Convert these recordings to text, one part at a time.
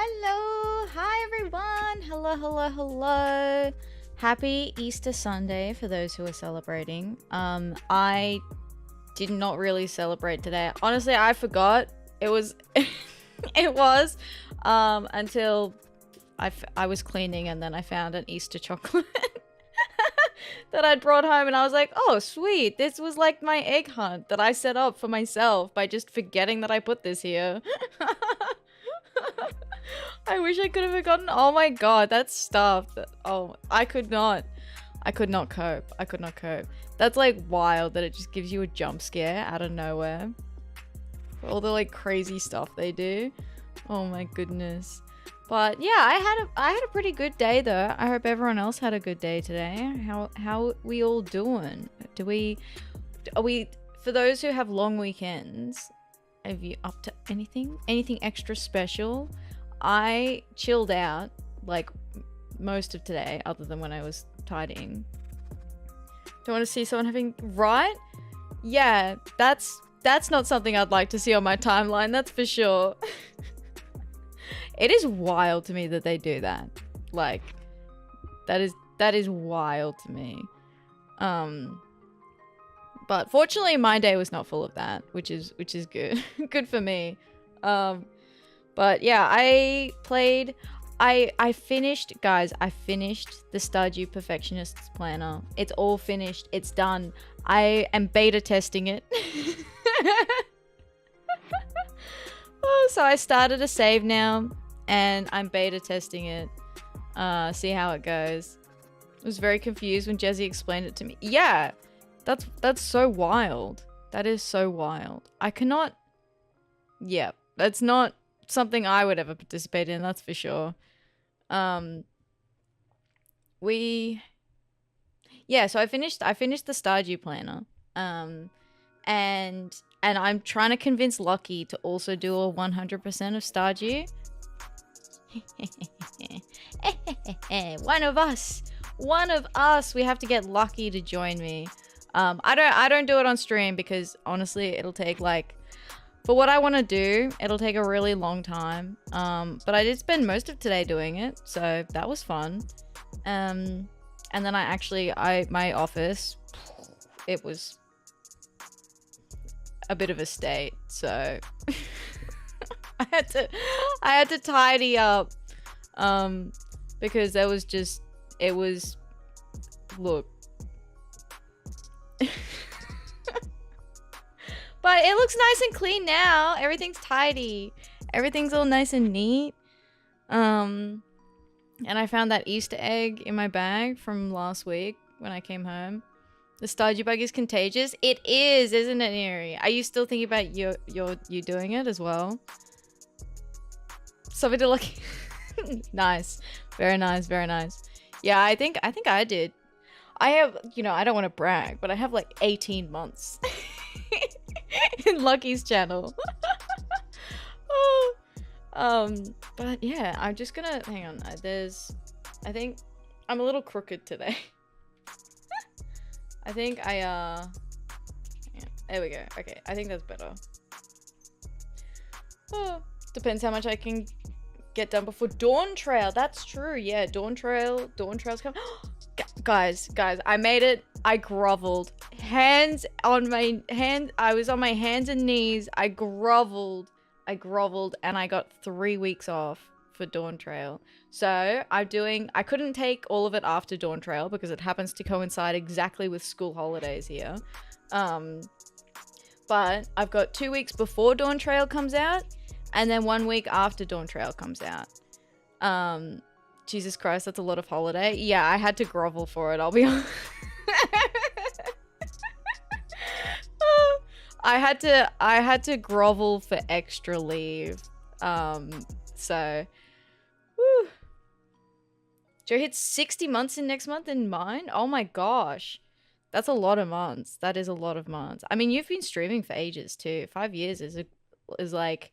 Hello, hi everyone. Hello, hello, hello. Happy Easter Sunday for those who are celebrating. I did not really celebrate today. Honestly, I forgot it was it was until I was cleaning and then I found an Easter chocolate that I'd brought home and I was like, oh sweet, this was like my egg hunt that I set up for myself by just forgetting that I put this here. I wish I could have forgotten. Oh my god, that stuff. Oh, I could not cope. I could not cope. That's like wild that it just gives you a jump scare out of nowhere. For all the like crazy stuff they do. Oh my goodness. But yeah, I had a pretty good day though. I hope everyone else had a good day today. How we all doing? Are we for those who have long weekends, are you up to anything? Anything extra special? I chilled out like most of today other than when I was tidying. Don't want to see someone having right? Yeah, that's not something I'd like to see on my timeline, that's for sure. It is wild to me that they do that. Like that is wild to me. But fortunately my day was not full of that, which is good. Good for me. But yeah, I finished, guys, I finished the Stardew Perfectionist's Planner. It's all finished. It's done. I am beta testing it. Oh, so I started a save now and I'm beta testing it. See how it goes. I was very confused when Jesse explained it to me. Yeah, that's so wild. That is so wild. I cannot... Yeah, that's not something I would ever participate in, that's for sure. Yeah, so I finished the Stardew Planner. And I'm trying to convince Lucky to also do a 100% of Stardew. One of us. We have to get Lucky to join me. I don't do it on stream because honestly, it'll take like, for what I want to do, it'll take a really long time. But I did spend most of today doing it, so that was fun. And then my office, it was a bit of a state, so I had to tidy up, because look. But it looks nice and clean now. Everything's tidy. Everything's all nice and neat. And I found that Easter egg in my bag from last week when I came home. The Stardew bug is contagious. It is, isn't it, Neri? Are you still thinking about you doing it as well? Something to look. Nice. Very nice, very nice. Yeah, I think I did. I have, I don't want to brag, but I have like 18 months. In Lucky's channel. But yeah, I'm just gonna hang on. I think I'm a little crooked today. I think yeah, there we go. Okay, I think that's better. Depends how much I can get done before Dawn Trail. That's true. Yeah, Dawn Trail's coming. Guys, I made it. I groveled. I was on my hands and knees. I groveled, and I got 3 weeks off for Dawn Trail. So I couldn't take all of it after Dawn Trail because it happens to coincide exactly with school holidays here. But I've got 2 weeks before Dawn Trail comes out, and then 1 week after Dawn Trail comes out. Jesus Christ, that's a lot of holiday. Yeah, I had to grovel for it, I'll be honest. I had to grovel for extra leave. So whew. Joe hits 60 months in next month in mine? Oh my gosh. That's a lot of months. That is a lot of months. I mean, you've been streaming for ages too. 5 years is like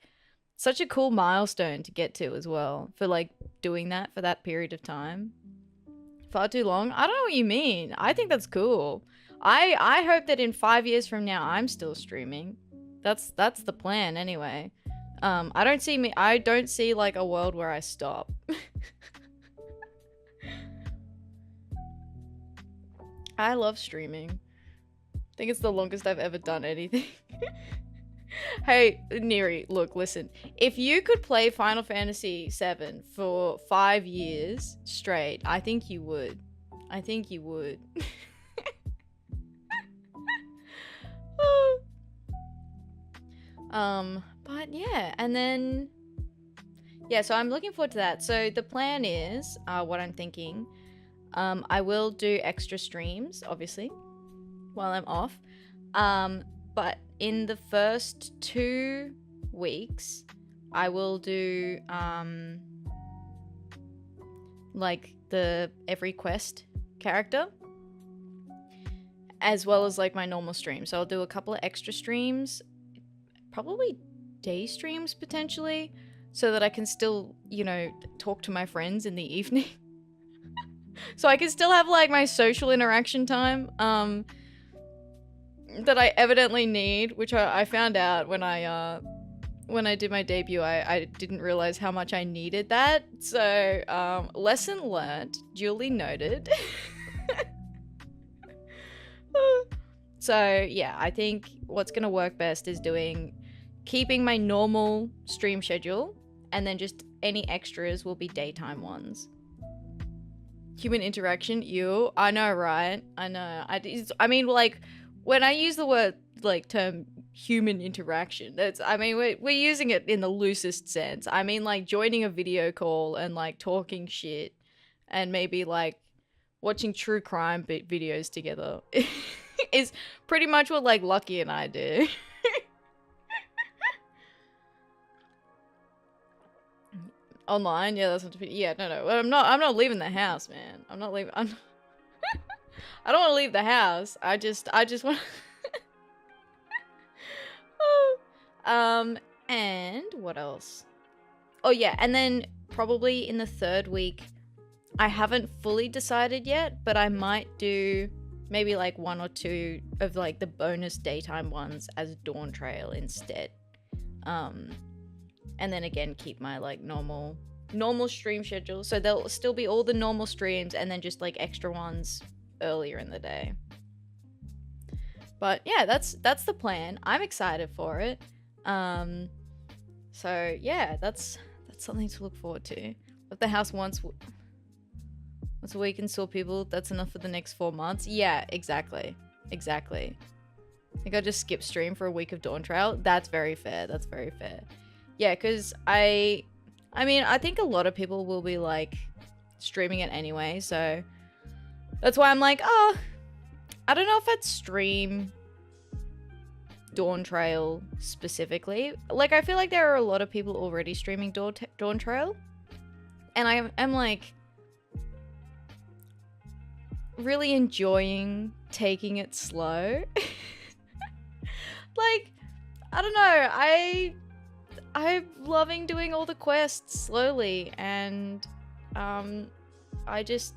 such a cool milestone to get to as well, for like doing that for that period of time. Far too long? I don't know what you mean. I think that's cool. I hope that in 5 years from now I'm still streaming. That's the plan anyway. I don't see like a world where I stop. I love streaming. I think it's the longest I've ever done anything. Hey, Neri, look, listen. If you could play Final Fantasy VII for 5 years straight, I think you would. I think you would. But yeah, and then... Yeah, so I'm looking forward to that. So the plan is, what I'm thinking, I will do extra streams, obviously, while I'm off. But in the first 2 weeks, I will do, like, the every quest character, as well as, like, my normal stream. So I'll do a couple of extra streams, probably day streams, potentially, so that I can still, you know, talk to my friends in the evening. So I can still have, like, my social interaction time, that I evidently need, which I found out when I did my debut. I didn't realize how much I needed that. So, lesson learned, duly noted. So, yeah, I think what's gonna work best is keeping my normal stream schedule, and then just any extras will be daytime ones. Human interaction, ew. I know, right? I know. I mean, like, when I use the word, like, term human interaction, I mean, we're using it in the loosest sense. I mean, like, joining a video call and, like, talking shit and maybe, like, watching true crime videos together is pretty much what, like, Lucky and I do. Online, yeah, that's what. Yeah, no. I'm not leaving the house, man. I'm not leaving. I don't want to leave the house. I just want. And what else? Oh yeah, and then probably in the 3rd week, I haven't fully decided yet, but I might do maybe like 1 or 2 of like the bonus daytime ones as Dawn Trail instead. And then again, keep my like normal stream schedule. So there'll still be all the normal streams and then just like extra ones earlier in the day. But yeah, that's the plan. I'm excited for it. So yeah, that's something to look forward to. If the house once a week and saw people, that's enough for the next 4 months. Yeah, exactly. I think I just skip stream for a week of Dawn Trail. That's very fair. Yeah, because I mean, I think a lot of people will be, like, streaming it anyway, so that's why I'm like, oh, I don't know if I'd stream Dawn Trail specifically. Like, I feel like there are a lot of people already streaming Dawn Trail, and I'm like, really enjoying taking it slow. Like, I don't know, I'm loving doing all the quests slowly, and I just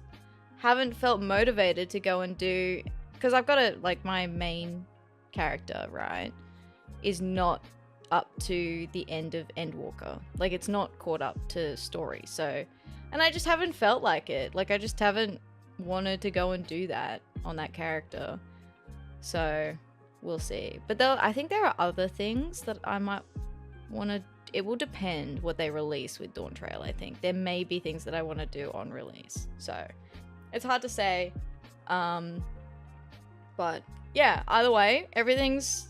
haven't felt motivated to go and do, because I've got like, my main character, right, is not up to the end of Endwalker. Like, it's not caught up to story, so, and I just haven't felt like it. Like, I just haven't wanted to go and do that on that character, so we'll see. But I think there are other things that I might want to. It will depend what they release with Dawn Trail. I think there may be things that I want to do on release, so it's hard to say. But yeah, either way, everything's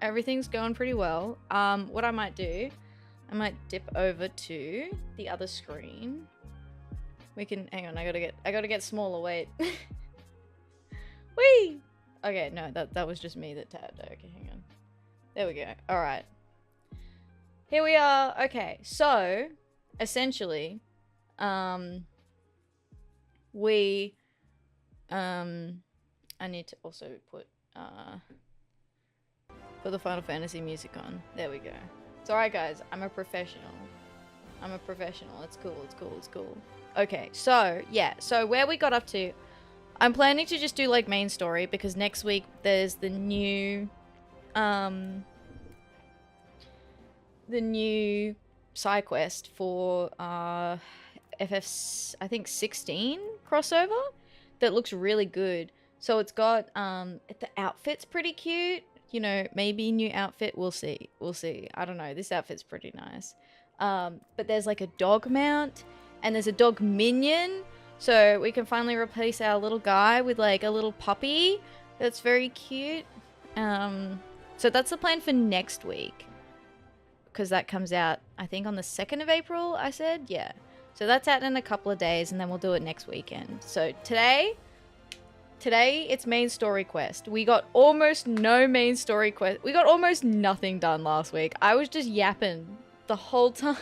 going pretty well. What I might do, I might dip over to the other screen. We can hang on. I gotta get smaller. Wait. Whee! Okay, no, that was just me that tabbed. Okay, hang on. There we go. All right. Here we are. Okay, so essentially, I need to also put the Final Fantasy music on. There we go. It's alright, guys. I'm a professional. It's cool. Okay, so yeah, so where we got up to, I'm planning to just do like main story, because next week there's the new the new side quest for I think 16 crossover that looks really good. So it's got the outfit's pretty cute. You know, maybe new outfit. We'll see. We'll see. I don't know. This outfit's pretty nice. But there's like a dog mount and there's a dog minion. So we can finally replace our little guy with like a little puppy. That's very cute. So that's the plan for next week. Because that comes out, I think, on the 2nd of April, I said? Yeah. So that's out in a couple of days, and then we'll do it next weekend. So today it's main story quest. We got almost no main story quest. We got almost nothing done last week. I was just yapping the whole time.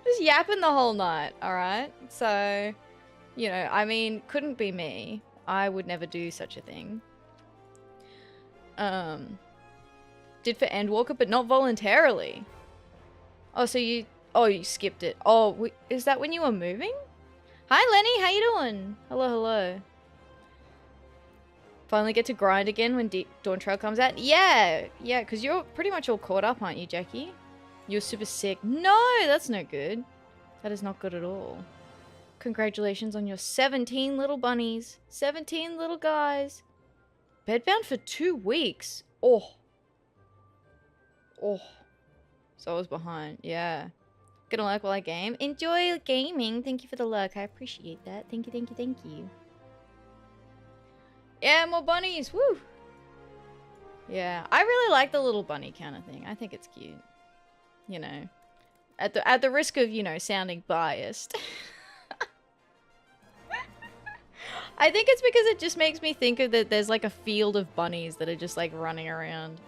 Just yapping the whole night, alright? So, you know, I mean, couldn't be me. I would never do such a thing. Did for Endwalker, but not voluntarily. Oh, so you skipped it. Oh, is that when you were moving? Hi, Lenny. How you doing? Hello, hello. Finally get to grind again when Dawn Trail comes out? Yeah, because you're pretty much all caught up, aren't you, Jackie? You're super sick. No, that's no good. That is not good at all. Congratulations on your 17 little bunnies. 17 little guys. Bedbound for 2 weeks. Oh. So I was behind. Yeah. Gonna lurk while I game. Enjoy gaming. Thank you for the lurk. I appreciate that. Thank you, thank you, thank you. Yeah, more bunnies. Woo! Yeah, I really like the little bunny kind of thing. I think it's cute. You know. At the risk of, you know, sounding biased. I think it's because it just makes me think of that there's like a field of bunnies that are just like running around.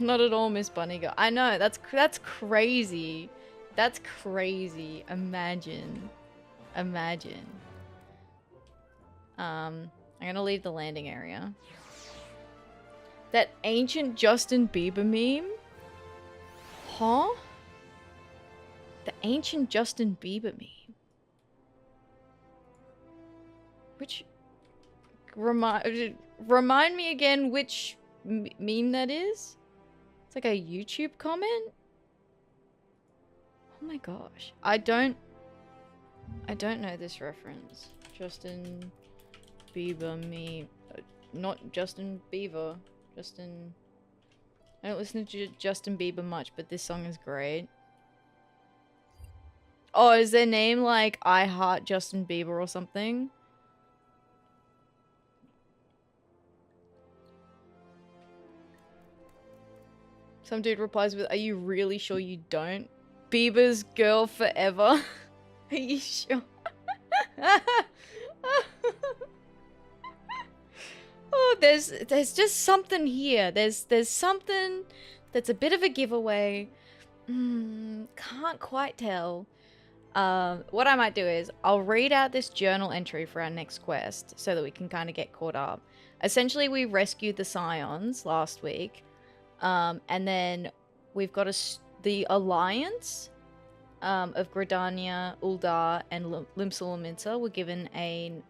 Not at all, Miss Bunny Girl. I know, that's crazy. That's crazy. Imagine. I'm gonna leave the landing area. That ancient Justin Bieber meme? Huh? The ancient Justin Bieber meme. Which... Remind me again which meme that is? It's like a YouTube comment? Oh my gosh. I don't know this reference. Justin Bieber meme. Not Justin Bieber. I don't listen to Justin Bieber much, but this song is great. Oh, is their name like I Heart Justin Bieber or something? Some dude replies with, "Are you really sure you don't? Bieber's girl forever." Are you sure? Oh, there's just something here. There's something that's a bit of a giveaway. Can't quite tell. What I might do is I'll read out this journal entry for our next quest so that we can kind of get caught up. Essentially, we rescued the Scions last week. And then we've got the Alliance of Gridania, Uldar, and Limsa were given an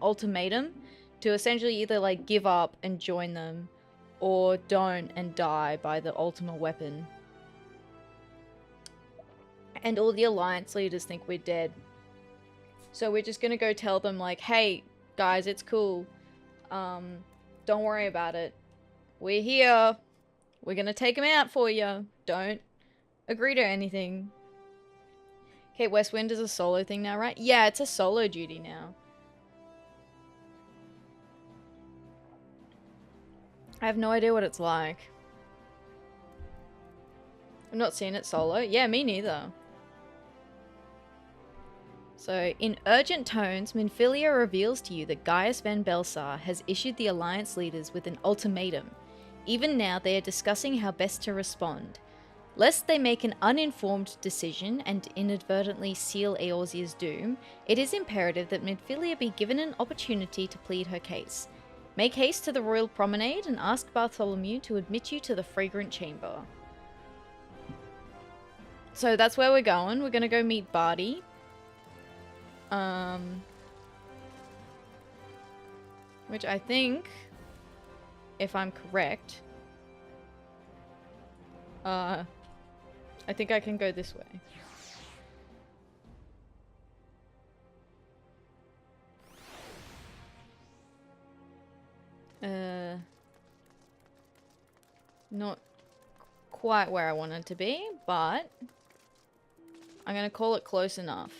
ultimatum to essentially either like give up and join them or don't and die by the ultimate weapon. And all the Alliance leaders think we're dead. So we're just gonna go tell them like, hey, guys, it's cool. Don't worry about it. We're here. We're gonna take him out for you. Don't agree to anything. Okay, Westwind is a solo thing now, right? Yeah, it's a solo duty now. I have no idea what it's like. I've not seen it solo. Yeah, me neither. So, in urgent tones, Minfilia reveals to you that Gaius Van Belsar has issued the Alliance leaders with an ultimatum. Even now, they are discussing how best to respond. Lest they make an uninformed decision and inadvertently seal Eorzea's doom, it is imperative that Minfilia be given an opportunity to plead her case. Make haste to the Royal Promenade and ask Bartholomew to admit you to the Fragrant Chamber. So that's where we're going. We're gonna go meet Barty. Which I think, if I'm correct, I think I can go this way. Not quite where I wanted to be, but I'm gonna call it close enough.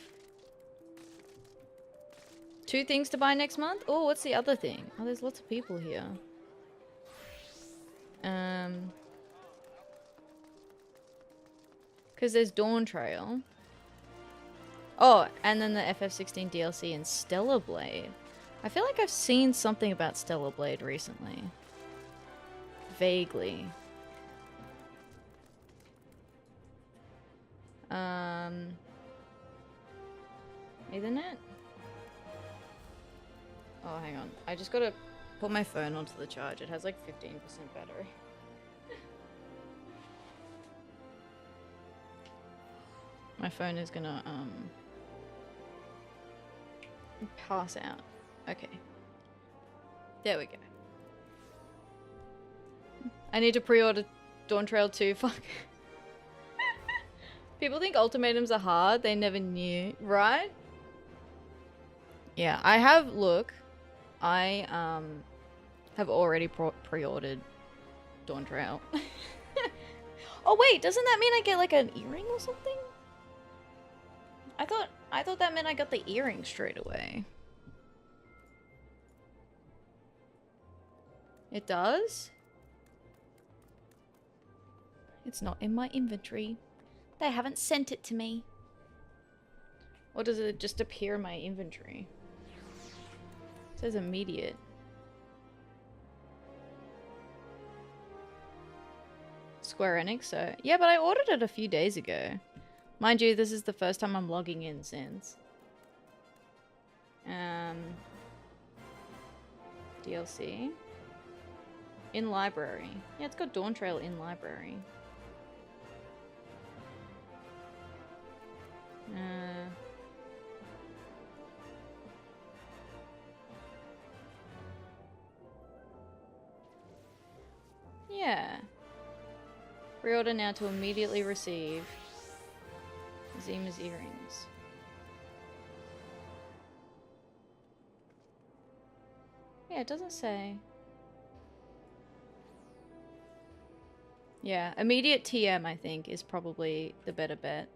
2 things to buy next month? Oh, what's the other thing? Oh, there's lots of people here. Because there's Dawn Trail. Oh, and then the FF16 DLC and Stellar Blade. I feel like I've seen something about Stellar Blade recently. Vaguely. Ethernet? Oh, hang on. I just gotta put my phone onto the charge. It has like 15% battery. My phone is gonna, pass out. Okay. There we go. I need to pre-order Dawn Trail 2. Fuck. People think ultimatums are hard. They never knew. Right? Yeah, I have, look. I, have already pre-ordered Dawn Trail. Oh wait, doesn't that mean I get like an earring or something? I thought that meant I got the earring straight away. It does? It's not in my inventory. They haven't sent it to me. Or does it just appear in my inventory? It says immediate. Square Enix, so... Yeah, but I ordered it a few days ago. Mind you, this is the first time I'm logging in since. DLC. In library. Yeah, it's got Dawn Trail in library. Yeah. Reorder now to immediately receive Zima's earrings. Yeah, it doesn't say. Yeah, immediate TM I think is probably the better bet.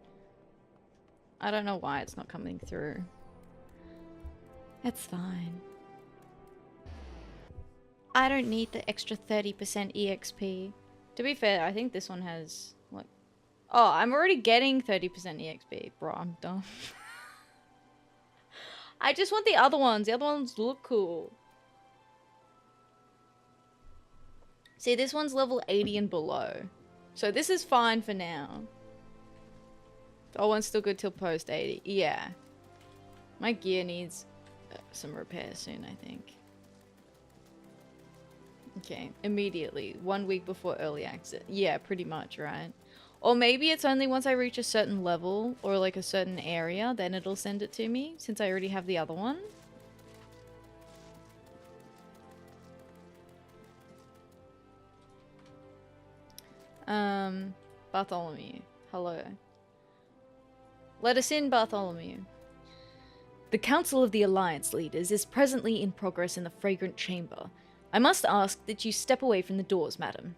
I don't know why it's not coming through. It's fine. I don't need the extra 30% EXP. To be fair, I think this one has, what? Oh, I'm already getting 30% EXP. Bro, I'm dumb. I just want the other ones. The other ones look cool. See, this one's level 80 and below. So this is fine for now. Oh, one's still good till post 80. Yeah. My gear needs some repair soon, I think. Okay, immediately. 1 week before early access. Yeah, pretty much, right? Or maybe it's only once I reach a certain level or like a certain area, then it'll send it to me, since I already have the other one. Bartholomew. Hello. Let us in, Bartholomew. The Council of the Alliance Leaders is presently in progress in the Fragrant Chamber. I must ask that you step away from the doors, madam.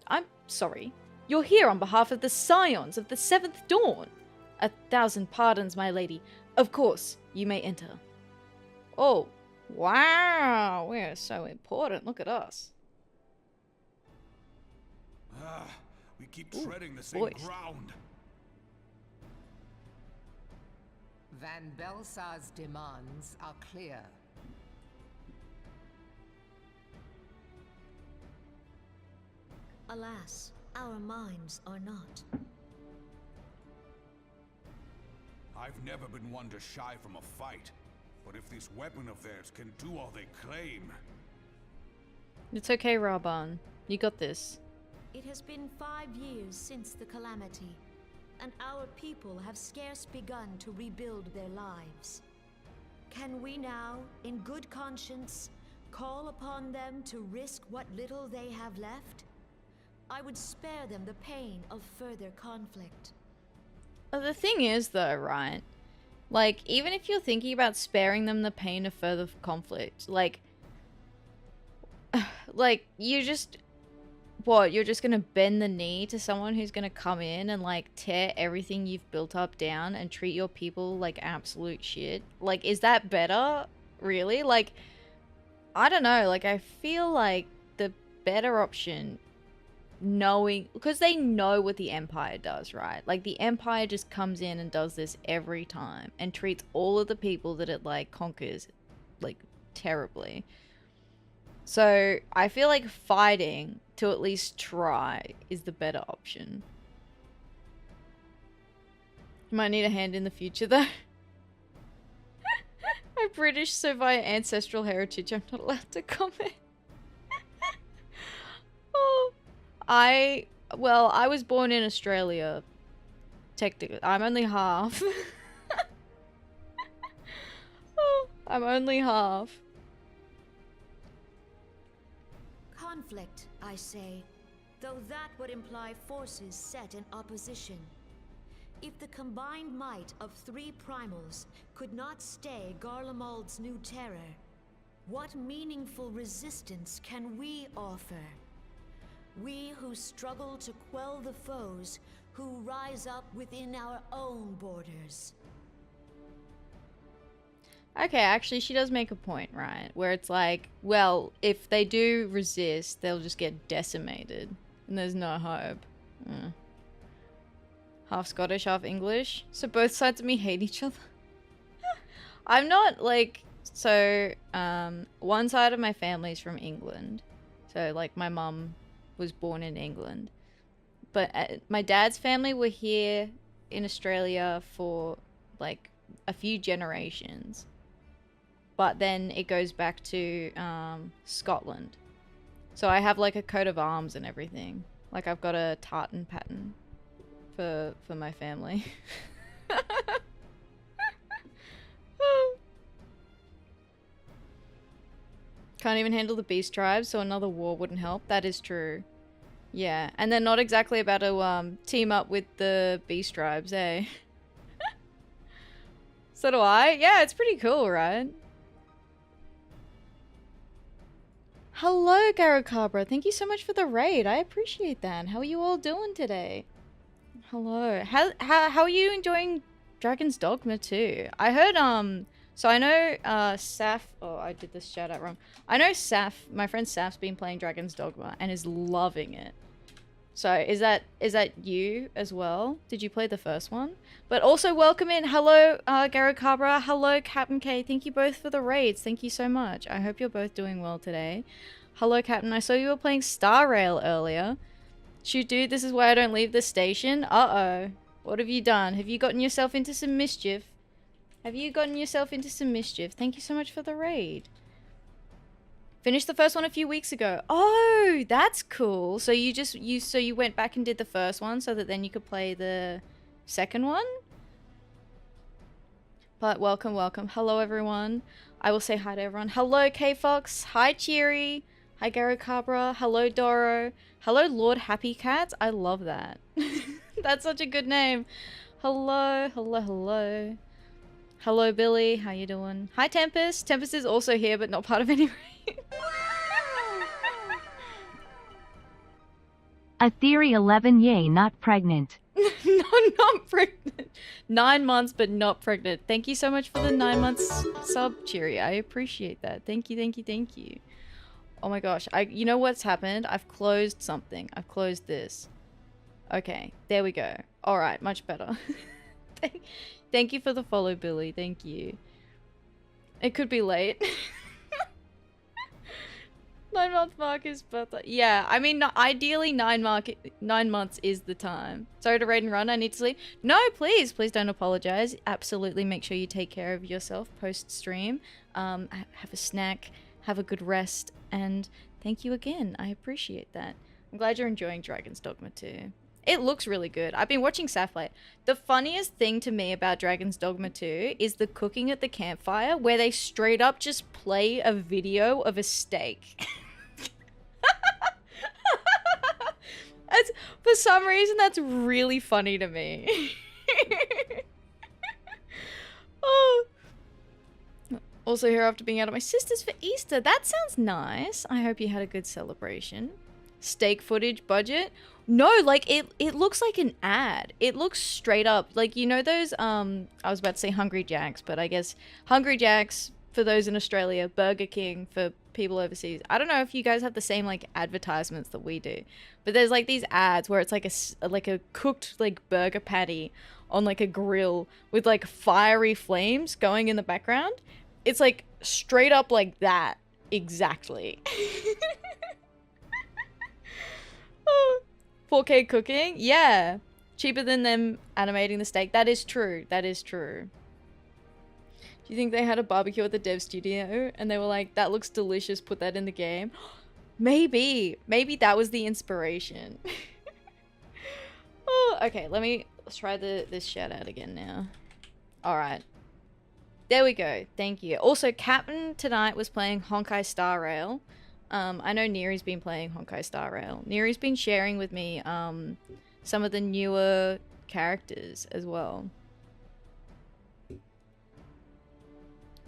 I'm sorry. You're here on behalf of the Scions of the Seventh Dawn. 1,000 pardons, my lady. Of course, you may enter. Oh, wow. We're so important. Look at us. We keep treading the same ground. Van Belsar's demands are clear. Alas, our minds are not. I've never been one to shy from a fight, but if this weapon of theirs can do all they claim... It's okay, Raban. You got this. It has been 5 years since the calamity, and our people have scarce begun to rebuild their lives. Can we now, in good conscience, call upon them to risk what little they have left? I would spare them the pain of further conflict. The thing is, though, right? Like, even if you're thinking about sparing them the pain of further conflict, like, you just, what, you're just gonna bend the knee to someone who's gonna come in and, like, tear everything you've built up down and treat your people like absolute shit? Like, is that better? Really? Like, I don't know, like, I feel like the better option, knowing, because they know what the Empire does, right? Like, the Empire just comes in and does this every time and treats all of the people that it, like, conquers, like, terribly. So I feel like fighting to at least try is the better option. You might need a hand in the future, though. I'm British, so via ancestral heritage I'm not allowed to comment. Oh, I was born in Australia. Technically, I'm only half. Oh, I'm only half. Conflict, I say, though that would imply forces set in opposition. If the combined might of 3 primals could not stay Garlemald's new terror, what meaningful resistance can we offer? We who struggle to quell the foes who rise up within our own borders. Okay, actually, she does make a point, right? Where it's like, well, if they do resist, they'll just get decimated. And there's no hope. Half Scottish, half English. So both sides of me hate each other. I'm not, like... So, one side of my family is from England. So, like, my mum was born in England. But my dad's family were here in Australia for, like, a few generations. But then it goes back to Scotland. So I have like a coat of arms and everything. Like I've got a tartan pattern for my family. Can't even handle the beast tribes, so another war wouldn't help. That is true. Yeah, and they're not exactly about to team up with the beast tribes, eh? So do I. Yeah, it's pretty cool, right? Hello, Garocabra. Thank you so much for the raid. I appreciate that. How are you all doing today? Hello. How are you enjoying Dragon's Dogma 2? I heard, so I know, Saf... Oh, I did this shout out wrong. I know Saf, my friend Saf's been playing Dragon's Dogma and is loving it. So, is that you as well? Did you play the first one? But also welcome in. Hello, Garocabra. Hello, Captain K. Thank you both for the raids. Thank you so much. I hope you're both doing well today. Hello, Captain. I saw you were playing Star Rail earlier. Shoot, dude, this is why I don't leave the station. Uh-oh. What have you done? Have you gotten yourself into some mischief? Have you gotten yourself into some mischief? Thank you so much for the raid. Finished the first one a few weeks ago. Oh, that's cool. So you went back and did the first one so that then you could play the second one? But welcome, welcome. Hello, everyone. I will say hi to everyone. Hello, K-Fox. Hi, Cheery. Hi, Garocabra. Hello, Doro. Hello, Lord Happy Cat. I love that. That's such a good name. Hello, hello, hello. Hello, Billy. How you doing? Hi, Tempest. Tempest is also here, but not part of any raid. Atheria 11 yay, not pregnant. No, not pregnant. 9 months, but not pregnant. Thank you so much for the 9 months sub, Cheery. I appreciate that. Thank you, thank you, thank you. Oh my gosh. You know what's happened? I've closed something. I've closed this. Okay, there we go. Alright, much better. Thank you for the follow, Billy. Thank you. It could be late. 9-month mark is birthday. Yeah, I mean, ideally 9 months is the time. Sorry to raid and run. I need to sleep. No, please don't apologize. Absolutely, make sure you take care of yourself post stream. Have a snack, have a good rest, and thank you again. I appreciate that. I'm glad you're enjoying Dragon's Dogma 2. It looks really good. I've been watching Saflight. The funniest thing to me about Dragon's Dogma 2 is the cooking at the campfire, where they straight up just play a video of a steak. For some reason, that's really funny to me. Oh. Also here after being out at my sister's for Easter. That sounds nice. I hope you had a good celebration. Steak footage budget? No, like it looks like an ad. It looks straight up like, you know those I was about to say Hungry Jacks, but I guess Hungry Jacks for those in Australia, Burger King for people overseas. I don't know if you guys have the same like advertisements that we do, but there's like these ads where it's like a cooked like burger patty on like a grill with like fiery flames going in the background. It's like straight up like that exactly. 4K cooking? Yeah. Cheaper than them animating the steak. That is true. That is true. Do you think they had a barbecue at the dev studio and they were like, that looks delicious, put that in the game? Maybe. Maybe that was the inspiration. Oh, okay, let's try this shout out again now. Alright. There we go. Thank you. Also, Captain tonight was playing Honkai Star Rail. I know Neri's been playing Honkai Star Rail. Neri's been sharing with me some of the newer characters as well.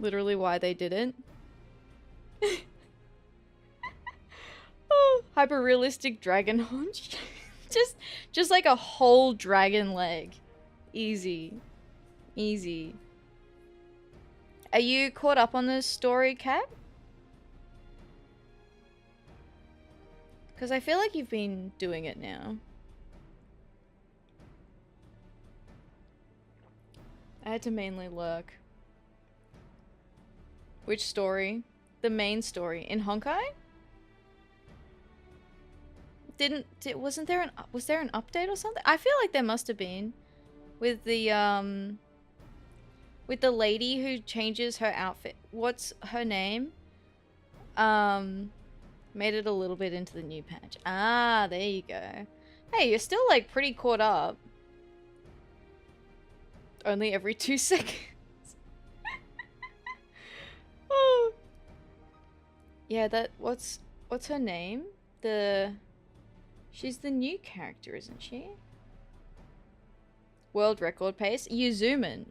Literally why they did it. Oh, hyper-realistic dragon haunch. just like a whole dragon leg. Easy. Easy. Are you caught up on this story, Kat? Because I feel like you've been doing it now. I had to mainly lurk. Which story? The main story in Honkai? Was there an update or something? I feel like there must have been with the lady who changes her outfit. What's her name? Made it a little bit into the new patch. Ah, there you go. Hey, you're still like pretty caught up. Only every 2 seconds. Oh. Yeah, what's her name? She's the new character, isn't she? World record pace. You're zooming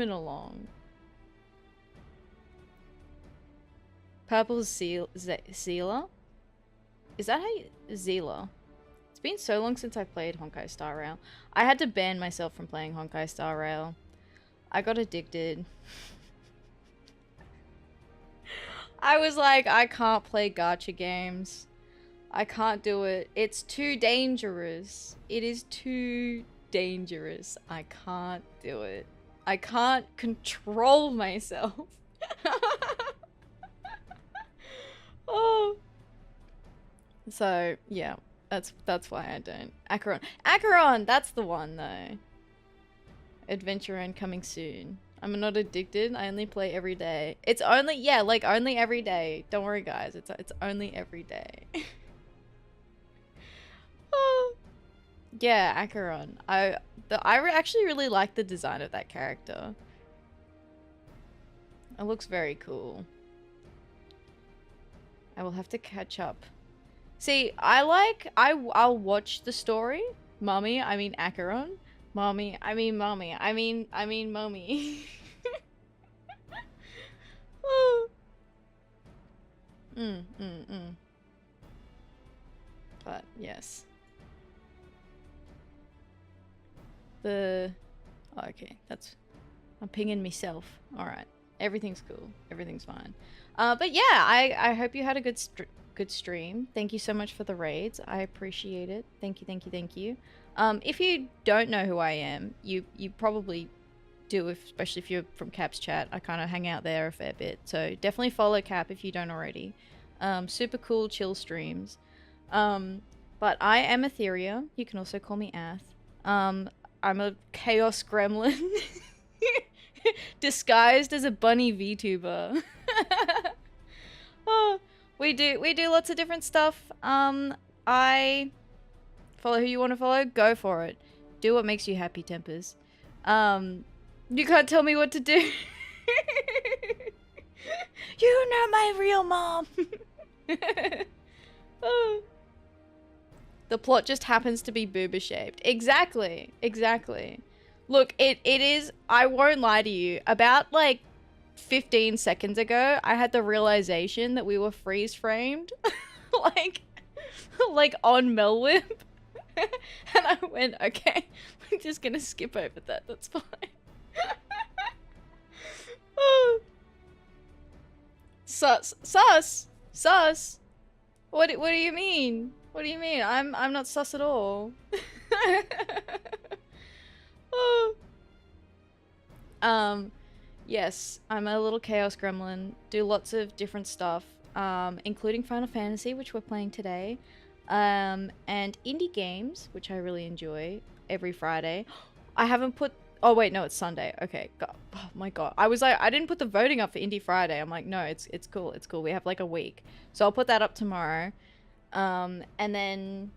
along. Purple Zela? Is that how you... Zela. It's been so long since I played Honkai Star Rail. I had to ban myself from playing Honkai Star Rail. I got addicted. I was like, I can't play gacha games. I can't do it. It's too dangerous. It is too dangerous. I can't do it. I can't control myself. Oh. So, yeah. That's why I don't. Acheron! That's the one, though. Adventure End coming soon. I'm not addicted. I only play every day. It's only, yeah, like only every day. Don't worry, guys. It's only every day. Oh. Yeah, Acheron. I actually really like the design of that character. It looks very cool. I will have to catch up. See, I'll watch the story. Mommy, I mean Acheron. Mommy, I mean mommy. I mean mommy. Oh. But yes. Okay, I'm pinging myself. Alright. Everything's cool. Everything's fine. But yeah, I hope you had a good stream. Thank you so much for the raids. I appreciate it. Thank you. If you don't know who I am, you probably do, especially if you're from Cap's chat. I kind of hang out there a fair bit. So definitely follow Cap if you don't already. Super cool, chill streams. But I am Atheria. You can also call me Ath. I'm a chaos gremlin. Disguised as a bunny VTuber. Oh, we do lots of different stuff. I follow who you want to follow. Go for it. Do what makes you happy, Tempers. You can't tell me what to do. You're not my real mom. Oh. The plot just happens to be boober shaped. Exactly. Exactly. Look, it is, I won't lie to you, about like 15 seconds ago, I had the realization that we were freeze framed. like on Melwhip. And I went, okay, we're just gonna skip over that, that's fine. Sus. What do you mean? What do you mean? I'm not sus at all. Yes, I'm a little chaos gremlin. Do lots of different stuff, including Final Fantasy, which we're playing today, and indie games, which I really enjoy every Friday. I haven't put. Oh wait, no, it's Sunday. Okay, God. Oh my God, I was like, I didn't put the voting up for Indie Friday. I'm like, no, it's cool, it's cool. We have like a week, so I'll put that up tomorrow. And then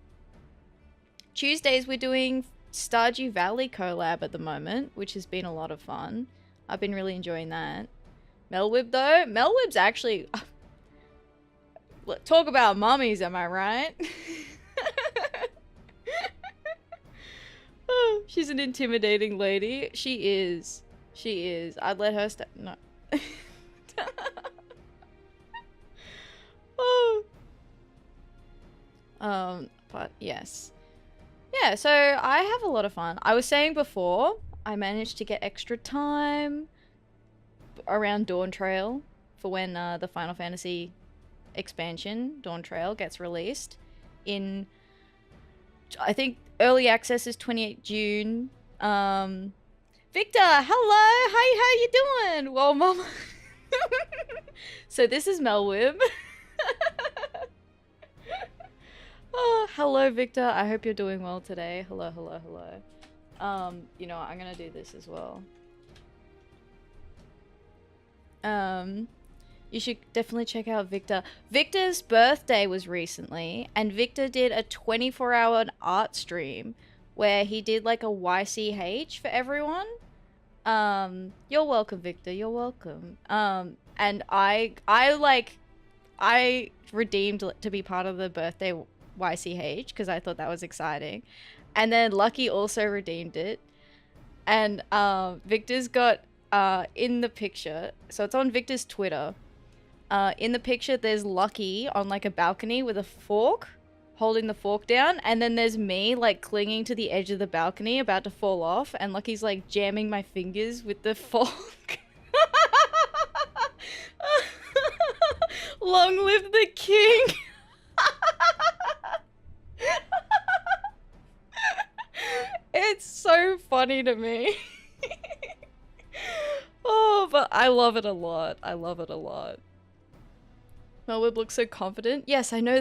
Tuesdays we're doing Stardew Valley collab at the moment, which has been a lot of fun. I've been really enjoying that. Melwhip though, Melwhip's actually talk about mummies, am I right? Oh, she's an intimidating lady. She is. I'd let her no. Oh. But yes. Yeah, so I have a lot of fun. I was saying before, I managed to get extra time around Dawn Trail for when the Final Fantasy expansion, Dawn Trail, gets released in, I think early access is 28 June. Victor, hello, how you doing? Well, mama. So this is Melwhip. Oh, hello, Victor. I hope you're doing well today. Hello. You know what? I'm gonna do this as well. You should definitely check out Victor. Victor's birthday was recently, and Victor did a 24-hour art stream where he did like a YCH for everyone. You're welcome, Victor. You're welcome. And I redeemed to be part of the birthday YCH because I thought that was exciting. And then Lucky also redeemed it. And Victor's got in the picture, so it's on Victor's Twitter. In the picture there's Lucky on like a balcony with a fork, holding the fork down, and then there's me like clinging to the edge of the balcony about to fall off, and Lucky's like jamming my fingers with the fork. Long live the king. It's so funny to me. Oh, but I love it a lot. I love it a lot. Melwhip looks so confident. Yes, I know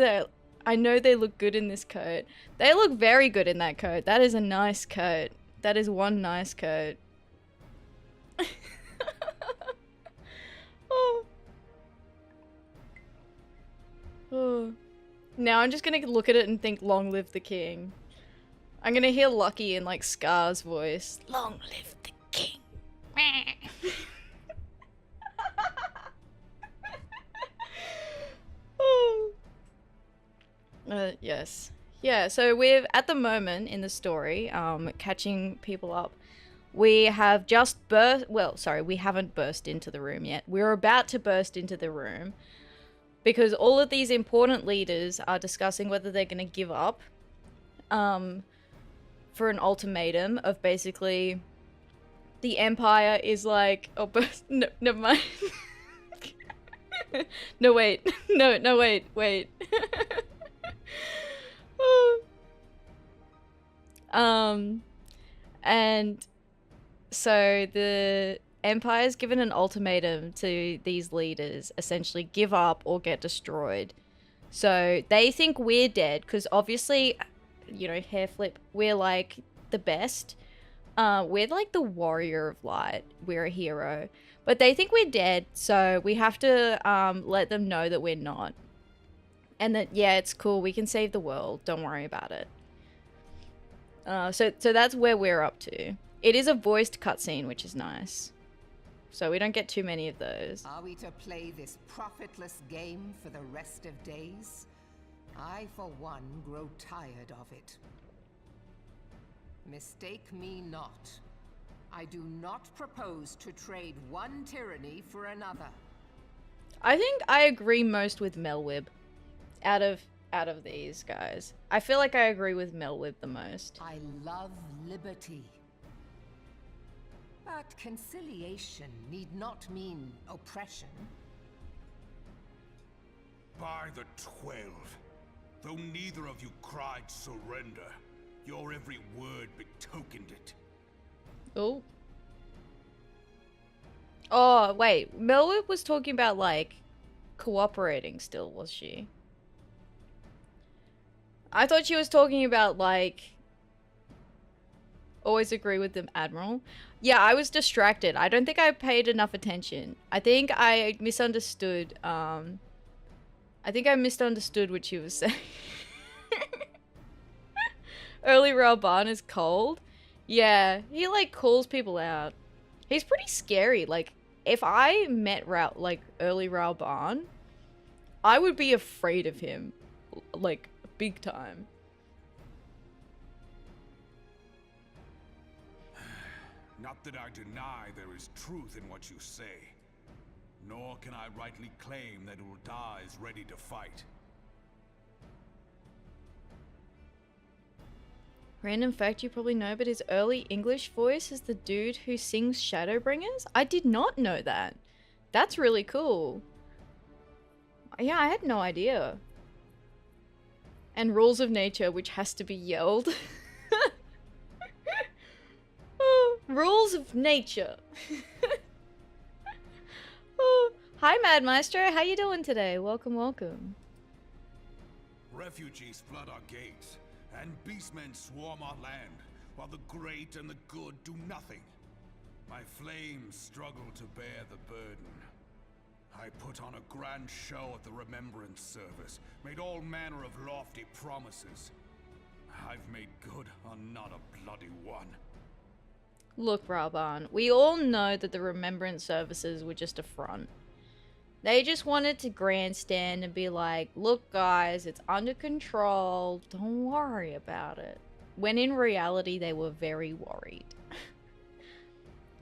they look good in this coat. They look very good in that coat. That is a nice coat. That is one nice coat. Oh. Oh. Now I'm just gonna look at it and think, long live the king. I'm gonna hear Lucky in like Scar's voice. Long live the king. Yes. Yeah, so we're at the moment in the story, catching people up. We have just we haven't burst into the room yet. We're about to burst into the room because all of these important leaders are discussing whether they're going to give up for an ultimatum of basically the Empire is like, oh, no, never mind. No, wait. No, wait. And so the Empire's given an ultimatum to these leaders, essentially give up or get destroyed. So they think we're dead, because obviously, you know, hair flip, we're like the best. We're like the warrior of light. We're a hero. But they think we're dead, so we have to let them know that we're not. And that, yeah, it's cool, we can save the world, don't worry about it. So that's where we're up to. It is a voiced cutscene, which is nice. So we don't get too many of those. Are we to play this profitless game for the rest of days? I, for one, grow tired of it. Mistake me not. I do not propose to trade one tyranny for another. I think I agree most with Melwib out of these guys. I feel like I agree with Melwib the most. I love liberty. But conciliation need not mean oppression. By the 12, though neither of you cried surrender, your every word betokened it. Oh. Oh, wait. Melwib was talking about, like, cooperating still, was she? I thought she was talking about, like, always agree with the Admiral. Yeah, I was distracted. I don't think I paid enough attention. I think I misunderstood, what she was saying. Early Ralban is cold. Yeah, he, like, calls people out. He's pretty scary. Like, if I met early Ralban, I would be afraid of him. Like, big time. Not that I deny there is truth in what you say, nor can I rightly claim that Ul'dah is ready to fight. Random fact you probably know, but his early English voice is the dude who sings Shadowbringers? I did not know that. That's really cool. Yeah, I had no idea. And Rules of Nature, which has to be yelled. Oh, Rules of Nature. Oh, hi, Mad Maestro. How you doing today? Welcome, welcome. Refugees flood our gates, and beastmen swarm our land, while the great and the good do nothing. My flames struggle to bear the burden. I put on a grand show at the Remembrance Service, made all manner of lofty promises. I've made good on not a bloody one. Look, Raban, we all know that the Remembrance Services were just a front. They just wanted to grandstand and be like, look guys, it's under control, don't worry about it. When in reality, they were very worried.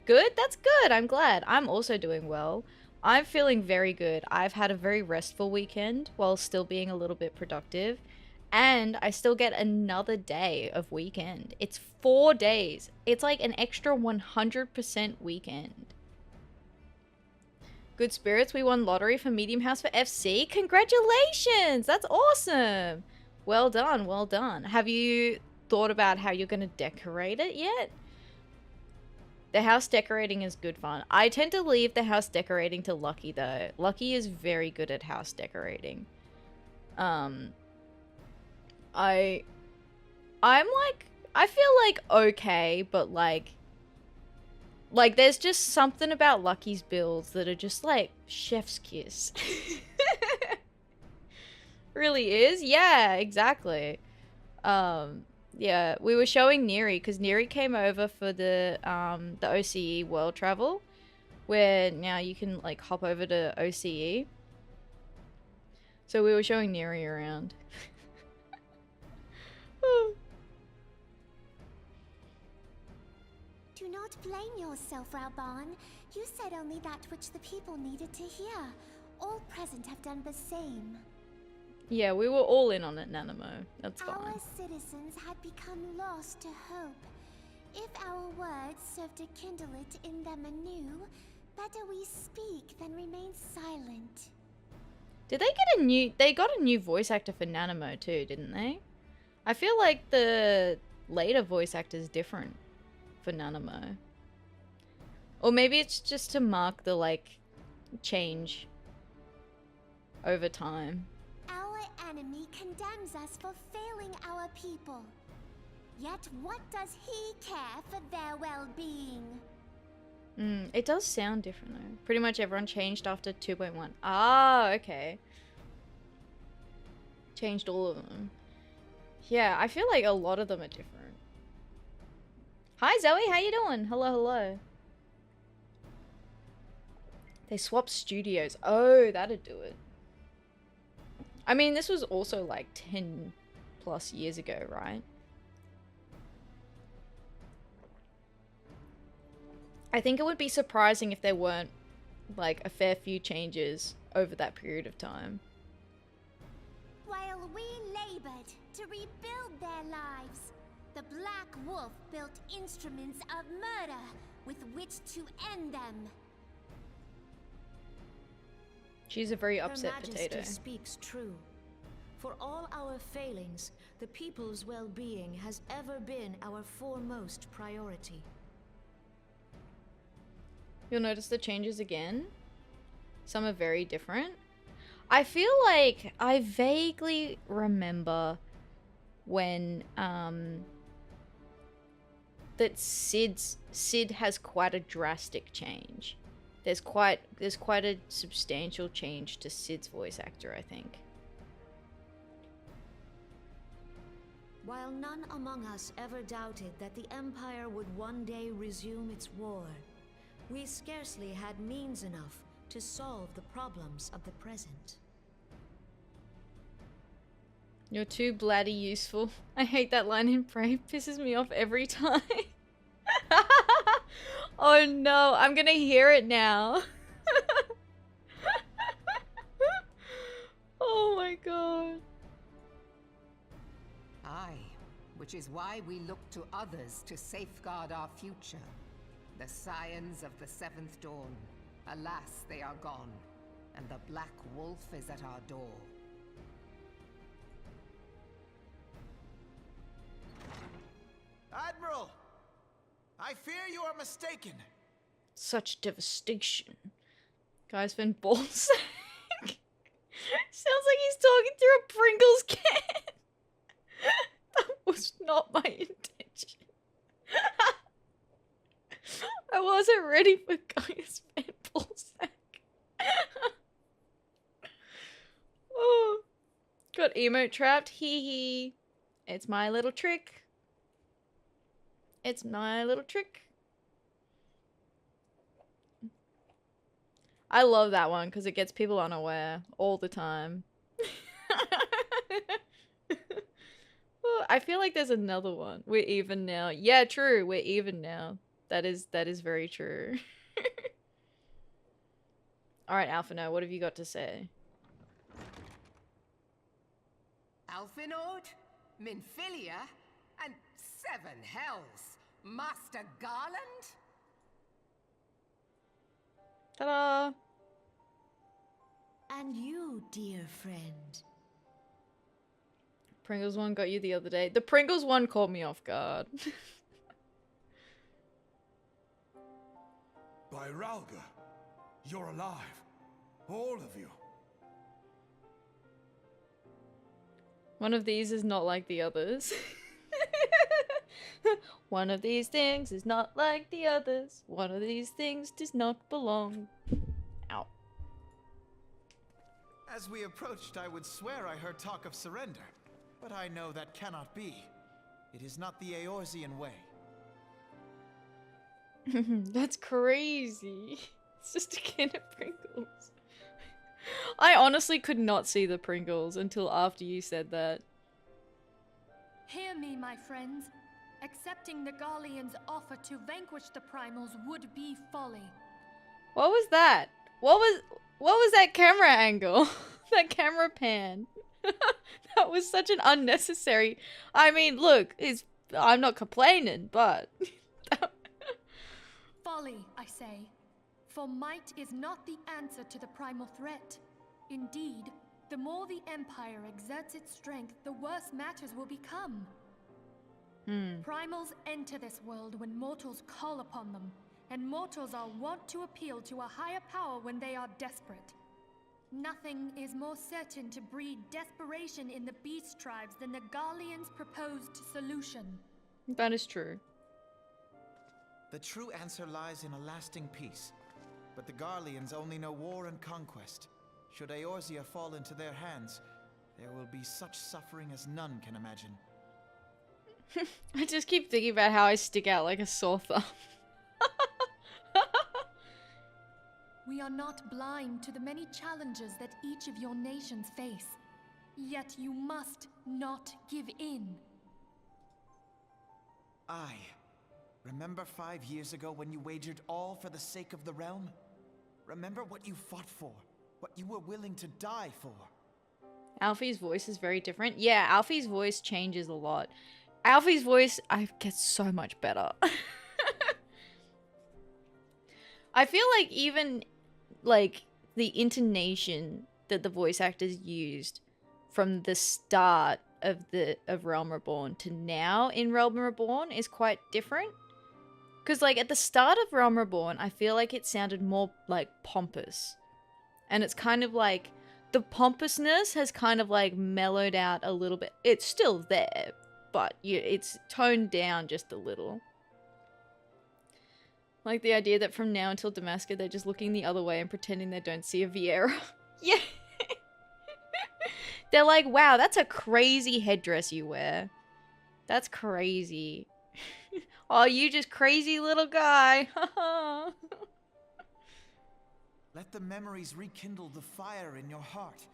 Good? That's good, I'm glad. I'm also doing well. I'm feeling very good. I've had a very restful weekend while still being a little bit productive. And I still get another day of weekend. It's 4 days. It's like an extra 100% weekend. Good spirits, we won lottery for Medium House for FC. Congratulations! That's awesome! Well done, well done. Have you thought about how you're going to decorate it yet? The house decorating is good fun. I tend to leave the house decorating to Lucky though. Lucky is very good at house decorating. I'm like, I feel like okay, but like there's just something about Lucky's builds that are just like chef's kiss. Really is? Yeah, exactly. Yeah, we were showing Neri because Neri came over for the OCE world travel, where now you can like hop over to OCE. So we were showing Neri around. Do not blame yourself, Ralban. You said only that which the people needed to hear. All present have done the same. Yeah, we were all in on it, Nanamo. That's fine. Our citizens had become lost to hope. If our words serve to kindle it in them anew, better we speak than remain silent. Did they get a new... They got a new voice actor for Nanamo too, didn't they? I feel like the later voice actor is different for Nanamo. Or maybe it's just to mark the, like, change over time. Our enemy condemns us for failing our people. Yet what does he care for their well-being? It does sound different though. Pretty much everyone changed after 2.1. Ah, okay. Changed all of them. Yeah, I feel like a lot of them are different. Hi Zoe, how you doing? Hello, hello. They swapped studios. Oh, that'd do it. I mean, this was also like 10 plus years ago, right? I think it would be surprising if there weren't like a fair few changes over that period of time. While we labored to rebuild their lives, the Black Wolf built instruments of murder with which to end them. She's a very upset Her Majesty potato. speaks true. For all our failings, the people's well-being has ever been our foremost priority. You'll notice the changes again. Some are very different. I feel like I vaguely remember when that Sid has quite a drastic change. There's quite a substantial change to Sid's voice actor, I think. While none among us ever doubted that the Empire would one day resume its war, we scarcely had means enough to solve the problems of the present. You're too bloody useful. I hate that line in Brave. Pisses me off every time. Oh no, I'm gonna hear it now. Oh my god. Aye, which is why we look to others to safeguard our future. The scions of the Seventh Dawn. Alas, they are gone, and the Black Wolf is at our door. Admiral! I fear you are mistaken. Such devastation. Guy's been ballsack. Sounds like he's talking through a Pringles can. That was not my intention. I wasn't ready for Guy's been ballsack. Oh. Got emote trapped. Hee hee. It's my little trick. It's my little trick. I love that one because it gets people unaware all the time. Oh, I feel like there's another one. We're even now. Yeah, true. We're even now. That is very true. Alright, Alphino, what have you got to say? Alphinode, Minfilia, and Seven Hells. Master Garland? Ta-da! And you, dear friend. Pringles one got you the other day. The Pringles one caught me off guard. By Ralga, you're alive. All of you. One of these is not like the others. One of these things is not like the others. One of these things does not belong. Ow. As we approached, I would swear I heard talk of surrender. But I know that cannot be. It is not the Eorzean way. That's crazy. It's just a can of Pringles. I honestly could not see the Pringles until after you said that. Hear me, my friends. Accepting the Garlean's offer to vanquish the Primals would be folly. What was that? What was that camera angle? That camera pan. That was such an unnecessary. I mean, look, I'm not complaining, but Folly, I say. For might is not the answer to the primal threat. Indeed, the more the Empire exerts its strength, the worse matters will become. Primals enter this world when mortals call upon them, and mortals are wont to appeal to a higher power when they are desperate. Nothing is more certain to breed desperation in the beast tribes than the Garlean's proposed solution. that is true. The true answer lies in a lasting peace. But the Garleans only know war and conquest. Should Eorzea fall into their hands, there will be such suffering as none can imagine. I just keep thinking about how I stick out like a sore thumb. We are not blind to the many challenges that each of your nations face. Yet you must not give in. Aye. Remember 5 years ago when you wagered all for the sake of the realm? Remember what you fought for, what you were willing to die for. Alfie's voice is very different. Yeah, Alfie's voice changes a lot. Alfie's voice, gets so much better. I feel like even, like, the intonation that the voice actors used from the start of Realm Reborn to now in Realm Reborn is quite different. Because, like, at the start of Realm Reborn, I feel like it sounded more, like, pompous. And it's kind of like, the pompousness has kind of, like, mellowed out a little bit. It's still there, but it's toned down just a little. Like the idea that from now until Damascus, they're just looking the other way and pretending they don't see a Viera. Yeah. They're like, wow, that's a crazy headdress you wear. That's crazy. Oh, you just crazy little guy. Let the memories rekindle the fire in your heart,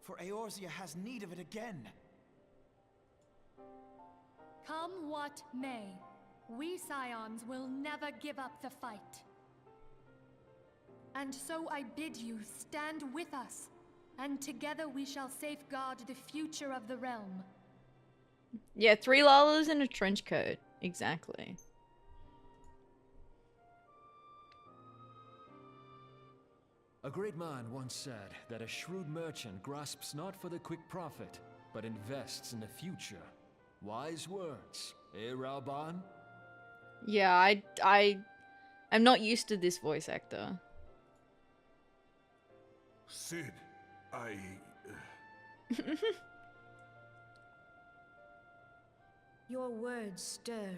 for Eorzea has need of it again. Come what may, we Scions will never give up the fight. And so I bid you stand with us, and together we shall safeguard the future of the realm. Yeah, 3 lalas in a trench coat. Exactly. A great man once said that a shrewd merchant grasps not for the quick profit, but invests in the future. Wise words, eh, Rauban? Yeah, I'm not used to this voice actor. Sid, Your words stir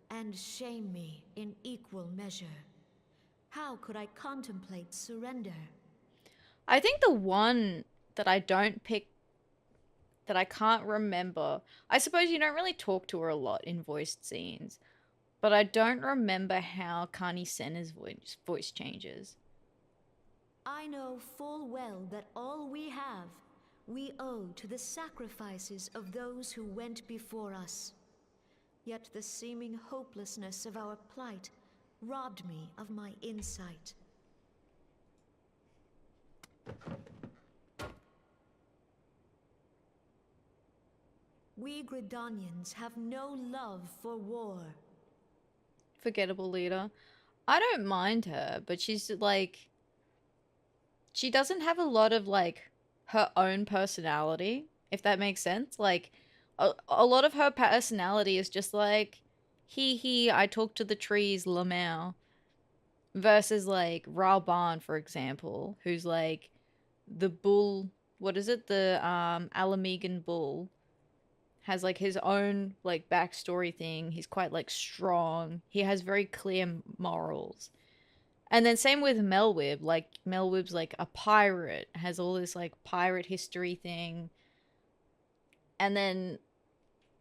and shame me in equal measure. How could I contemplate surrender? I think the one that I don't pick, that I can't remember, I suppose you don't really talk to her a lot in voiced scenes, but I don't remember how Kani Senna's voice changes. I know full well that all we have, we owe to the sacrifices of those who went before us. Yet the seeming hopelessness of our plight robbed me of my insight. We Gridanians have no love for war. Forgettable leader. I don't mind her, but she's like, she doesn't have a lot of like her own personality, if that makes sense. Like a lot of her personality is just like, hee, I talk to the trees, Lamau. Versus like Rauban, for example, who's like the bull, what is it? The Alamegan bull. Has like his own like backstory thing. He's quite like strong. He has very clear morals. And then same with Melwib. Like Melwib's like a pirate, has all this like pirate history thing. And then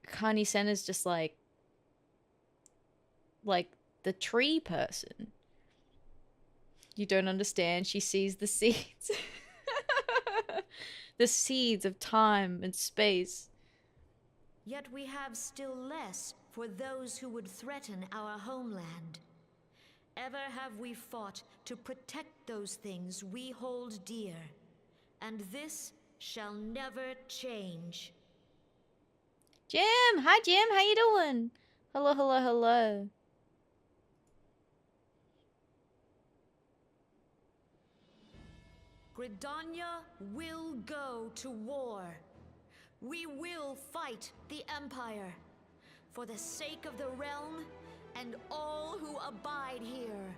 Kani Senna's just like the tree person. You don't understand. She sees the seeds. The seeds of time and space. Yet we have still less for those who would threaten our homeland. Ever have we fought to protect those things we hold dear, and this shall never change. Jim! Hi Jim, how you doing? Hello, hello, hello. Gridania will go to war. We will fight the Empire for the sake of the realm and all who abide here.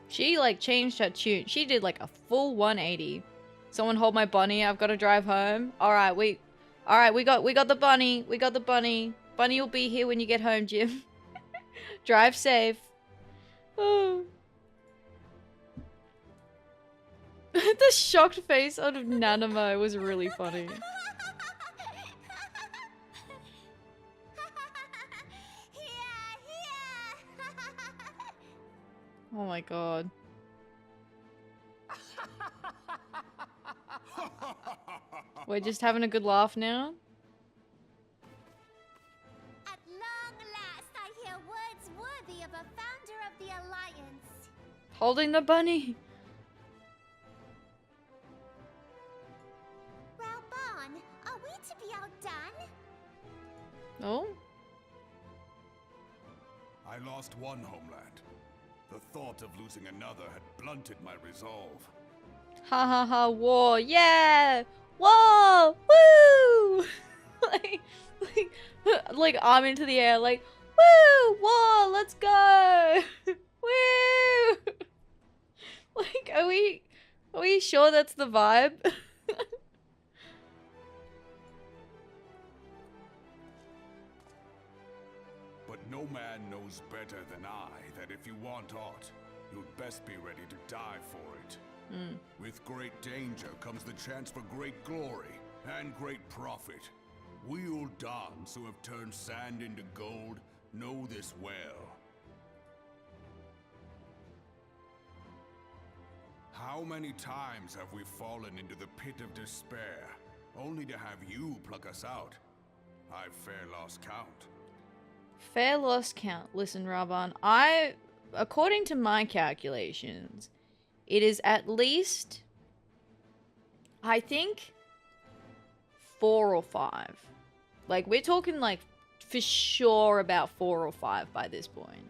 She like changed her tune. She did like a full 180. Someone hold my bunny. I've got to drive home. All right, we got the bunny. We got the bunny. Bunny will be here when you get home, Jim. Drive safe. Oh. The shocked face out of Nanamo was really funny. Oh my god. We're just having a good laugh now. At long last, I hear words worthy of a founder of the Alliance. Holding the bunny. Raubon, are we to be outdone? Oh? I lost one homeland. The thought of losing another had blunted my resolve. Ha ha ha, war, yeah! Whoa! Woo! like arm into the air, like, woo! War, let's go! Woo! Like, are we sure that's the vibe? But no man knows better than I that if you want aught, you'd best be ready to die for it. With great danger comes the chance for great glory and great profit. We Uldans who have turned sand into gold know this well. How many times have we fallen into the pit of despair, only to have you pluck us out? I've fair lost count. Fair loss count. Listen, Raban, according to my calculations, it is at least, I think, 4 or 5. Like, we're talking, like, for sure about 4 or 5 by this point.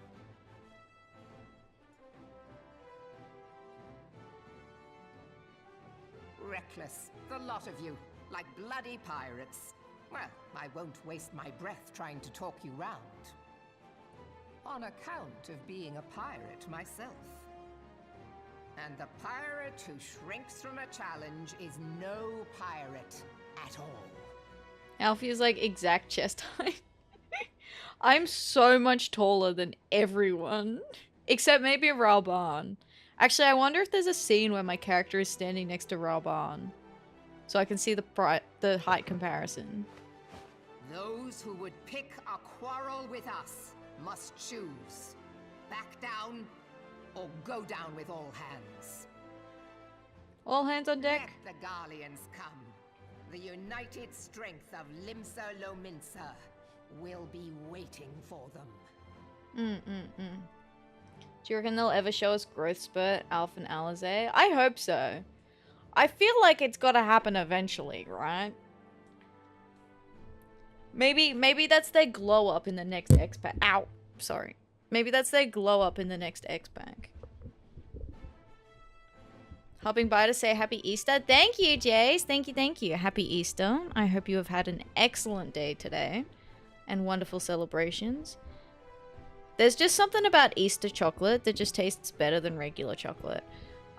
Reckless, the lot of you, like bloody pirates. Well, I won't waste my breath trying to talk you round. On account of being a pirate myself. And the pirate who shrinks from a challenge is no pirate at all. Alfie is like exact chest height. I'm so much taller than everyone. Except maybe Raban. Actually, I wonder if there's a scene where my character is standing next to Raban. So I can see the height comparison. Those who would pick a quarrel with us must choose. Back down or go down with all hands. All hands on deck. Let the Garleans come. The united strength of Limsa Lominsa will be waiting for them. Do you reckon they'll ever show us growth spurt, Alpha and Alizé? I hope so. I feel like it's gotta happen eventually, right? Maybe that's their glow up in the next X pack. Ow! Sorry. Maybe that's their glow up in the next X pack. Hopping by to say happy Easter. Thank you, Jace. Thank you, thank you. Happy Easter. I hope you have had an excellent day today. And wonderful celebrations. There's just something about Easter chocolate that just tastes better than regular chocolate.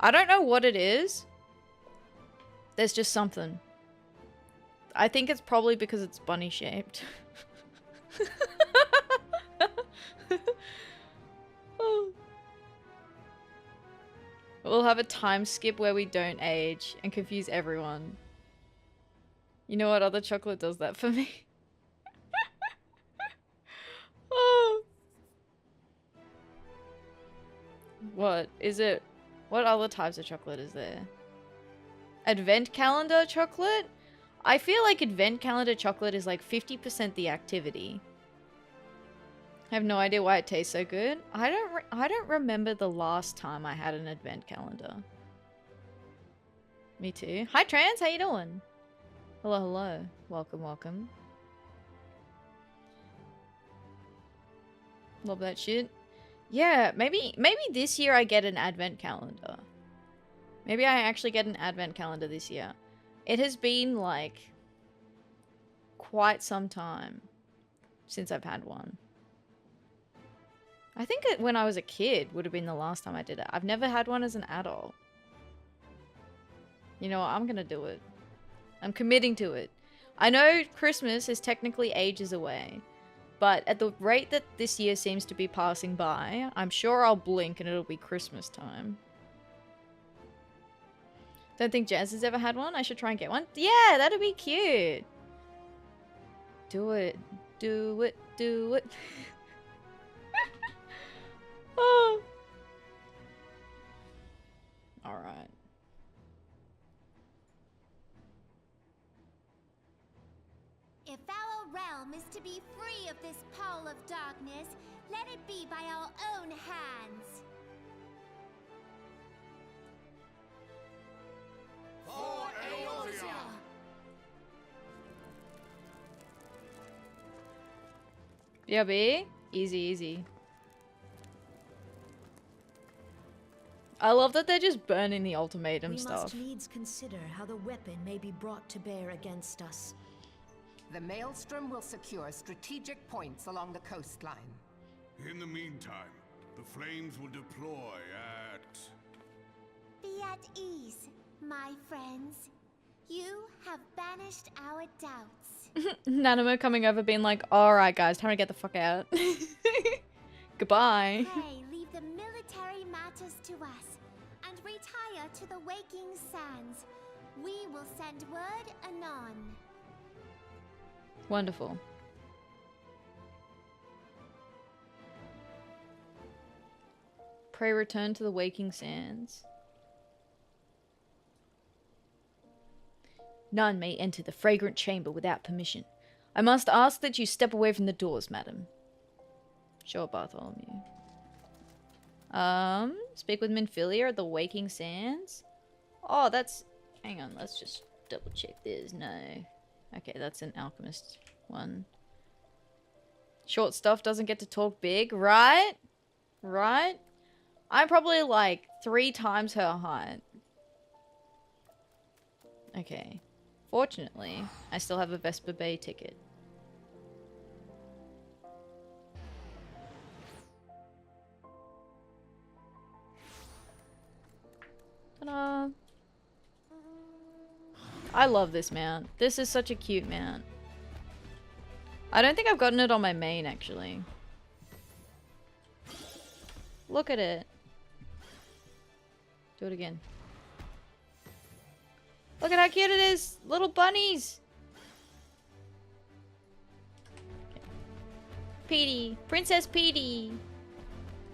I don't know what it is. There's just something. I think it's probably because it's bunny shaped. Oh. We'll have a time skip where we don't age and confuse everyone. You know what other chocolate does that for me? Oh. What is it? What other types of chocolate is there? Advent calendar chocolate? I feel like advent calendar chocolate is like 50% the activity. I have no idea why it tastes so good. I don't remember the last time I had an advent calendar. Me too. Hi Trans, how you doing? Hello, hello. Welcome, welcome. Love that shit. Yeah, maybe this year I get an advent calendar. Maybe I actually get an advent calendar this year. It has been like quite some time since I've had one. I think when I was a kid would have been the last time I did it. I've never had one as an adult. You know what? I'm gonna do it. I'm committing to it. I know Christmas is technically ages away, but at the rate that this year seems to be passing by, I'm sure I'll blink and it'll be Christmas time. Don't think Jazz has ever had one? I should try and get one. Yeah, that'd be cute. Do it. Do it. Do it. Oh. Alright. realm is to be free of this pall of darkness, let it be by our own hands. For Eorzea! Yeah, B. Easy, easy. I love that they're just burning the ultimatum We stuff. must needs consider how the weapon may be brought to bear against us. The Maelstrom will secure strategic points along the coastline. In the meantime, the flames will deploy at... Be at ease, my friends. You have banished our doubts. Nanimo coming over being like, alright guys, time to get the fuck out. Goodbye. Pray leave the military matters to us, and retire to the waking sands. We will send word anon. Wonderful. Pray return to the waking sands. None may enter the fragrant chamber without permission. I must ask that you step away from the doors, madam. Sure, Bartholomew. Speak with Minfilia at the Waking Sands? Oh, that's... Hang on, let's just double check this. No. Okay, that's an alchemist one. Short stuff doesn't get to talk big, right? Right? I'm probably like 3 times her height. Okay. Fortunately, I still have a Vesper Bay ticket. Ta-da! I love this mount. This is such a cute mount. I don't think I've gotten it on my main, actually. Look at it. Do it again. Look at how cute it is! Little bunnies! Okay. Petey! Princess Petey!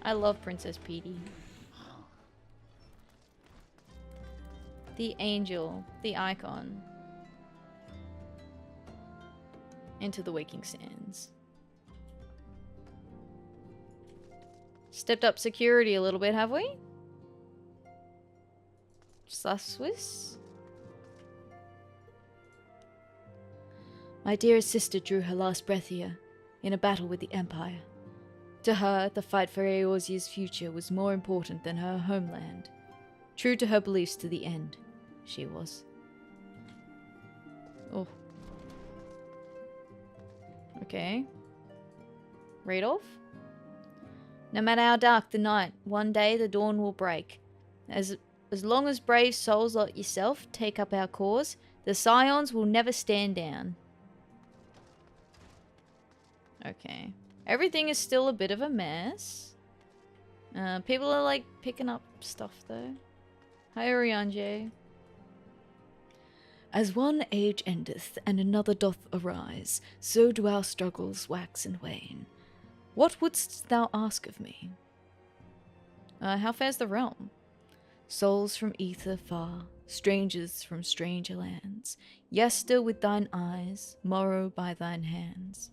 I love Princess Petey. The angel. The icon. Into the waking sands. Stepped up security a little bit, have we? Swiss? My dearest sister drew her last breath here, in a battle with the Empire. To her, the fight for Eorzea's future was more important than her homeland. True to her beliefs to the end, she was. Oh. Okay. Radolf? No matter how dark the night, one day the dawn will break. As long as brave souls like yourself take up our cause, the Scions will never stand down. Okay. Everything is still a bit of a mess. People are like picking up stuff though. Hi Oriange. As one age endeth and another doth arise, so do our struggles wax and wane. What wouldst thou ask of me? How fares the realm? Souls from ether far, strangers from stranger lands, yester with thine eyes, morrow by thine hands.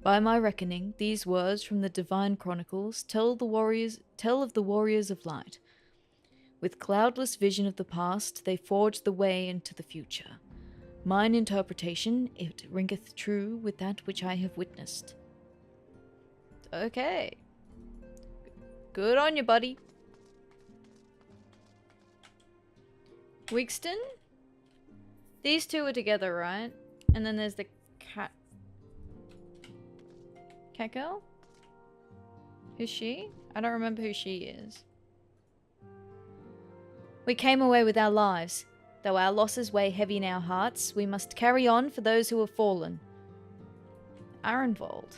By my reckoning, these words from the divine chronicles tell of the warriors of light. With cloudless vision of the past, they forge the way into the future. Mine interpretation, it ringeth true with that which I have witnessed. Okay. Good on you, buddy. Wigston? These two are together, right? And then there's the cat... Cat girl? Who's she? I don't remember who she is. We came away with our lives. Though our losses weigh heavy in our hearts, we must carry on for those who have fallen. Arenvold.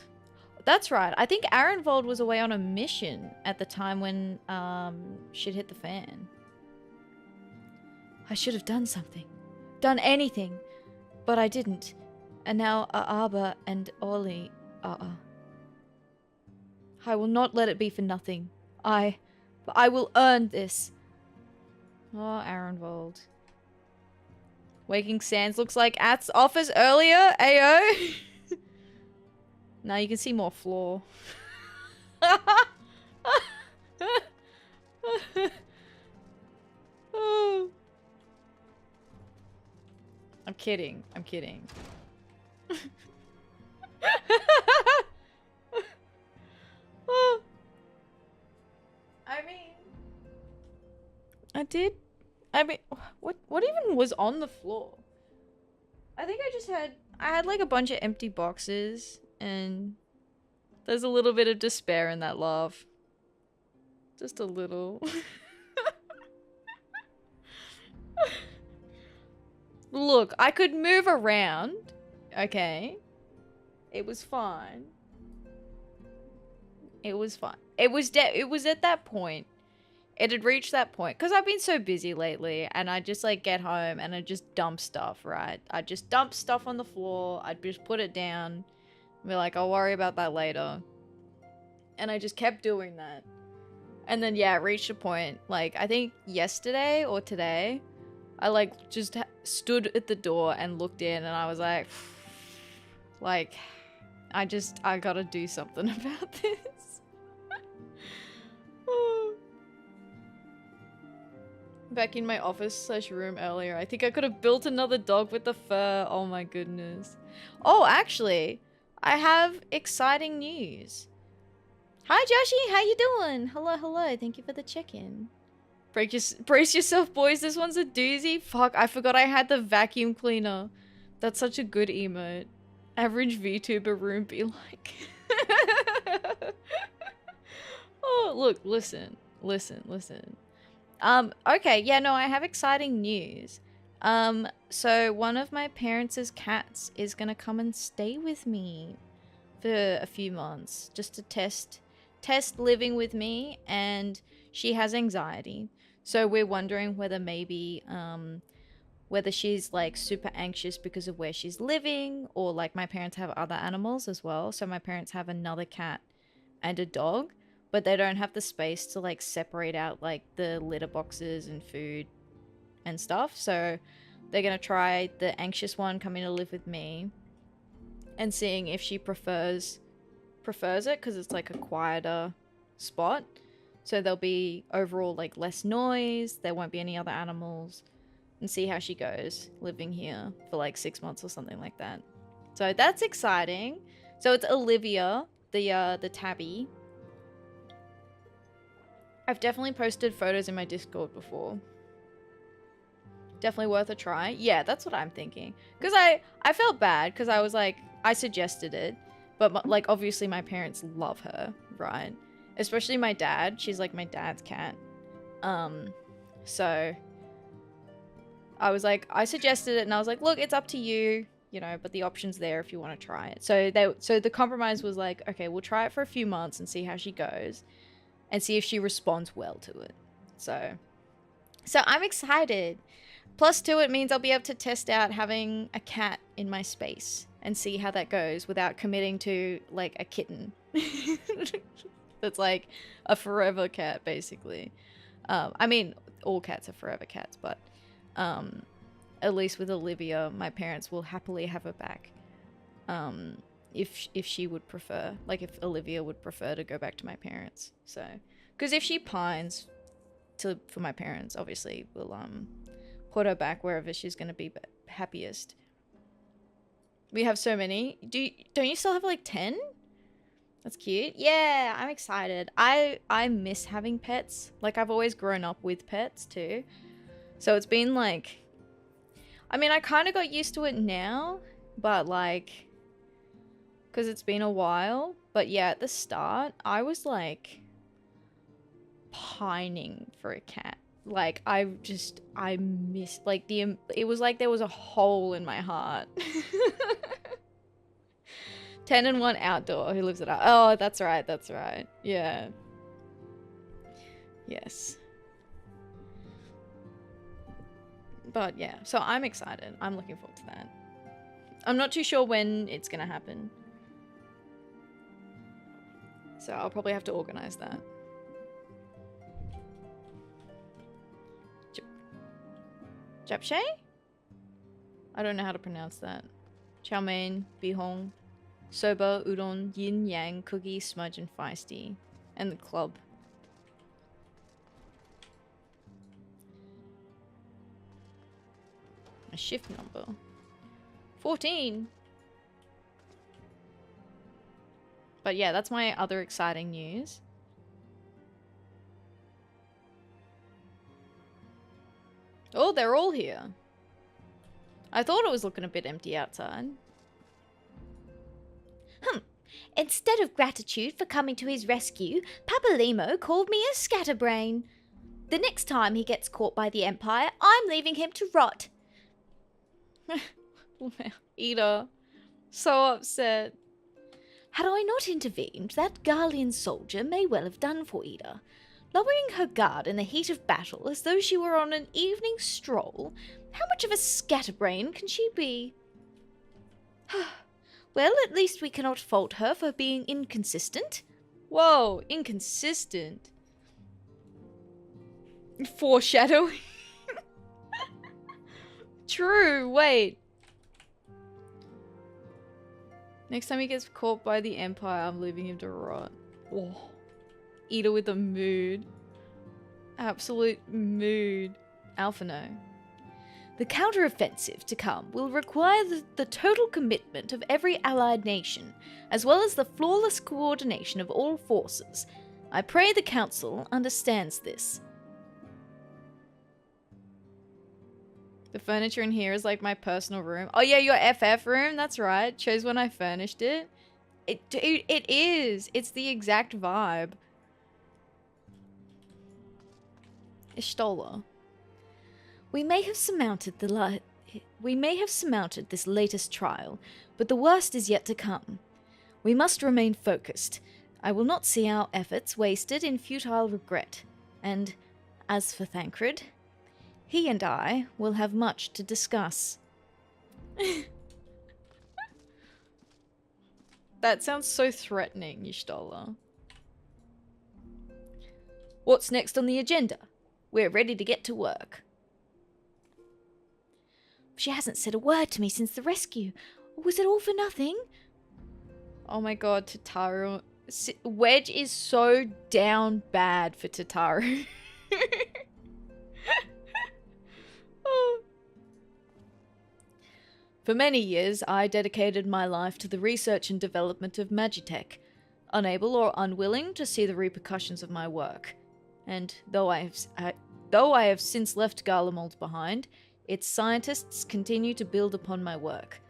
That's right. I think Arenvold was away on a mission at the time when shit hit the fan. I should have done something. Done anything. But I didn't. And now Aaba and Ollie are... I will not let it be for nothing. I will earn this. Oh, Arenvold. Waking Sands looks like At's offers earlier, Ayo. Now you can see more floor. I'm kidding. I'm kidding. I mean, what even was on the floor? I think I had like a bunch of empty boxes, and there's a little bit of despair in that laugh. Just a little. Look, I could move around. Okay. It was fine. It was fine. It was at that point. It had reached that point. Because I've been so busy lately. And I just like get home and I just dump stuff, right? I just dump stuff on the floor. I'd just put it down. And be like, I'll worry about that later. And I just kept doing that. And then, yeah, it reached a point. Like, I think yesterday or today, I like just stood at the door and looked in. And I was like, I gotta do something about this. Back in my office/room earlier, I think I could have built another dog with the fur. Oh my goodness. Oh, actually, I have exciting news. Hi, Joshi. How you doing? Hello, hello. Thank you for the check-in. Brace yourself, boys. This one's a doozy. Fuck, I forgot I had the vacuum cleaner. That's such a good emote. Average VTuber room be like. Oh, look, listen. Okay, yeah, no, I have exciting news. So one of my parents' cats is gonna come and stay with me for a few months just to test living with me, and she has anxiety. So we're wondering whether maybe whether she's like super anxious because of where she's living, or like my parents have other animals as well. So my parents have another cat and a dog, but they don't have the space to like separate out like the litter boxes and food and stuff. So they're gonna try the anxious one coming to live with me and seeing if she prefers it, because it's like a quieter spot. So there'll be overall like less noise, there won't be any other animals, and see how she goes living here for like 6 months or something like that. So that's exciting. So it's Olivia, the tabby. I've definitely posted photos in my Discord before. Definitely worth a try. Yeah, that's what I'm thinking. Because I felt bad because I was like, I suggested it. But like, obviously my parents love her, right? Especially my dad. She's like my dad's cat. So I was like, I suggested it and I was like, look, it's up to you, you know, but the option's there if you want to try it. So the compromise was like, okay, we'll try it for a few months and see how she goes and see if she responds well to it. So I'm excited. Plus 2, it means I'll be able to test out having a cat in my space and see how that goes without committing to like a kitten. That's like a forever cat, basically. I mean, all cats are forever cats, but at least with Olivia, my parents will happily have her back. If she would prefer, like if Olivia would prefer to go back to my parents. So, because if she pines for my parents, obviously we'll put her back wherever she's gonna be happiest. We have so many. Don't you still have like 10? That's cute. Yeah, I'm excited. I miss having pets. Like, I've always grown up with pets too. So it's been like, I mean, I kind of got used to it now, but like, because it's been a while. But yeah, at the start, I was like pining for a cat. Like, I missed, like, it was like there was a hole in my heart. 10 and 1 outdoor. Who lives it out? Oh, that's right. That's right. Yeah. Yes. But yeah, so I'm excited. I'm looking forward to that. I'm not too sure when it's gonna happen. So I'll probably have to organize that. Japshay? I don't know how to pronounce that. Chow mein, bihong. Soba, udon, yin yang, cookie, smudge, and feisty. And the club. A shift number. 14! But yeah, that's my other exciting news. Oh, they're all here. I thought it was looking a bit empty outside. Instead of gratitude for coming to his rescue, Papalimo called me a scatterbrain. The next time he gets caught by the Empire, I'm leaving him to rot. Ida. So upset. Had I not intervened, that Garlean soldier may well have done for Ida. Lowering her guard in the heat of battle as though she were on an evening stroll, how much of a scatterbrain can she be? Well, at least we cannot fault her for being inconsistent. Whoa, inconsistent. Foreshadowing. True, wait. Next time he gets caught by the Empire, I'm leaving him to rot. Oh. Ida with a mood. Absolute mood. Alpha no. The counter-offensive to come will require the total commitment of every allied nation, as well as the flawless coordination of all forces. I pray the Council understands this. The furniture in here is like my personal room. Oh yeah, your FF room, that's right. Chose when I furnished it. It is. It's the exact vibe. Ishtola. We may have surmounted this latest trial, but the worst is yet to come. We must remain focused. I will not see our efforts wasted in futile regret. And as for Thancred, he and I will have much to discuss. That sounds so threatening, Y'shtola. What's next on the agenda? We're ready to get to work. She hasn't said a word to me since the rescue. Was it all for nothing? Oh my god, Tataru. Wedge is so down bad for Tataru. Oh. For many years, I dedicated my life to the research and development of Magitech, unable or unwilling to see the repercussions of my work. And though I have since left Garlemald behind, its scientists continue to build upon my work.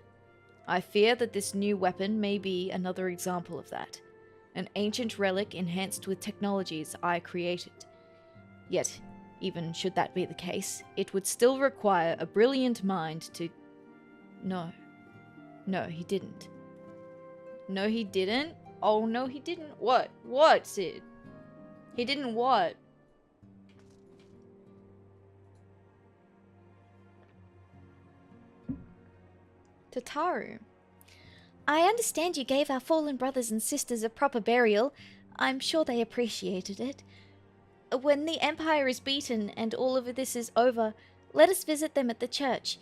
I fear that this new weapon may be another example of that, an ancient relic enhanced with technologies I created. Yet, even should that be the case, it would still require a brilliant mind to... No, he didn't. No, he didn't? Oh, no, he didn't. What? What, Sid? He didn't what? Tataru. I understand you gave our fallen brothers and sisters a proper burial. I'm sure they appreciated it. When the Empire is beaten and all of this is over, let us visit them at the church.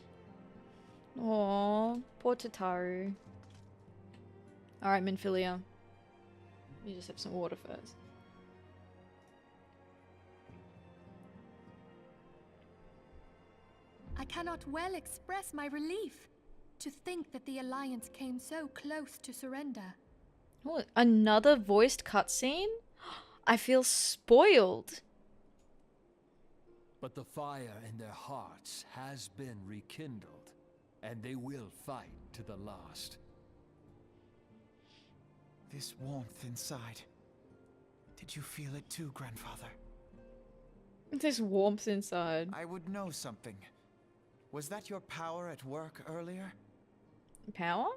Aww, poor Tataru. Alright, Minfilia. You just have some water first. I cannot well express my relief to think that the Alliance came so close to surrender. Oh, another voiced cutscene? I feel spoiled. But the fire in their hearts has been rekindled, and they will fight to the last. This warmth inside. Did you feel it too, Grandfather? This warmth inside. I would know something. Was that your power at work earlier? Power?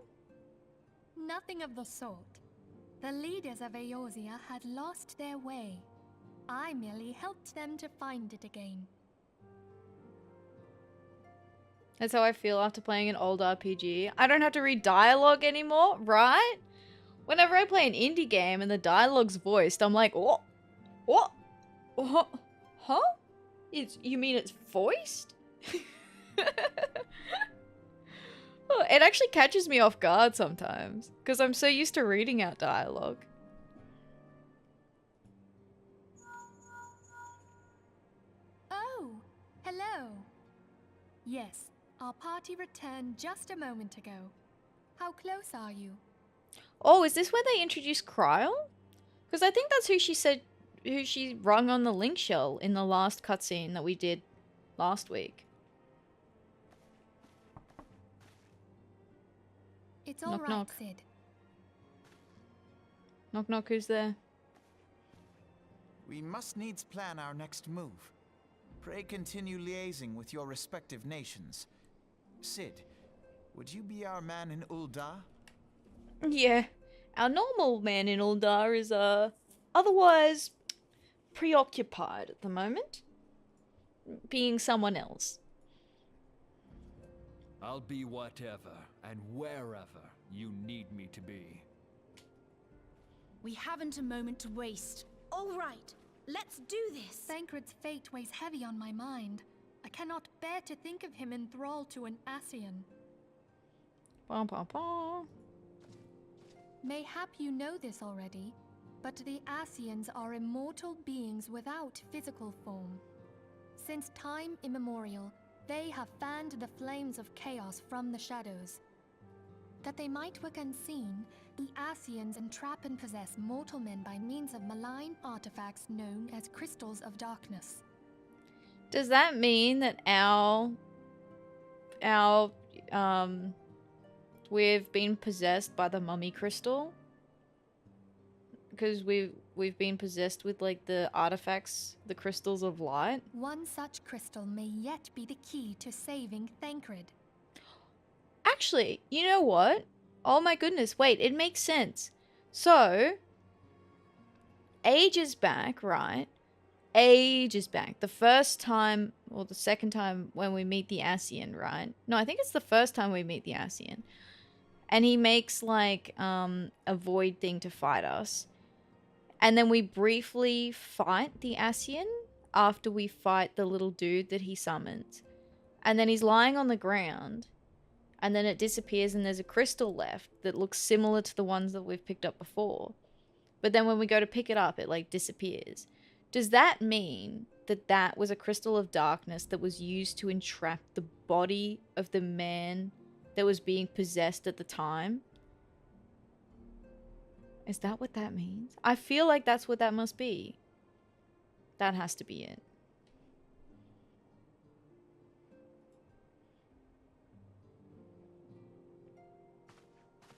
Nothing of the sort. The leaders of Eorzea had lost their way. I merely helped them to find it again. That's how I feel after playing an old RPG. I don't have to read dialogue anymore, right? Whenever I play an indie game and the dialogue's voiced, I'm like, oh, what? Huh? You mean it's voiced? It actually catches me off guard sometimes because I'm so used to reading out dialogue. Oh, hello. Yes, our party returned just a moment ago. How close are you? Oh, is this where they introduced Cryle? Because I think that's who she said, who she rung on the link shell in the last cutscene that we did last week. It's all Knock, right, knock. Sid. Knock knock, who's there? We must needs plan our next move. Pray continue liaising with your respective nations. Sid, would you be our man in Ul'dah? Yeah, our normal man in Ul'dah is otherwise preoccupied at the moment, being someone else. I'll be whatever and wherever you need me to be. We haven't a moment to waste. All right, let's do this. Thancred's fate weighs heavy on my mind. I cannot bear to think of him enthralled to an Ascian. Bum, bum, bum. Mayhap you know this already, but the Ascians are immortal beings without physical form. Since time immemorial, they have fanned the flames of chaos from the shadows. That they might work unseen, the Ascians entrap and possess mortal men by means of malign artifacts known as Crystals of Darkness. Does that mean that we've been possessed by the mummy crystal? Because we've been possessed with like the artifacts, the crystals of light. One such crystal may yet be the key to saving Thancred. Actually, you know what? Oh my goodness, wait, it makes sense. So, ages back, right? Ages back. The first time, or the second time when we meet the Ascian, right? No, I think it's the first time we meet the Ascian. And he makes like a void thing to fight us. And then we briefly fight the Ascian after we fight the little dude that he summons. And then he's lying on the ground. And then it disappears and there's a crystal left that looks similar to the ones that we've picked up before. But then when we go to pick it up, it like disappears. Does that mean that that was a crystal of darkness that was used to entrap the body of the man that was being possessed at the time? Is that what that means? I feel like that's what that must be. That has to be it.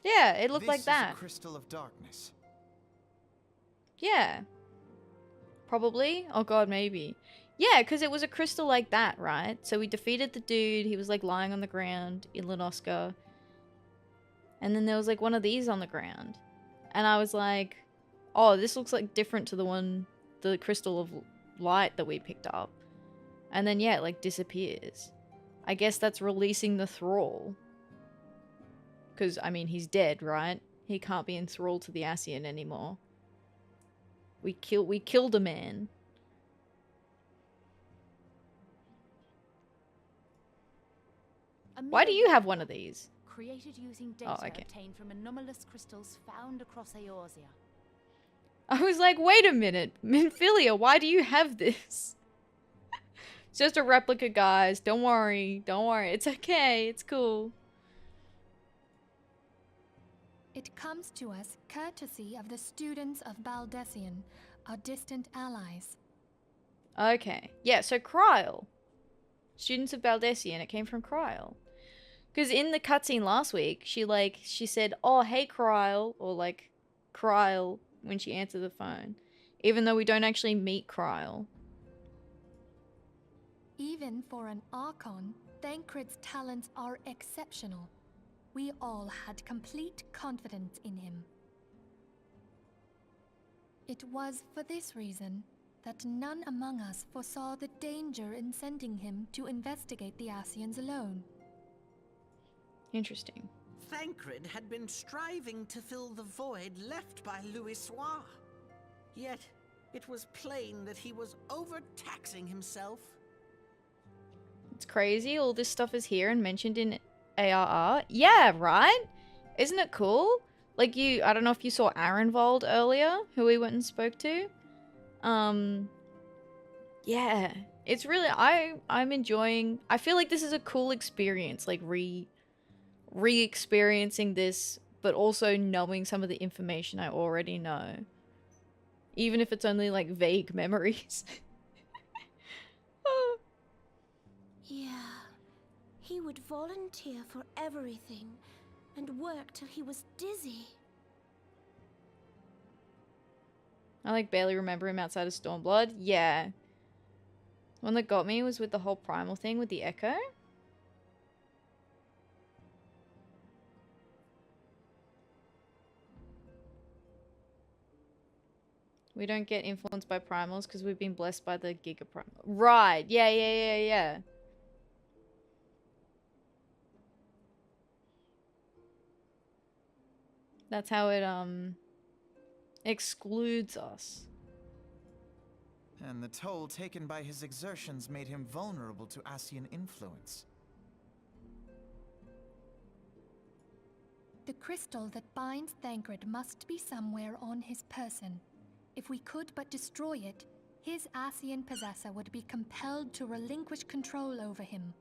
Yeah, it looked like that. This is a crystal of darkness. Yeah. Probably. Oh god, maybe. Yeah, because it was a crystal like that, right? So we defeated the dude. He was like lying on the ground in Lenoska. And then there was like one of these on the ground. And I was like, oh, this looks like different to the one, the crystal of light that we picked up. And then yeah, it like disappears. I guess that's releasing the thrall. Because, I mean, he's dead, right? He can't be enthralled to the Ascian anymore. We killed a man. Why do you have one of these? Created using data okay. obtained from anomalous crystals found across Eorzea. I was like, wait a minute. Minfilia, why do you have this? It's just a replica, guys. Don't worry. Don't worry. It's okay. It's cool. It comes to us courtesy of the students of Baldessian, our distant allies. Okay. Yeah, so Cryle. Students of Baldessian, it came from Cryle. Because in the cutscene last week, she said, oh, hey, Cryle, or like, Cryle, when she answered the phone. Even though we don't actually meet Cryle. Even for an Archon, Thancred's talents are exceptional. We all had complete confidence in him. It was for this reason that none among us foresaw the danger in sending him to investigate the Ascians alone. Interesting. Thancred had been striving to fill the void left by Louisoix. Yet, it was plain that he was overtaxing himself. It's crazy. All this stuff is here and mentioned in ARR. Yeah, right? Isn't it cool? Like I don't know if you saw Arenvold earlier, who we went and spoke to. Yeah, it's really, I'm enjoying, I feel like this is a cool experience, like re-experiencing this, but also knowing some of the information I already know. Even if it's only like vague memories. Yeah, he would volunteer for everything and work till he was dizzy. I like barely remember him outside of Stormblood. Yeah. One that got me was with the whole primal thing with the echo. We don't get influenced by primals because we've been blessed by the Giga Primal. Right. Yeah. That's how it excludes us. And the toll taken by his exertions made him vulnerable to Asian influence. The crystal that binds Thancred must be somewhere on his person. If we could but destroy it, his Asian possessor would be compelled to relinquish control over him.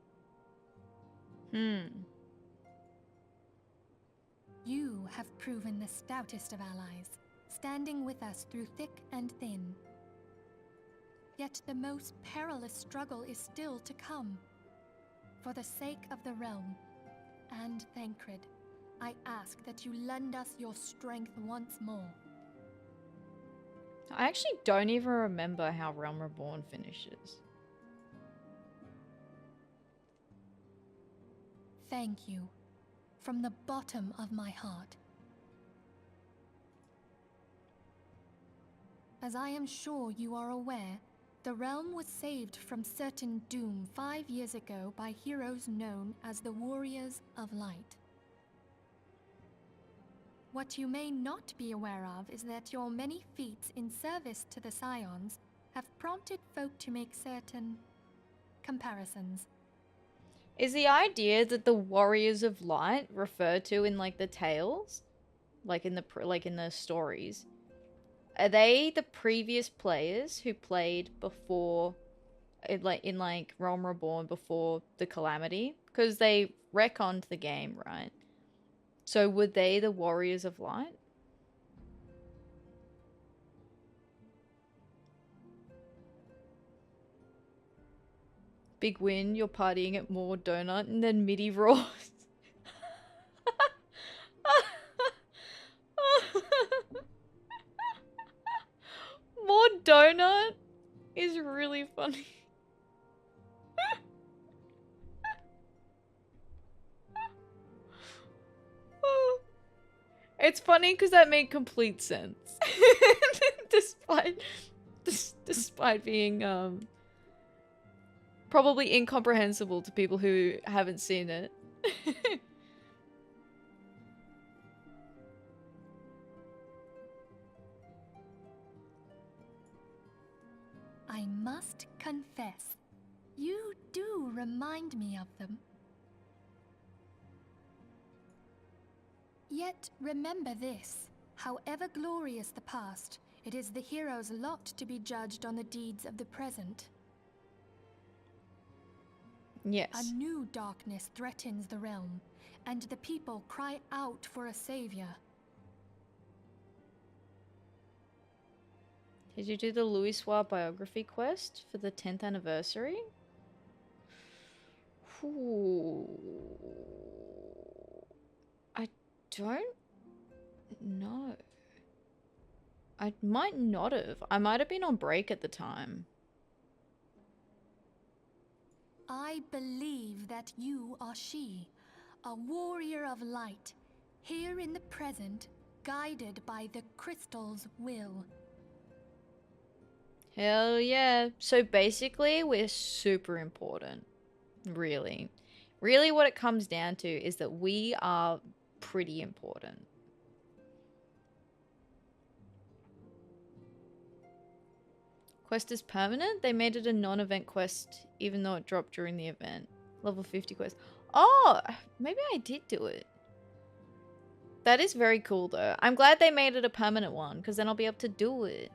You have proven the stoutest of allies, standing with us through thick and thin. Yet the most perilous struggle is still to come. For the sake of the realm, and Thancred, I ask that you lend us your strength once more. I actually don't even remember how Realm Reborn finishes. Thank you, from the bottom of my heart. As I am sure you are aware, the realm was saved from certain doom 5 years ago by heroes known as the Warriors of Light. What you may not be aware of is that your many feats in service to the Scions have prompted folk to make certain comparisons. Is the idea that the Warriors of Light referred to in like the tales, like in the stories, are they the previous players who played before, in Realm Reborn before the Calamity? Because they retconned the game, right? So were they the Warriors of Light? Big win, you're partying at more donut and then MIDI roars. More donut is really funny. It's funny because that made complete sense. despite being probably incomprehensible to people who haven't seen it. I must confess, you do remind me of them. Yet remember this, however glorious the past, it is the hero's lot to be judged on the deeds of the present. Yes. A new darkness threatens the realm, and the people cry out for a savior. Did you do the Louisoix biography quest for the 10th anniversary? Ooh. I don't know. I might not have. I might have been on break at the time. I believe that you are she, a warrior of light, here in the present, guided by the crystal's will. Hell yeah. So basically, we're super important. Really. Really what it comes down to is that we are pretty important. Quest is permanent? They made it a non-event quest even though it dropped during the event. Level 50 quest. Oh, maybe I did do it. That is very cool though. I'm glad they made it a permanent one, because then I'll be able to do it.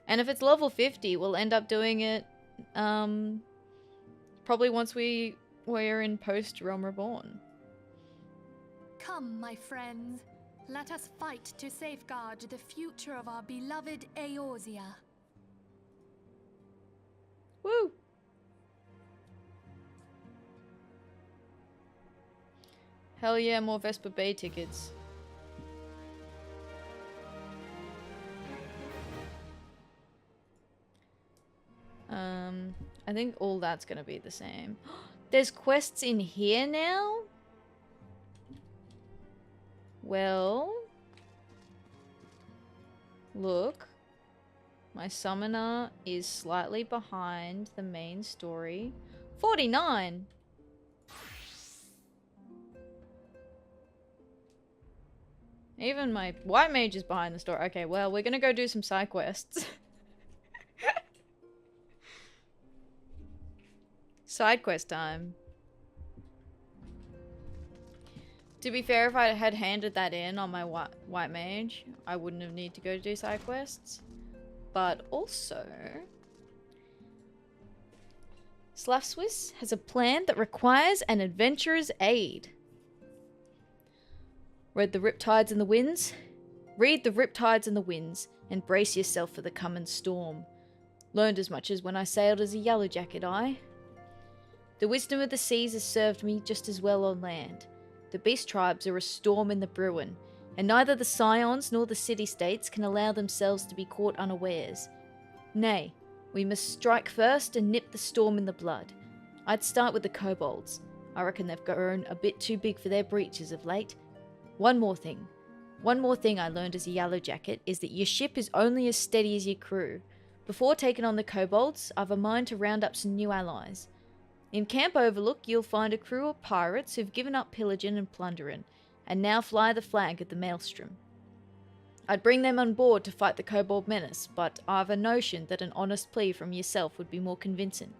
And if it's level 50, we'll end up doing it probably once we're in post Realm Reborn. Come, my friends. Let us fight to safeguard the future of our beloved Eorzea. Woo! Hell yeah, more Vesper Bay tickets. I think all that's gonna be the same. There's quests in here now? Well... Look. My summoner is slightly behind the main story. 49! Even my white mage is behind the story. Okay, well, we're gonna go do some side quests. Side quest time. To be fair, if I had handed that in on my white mage, I wouldn't have needed to go do side quests. But also... Slavswiss has a plan that requires an adventurer's aid. Read the riptides and the winds? Read the riptides and the winds, and brace yourself for the coming storm. Learned as much as when I sailed as a yellow jacket, The wisdom of the seas has served me just as well on land. The beast tribes are a storm in the brewing, and neither the scions nor the city-states can allow themselves to be caught unawares. Nay, we must strike first and nip the storm in the bud. I'd start with the kobolds. I reckon they've grown a bit too big for their breeches of late. One more thing I learned as a yellow jacket is that your ship is only as steady as your crew. Before taking on the kobolds, I've a mind to round up some new allies. In Camp Overlook, you'll find a crew of pirates who've given up pillaging and plundering, and now fly the flag of the Maelstrom. I'd bring them on board to fight the Kobold Menace, but I've a notion that an honest plea from yourself would be more convincing.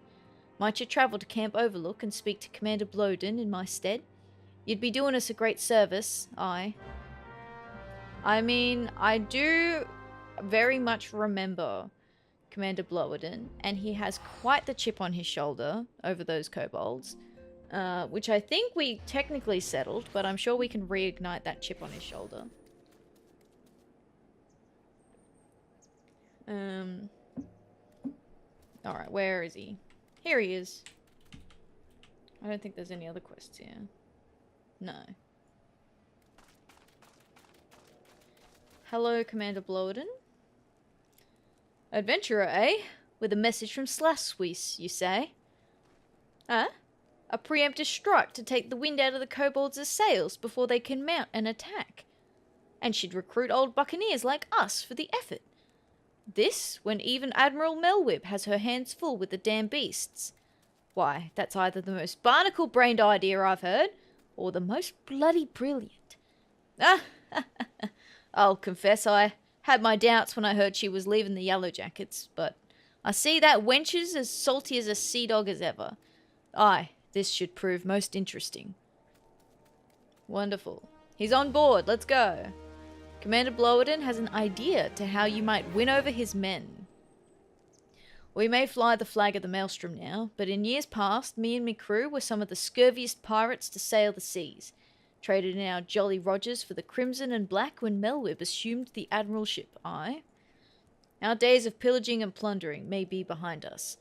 Might you travel to Camp Overlook and speak to Commander Blodin in my stead? You'd be doing us a great service, I mean, I do very much remember Commander Blodin, and he has quite the chip on his shoulder over those kobolds, which I think we technically settled, but I'm sure we can reignite that chip on his shoulder. Alright, where is he? Here he is. I don't think there's any other quests here. No. Hello, Commander Blodin. Adventurer, eh? With a message from Slavswiss, you say? Huh? A preemptive strike to take the wind out of the kobolds' sails before they can mount an attack. And she'd recruit old buccaneers like us for the effort. This, when even Admiral Melwib has her hands full with the damn beasts. Why, that's either the most barnacle-brained idea I've heard, or the most bloody brilliant. I'll confess I had my doubts when I heard she was leaving the Yellow Jackets, but I see that wench is as salty as a sea dog as ever. Aye, this should prove most interesting. Wonderful. He's on board, let's go. Commander Blodin has an idea to how you might win over his men. We may fly the flag of the Maelstrom now, but in years past, me and me crew were some of the scurviest pirates to sail the seas. Traded in our Jolly Rogers for the Crimson and Black when Melwib assumed the admiralship, aye. Our days of pillaging and plundering may be behind us,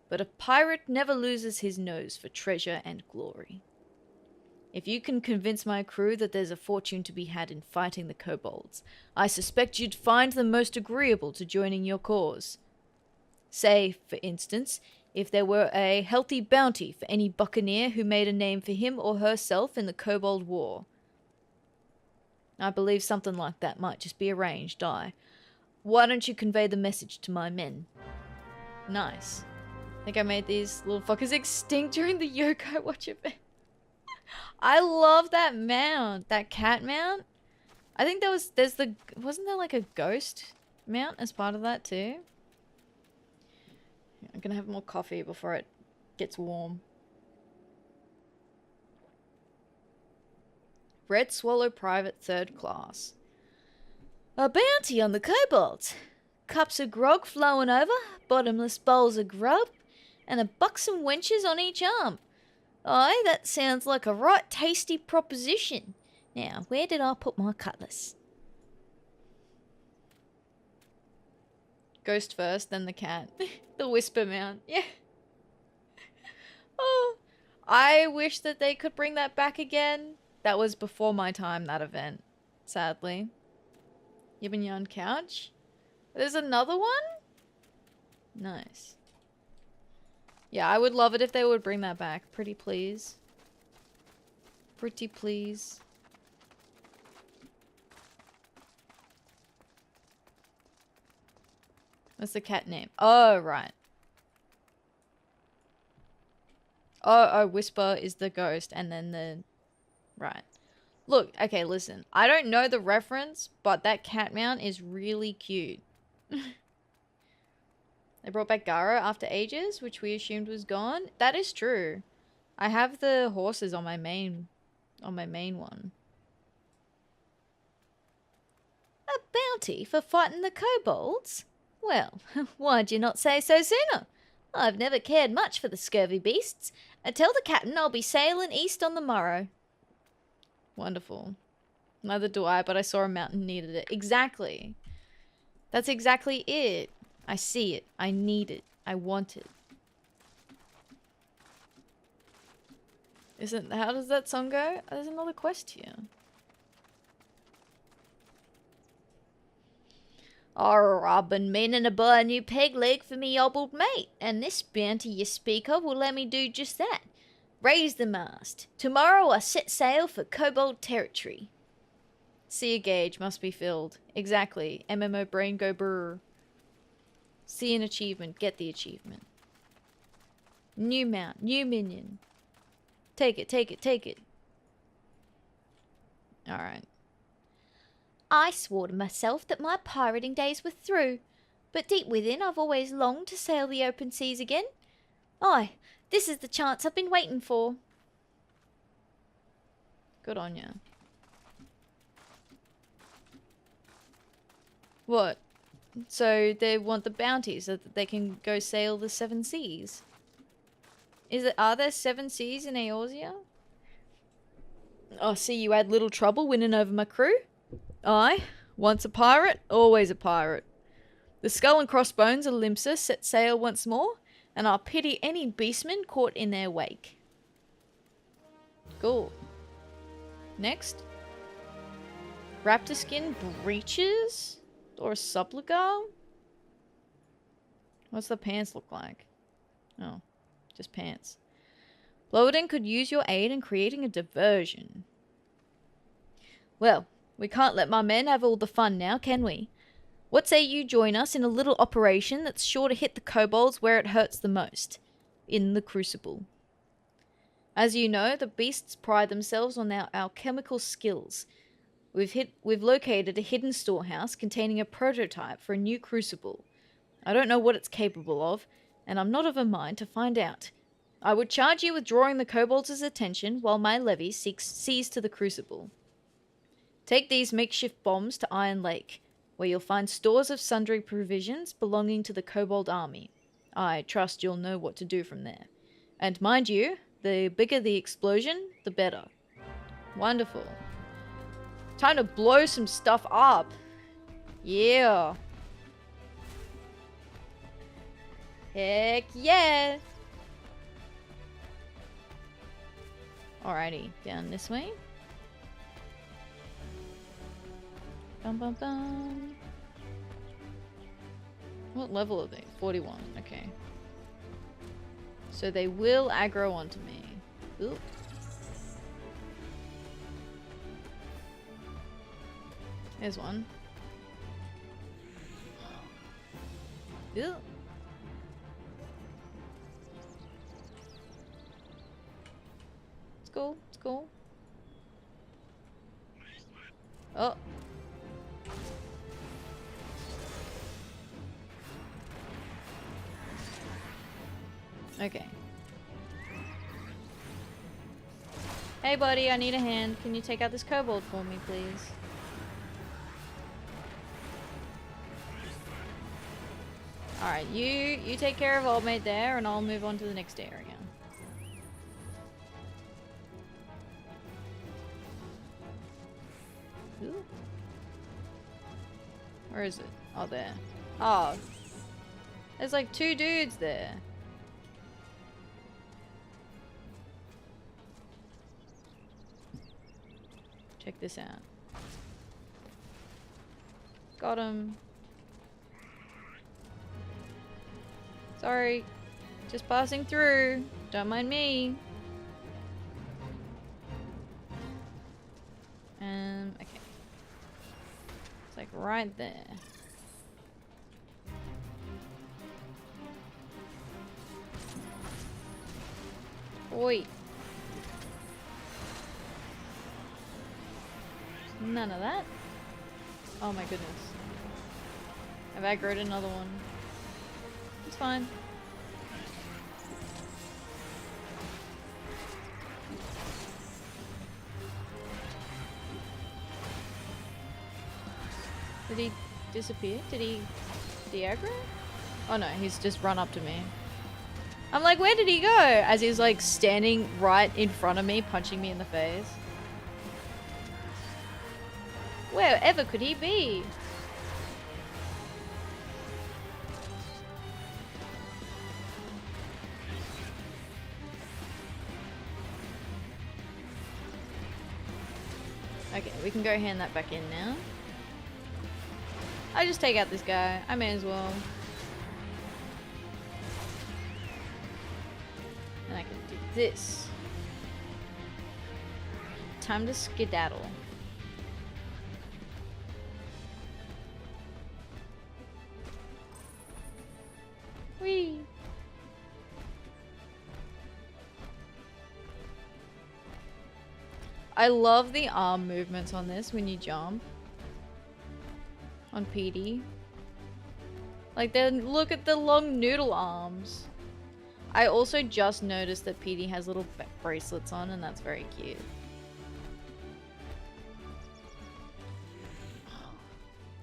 but a pirate never loses his nose for treasure and glory. If you can convince my crew that there's a fortune to be had in fighting the kobolds, I suspect you'd find them most agreeable to joining your cause. Say, for instance, if there were a healthy bounty for any buccaneer who made a name for him or herself in the Kobold War. I believe something like that might just be arranged, aye. Why don't you convey the message to my men? Nice. I think I made these little fuckers extinct during the Yoko Watch event. I love that mount. That cat mount. I think wasn't there like a ghost mount as part of that too? I'm gonna have more coffee before it gets warm. Red Swallow Private 3rd Class. A bounty on the kobolds. Cups of grog flowing over, bottomless bowls of grub, and a buxom wenches on each arm. Aye, that sounds like a right tasty proposition. Now, where did I put my cutlass? Ghost first, then the cat. The whisper mount. Yeah. Oh, I wish that they could bring that back again. That was before my time, that event. Sadly. Yibin Yarn Couch. There's another one? Nice. Yeah, I would love it if they would bring that back. Pretty please. Pretty please. What's the cat name? Oh, right. Oh, Whisper is the ghost, and then the... Right. Look, okay, listen. I don't know the reference, but that cat mount is really cute. They brought back Gara after ages, which we assumed was gone. That is true. I have the horses on my main one. A bounty for fighting the kobolds? Well, why'd you not say so sooner? I've never cared much for the scurvy beasts. Tell the captain I'll be sailing east on the morrow. Wonderful. Neither do I, but I saw a mountain needed it. Exactly. That's exactly it. I see it. I need it. I want it. How does that song go? There's another quest here. I've been meaning to buy a new peg leg for me obbled mate, and this bounty you speak of will let me do just that. Raise the mast. Tomorrow I set sail for Kobold territory. See a gauge must be filled. Exactly. MMO brain go brr. See an achievement. Get the achievement. New mount. New minion. Take it, take it, take it. Alright. I swore to myself that my pirating days were through, but deep within I've always longed to sail the open seas again. Aye, this is the chance I've been waiting for. Good on ya. What? So they want the bounties so that they can go sail the 7 seas? Are there 7 seas in Eorzea? Oh, see, you had little trouble winning over my crew? Aye, once a pirate, always a pirate. The skull and crossbones of Limsa set sail once more, and I'll pity any beastmen caught in their wake. Cool. Next. Raptor skin breeches? Or a supplica? What's the pants look like? Oh, just pants. Odin could use your aid in creating a diversion. Well, we can't let my men have all the fun now, can we? What say you join us in a little operation that's sure to hit the kobolds where it hurts the most? In the Crucible. As you know, the beasts pride themselves on our alchemical skills. We've located a hidden storehouse containing a prototype for a new Crucible. I don't know what it's capable of, and I'm not of a mind to find out. I would charge you with drawing the kobolds' attention while my levy sees to the Crucible. Take these makeshift bombs to Iron Lake, where you'll find stores of sundry provisions belonging to the kobold army. I trust you'll know what to do from there. And mind you, the bigger the explosion, the better. Wonderful. Time to blow some stuff up. Yeah. Heck yeah. Alrighty, down this way. Bum bum bum. What level are they? 41, okay. So they will aggro onto me. Oop. There's one. Ew. It's cool. It's cool. Oh. Okay. Hey buddy, I need a hand. Can you take out this kobold for me, please? Alright, you take care of old mate there, and I'll move on to the next area. Ooh. Where is it? Oh, there. Oh. There's like 2 dudes there. Check this out. Got him. Sorry. Just passing through. Don't mind me. Okay. It's like right there. Oi. None of that. Oh my goodness. I've aggroed another one. It's fine. Did he disappear? Did he aggro? Oh no, he's just run up to me. I'm like, where did he go? As he's like standing right in front of me, punching me in the face. Wherever could he be? Okay, we can go hand that back in now. I just take out this guy. I may as well. And I can do this. Time to skedaddle. Whee! I love the arm movements on this when you jump. On PD. Like, then look at the long noodle arms. I also just noticed that PD has little bracelets on, and that's very cute.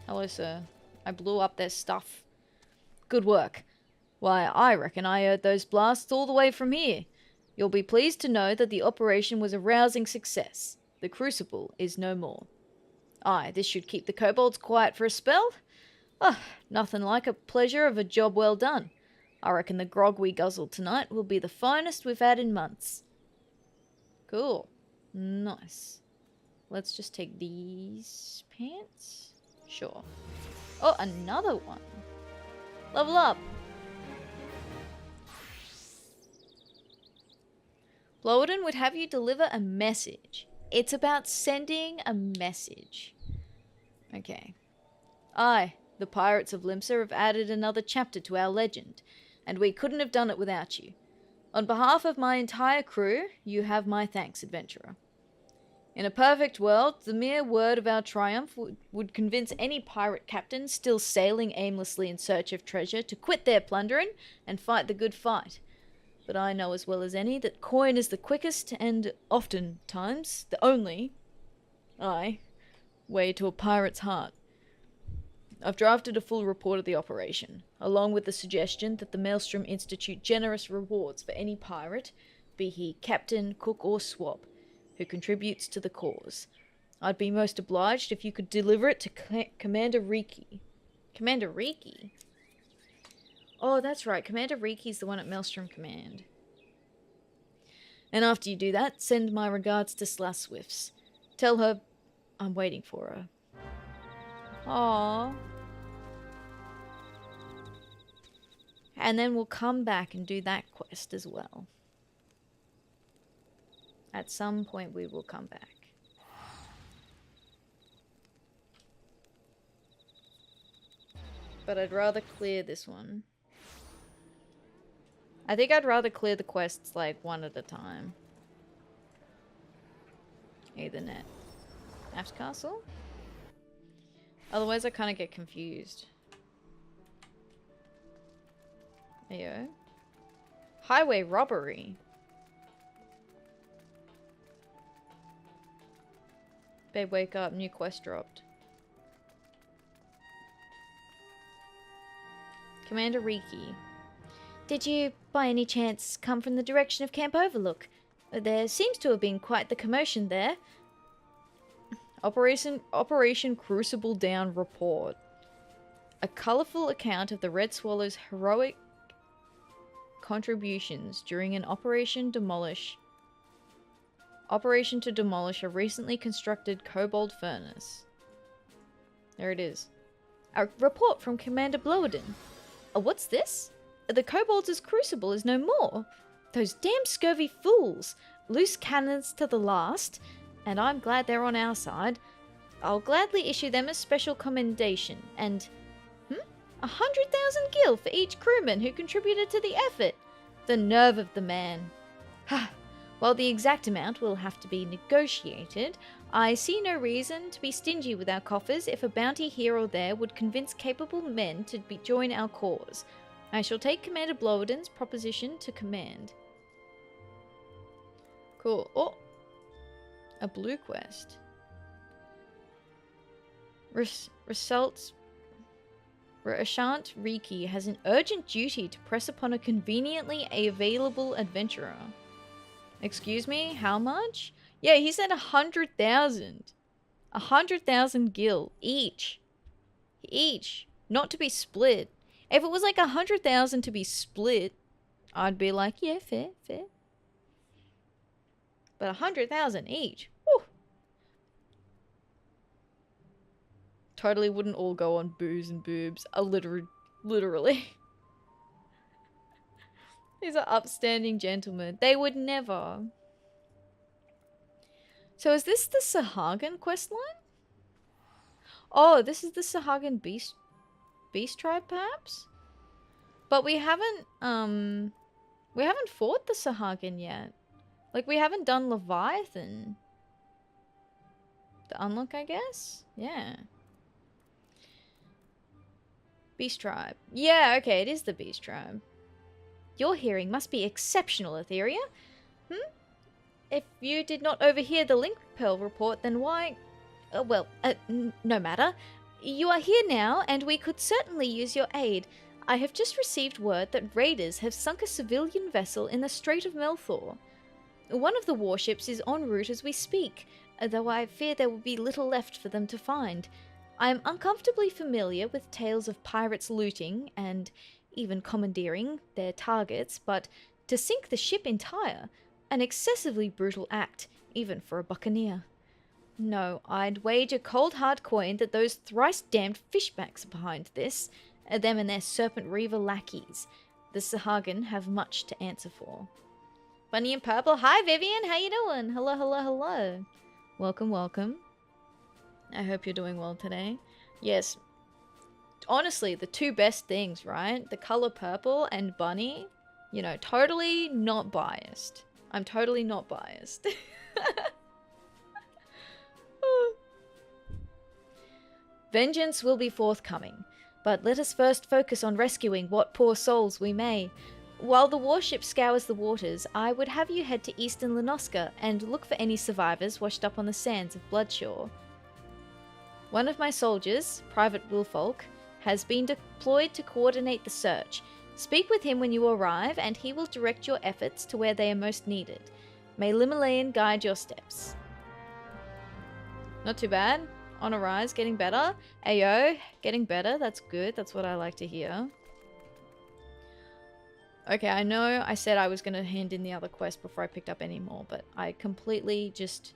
Hello, sir. I blew up their stuff. Good work. Why, I reckon I heard those blasts all the way from here. You'll be pleased to know that the operation was a rousing success. The Crucible is no more. Aye, this should keep the kobolds quiet for a spell. Ah, nothing like a pleasure of a job well done. I reckon the grog we guzzled tonight will be the finest we've had in months. Cool. Nice. Let's just take these pants. Sure. Oh, another one. Level up. Odin would have you deliver a message. It's about sending a message. Okay. Aye, the pirates of Limsa have added another chapter to our legend, and we couldn't have done it without you. On behalf of my entire crew, you have my thanks, adventurer. In a perfect world, the mere word of our triumph would convince any pirate captain still sailing aimlessly in search of treasure to quit their plundering and fight the good fight. But I know as well as any that coin is the quickest and, oftentimes, the only, way to a pirate's heart. I've drafted a full report of the operation, along with the suggestion that the Maelstrom institute generous rewards for any pirate, be he captain, cook, or swab, who contributes to the cause. I'd be most obliged if you could deliver it to Commander Riki. Commander Riki? Oh, that's right. Commander Riki's the one at Maelstrom Command. And after you do that, send my regards to Slash Swifts. Tell her I'm waiting for her. Aww. And then we'll come back and do that quest as well. At some point we will come back. But I'd rather clear this one. I think I'd rather clear the quests like one at a time. Ethernet. Aft Castle? Otherwise I kind of get confused. Ayo. Highway robbery. Babe, wake up. New quest dropped. Commander Riki. Did you, by any chance, come from the direction of Camp Overlook? There seems to have been quite the commotion there. Operation Crucible Down report. A colourful account of the Red Swallow's heroic contributions during an operation to demolish a recently constructed Kobold furnace. There it is. A report from Commander Blowden. What's this? The Kobolds' Crucible is no more. Those damn scurvy fools. Loose cannons to the last. And I'm glad they're on our side. I'll gladly issue them a special commendation. And 100,000 gil for each crewman who contributed to the effort. The nerve of the man. While the exact amount will have to be negotiated, I see no reason to be stingy with our coffers if a bounty here or there would convince capable men to join our cause. I shall take Commander Blowden's proposition to command. Cool. Oh! A blue quest. Rashant Riki has an urgent duty to press upon a conveniently available adventurer. Excuse me, how much? Yeah, he said 100,000. 100,000 gil each. Each. Not to be split. If it was like 100,000 to be split, I'd be like, yeah, fair, fair. But 100,000 each. Whew. Totally wouldn't all go on booze and boobs. Literally. These are upstanding gentlemen. They would never. So is this the Sahagin questline? Oh, this is the Sahagin beast tribe, perhaps? But we haven't fought the Sahagin yet. Like, we haven't done Leviathan. The unlock, I guess? Yeah. Beast tribe. Yeah, okay, it is the beast tribe. Your hearing must be exceptional, Atheria. If you did not overhear the Link Pearl report, then why... no matter. You are here now, and we could certainly use your aid. I have just received word that raiders have sunk a civilian vessel in the Strait of Melthor. One of the warships is en route as we speak, though I fear there will be little left for them to find. I am uncomfortably familiar with tales of pirates looting and even commandeering their targets, but to sink the ship entire, an excessively brutal act, even for a buccaneer. No, I'd wager cold hard coin that those thrice damned fishbacks are behind this, them and their serpent reaver lackeys. The Sahagin have much to answer for. Bunny in purple. Hi, Vivian. How you doing? Hello, hello, hello. Welcome, welcome. I hope you're doing well today. Yes. Honestly, the two best things, right? The color purple and bunny. You know, totally not biased. I'm totally not biased. Vengeance will be forthcoming, but let us first focus on rescuing what poor souls we may. While the warship scours the waters, I would have you head to eastern Lenoska and look for any survivors washed up on the sands of Bloodshore. One of my soldiers, Private Wilfolk, has been deployed to coordinate the search. Speak with him when you arrive, and he will direct your efforts to where they are most needed. May Limalayan guide your steps. Not too bad. On a rise, getting better. Ayo, getting better. That's good. That's what I like to hear. Okay, I know I said I was going to hand in the other quest before I picked up any more, but I completely just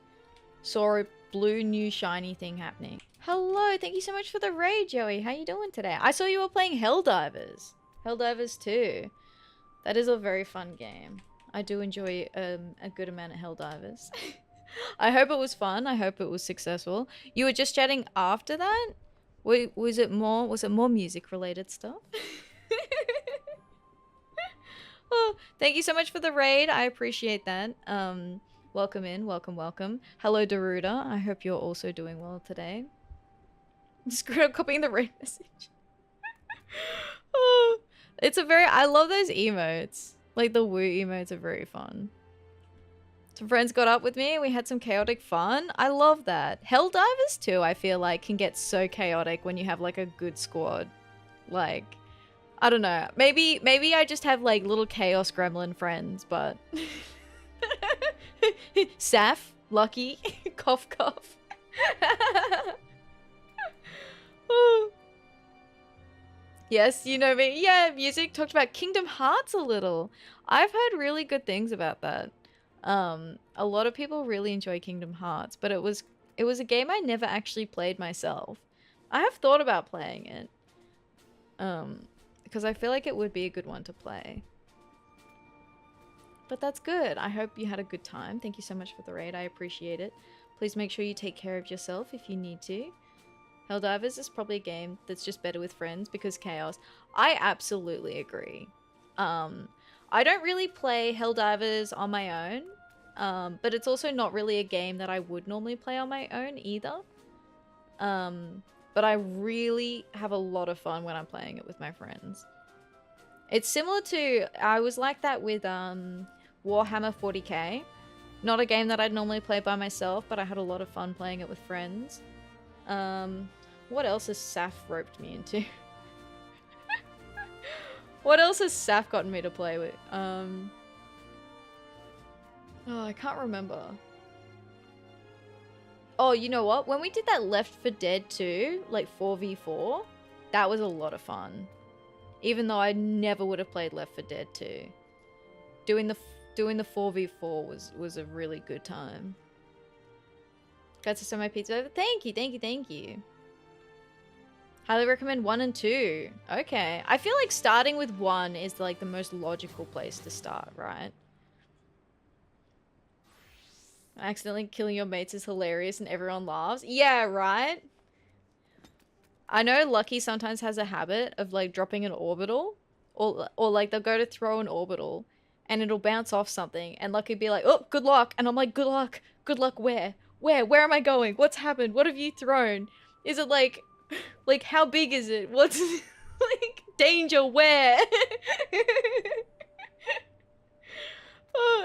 saw a blue new shiny thing happening. Hello, thank you so much for the raid, Joey. How you doing today? I saw you were playing Helldivers. Helldivers 2. That is a very fun game. I do enjoy a good amount of Helldivers. I hope it was fun. I hope it was successful. You were just chatting after that? Was it more music related stuff? Oh, thank you so much for the raid. I appreciate that. Welcome in. Welcome, welcome. Hello, Daruda. I hope you're also doing well today. Screwed up copying the raid message. Oh, I love those emotes. Like the woo emotes are very fun. Some friends got up with me and we had some chaotic fun. I love that. Helldivers too, I feel like, can get so chaotic when you have like a good squad. Like, I don't know. Maybe I just have like little chaos gremlin friends, but Saf, Lucky, cough cough. Yes, you know me. Yeah, music. Talked about Kingdom Hearts a little. I've heard really good things about that. A lot of people really enjoy Kingdom Hearts, but it was a game I never actually played myself. I have thought about playing it. Because I feel like it would be a good one to play. But that's good. I hope you had a good time. Thank you so much for the raid. I appreciate it. Please make sure you take care of yourself if you need to. Helldivers is probably a game that's just better with friends because chaos. I absolutely agree. I don't really play Helldivers on my own, but it's also not really a game that I would normally play on my own either. But I really have a lot of fun when I'm playing it with my friends. It's similar to, I was like that with Warhammer 40k. Not a game that I'd normally play by myself, but I had a lot of fun playing it with friends. What else has Saf roped me into? What else has Saf gotten me to play with? Oh, I can't remember. Oh, you know what? When we did that Left 4 Dead 2, like 4v4, that was a lot of fun. Even though I never would have played Left 4 Dead 2. Doing the 4v4 was a really good time. Got to send my pizza over. Thank you, thank you, thank you. Highly recommend 1 and 2. Okay. I feel like starting with 1 is like the most logical place to start, right? Accidentally killing your mates is hilarious and everyone laughs. Yeah, right? I know Lucky sometimes has a habit of like dropping an orbital. Or like they'll go to throw an orbital and it'll bounce off something and Lucky be like, oh, good luck. And I'm like, good luck. Good luck where? Where am I going? What's happened? What have you thrown? Is it like how big is it? What's like danger where?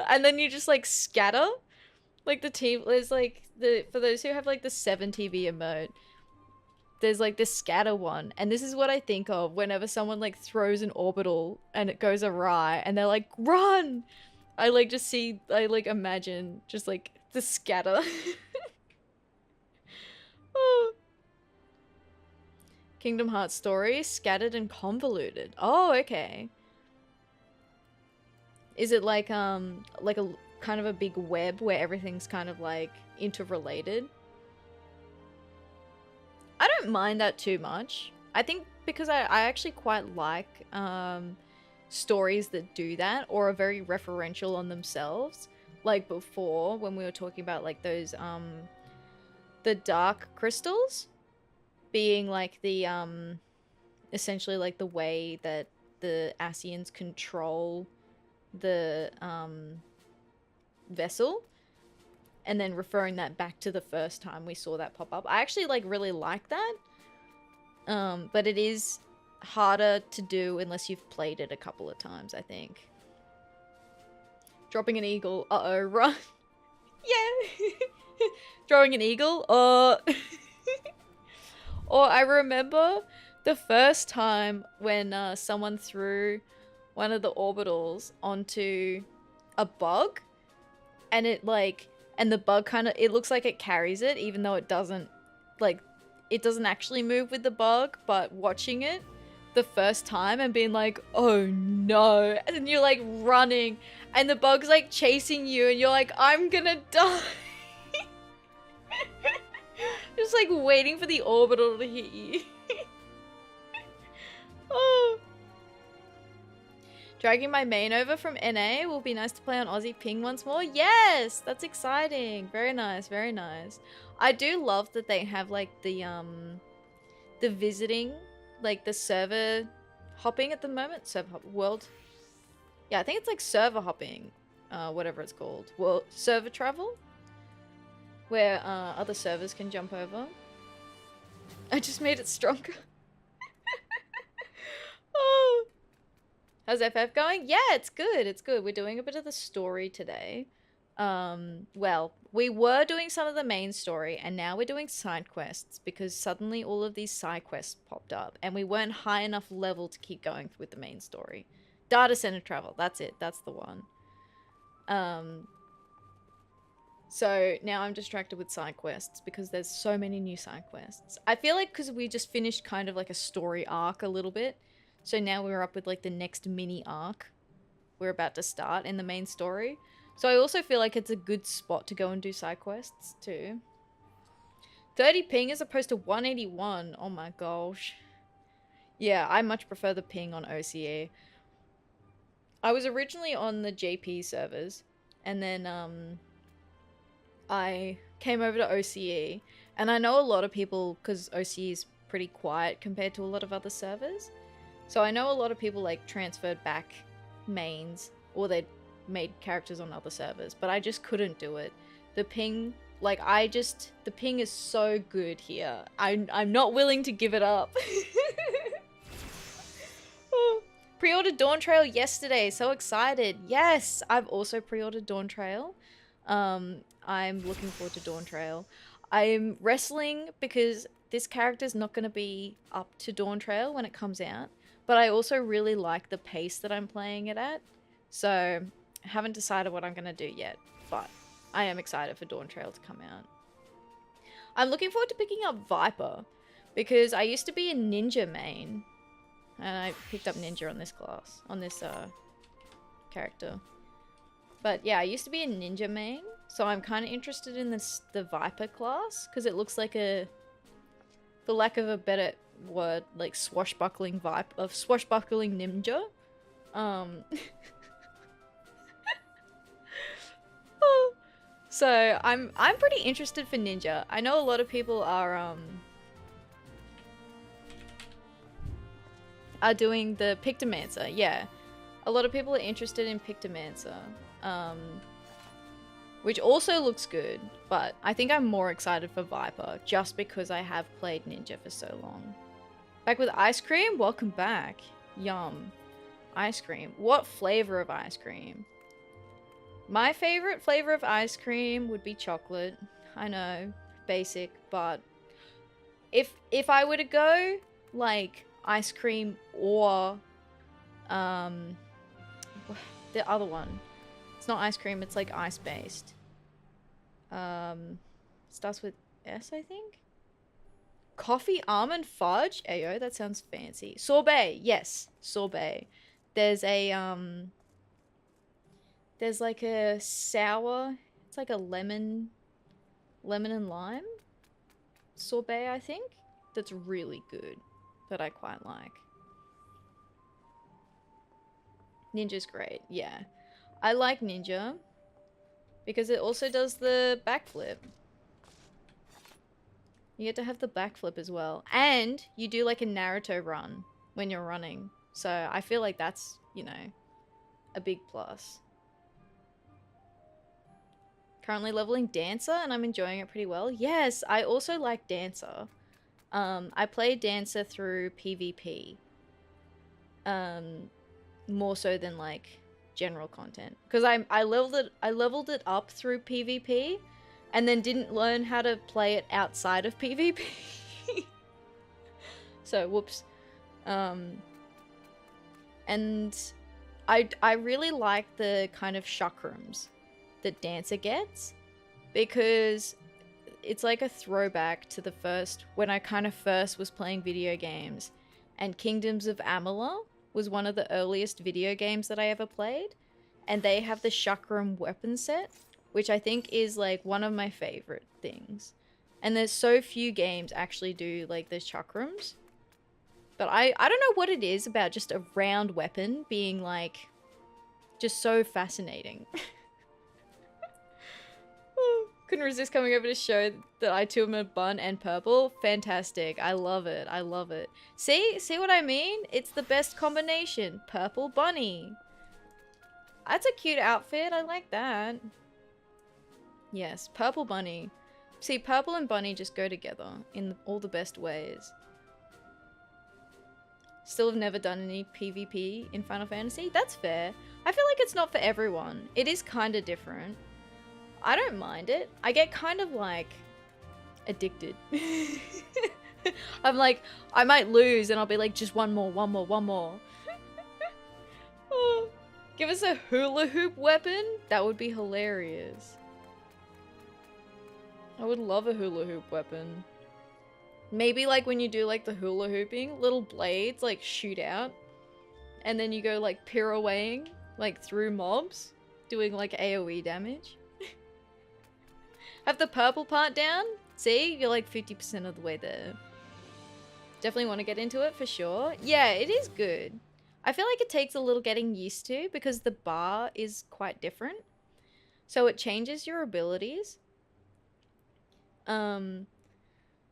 And then you just like scatter. Like the team, there's like for those who have like the 7TV emote, there's like this scatter one, and this is what I think of whenever someone like throws an orbital and it goes awry and they're like, run! I like just see, I like imagine just like the scatter. Oh. Kingdom Hearts story, scattered and convoluted. Oh, okay. Is it like a kind of a big web where everything's kind of like interrelated? I don't mind that too much. I think because I actually quite like stories that do that or are very referential on themselves. Like before when we were talking about like those the Dark Crystals being like the essentially like the way that the Ascians control the vessel, and then referring that back to the first time we saw that pop up. I actually like really like that, but it is harder to do unless you've played it a couple of times, I think. Dropping an eagle, uh-oh, run. Yeah. Throwing an eagle, or I remember the first time when someone threw one of the orbitals onto a bug, and it like, and the bug kind of, it looks like it carries it, even though it doesn't, like, it doesn't actually move with the bug, but watching it the first time and being like, oh no, and you're like running, and the bug's like chasing you, and you're like, I'm gonna die. Just like waiting for the orbital to hit you. Oh. Dragging my main over from NA will be nice to play on Aussie ping once more. Yes, that's exciting. Very nice, very nice. I do love that they have like the visiting, like the server hopping at the moment. Server hop, world. Yeah, I think it's like server hopping, whatever it's called. World server travel, where other servers can jump over. I just made it stronger. Oh. How's FF going? Yeah, it's good. It's good. We're doing a bit of the story today. Well, we were doing some of the main story, and now we're doing side quests because suddenly all of these side quests popped up, and we weren't high enough level to keep going with the main story. Data center travel, that's it, that's the one. So now I'm distracted with side quests because there's so many new side quests. I feel like because we just finished kind of like a story arc a little bit, so now we're up with like the next mini arc we're about to start in the main story. So I also feel like it's a good spot to go and do side quests too. 30 ping as opposed to 181. Oh my gosh. Yeah, I much prefer the ping on OCE. I was originally on the JP servers, and then I came over to OCE, and I know a lot of people, because OCE is pretty quiet compared to a lot of other servers, so I know a lot of people like transferred back mains, or they made characters on other servers, but I just couldn't do it. The ping, like the ping is so good here. I'm not willing to give it up. Pre-ordered Dawn Trail yesterday, so excited. Yes, I've also pre-ordered Dawn Trail. I'm looking forward to Dawn Trail. I'm wrestling because this character's not going to be up to Dawn Trail when it comes out, but I also really like the pace that I'm playing it at, so I haven't decided what I'm going to do yet, but I am excited for Dawn Trail to come out. I'm looking forward to picking up Viper, because I used to be a ninja main, and I picked up ninja on this class, on this character. But yeah, I used to be a ninja main, so I'm kind of interested in the Viper class, because it looks like a, for lack of a better word, like swashbuckling ninja. So I'm pretty interested for ninja. I know a lot of people are doing the Pictomancer. Yeah, a lot of people are interested in Pictomancer, which also looks good, but I think I'm more excited for Viper just because I have played ninja for so long. Back with ice cream? Welcome back. Yum. Ice cream. What flavor of ice cream? My favorite flavor of ice cream would be chocolate. I know, basic, but if I were to go like ice cream or the other one, it's not ice cream, it's like ice based. Starts with S, I think. Coffee almond fudge? Ayo, that sounds fancy. Sorbet, yes, sorbet. There's a there's like a sour, it's like a lemon and lime sorbet, I think. That's really good, that I quite like. Ninja's great, yeah. I like Ninja because it also does the backflip. You get to have the backflip as well. And you do like a Naruto run when you're running. So I feel like that's, you know, a big plus. Currently leveling Dancer and I'm enjoying it pretty well. Yes, I also like Dancer. I play Dancer through PvP. More so than like general content. Because I leveled it up through PvP and then didn't learn how to play it outside of PvP. So whoops. And I really like the kind of chakrams that Dancer gets, because it's like a throwback to the first, when I kind of first was playing video games, and Kingdoms of Amalur was one of the earliest video games that I ever played, and they have the chakram weapon set, which I think is like one of my favorite things. And there's so few games actually do like the chakrams. But I don't know what it is about just a round weapon being like just so fascinating. Couldn't resist coming over to show that I too am a bun and purple. Fantastic. I love it. I love it. See what I mean? It's the best combination. Purple bunny. That's a cute outfit. I like that. Yes, purple bunny. See, purple and bunny just go together in all the best ways. Still have never done any PvP in Final Fantasy. That's fair. I feel like it's not for everyone. It is kind of different. I don't mind it. I get kind of like addicted. I'm like, I might lose and I'll be like, just one more. Oh, give us a hula hoop weapon? That would be hilarious. I would love a hula hoop weapon. Maybe like when you do like the hula hooping, little blades like shoot out. And then you go like pirouetting like through mobs, doing like AoE damage. Have the purple part down? See? You're like 50% of the way there. Definitely want to get into it for sure. Yeah, it is good. I feel like it takes a little getting used to because the bar is quite different. So it changes your abilities.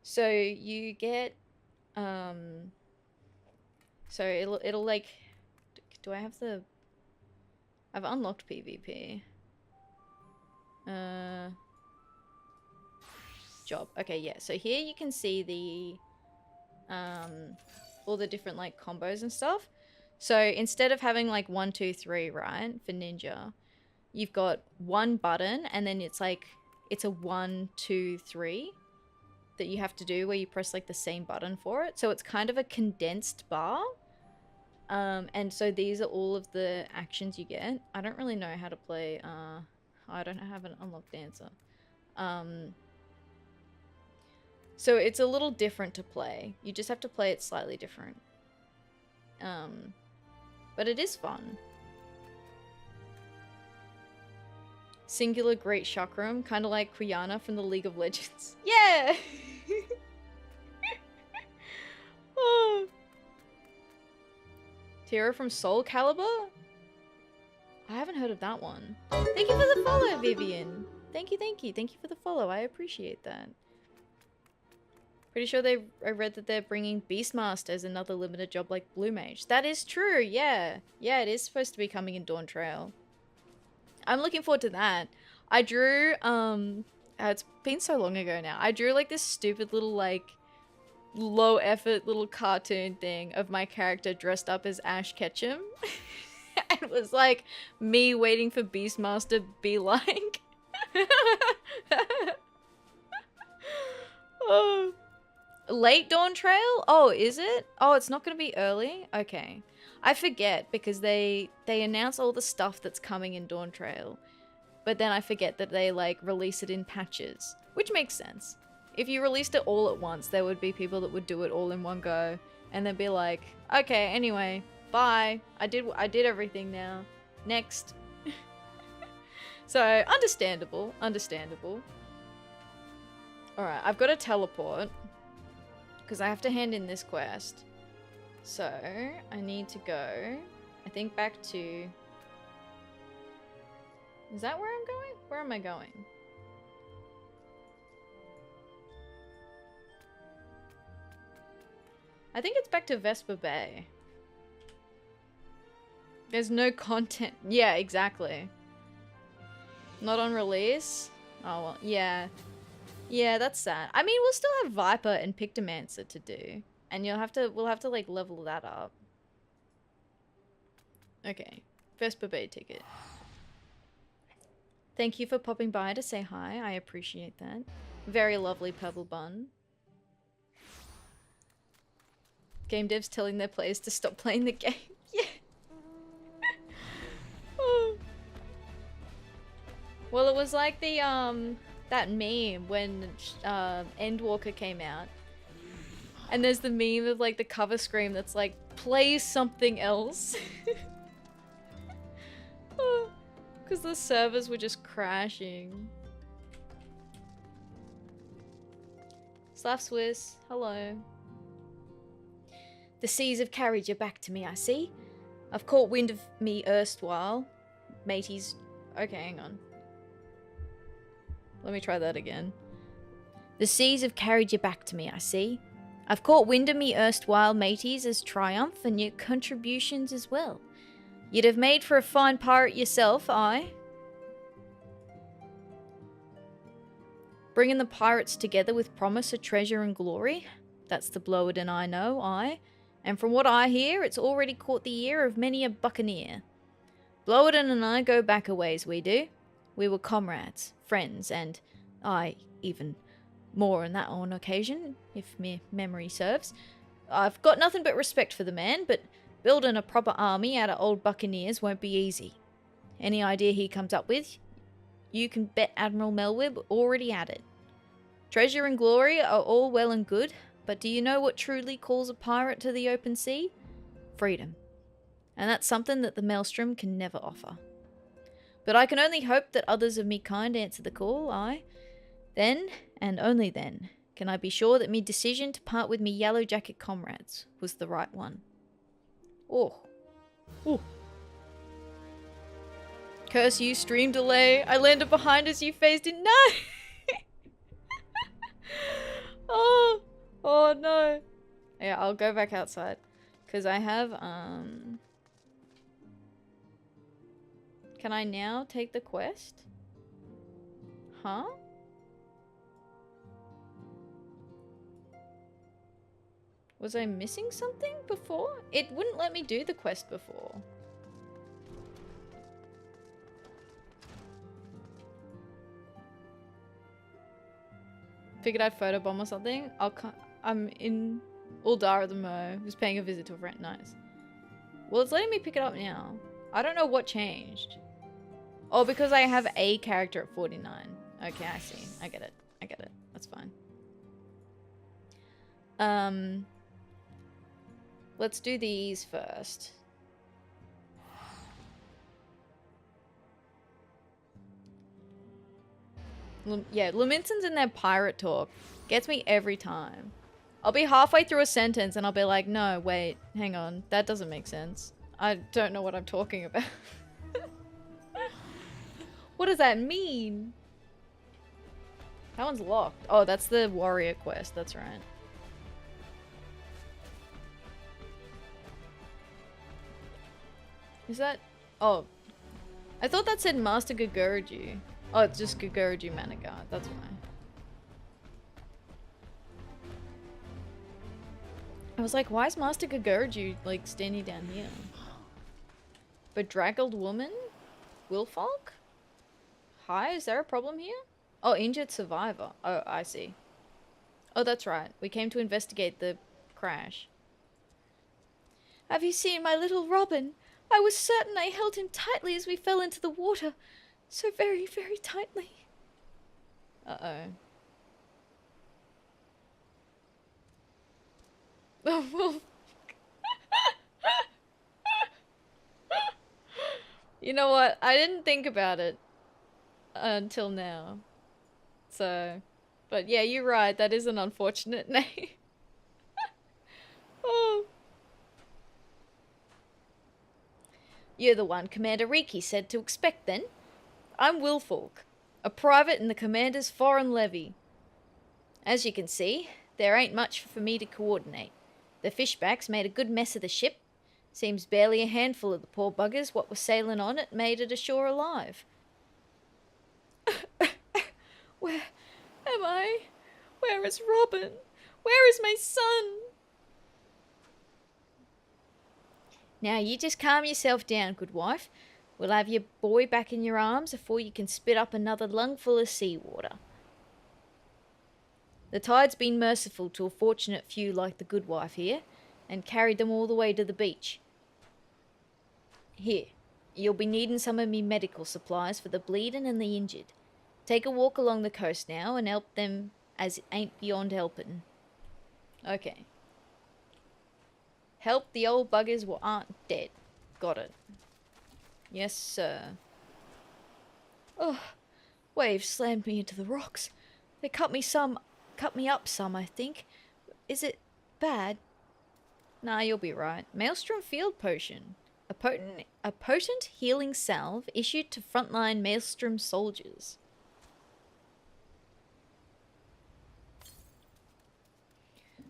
So you get, so it'll like, do I have the, I've unlocked PvP. Job. Okay, yeah. So here you can see the, all the different like combos and stuff. So instead of having like 1, 2, 3, right, for ninja, you've got one button and then it's like, it's a 1, 2, 3 that you have to do where you press like the same button for it. So it's kind of a condensed bar. And so these are all of the actions you get. I don't really know how to play, I don't have an unlocked dancer. So it's a little different to play. You just have to play it slightly different. But it is fun. Singular Great Chakram, kind of like Qiyana from the League of Legends. Yeah! Oh. Tira from Soul Calibur? I haven't heard of that one. Thank you for the follow, Vivian. Thank you, thank you. Thank you for the follow. I appreciate that. Pretty sure I read that they're bringing Beastmaster as another limited job like Blue Mage. That is true, yeah. Yeah, it is supposed to be coming in Dawn Trail. I'm looking forward to that. I drew, it's been so long ago now. I drew like this stupid little like low effort little cartoon thing of my character dressed up as Ash Ketchum. And it was like me waiting for Beastmaster be like. Oh. Late Dawn Trail? Oh, is it? Oh, it's not going to be early? Okay. I forget because they announce all the stuff that's coming in Dawn Trail. But then I forget that they like release it in patches, which makes sense. If you released it all at once, there would be people that would do it all in one go and then be like, "Okay, anyway, bye. I did everything now. Next." So, understandable, understandable. All right, I've got to teleport. Because I have to hand in this quest. So, I need to go, I think back to... Is that where I'm going? Where am I going? I think it's back to Vesper Bay. There's no content. Yeah, exactly. Not on release? Oh, well, yeah. Yeah, that's sad. I mean, we'll still have Viper and Pictomancer to do. And we'll have to like level that up. Okay. Vesper Bay ticket. Thank you for popping by to say hi. I appreciate that. Very lovely Pebble Bun. Game devs telling their players to stop playing the game. Yeah. Oh. Well, it was like the, that meme when Endwalker came out. And there's the meme of like the cover screen that's like, play something else. Because the servers were just crashing. Slav Swiss, hello. The seas have carried you back to me, I see. I've caught wind of me erstwhile. Mateys. Okay, hang on. Let me try that again. The seas have carried you back to me, I see. I've caught wind of me erstwhile mateys as triumph and your contributions as well. You'd have made for a fine pirate yourself, aye? Bringing the pirates together with promise of treasure and glory? That's the Blowerden I know, aye. And from what I hear, it's already caught the ear of many a buccaneer. Blowerden and I go back a ways, we do. We were comrades, friends, and I even more on that on occasion, if my memory serves. I've got nothing but respect for the man, but building a proper army out of old buccaneers won't be easy. Any idea he comes up with, you can bet Admiral Melwib already had it. Treasure and glory are all well and good, but do you know what truly calls a pirate to the open sea? Freedom. And that's something that the Maelstrom can never offer. But I can only hope that others of me kind answer the call. Then, and only then, can I be sure that me decision to part with me yellow jacket comrades was the right one. Oh. Ooh. Curse you, stream delay. I landed behind as you phased in. No! Oh. Oh no. Yeah, I'll go back outside. Because I have, Can I now take the quest? Huh? Was I missing something before? It wouldn't let me do the quest before. Figured I'd photobomb or something. I'm in Uldar at the Mo, who's paying a visit to a friend. Nice. Well, it's letting me pick it up now. I don't know what changed. Oh, because I have a character at 49. Okay, I see. I get it. I get it. That's fine. Let's do these first. Yeah, Luminson's in their pirate talk. Gets me every time. I'll be halfway through a sentence and I'll be like, no, wait, hang on. That doesn't make sense. I don't know what I'm talking about. What does that mean? That one's locked. Oh, that's the warrior quest. That's right. Is that... Oh. I thought that said Master Gagurju. Oh, it's just Gagurju Managard. That's why. I was like, why is Master Gagurju, like, standing down here? Bedraggled woman? Wilfolk? Hi, is there a problem here? Oh, injured survivor. Oh, I see. Oh, that's right. We came to investigate the crash. Have you seen my little Robin? I was certain I held him tightly as we fell into the water. So very, very tightly. Uh-oh. Oh, well. You know what? I didn't think about it until now. So, but yeah, you're right. That is an unfortunate name. Oh. You're the one Commander Riki said to expect then. I'm Wilfolk, a private in the Commander's foreign levy. As you can see, there ain't much for me to coordinate. The fishbacks made a good mess of the ship. Seems barely a handful of the poor buggers what were sailing on it made it ashore alive. Where am I? Where is Robin? Where is my son? Now you just calm yourself down, good wife. We'll have your boy back in your arms before you can spit up another lungful of seawater. The tide's been merciful to a fortunate few like the good wife here, and carried them all the way to the beach. Here, you'll be needing some of me medical supplies for the bleeding and the injured. Take a walk along the coast now and help them as it ain't beyond helping. Okay. Help the old buggers what aren't dead. Got it. Yes, sir. Oh, waves slammed me into the rocks. They cut me up some, I think. Is it bad? Nah, you'll be right. Maelstrom Field Potion. A potent healing salve issued to frontline Maelstrom soldiers.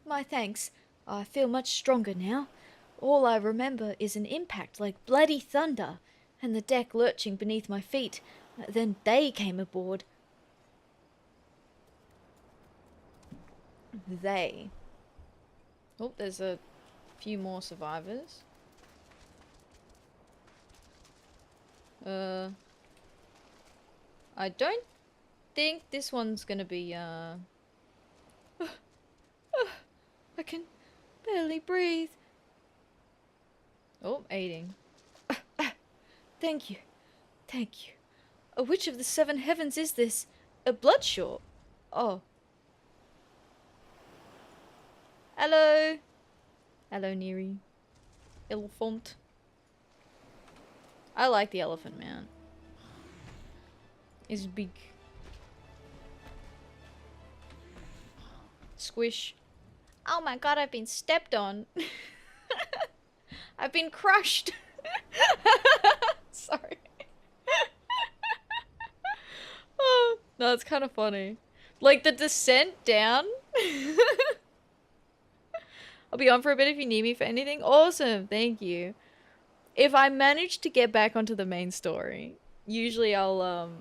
My thanks. I feel much stronger now. All I remember is an impact like bloody thunder, and the deck lurching beneath my feet. Then they came aboard. They. Oh, there's a few more survivors. I don't think this one's gonna be, I can barely breathe. Oh, aiding. Thank you. Thank you. Which of the 7 heavens is this? A Bloodshore? Oh. Hello. Hello, Neri. Elephant. I like the elephant, man. It's big. Squish. Oh my god, I've been stepped on. I've been crushed. Sorry. Oh, no, it's kind of funny. Like the descent down. I'll be on for a bit if you need me for anything. Awesome, thank you. If I manage to get back onto the main story, usually I'll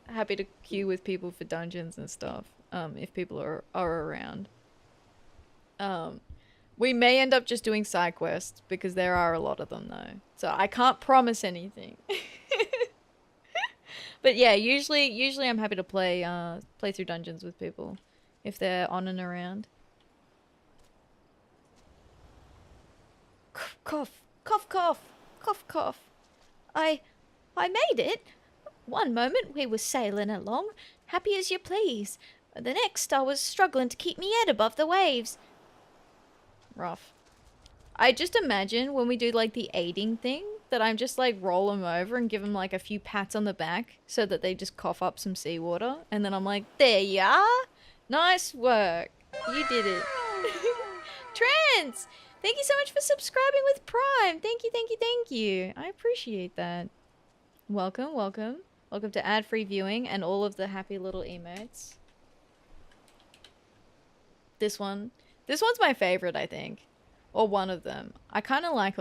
happy to queue with people for dungeons and stuff. If people are around. We may end up just doing side quests because there are a lot of them though. So I can't promise anything. But yeah, usually I'm happy to play through dungeons with people if they're on and around. Cough, cough, cough, cough, cough. I made it. One moment we were sailing along, happy as you please. The next I was struggling to keep me head above the waves. Rough. I just imagine when we do like the aiding thing that I'm just like roll them over and give them like a few pats on the back so that they just cough up some seawater, and then I'm like, there you are. Nice work. You did it. Trance! Thank you so much for subscribing with Prime. Thank you, thank you, thank you. I appreciate that. Welcome, welcome. Welcome to ad-free viewing and all of the happy little emotes. This one's my favorite, I think. Or one of them. I kind of like...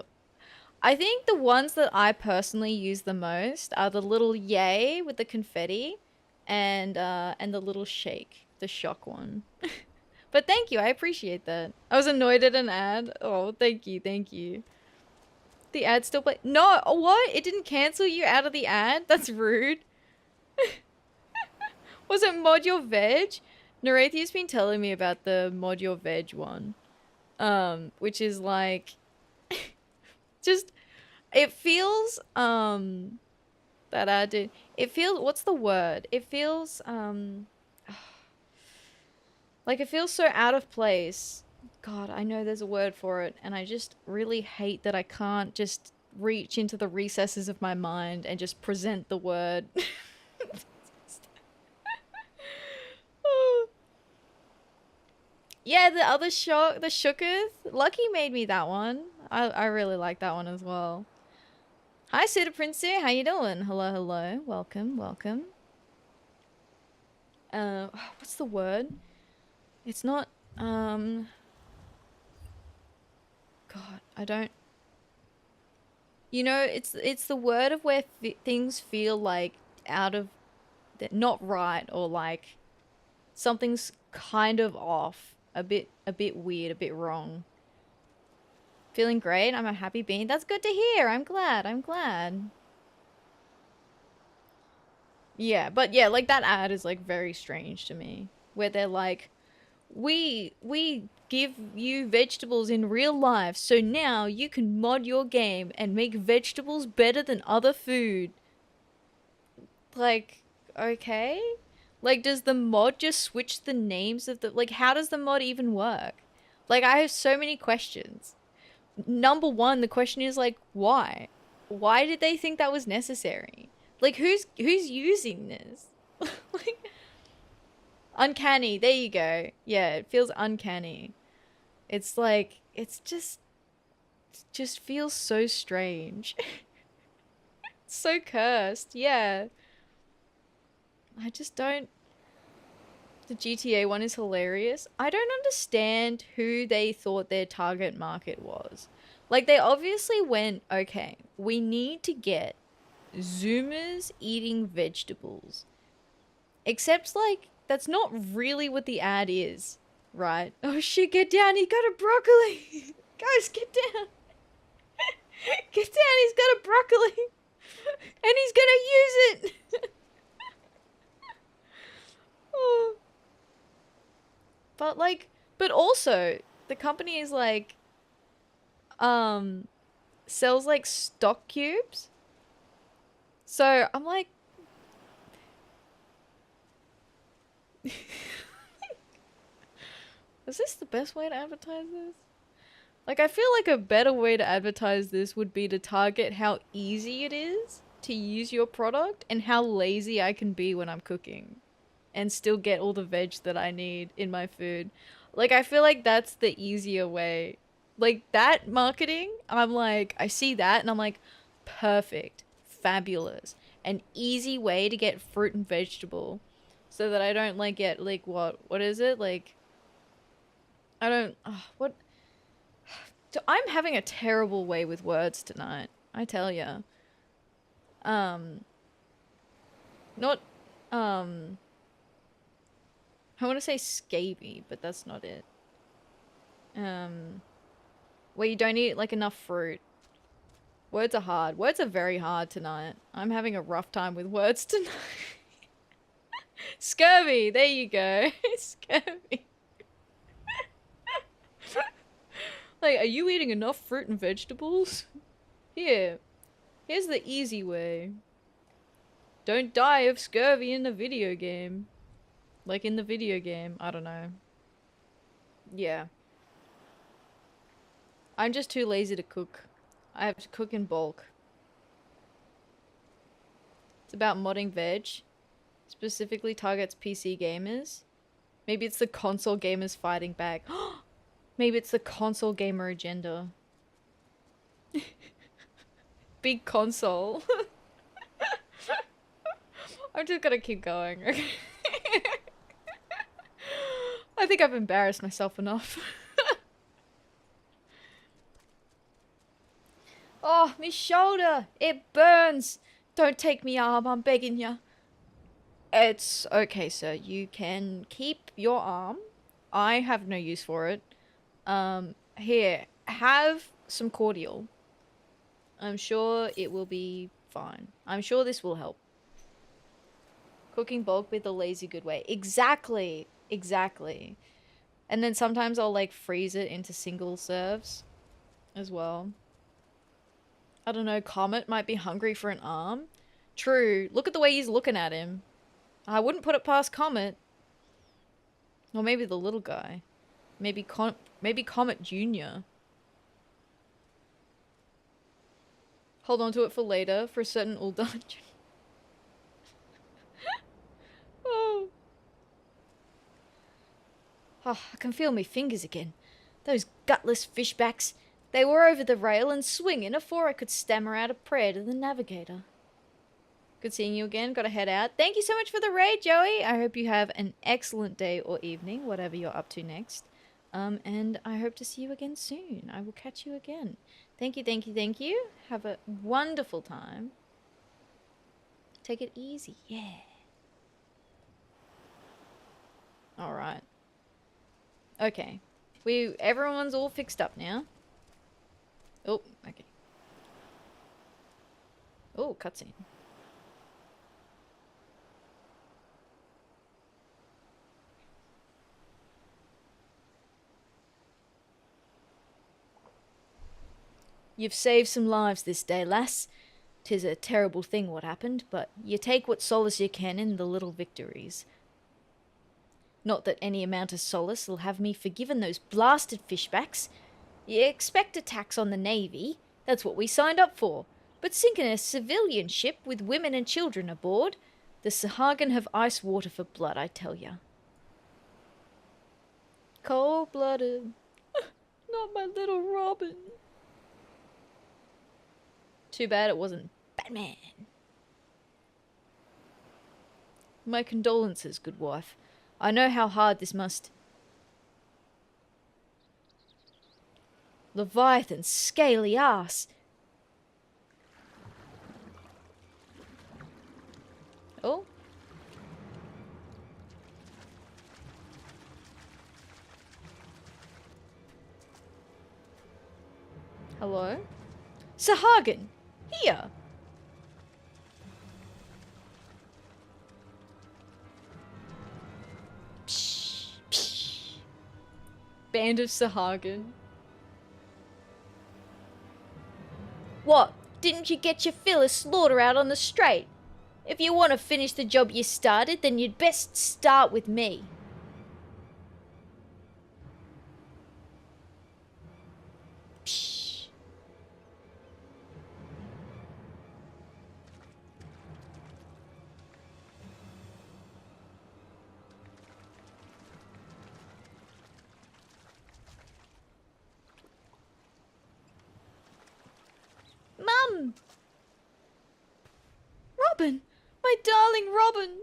I think the ones that I personally use the most are the little yay with the confetti and the little shake, the shock one. But thank you, I appreciate that. I was annoyed at an ad. Oh, thank you, thank you. The ad still play... No, what? It didn't cancel you out of the ad? That's rude. Was it Mod Your Veg? Narathia's been telling me about the Mod Your Veg one. Which is like... just... It feels, that ad did... It feels... What's the word? It feels, like, it feels so out of place. God, I know there's a word for it, and I just really hate that I can't just reach into the recesses of my mind and just present the word. Yeah, the other the Shooketh. Lucky made me that one. I really like that one as well. Hi, Suda Prinsu. How you doing? Hello, hello. Welcome, welcome. What's the word? It's not, God, I don't... You know, it's the word of where things feel like out of... Not right, or like... Something's kind of off. A bit weird, a bit wrong. Feeling great? I'm a happy bean. That's good to hear. I'm glad, I'm glad. Yeah, but yeah, like that ad is like very strange to me. Where they're like... We give you vegetables in real life, so now you can mod your game and make vegetables better than other food. Like, okay? Like, does the mod just switch the names of the... Like, how does the mod even work? Like, I have so many questions. Number one, the question is, like, why? Why did they think that was necessary? Like, who's using this? Like... Uncanny, there you go. Yeah, it feels uncanny. It's like, it just feels so strange. It's so cursed, yeah. I just don't... The GTA one is hilarious. I don't understand who they thought their target market was. Like, they obviously went, okay, we need to get Zoomers eating vegetables. Except, like, that's not really what the ad is, right? Oh shit, get down, he got a broccoli! Guys, get down! Get down, he's got a broccoli! And he's gonna use it! But like, but also the company is like, sells like stock cubes. So I'm like, is this the best way to advertise this? Like, I feel like a better way to advertise this would be to target how easy it is to use your product and how lazy I can be when I'm cooking and still get all the veg that I need in my food. Like, I feel like that's the easier way. Like, that marketing, I'm like, I see that and I'm like, perfect, fabulous, an easy way to get fruit and vegetable so that I don't like get like what is it? Like, I don't, what? I'm having a terrible way with words tonight, I tell ya. Not, I want to say scaby, but that's not it. Where you don't eat like enough fruit. Words are hard. Words are very hard tonight. I'm having a rough time with words tonight. Scurvy, there you go. Scurvy. Like, are you eating enough fruit and vegetables? Here's the easy way. Don't die of scurvy in the video game. Like in the video game, I don't know. Yeah. I'm just too lazy to cook. I have to cook in bulk. It's about modding veg. Specifically targets PC gamers. Maybe it's the console gamers fighting back. Maybe it's the console gamer agenda. Big console. I'm just gonna keep going. Okay. I think I've embarrassed myself enough. Oh, me shoulder! It burns! Don't take me arm, I'm begging ya. It's okay, sir. You can keep your arm. I have no use for it. Here, have some cordial. I'm sure it will be fine. I'm sure this will help. Cooking bulk be the lazy good way. Exactly. Exactly. And then sometimes I'll like freeze it into single serves as well. I don't know, Comet might be hungry for an arm. True. Look at the way he's looking at him. I wouldn't put it past Comet. Or maybe the little guy. Maybe Comet Jr. Hold on to it for later, for a certain ul dungeon. Oh. Oh, I can feel my fingers again. Those gutless fishbacks. They were over the rail and swinging afore I could stammer out a prayer to the navigator. Good seeing you again. Gotta head out. Thank you so much for the raid, Joey. I hope you have an excellent day or evening, whatever you're up to next. And I hope to see you again soon. I will catch you again. Thank you, thank you, thank you. Have a wonderful time. Take it easy. Yeah. Alright. Okay. Everyone's all fixed up now. Oh, okay. Oh, cutscene. You've saved some lives this day, lass. 'Tis a terrible thing what happened, but you take what solace you can in the little victories. Not that any amount of solace will have me forgiven those blasted fishbacks. You expect attacks on the Navy, that's what we signed up for. But sinking a civilian ship with women and children aboard, the Sahagin have ice water for blood, I tell ya. Cold-blooded. Not my little Robin. Too bad it wasn't Batman. My condolences, good wife. I know how hard this must... Leviathan, scaly ass. Oh. Hello? Sahagin! Here! Band of Sahagin. What? Didn't you get your fill of slaughter out on the straight? If you want to finish the job you started, then you'd best start with me. Psh. Mum! Robin! My darling Robin!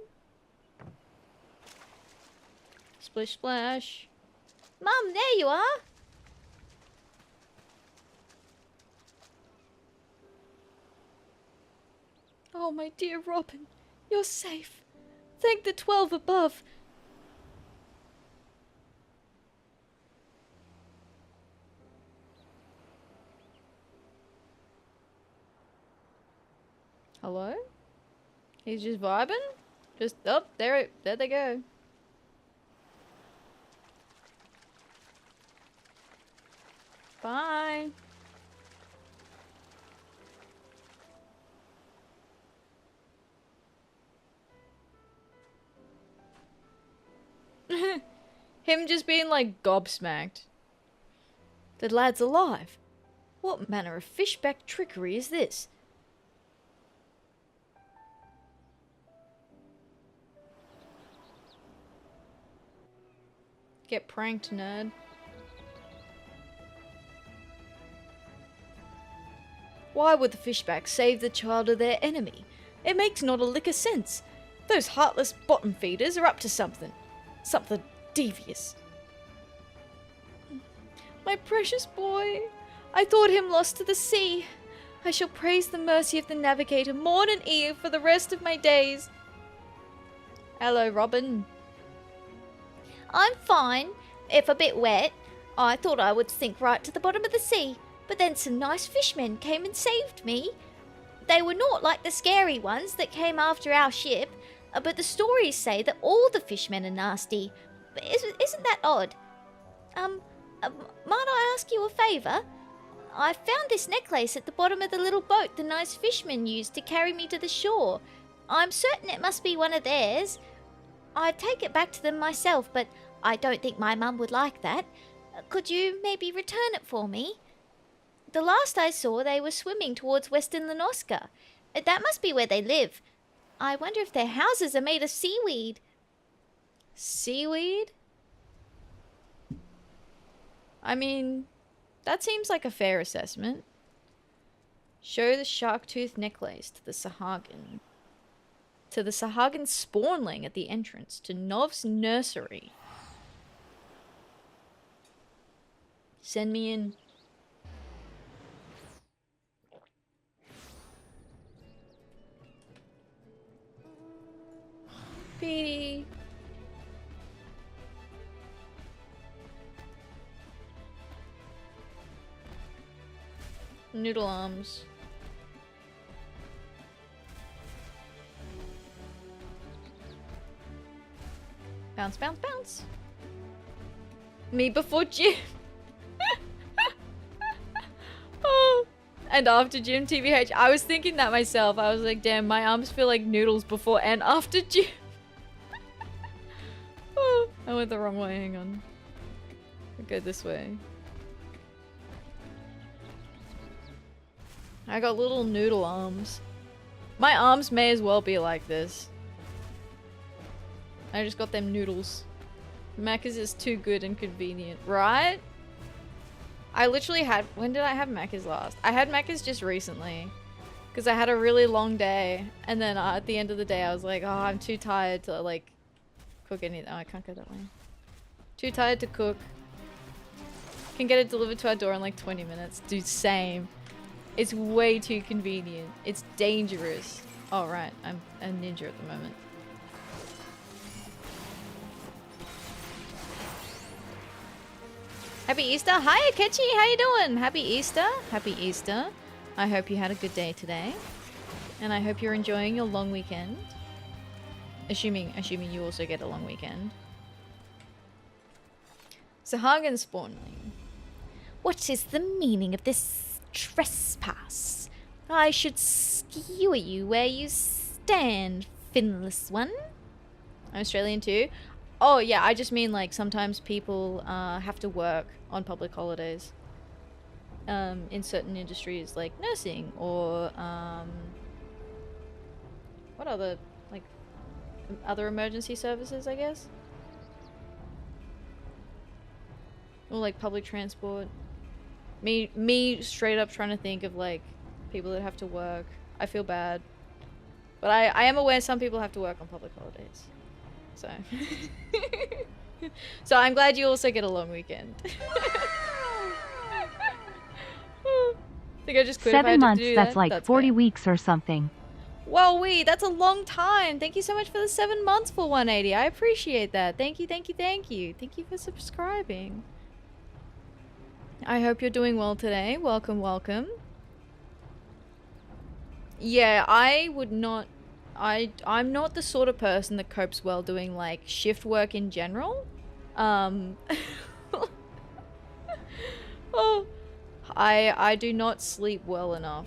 Splish splash. Mum, there you are! Oh, my dear Robin, you're safe. Thank the 12 above. Hello? He's just vibing? Just, oh, there they go. Bye. Him just being like gobsmacked. The lad's alive. What manner of fishback trickery is this? Get pranked, nerd. Why would the fishbacks save the child of their enemy? It makes not a lick of sense. Those heartless bottom feeders are up to something. Something devious. My precious boy. I thought him lost to the sea. I shall praise the mercy of the navigator morn and eve for the rest of my days. Hello, Robin. I'm fine, if a bit wet. I thought I would sink right to the bottom of the sea, but then some nice fishmen came and saved me. They were not like the scary ones that came after our ship, but the stories say that all the fishmen are nasty. Isn't that odd? Might I ask you a favour? I found this necklace at the bottom of the little boat the nice fishmen used to carry me to the shore. I'm certain it must be one of theirs. I'd take it back to them myself, but I don't think my mum would like that. Could you maybe return it for me? The last I saw, they were swimming towards Western Lenoska. That must be where they live. I wonder if their houses are made of seaweed. Seaweed? I mean, that seems like a fair assessment. Show the shark tooth necklace to the Sahagin. To the Sahagin spawnling at the entrance to Nov's nursery. Send me in. Petey. Noodle arms. Bounce, bounce, bounce. Me before gym. Oh. And after gym, TBH. I was thinking that myself. I was like, damn, my arms feel like noodles before and after gym. Oh, I went the wrong way. Hang on. I'll go this way. I got little noodle arms. My arms may as well be like this. I just got them noodles. Macca's is too good and convenient, right? I literally had... When did I have Macca's last? I had Macca's just recently. Because I had a really long day. And then at the end of the day, I was like, oh, I'm too tired to, like, cook anything. Oh, I can't go that way. Too tired to cook. Can get it delivered to our door in like 20 minutes. Dude, same. It's way too convenient. It's dangerous. Oh, right. I'm a ninja at the moment. Happy Easter. Hi, Akechi. How you doing? Happy Easter. Happy Easter. I hope you had a good day today. And I hope you're enjoying your long weekend. Assuming you also get a long weekend. Sahagin spawnling. What is the meaning of this trespass? I should skewer you where you stand, finless one. I'm Australian too. Oh yeah, I just mean like sometimes people have to work on public holidays. In certain industries like nursing or what other like other emergency services, I guess. Or like public transport. Me straight up trying to think of like people that have to work. I feel bad. But I am aware some people have to work on public holidays. So so I'm glad you also get a long weekend. I think I just quit 7 months, to do that's that. like That's 40 fair. weeks or something. Well, that's a long time. Thank you so much for the 7 months for 180. I appreciate that. Thank you, thank you, thank you. Thank you for subscribing. I hope you're doing well today. Welcome, welcome. Yeah, I would not... I'm not the sort of person that copes well doing, like, shift work in general. Oh, I do not sleep well enough.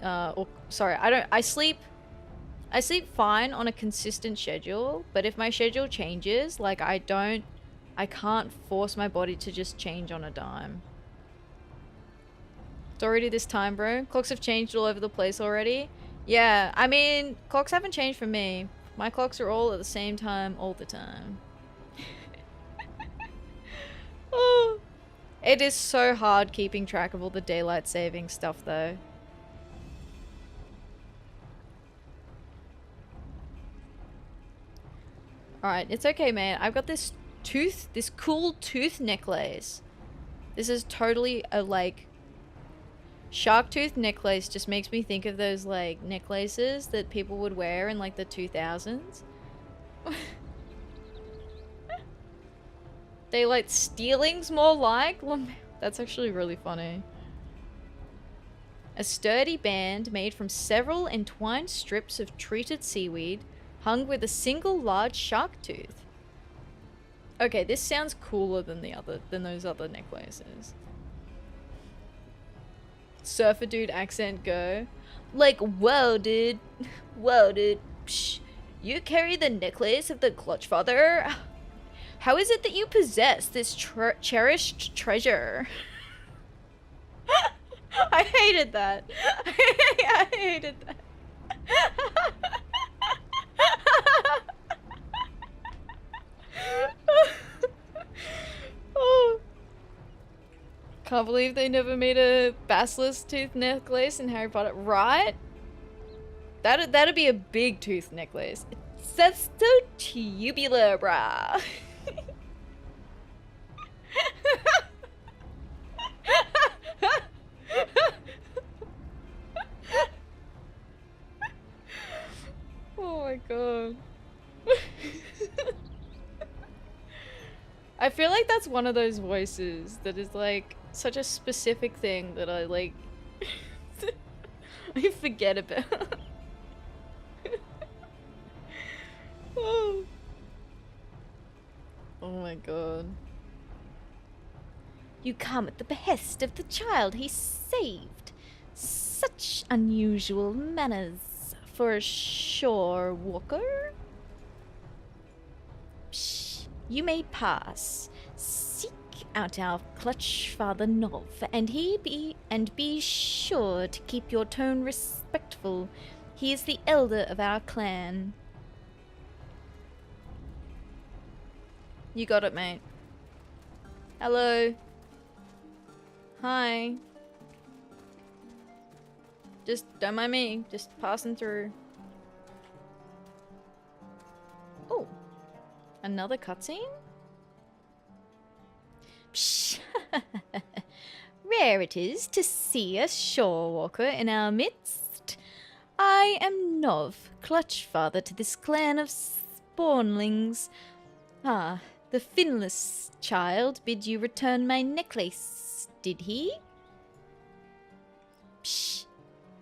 I sleep fine on a consistent schedule, but if my schedule changes, like, I can't force my body to just change on a dime. It's already this time, bro. Clocks have changed all over the place already. Yeah, I mean, clocks haven't changed for me. My clocks are all at the same time all the time. Oh, it is so hard keeping track of all the daylight saving stuff, though. Alright, it's okay, man. I've got this cool tooth necklace. This is totally a, like... Shark tooth necklace just makes me think of those, like, necklaces that people would wear in, like, the 2000s. Daylight stealings, more like? That's actually really funny. A sturdy band made from several entwined strips of treated seaweed hung with a single large shark tooth. Okay, this sounds cooler than those other necklaces. Surfer dude accent go. Like, whoa, dude. Whoa, dude. Psh. You carry the necklace of the Clutchfather? How is it that you possess this cherished treasure? I hated that. I hated that. Oh. Can't believe they never made a basilisk tooth necklace in Harry Potter. Right? That'd be a big tooth necklace. That's so tubular, brah. Oh my god. I feel like that's one of those voices that is like such a specific thing that I like I forget about. Oh. Oh my god. You come at the behest of the child he saved. Such unusual manners for a shore walker. Psh, you may pass. Seek out our Clutchfather Nov, and be sure to keep your tone respectful. He is the elder of our clan. You got it, mate. Hello. Hi. Just don't mind me. Just passing through. Oh. Another cutscene? Psh. Rare it is to see a shore walker in our midst. I am Nov, Clutchfather to this clan of spawnlings. Ah, the finless child bid you return my necklace, did he? Psh.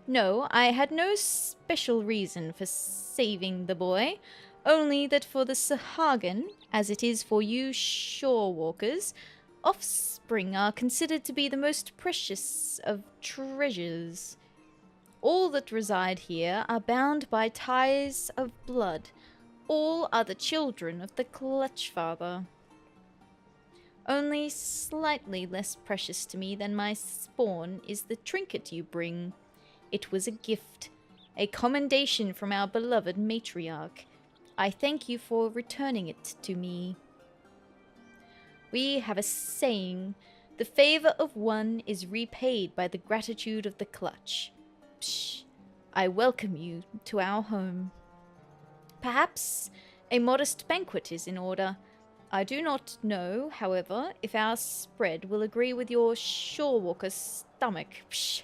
No, I had no special reason for saving the boy, only that for the Sahagin, as it is for you shore walkers, offspring are considered to be the most precious of treasures. All that reside here are bound by ties of blood. All are the children of the Clutchfather. Only slightly less precious to me than my spawn is the trinket you bring. It was a gift, a commendation from our beloved matriarch. I thank you for returning it to me. We have a saying, the favor of one is repaid by the gratitude of the clutch. Psh, I welcome you to our home. Perhaps a modest banquet is in order. I do not know, however, if our spread will agree with your shorewalker stomach. Psh.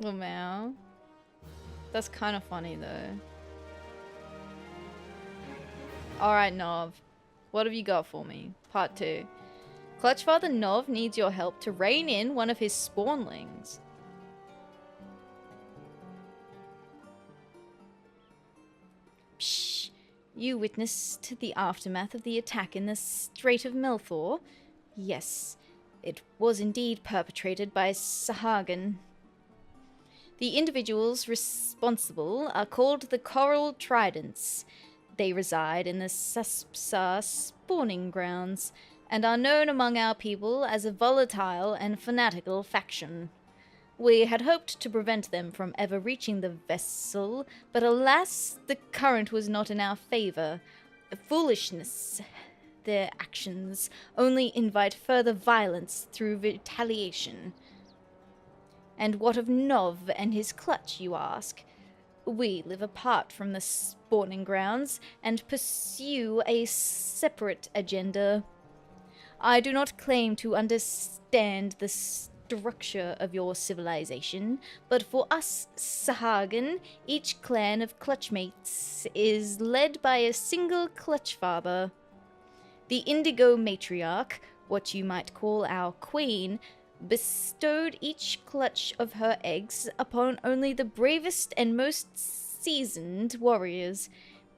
Oh, man. That's kind of funny, though. Alright, Nov. What have you got for me? Part 2. Clutchfather Nov needs your help to rein in one of his spawnlings. Psh. You witnessed the aftermath of the attack in the Strait of Melthor? Yes, it was indeed perpetrated by Sahagin. The individuals responsible are called the Coral Tridents. They reside in the Saspsa spawning grounds, and are known among our people as a volatile and fanatical faction. We had hoped to prevent them from ever reaching the vessel, but alas, the current was not in our favor. Foolishness. Their actions only invite further violence through retaliation. And what of Nov and his clutch, you ask? We live apart from the spawning grounds and pursue a separate agenda. I do not claim to understand the structure of your civilization, but for us Sahagin, each clan of clutchmates is led by a single clutchfather. The Indigo Matriarch, what you might call our queen, bestowed each clutch of her eggs upon only the bravest and most seasoned warriors.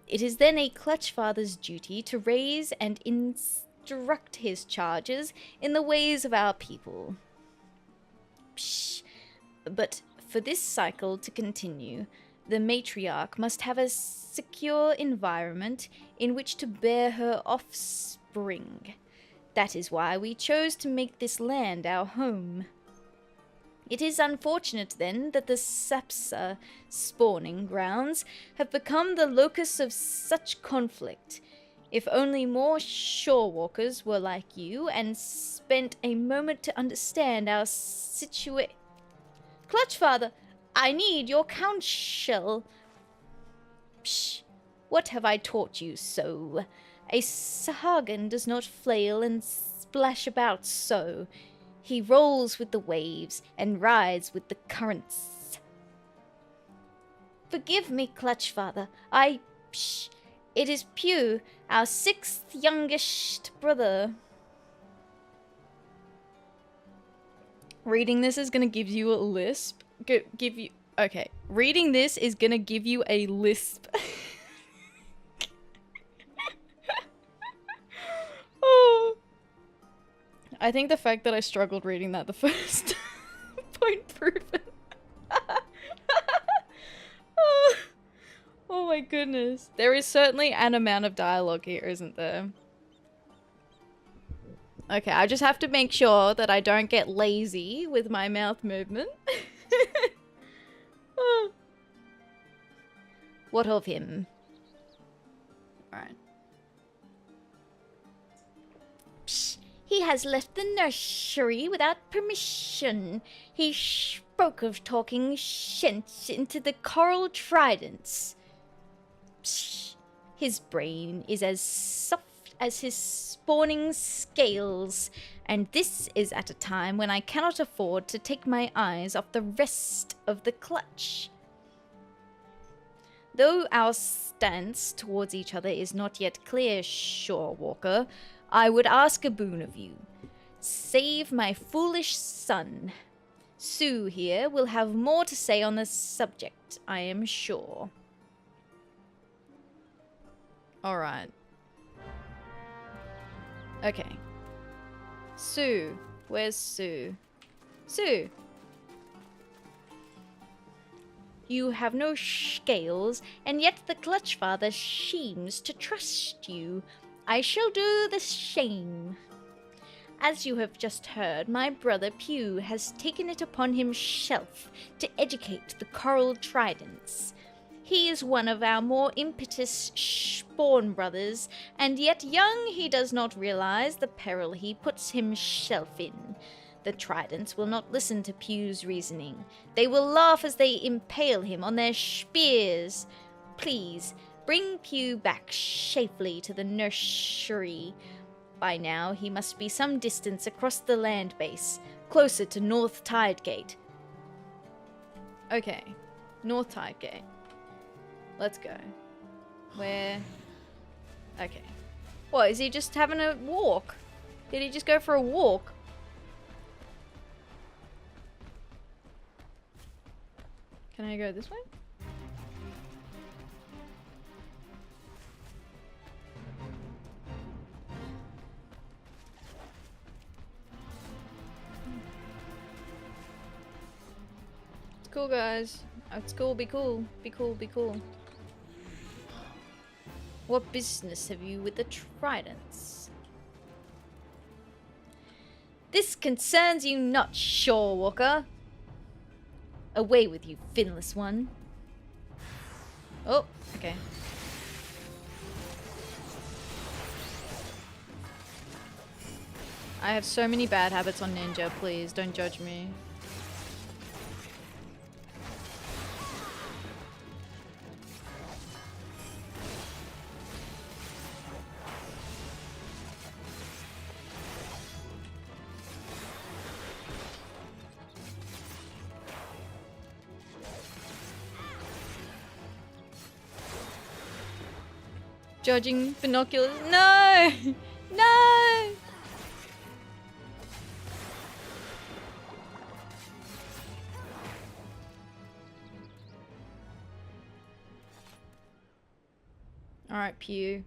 It is then a clutchfather's duty to raise and instruct his charges in the ways of our people. Psh. But for this cycle to continue, the matriarch must have a secure environment in which to bear her offspring. That is why we chose to make this land our home. It is unfortunate, then, that the Sapsa spawning grounds have become the locus of such conflict. If only more shorewalkers were like you and spent a moment to understand our situation. Clutchfather, I need your counsel. Psh, what have I taught you so? A Sahagin does not flail and splash about so. He rolls with the waves and rides with the currents. Forgive me, Clutchfather. It is Pew, our 6th youngest brother. Reading this is gonna give you a lisp. Okay. Reading this is gonna give you a lisp. Oh. I think the fact that I struggled reading that the first point proven. Oh my goodness. There is certainly an amount of dialogue here, isn't there? Okay, I just have to make sure that I don't get lazy with my mouth movement. Oh. What of him? Alright. He has left the nursery without permission. He spoke of talking sense into the Coral Tridents. Psh, his brain is as soft as his spawning scales, and this is at a time when I cannot afford to take my eyes off the rest of the clutch. Though our stance towards each other is not yet clear, Shorewalker, I would ask a boon of you. Save my foolish son. Sue here will have more to say on the subject, I am sure. Alright. Okay. Sue. Where's Sue? Sue! You have no scales, and yet the Clutch Father seems to trust you. I shall do the same. As you have just heard, my brother Pew has taken it upon himself to educate the Coral Tridents. He is one of our more impetuous spawn brothers, and yet young he does not realize the peril he puts himself in. The Tridents will not listen to Pew's reasoning. They will laugh as they impale him on their spears. Please, bring Pew back safely to the nursery. By now, he must be some distance across the land base, closer to North Tidegate. Okay, North Tidegate. Let's go. Where? Okay. What, is he just having a walk? Did he just go for a walk? Can I go this way? It's cool, guys. It's cool, be cool. Be cool, be cool. What business have you with the Tridents? This concerns you not, Shorewalker. Away with you, finless one. Oh, okay. I have so many bad habits on Ninja, please don't judge me. Judging binoculars. No! No! Alright, Pew.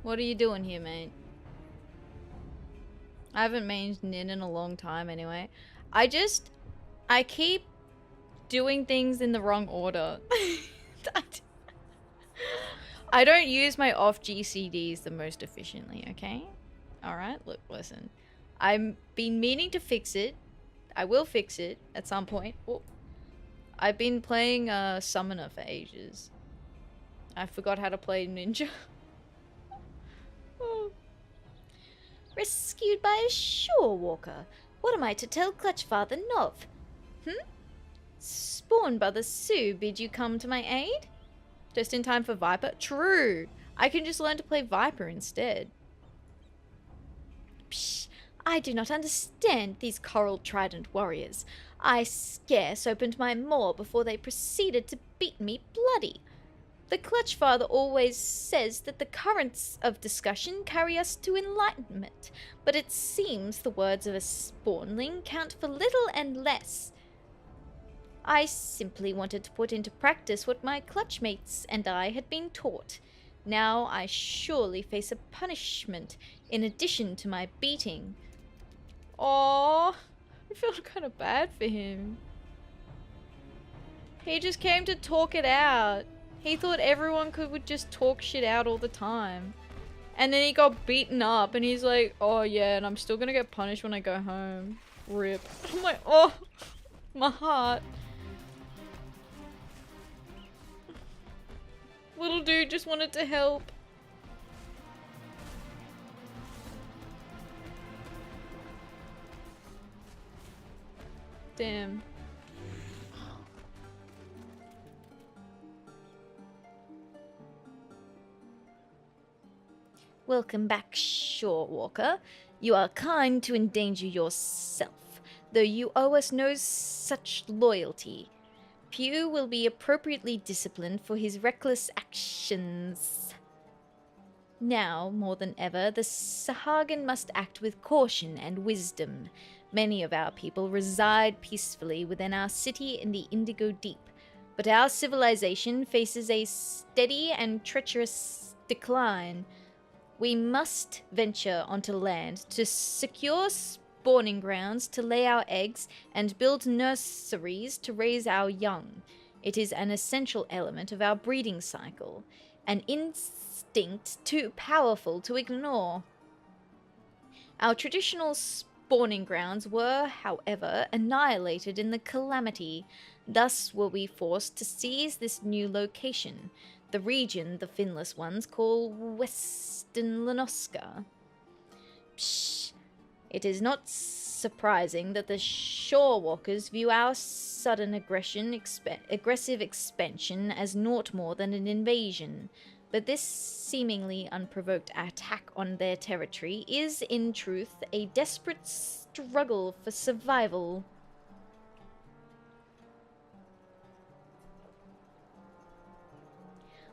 What are you doing here, mate? I haven't mained Nin in a long time anyway. I keep doing things in the wrong order. I don't use my off GCDs the most efficiently, okay? Alright, look, listen. I've been meaning to fix it. I will fix it at some point. Oh. I've been playing Summoner for ages. I forgot how to play Ninja. Oh. Rescued by a Shorewalker. What am I to tell Clutchfather Nov? Spawn Brother Sue bid you come to my aid? Just in time for Viper? True! I can just learn to play Viper instead. Psh, I do not understand these Coral Trident warriors. I scarce opened my maw before they proceeded to beat me bloody. The Clutchfather always says that the currents of discussion carry us to enlightenment, but it seems the words of a spawnling count for little and less. I simply wanted to put into practice what my clutchmates and I had been taught. Now I surely face a punishment in addition to my beating. Aww, I feel kind of bad for him. He just came to talk it out. He thought everyone would just talk shit out all the time. And then he got beaten up and he's like, oh yeah, and I'm still gonna get punished when I go home. Rip. I'm like, oh, my heart. Little dude just wanted to help. Damn. Welcome back, Shorewalker. You are kind to endanger yourself, though you owe us no such loyalty. Pew will be appropriately disciplined for his reckless actions. Now, more than ever, the Sahagin must act with caution and wisdom. Many of our people reside peacefully within our city in the Indigo Deep, but our civilization faces a steady and treacherous decline, we must venture onto land to secure spawning grounds to lay our eggs and build nurseries to raise our young. It is an essential element of our breeding cycle, an instinct too powerful to ignore. Our traditional spawning grounds were, however, annihilated in the calamity. Thus were we forced to seize this new location, the region the finless ones call Western Lenoska. Psh, it is not surprising that the Shorewalkers view our sudden aggressive expansion as naught more than an invasion, but this seemingly unprovoked attack on their territory is, in truth, a desperate struggle for survival.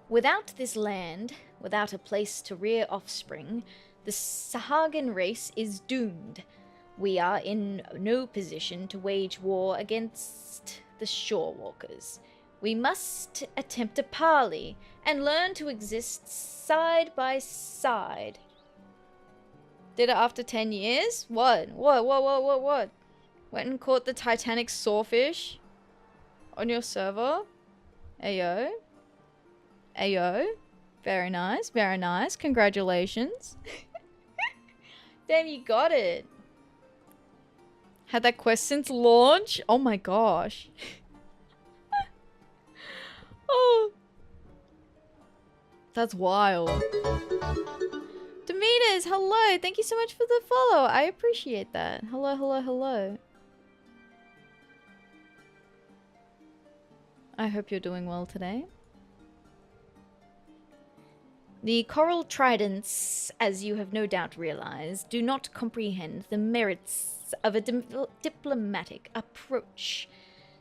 Without this land, without a place to rear offspring, the Sahagin race is doomed. We are in no position to wage war against the Shorewalkers. We must attempt a parley and learn to exist side by side. Did it after 10 years? What? What? Went and caught the Titanic sawfish on your server? Ayo. Ayo. Very nice, very nice. Congratulations. Damn, you got it. Had that quest since launch? Oh my gosh. Oh. That's wild. Demeanors, hello. Thank you so much for the follow. I appreciate that. Hello, hello, hello. I hope you're doing well today. The Coral Tridents, as you have no doubt realized, do not comprehend the merits of a diplomatic approach.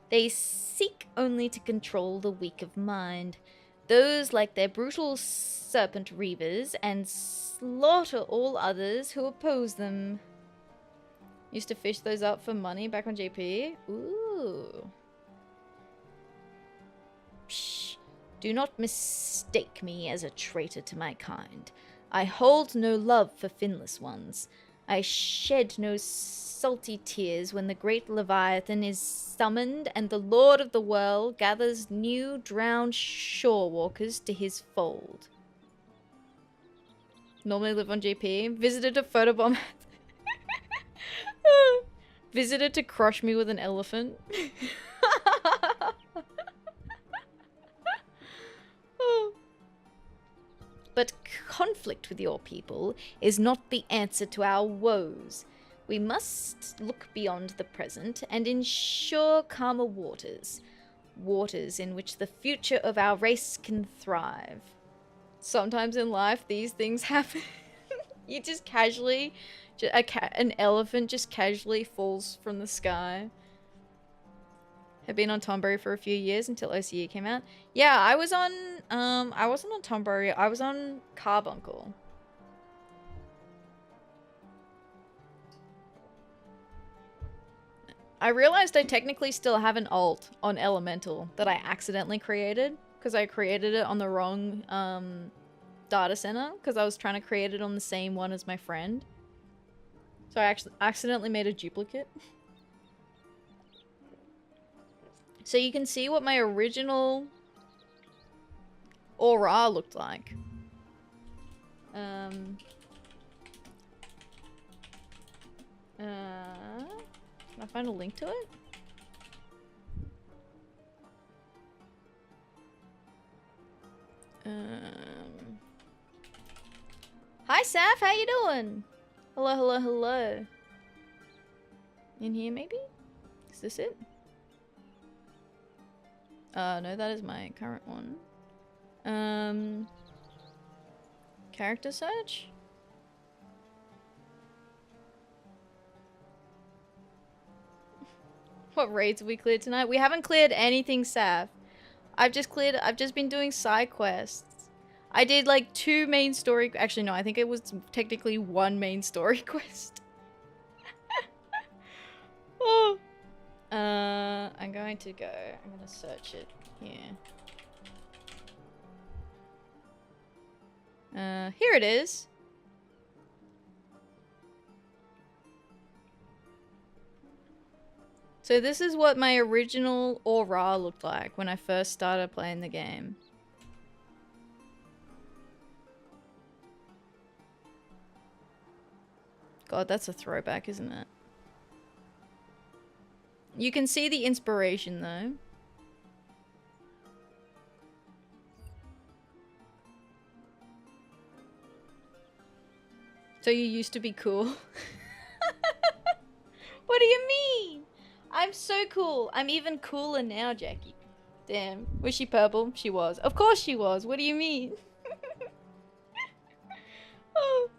They seek only to control the weak of mind, those like their brutal serpent reavers, and slaughter all others who oppose them. Used to fish those up for money back on JP. Ooh. Psh. Do not mistake me as a traitor to my kind. I hold no love for finless ones. I shed no salty tears when the great Leviathan is summoned and the Lord of the World gathers new drowned shorewalkers to his fold. Normally live on JP. Visited a photobomb. Visited to crush me with an elephant. But conflict with your people is not the answer to our woes. We must look beyond the present and ensure calmer waters. Waters in which the future of our race can thrive. Sometimes in life, these things happen. You just casually... an elephant just casually falls from the sky. Had been on Tonberry for a few years until OCE came out. Yeah, I was on, I wasn't on Tonberry, I was on Carbuncle. I realized I technically still have an alt on Elemental that I accidentally created, because I created it on the wrong, data center, because I was trying to create it on the same one as my friend. So I actually accidentally made a duplicate. So you can see what my original aura looked like. Can I find a link to it? Hi Saf, how you doing? Hello, hello, hello. In here maybe? Is this it? No, that is my current one. Character search? What raids have we cleared tonight? We haven't cleared anything, Saf. I've just been doing side quests. I did like 2 main story, actually no, I think it was technically 1 main story quest. Oh. I'm going to search it here. Here it is. So this is what my original aura looked like when I first started playing the game. God, that's a throwback, isn't it? You can see the inspiration though. So you used to be cool? What do you mean? I'm so cool. I'm even cooler now, Jackie. Damn. Was she purple? She was. Of course she was. What do you mean? Oh.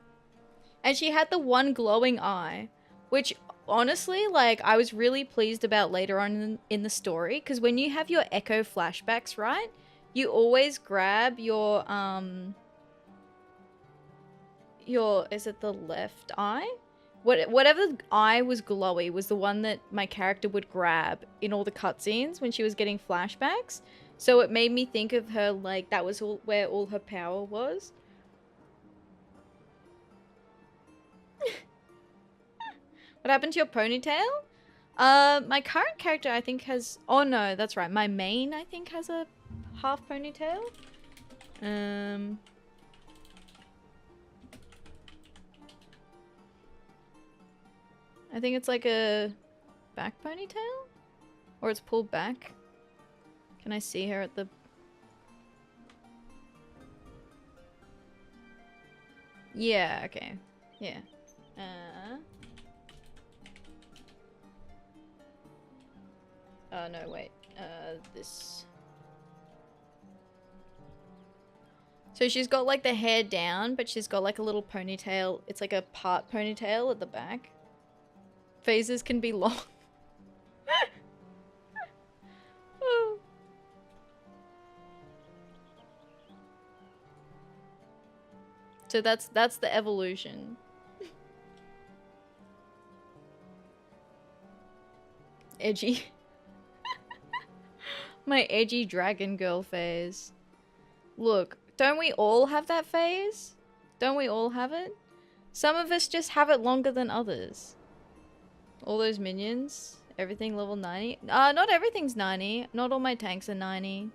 And she had the one glowing eye, which honestly, like, I was really pleased about later on in the story, because when you have your echo flashbacks, right, you always grab your, is it the left eye? Whatever eye was glowy was the one that my character would grab in all the cutscenes when she was getting flashbacks. So it made me think of her like that was where all her power was. What happened to your ponytail? My current character I think has... Oh no, that's right. My main I think has a half ponytail. I think it's like a back ponytail? Or it's pulled back. Can I see her at the... Yeah, okay. Yeah. Oh, no, wait. This... So she's got like the hair down, but she's got like a little ponytail. It's like a part ponytail at the back. Phases can be long. Oh. So that's the evolution. Edgy. My edgy dragon girl phase. Look, don't we all have that phase? Don't we all have it? Some of us just have it longer than others. All those minions, everything level 90. Not everything's 90. Not all my tanks are 90.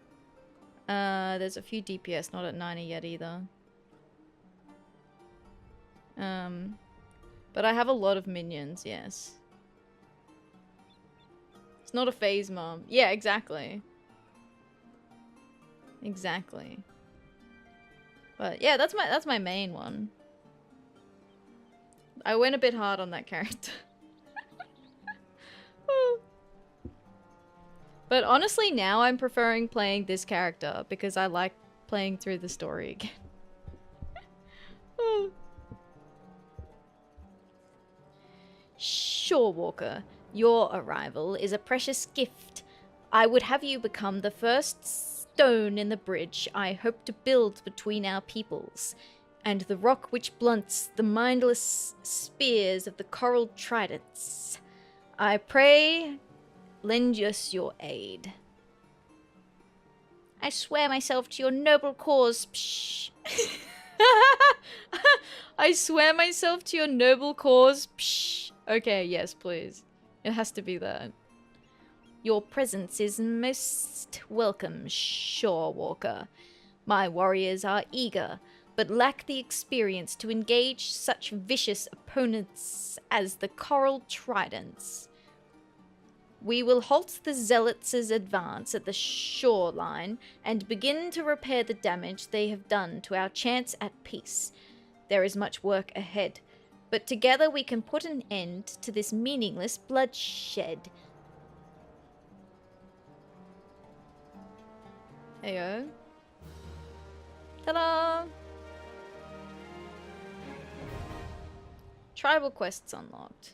There's a few DPS not at 90 yet either. But I have a lot of minions, yes. It's not a phase, Mom. Yeah, exactly. Exactly. But yeah, that's my main one. I went a bit hard on that character. But honestly, now I'm preferring playing this character because I like playing through the story again. Sure, Walker. Your arrival is a precious gift. I would have you become the first stone in the bridge I hope to build between our peoples, and the rock which blunts the mindless spears of the coral tridents. I pray, lend us your aid. I swear myself to your noble cause. Psh. I swear myself to your noble cause. Psh. Okay, yes, please. It has to be that. Your presence is most welcome, Shore Walker. My warriors are eager, but lack the experience to engage such vicious opponents as the Coral Tridents. We will halt the Zealots' advance at the shoreline and begin to repair the damage they have done to our chance at peace. There is much work ahead, but together we can put an end to this meaningless bloodshed. Heyo. Ta-da! Tribal quests unlocked.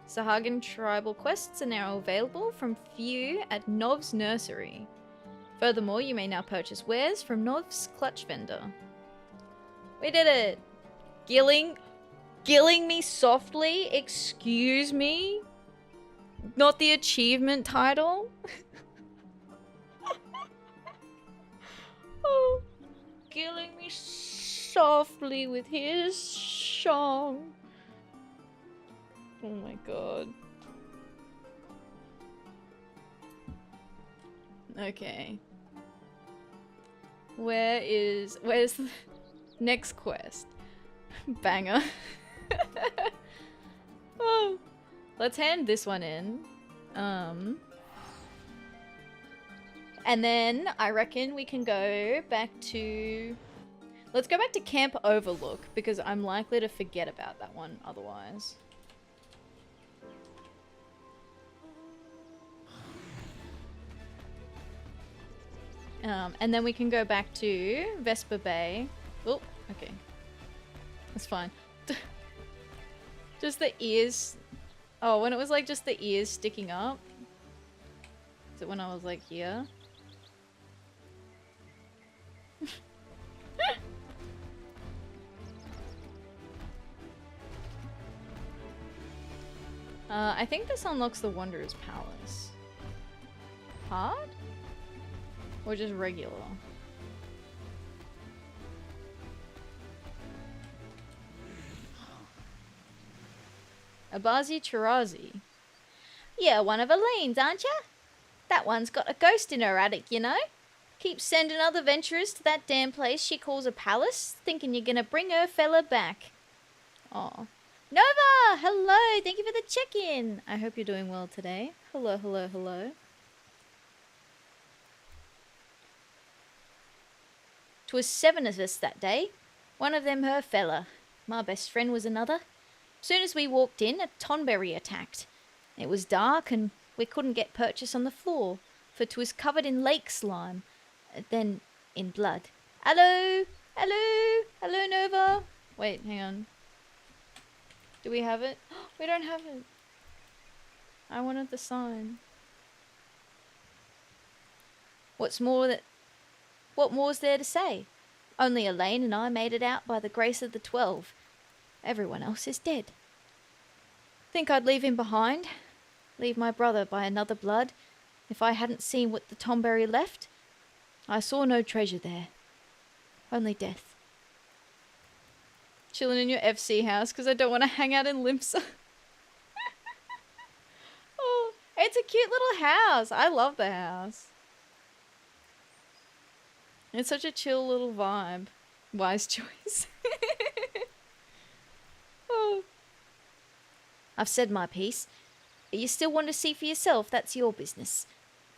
Sahagin tribal quests are now available from few at Nov's nursery. Furthermore, you may now purchase wares from Nov's clutch vendor. We did it! Gilling me softly? Excuse me? Not the achievement title? Oh. killing me softly with his song. Oh my god. Okay. Where's the next quest? Banger. Oh. Let's hand this one in. And then I reckon we can go back to... Let's go back to Camp Overlook, because I'm likely to forget about that one otherwise. And then we can go back to Vesper Bay. Oh, okay. That's fine. Just the ears... Oh, when it was like just the ears sticking up? Is it when I was like here? I think this unlocks the Wanderer's Palace. Hard? Or just regular? Abazi Chirazi. Yeah, one of Elaine's, aren't ya? That one's got a ghost in her attic, you know? Keeps sending other venturers to that damn place she calls a palace, thinking you're gonna bring her fella back. Aw. Nova! Hello! Thank you for the check-in! I hope you're doing well today. Hello, hello, hello. 'Twas 7 of us that day. One of them her fella. My best friend was another. Soon as we walked in, a tonberry attacked. It was dark and we couldn't get purchase on the floor, for 'twas covered in lake slime, then in blood. Hello? Hello? Hello, Nova? Wait, hang on. Do we have it? We don't have it. I wanted the sign. What more's there to say? Only Elaine and I made it out by the grace of the 12. Everyone else is dead. Think I'd leave him behind? Leave my brother by another blood, if I hadn't seen what the Tomberry left? I saw no treasure there. Only death. Chilling in your FC house because I don't want to hang out in Limsa. Oh, it's a cute little house. I love the house. It's such a chill little vibe. Wise choice. Oh. I've said my piece. You still want to see for yourself, that's your business.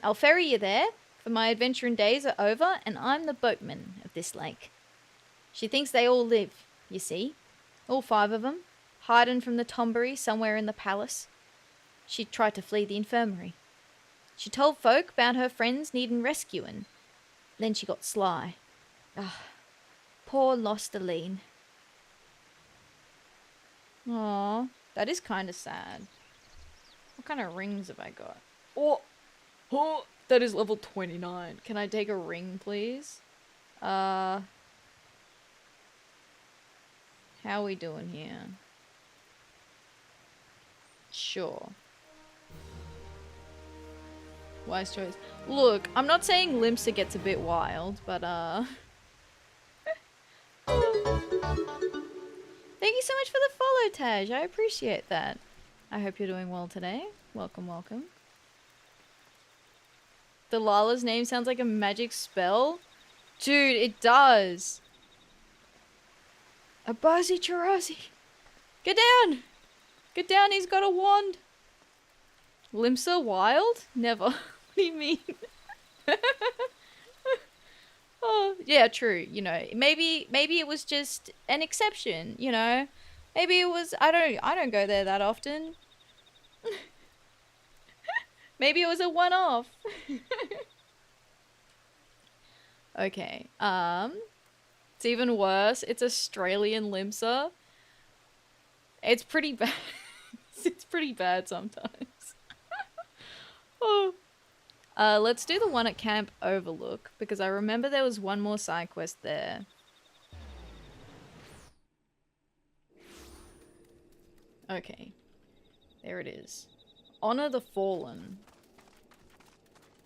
I'll ferry you there, for my adventuring days are over and I'm the boatman of this lake. She thinks they all live, you see. All 5 of them, hiding from the Tomberry somewhere in the palace. She tried to flee the infirmary. She told folk about her friends needing rescuing. Then she got sly. Ah, poor lost Aline. Aw, that is kind of sad. What kind of rings have I got? Oh, that is level 29. Can I take a ring, please? How are we doing here? Sure. Wise choice. Look, I'm not saying Limsa gets a bit wild, but Thank you so much for the follow, Taj. I appreciate that. I hope you're doing well today. Welcome, welcome. The Lala's name sounds like a magic spell. Dude, it does. Abazi Chirazi. Get down! Get down, he's got a wand. Limsa wild? Never. What do you mean? Oh, yeah, true. You know, maybe it was just an exception, you know? Maybe it was, I don't go there that often. Maybe it was a one-off. Okay. It's even worse. It's Australian Limsa. It's pretty bad. It's pretty bad sometimes. Oh. Let's do the one at Camp Overlook, because I remember there was one more side quest there. Okay. There it is. Honor the Fallen.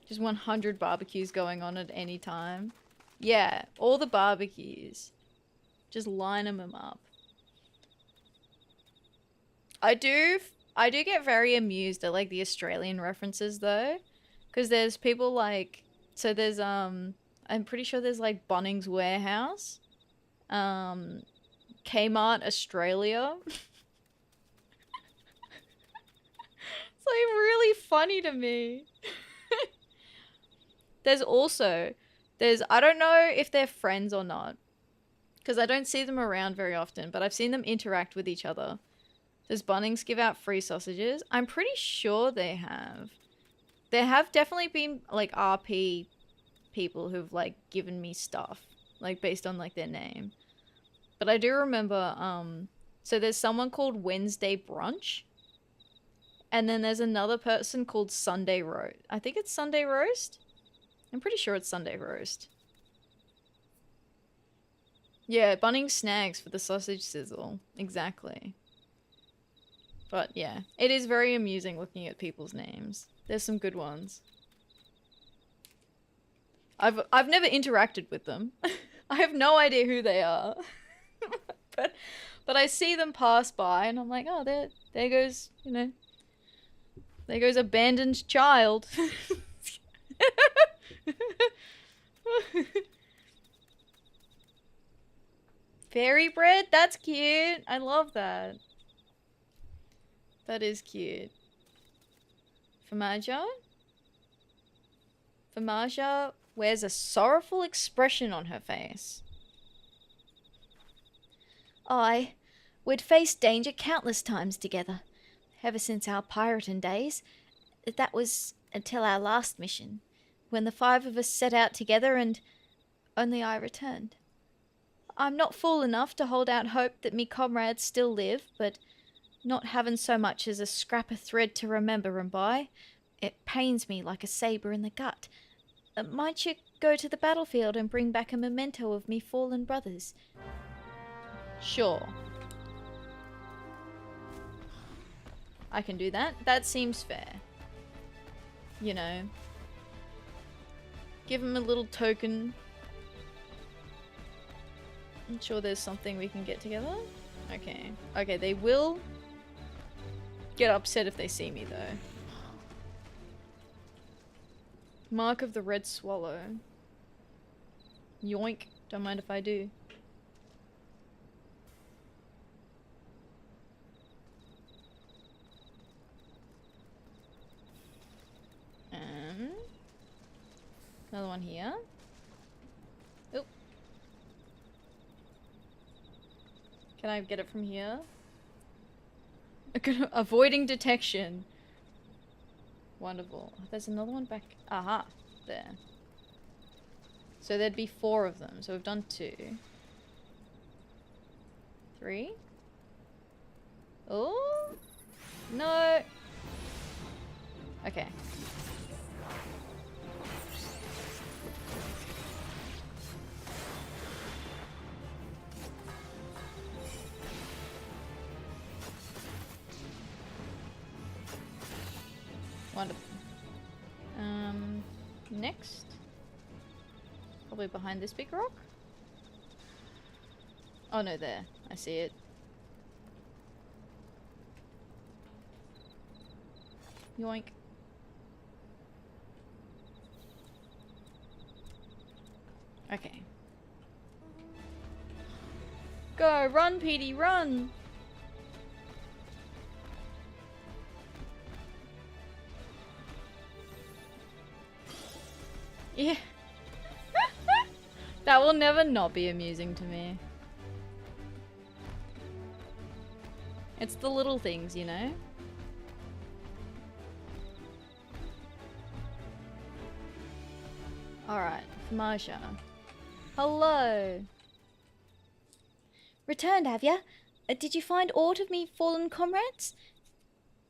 Just 100 barbecues going on at any time. Yeah, all the barbecues. Just line them up. I do get very amused at like the Australian references though, because there's people like, so there's I'm pretty sure there's like Bunnings Warehouse, Kmart Australia. It's like really funny to me. There's I don't know if they're friends or not, because I don't see them around very often, but I've seen them interact with each other. Does Bunnings give out free sausages? I'm pretty sure they have. There have definitely been like RP people who've like given me stuff, like based on like their name. But I do remember, so there's someone called Wednesday Brunch. And then there's another person called Sunday Roast. I think it's Sunday Roast. I'm pretty sure it's Sunday Roast. Yeah, Bunnings Snags for the sausage sizzle. Exactly. But yeah, it is very amusing looking at people's names. There's some good ones. I've never interacted with them. I have no idea who they are. but I see them pass by and I'm like, oh, there goes, you know, there goes abandoned child. Fairy bread? That's cute. I love that. That is cute. Famaja? Famaja wears a sorrowful expression on her face. We'd faced danger countless times together, ever since our pirating days. That was until our last mission, when the 5 of us set out together and only I returned. I'm not fool enough to hold out hope that me comrades still live, but not having so much as a scrap of thread to remember 'em by, it pains me like a sabre in the gut. Might you go to the battlefield and bring back a memento of me fallen brothers? Sure. I can do that. That seems fair. You know. Give him a little token. I'm sure there's something we can get together. Okay. Okay, they will get upset if they see me though. Mark of the Red Swallow. Yoink. Don't mind if I do. Another one here. Oop. Can I get it from here? Avoiding detection. Wonderful. There's another one back. Aha. There. So there'd be 4 of them. So we've done 2. 3. Oh. No. Okay. Wonderful. Next. Probably behind this big rock. Oh no, there. I see it. Yoink. Okay. Go! Run, Petey, run! Yeah. That will never not be amusing to me. It's the little things, you know? Alright, Marsha. Hello! Returned, have ya? Did you find aught of me fallen comrades?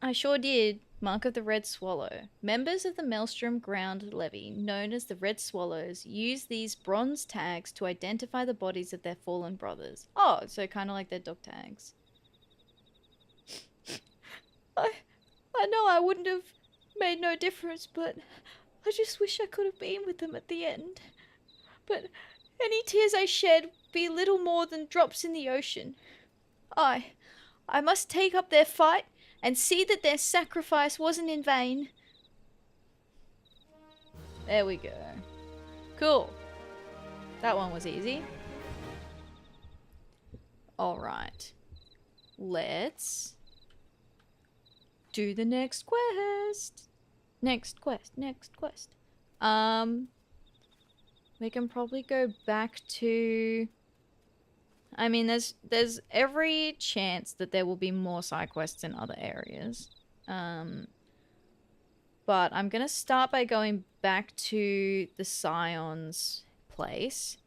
I sure did. Mark of the Red Swallow. Members of the Maelstrom Ground Levy, known as the Red Swallows, use these bronze tags to identify the bodies of their fallen brothers. Oh, so kind of like their dog tags. I know I wouldn't have made no difference, but I just wish I could have been with them at the end. But Any tears I shed be little more than drops in the ocean. I must take up their fight and see that their sacrifice wasn't in vain. There we go. Cool. That one was easy. Alright. Let's do the next quest. Next quest. We can probably go back to... I mean, there's every chance that there will be more side quests in other areas. But I'm gonna start by going back to the Scion's place,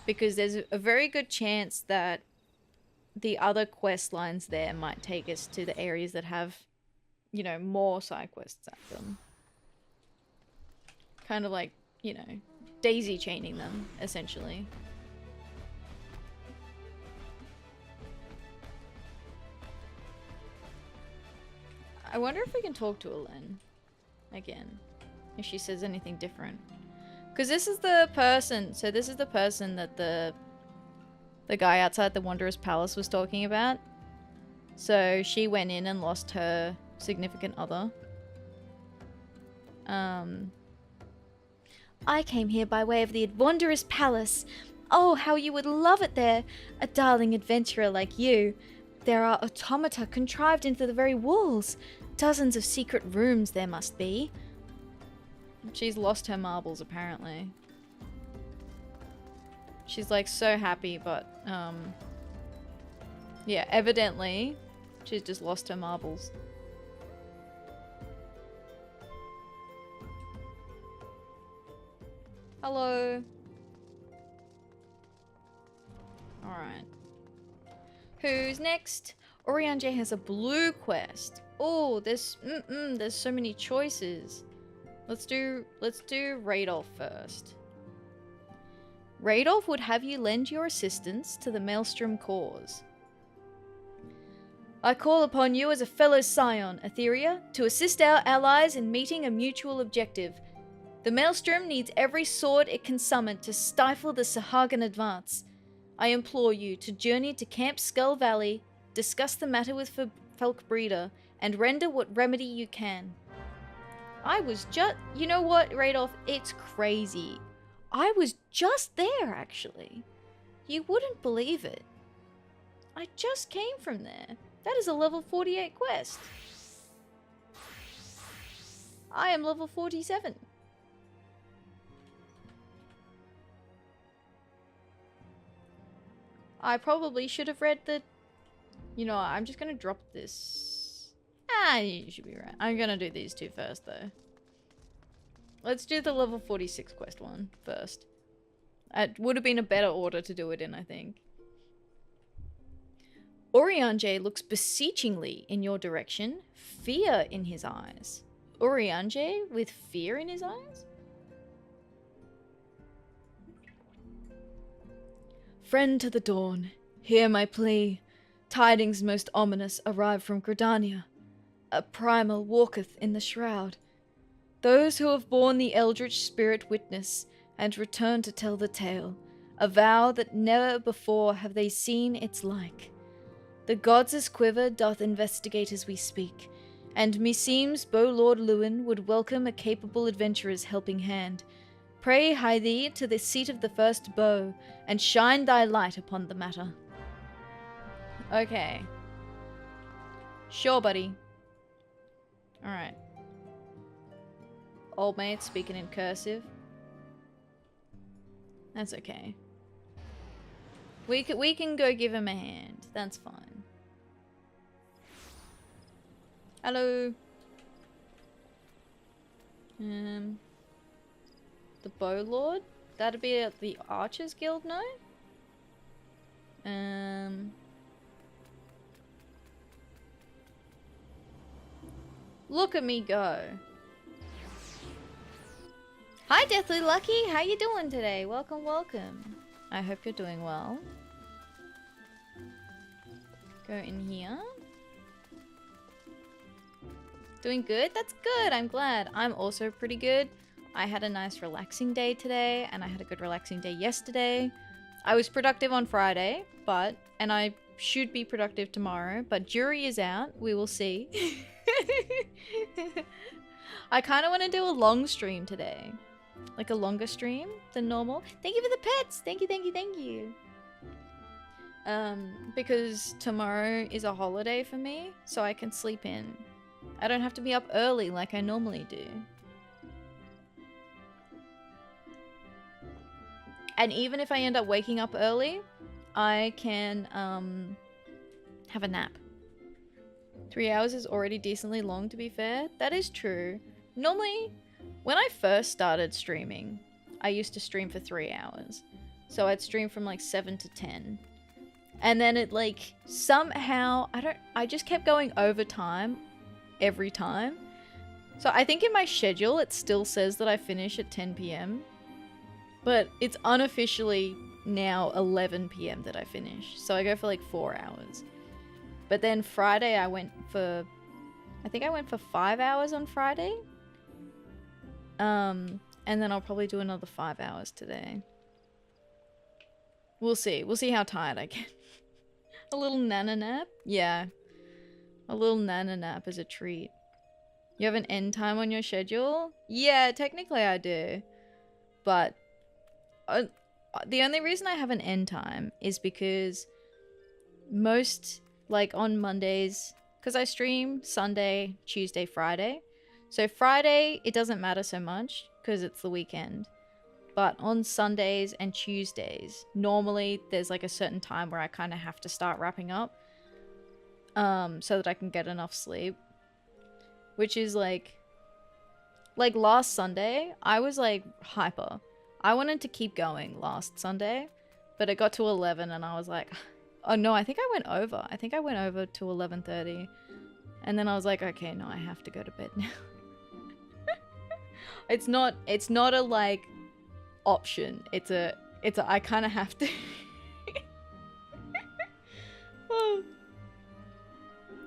because there's a very good chance that the other quest lines there might take us to the areas that have, you know, more side quests at them. Kind of like, you know, daisy chaining them, essentially. I wonder if we can talk to Elen again, if she says anything different. Because this is the person, so this is the person that the guy outside the Wanderer's Palace was talking about. So she went in and lost her significant other. I came here by way of the Wanderer's Palace. Oh, how you would love it there, a darling adventurer like you. There are automata contrived into the very walls. Dozens of secret rooms there must be. She's lost her marbles, apparently. She's like so happy, but yeah, evidently she's just lost her marbles. Hello. Alright. Who's next? Oriange has a blue quest. Oh, there's so many choices. Let's do Radolf first. Radolf would have you lend your assistance to the Maelstrom cause. I call upon you as a fellow scion, Atheria, to assist our allies in meeting a mutual objective. The Maelstrom needs every sword it can summon to stifle the Sahagin advance. I implore you to journey to Camp Skull Valley, discuss the matter with Falkbreeder, and render what remedy you can. I was just... You know what, Radolf? It's crazy. I was just there, actually. You wouldn't believe it. I just came from there. That is a level 48 quest. I am level 47. I probably should have read the... You know, I'm just gonna drop this. Ah, you should be right. I'm gonna do these two first, though. Let's do the level 46 quest one first. It would have been a better order to do it in, I think. Oriange looks beseechingly in your direction, fear in his eyes. Oriange with fear in his eyes? Friend to the dawn, hear my plea. Tidings most ominous arrive from Gridania. A primal walketh in the shroud. Those who have borne the eldritch spirit witness, and return to tell the tale, avow that never before have they seen its like. The gods' quiver doth investigate as we speak, and meseems Bow-Lord Lewin would welcome a capable adventurer's helping hand. Pray hie thee to the seat of the first bow, and shine thy light upon the matter. Okay. Sure, buddy. Alright. Old mate speaking in cursive. That's okay. We can go give him a hand. That's fine. Hello. The Bow Lord? That'd be at the Archers Guild, no? Look at me go. Hi Deathly Lucky, how you doing today? Welcome, welcome. I hope you're doing well. Go in here. Doing good? That's good, I'm glad. I'm also pretty good. I had a nice relaxing day today, and I had a good relaxing day yesterday. I was productive on Friday, and I should be productive tomorrow, but jury is out. We will see. I kind of want to do a long stream today. Like a longer stream than normal. Thank you for the pets! Thank you, thank you, thank you. Because tomorrow is a holiday for me, so I can sleep in. I don't have to be up early like I normally do. And even if I end up waking up early, I can have a nap. 3 hours is already decently long, to be fair. That is true. Normally, when I first started streaming, I used to stream for 3 hours. So I'd stream from like 7 to 10. And then it like, somehow, I just kept going over time every time. So I think in my schedule, it still says that I finish at 10 p.m. But it's unofficially now 11 p.m. that I finish. So I go for like 4 hours. But then Friday I think I went for 5 hours on Friday. And then I'll probably do another 5 hours today. We'll see. We'll see how tired I get. A little nana nap? Yeah. A little nana nap is a treat. You have an end time on your schedule? Yeah, technically I do. But the only reason I have an end time is because most, like on Mondays, because I stream Sunday, Tuesday, Friday. So Friday, it doesn't matter so much because it's the weekend. But on Sundays and Tuesdays, normally there's like a certain time where I kind of have to start wrapping up so that I can get enough sleep. Which is like last Sunday, I was like hyper. I wanted to keep going last Sunday, but it got to 11 and I was like, oh no, I think I went over. I think I went over to 11:30. And then I was like, okay, no, I have to go to bed now. It's not a like option. It's a I kind of have to. Oh.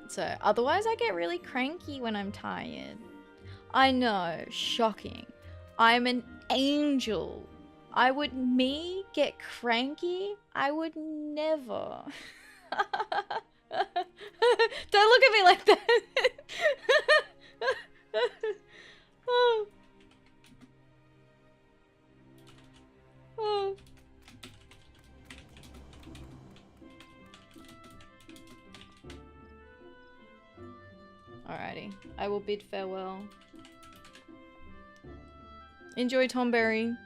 So otherwise I get really cranky when I'm tired. I know, shocking. I'm an angel. Me get cranky? I would never. Don't look at me like that. Oh. Oh. Alrighty, I will bid farewell. Enjoy Tomberry.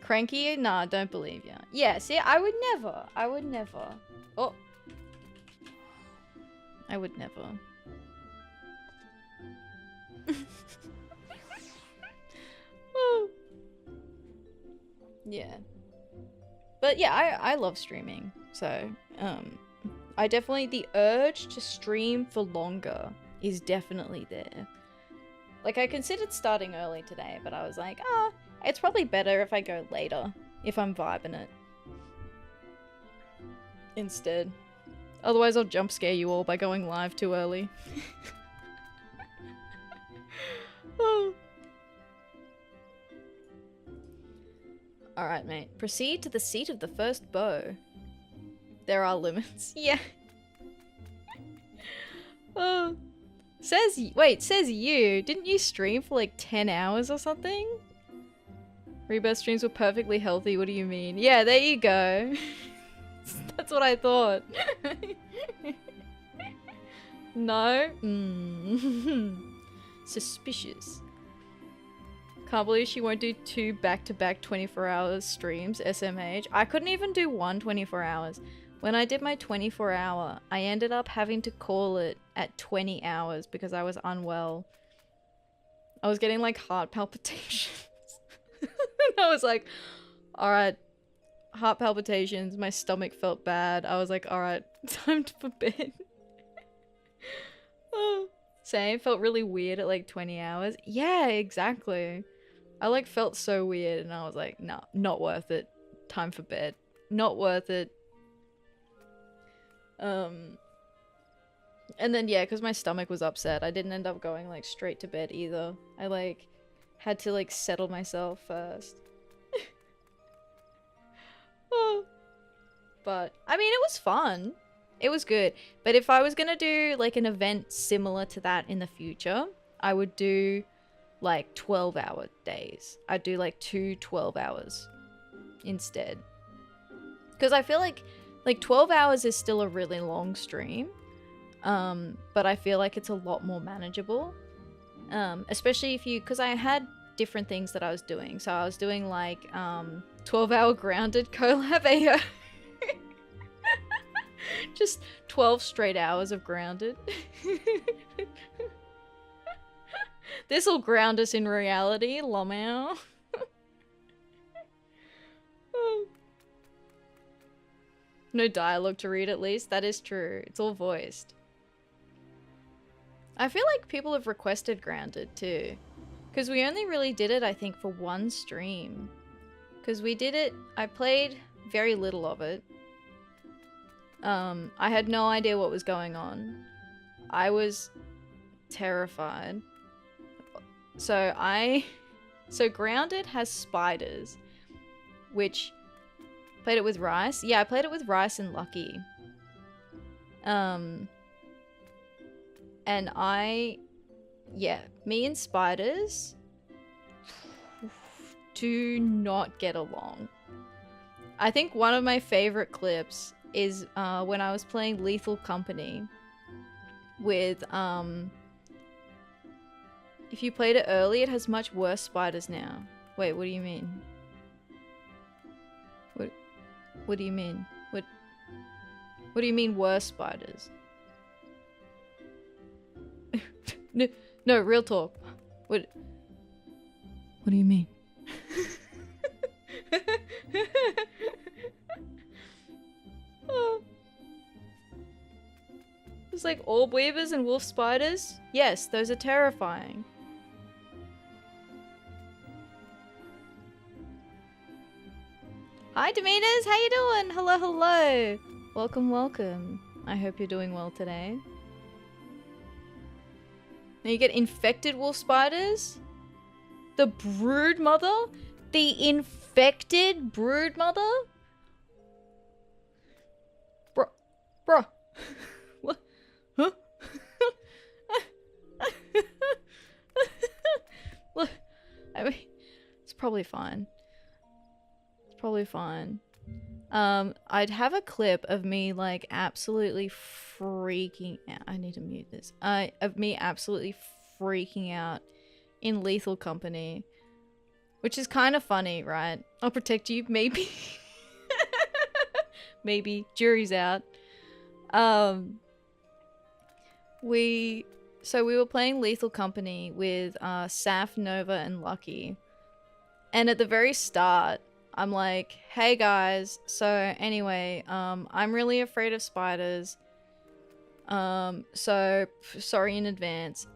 Cranky? Nah, don't believe ya. Yeah, see, I would never. I would never. Oh. I would never. Oh. Yeah. But yeah, I love streaming. So, I definitely, the urge to stream for longer is definitely there. Like, I considered starting early today, but I was like, it's probably better if I go later, if I'm vibing it. Instead. Otherwise, I'll jump scare you all by going live too early. Oh. Alright, mate. Proceed to the seat of the first bow. There are limits. Yeah. Oh. Says you. Didn't you stream for like 10 hours or something? Rebirth streams were perfectly healthy. What do you mean? Yeah, there you go. That's what I thought. No? Suspicious. Can't believe she won't do 2 back-to-back 24 hours streams, SMH. I couldn't even do one 24 hours. When I did my 24 hour, I ended up having to call it at 20 hours because I was unwell. I was getting like heart palpitations. I was like, alright, heart palpitations, my stomach felt bad. I was like, alright, time for bed. Oh. Same, felt really weird at like 20 hours. Yeah, exactly. I like felt so weird and I was like, nah, not worth it. Time for bed. Not worth it. And then yeah, because my stomach was upset, I didn't end up going like straight to bed either. I like Had to like settle myself first. Oh. But I mean, it was fun. It was good. But if I was gonna do like an event similar to that in the future, I would do like 12-hour days. I'd do like 12 hours instead. Because I feel like 12 hours is still a really long stream. But I feel like it's a lot more manageable. Especially if you, because I had different things that I was doing. So I was doing like 12-hour grounded collab AO. Just 12 straight hours of grounded. This'll ground us in reality, Lomao. No dialogue to read at least. That is true. It's all voiced. I feel like people have requested grounded too. Because we only really did it, I think, for one stream. Because we did it, I played very little of it. I had no idea what was going on. I was terrified. So Grounded has spiders, which, played it with Rice? Yeah, I played it with Rice and Lucky. And me and spiders do not get along. I think one of my favorite clips is when I was playing Lethal Company with, if you played it early, it has much worse spiders now. Wait, what do you mean? What do you mean? What do you mean worse spiders? No, real talk. What do you mean? Oh. It's like orb weavers and wolf spiders? Yes, those are terrifying. Hi Demeanors, how you doing? Hello, hello. Welcome, welcome. I hope you're doing well today. Now you get infected wolf spiders? The brood mother? The infected brood mother? Bruh. What? Huh? Look, I mean, it's probably fine. It's probably fine. I'd have a clip of me like absolutely freaking out. I need to mute this. Of me absolutely freaking out in Lethal Company, which is kind of funny, right? I'll protect you, maybe. Maybe. Jury's out. We were playing Lethal Company with Saf, Nova, and Lucky. And at the very start, I'm like, hey guys, so anyway, I'm really afraid of spiders. So sorry in advance.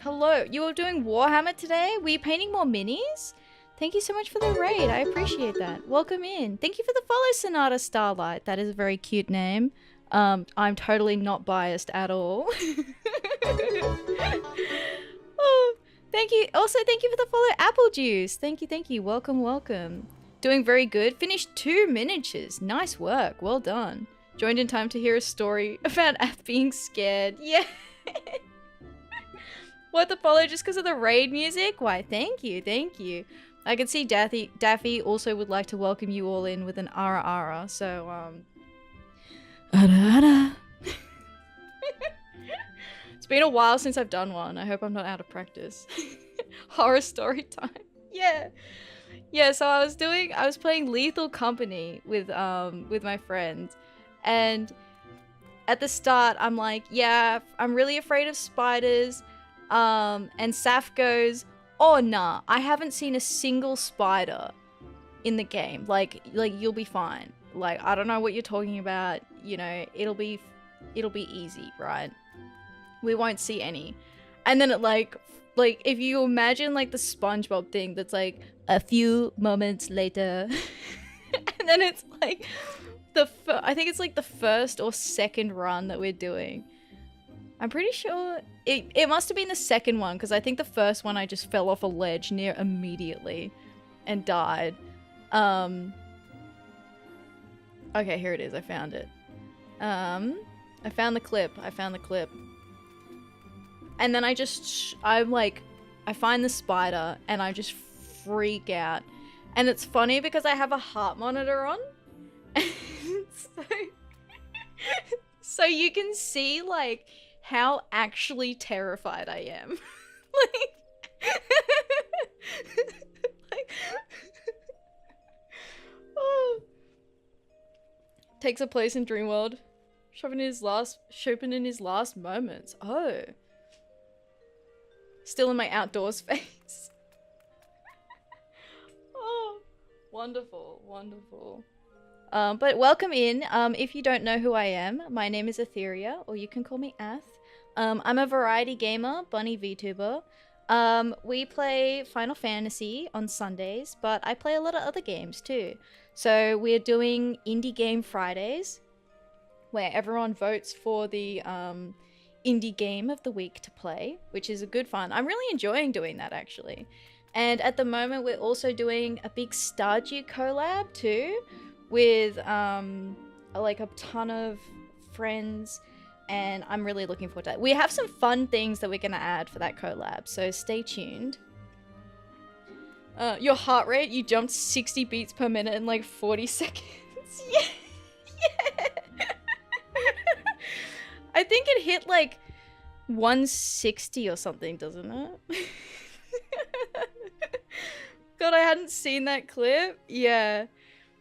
Hello, you were doing Warhammer today? Were you painting more minis? Thank you so much for the raid, I appreciate that. Welcome in. Thank you for the follow, Sonata Starlight. That is a very cute name. I'm totally not biased at all. Oh, thank you. Also, thank you for the follow, Apple Juice. Thank you. Welcome, welcome. Doing very good. Finished 2 miniatures. Nice work. Well done. Joined in time to hear a story about Ath being scared. Yeah. What, the follow just because of the raid music? Why, thank you. I can see Daffy also would like to welcome you all in with an ara ara. So, Ara. It's been a while since I've done one. I hope I'm not out of practice. Horror story time. Yeah. Yeah, so I was playing Lethal Company with my friends, and at the start I'm like, yeah, I'm really afraid of spiders, and Saf goes, oh nah, I haven't seen a single spider in the game, like you'll be fine, like I don't know what you're talking about, you know, it'll be easy, right? We won't see any. And then it like if you imagine like the SpongeBob thing that's like a few moments later and then it's like I think it's like the first or second run that we're doing, I'm pretty sure it must have been the second one, because I think the first one I just fell off a ledge near immediately and died. Okay, here it is. I found it. I found the clip. And then I find the spider and I just freak out. And it's funny because I have a heart monitor on. So you can see like how actually terrified I am. like oh. Takes a place in Dreamworld. Chopin in his last moments. Oh. Still in my outdoors phase. Oh, wonderful, wonderful. But welcome in. If you don't know who I am, my name is Atheria, or you can call me Ath. I'm a variety gamer, bunny VTuber. We play Final Fantasy on Sundays, but I play a lot of other games too. So we're doing Indie Game Fridays, where everyone votes for the indie game of the week to play, which is a good fun. I'm really enjoying doing that actually. And at the moment we're also doing a big Stardew collab too, with like a ton of friends, and I'm really looking forward to that. We have some fun things that we're gonna add for that collab, so stay tuned. Your heart rate, you jumped 60 beats per minute in like 40 seconds. Yeah. I think it hit like 160 or something, doesn't it? God, I hadn't seen that clip. Yeah.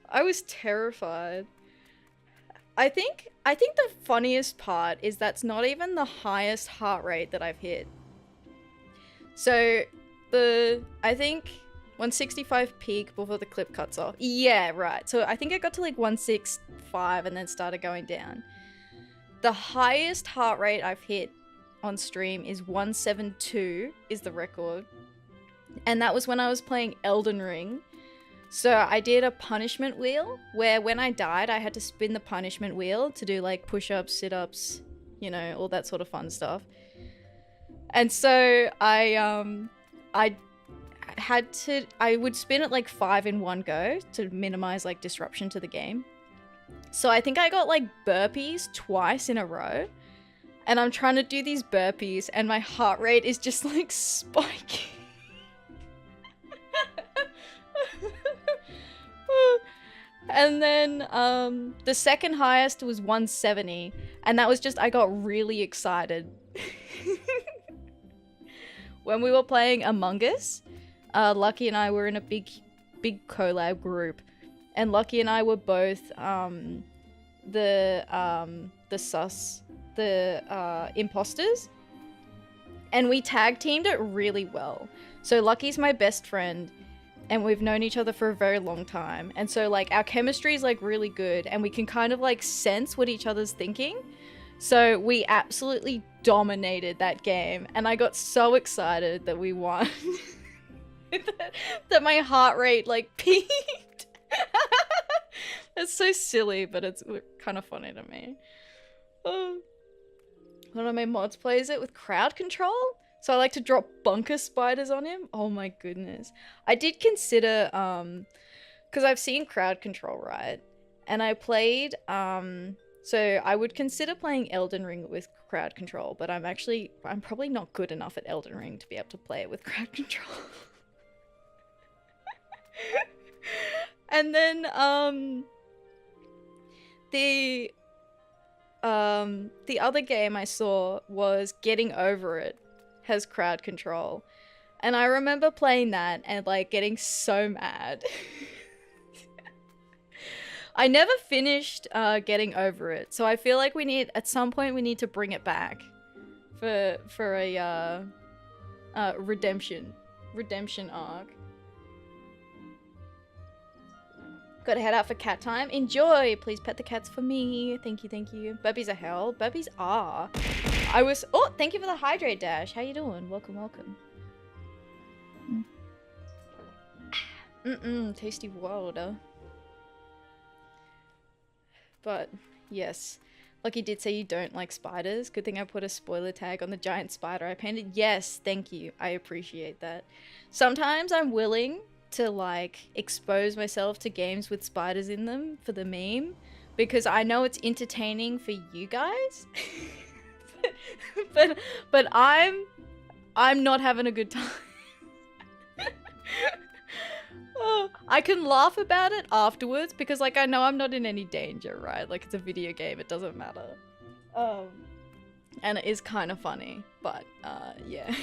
I was terrified. I think the funniest part is that's not even the highest heart rate that I've hit. So I think 165 peak before the clip cuts off. Yeah, right. So I think I got to like 165 and then started going down. The highest heart rate I've hit on stream is 172 is the record. And that was when I was playing Elden Ring. So I did a punishment wheel where when I died, I had to spin the punishment wheel to do like push-ups, sit-ups, you know, all that sort of fun stuff. And so I would spin it like 5 in one go to minimize like disruption to the game. So I think I got like burpees twice in a row, and I'm trying to do these burpees and my heart rate is just like spiking. And then the second highest was 170, and that was just, I got really excited. When we were playing Among Us, Lucky and I were in a big collab group, and Lucky and I were both imposters, and we tag teamed it really well. So Lucky's my best friend, and we've known each other for a very long time, and so like our chemistry is like really good, and we can kind of like sense what each other's thinking. So we absolutely dominated that game, and I got so excited that we won. that my heart rate like peaked. It's so silly, but it's kind of funny to me. One of my mods plays it with crowd control, so I like to drop bunker spiders on him. Oh my goodness. I did consider, because I've seen crowd control, right? And I played, so I would consider playing Elden Ring with crowd control, but I'm probably not good enough at Elden Ring to be able to play it with crowd control. And then, the other game I saw was Getting Over It has crowd control, and I remember playing that and like getting so mad. I never finished Getting Over It, so I feel like at some point we need to bring it back for a redemption arc. Gotta head out for cat time. Enjoy! Please pet the cats for me. Thank you, thank you. Burpees are hell. Burpees are. Oh, thank you for the hydrate dash. How you doing? Welcome, welcome. Tasty water. But, yes. Lucky did say you don't like spiders. Good thing I put a spoiler tag on the giant spider I painted. Yes, thank you. I appreciate that. Sometimes I'm willing to like expose myself to games with spiders in them for the meme because I know it's entertaining for you guys. but I'm not having a good time. Oh, I can laugh about it afterwards because like I know I'm not in any danger, right? Like it's a video game, it doesn't matter. And it is kind of funny, but yeah.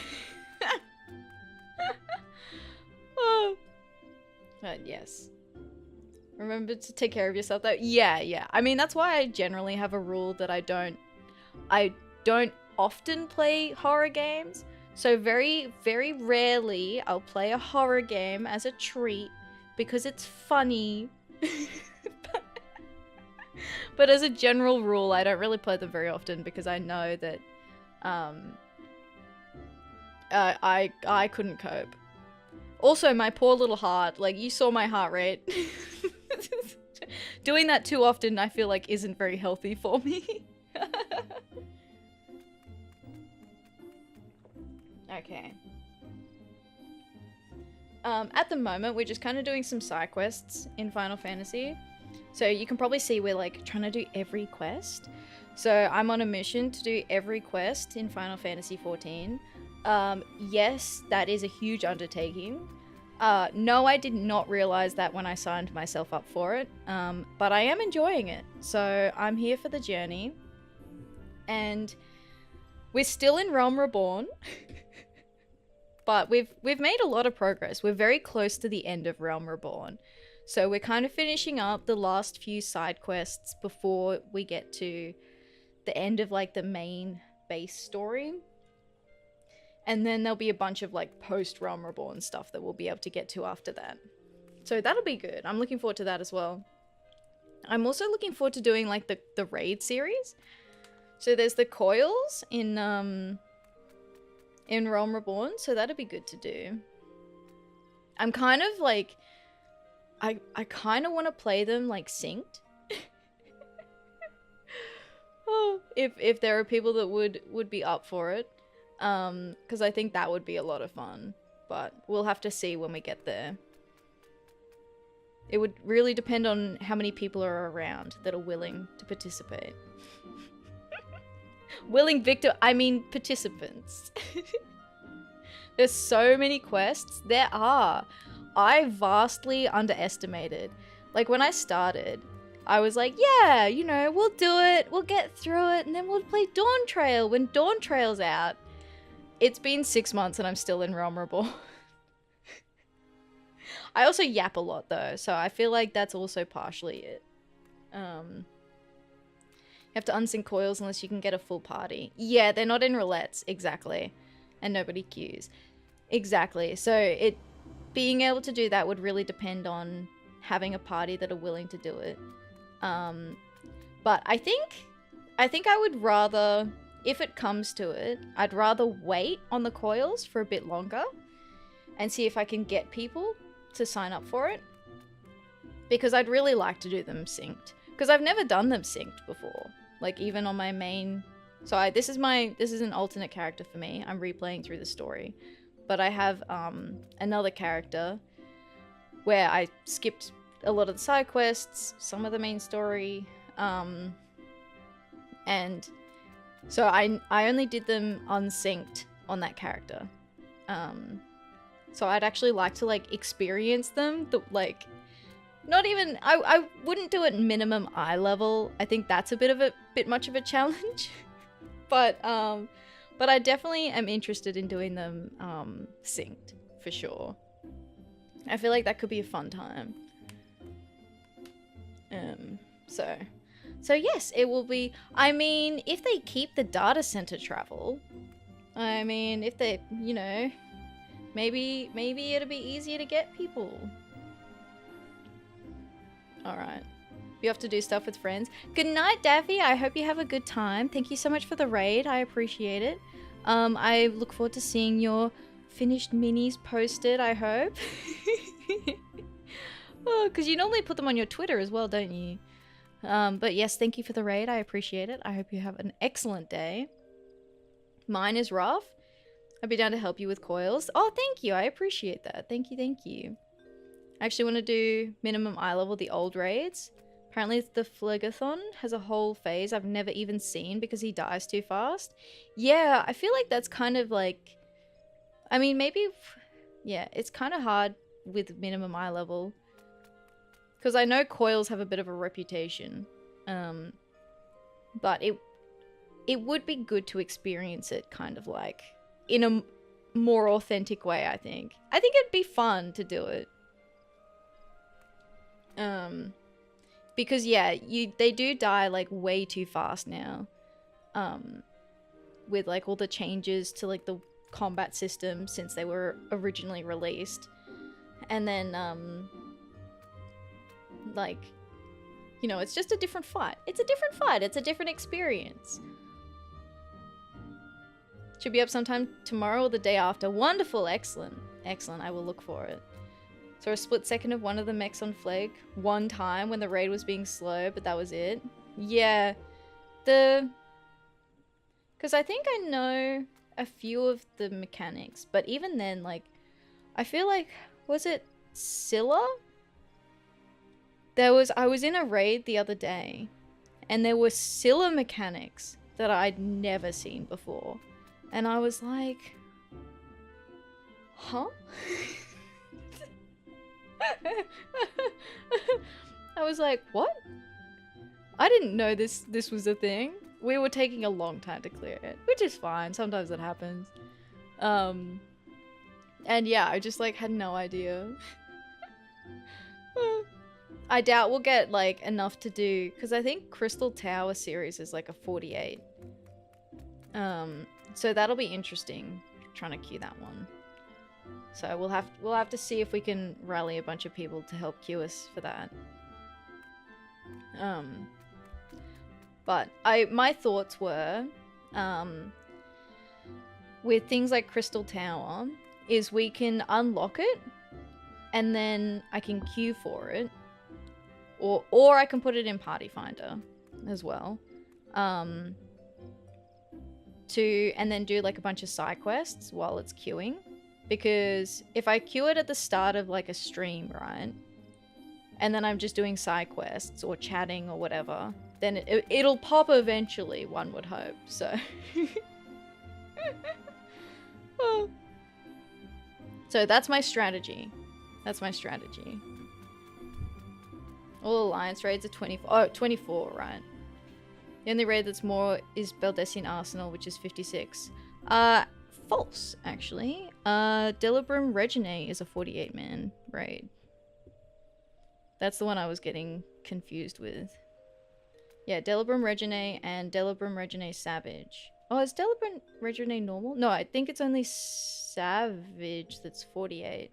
Oh. But yes. Remember to take care of yourself though. Yeah. I mean, that's why I generally have a rule that I don't often play horror games. So very, very rarely I'll play a horror game as a treat because it's funny. But as a general rule, I don't really play them very often because I know that I couldn't cope. Also, my poor little heart, like you saw my heart rate. Doing that too often I feel like isn't very healthy for me. Okay. At the moment, we're just kind of doing some side quests in Final Fantasy. So you can probably see we're like trying to do every quest. So I'm on a mission to do every quest in Final Fantasy XIV. Yes, that is a huge undertaking. No, I did not realize that when I signed myself up for it. But I am enjoying it. So I'm here for the journey. And we're still in Realm Reborn. But we've made a lot of progress. We're very close to the end of Realm Reborn. So we're kind of finishing up the last few side quests before we get to the end of like the main base story. And then there'll be a bunch of like post Realm Reborn stuff that we'll be able to get to after that. So that'll be good. I'm looking forward to that as well. I'm also looking forward to doing like the raid series. So there's the coils in Realm Reborn, so that'd be good to do. I'm kind of like I kind of want to play them like synced. Oh, if there are people that would be up for it, because I think that would be a lot of fun. But we'll have to see when we get there. It would really depend on how many people are around that are willing to participate. Willing victor, I mean participants. There's so many quests. There are. I vastly underestimated. Like when I started, I was like, yeah, you know, we'll do it. We'll get through it. And then we'll play Dawn Trail when Dawn Trail's out. It's been 6 months and I'm still in Realm Reborn. I also yap a lot though. So I feel like that's also partially it. You have to unsync coils unless you can get a full party. Yeah, they're not in roulettes. Exactly. And nobody queues. Exactly. So being able to do that would really depend on having a party that are willing to do it. But I think I would rather, if it comes to it, I'd rather wait on the coils for a bit longer and see if I can get people to sign up for it. Because I'd really like to do them synced. Because I've never done them synced before. Like even on my main... So this is an alternate character for me. I'm replaying through the story. But I have another character where I skipped a lot of the side quests, some of the main story, and so I only did them unsynced on that character. So I'd actually like to like experience them, not even, I wouldn't do it minimum eye level. I think that's a bit much of a challenge. But I definitely am interested in doing them synced, for sure. I feel like that could be a fun time. So yes, it will be, I mean, if they keep the data center travel, I mean, if they, you know, maybe it'll be easier to get people. Alright. You have to do stuff with friends. Good night, Daffy. I hope you have a good time. Thank you so much for the raid. I appreciate it. I look forward to seeing your finished minis posted, I hope. Oh, because you normally put them on your Twitter as well, don't you? But yes, thank you for the raid. I appreciate it. I hope you have an excellent day. Mine is rough. I'd be down to help you with coils. Oh, thank you. I appreciate that. Thank you, thank you. I actually want to do minimum eye level, the old raids. Apparently the Phlegathon has a whole phase I've never even seen because he dies too fast. Yeah, I feel like that's kind of like... I mean, maybe... Yeah, it's kind of hard with minimum eye level. Because I know coils have a bit of a reputation. But it would be good to experience it kind of like in a more authentic way, I think. I think it'd be fun to do it. Because yeah, they do die like way too fast now. With like all the changes to like the combat system since they were originally released. And then like, you know, it's just a different fight. It's a different fight. It's a different experience. Should be up sometime tomorrow or the day after. Wonderful. Excellent. Excellent. I will look for it. So a split second of one of the mechs on Flag one time when the raid was being slow, but that was it. Yeah. Because I think I know a few of the mechanics, but even then, like, I feel like, was it Scylla? I was in a raid the other day, and there were Scylla mechanics that I'd never seen before. And I was like, huh? I was like, what? I didn't know this was a thing. We were taking a long time to clear it, which is fine. Sometimes it happens. And yeah, I just like had no idea. I doubt we'll get like enough to do, because I think Crystal Tower series is like a 48. So that'll be interesting trying to queue that one. So we'll have to see if we can rally a bunch of people to help queue us for that. But my thoughts were, with things like Crystal Tower, is we can unlock it, and then I can queue for it, or I can put it in Party Finder as well, and then do like a bunch of side quests while it's queuing. Because if I queue it at the start of like a stream, right, and then I'm just doing side quests or chatting or whatever, then it'll pop eventually, one would hope. So so that's my strategy. That's my strategy. All alliance raids are 24. Oh, 24, right. The only raid that's more is Beldessian Arsenal, which is 56. False, actually. Delibrum Regine is a 48-man raid. That's the one I was getting confused with. Yeah, Delibrum Regine and Delibrum Regine Savage. Oh, is Delibrum Regine normal? No, I think it's only Savage that's 48.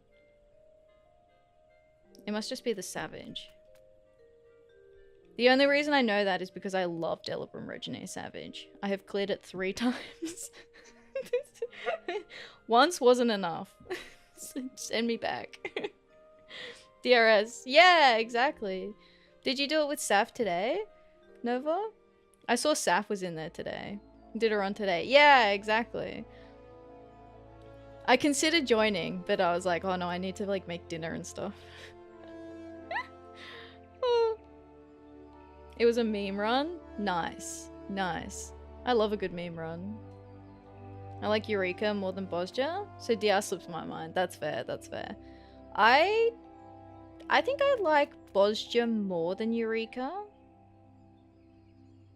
It must just be the Savage. The only reason I know that is because I love Delibrum Regine Savage. I have cleared it 3 times. Once wasn't enough. Send me back. DRS. Yeah, exactly. Did you do it with Saf today, Nova? I saw Saf was in there today. Did her on today. Yeah, exactly. I considered joining, but I was like, oh no, I need to like make dinner and stuff. Oh. It was a meme run? Nice. Nice. I love a good meme run. I like Eureka more than Bosja, so DR slips my mind. That's fair, that's fair. I think I like Bosja more than Eureka.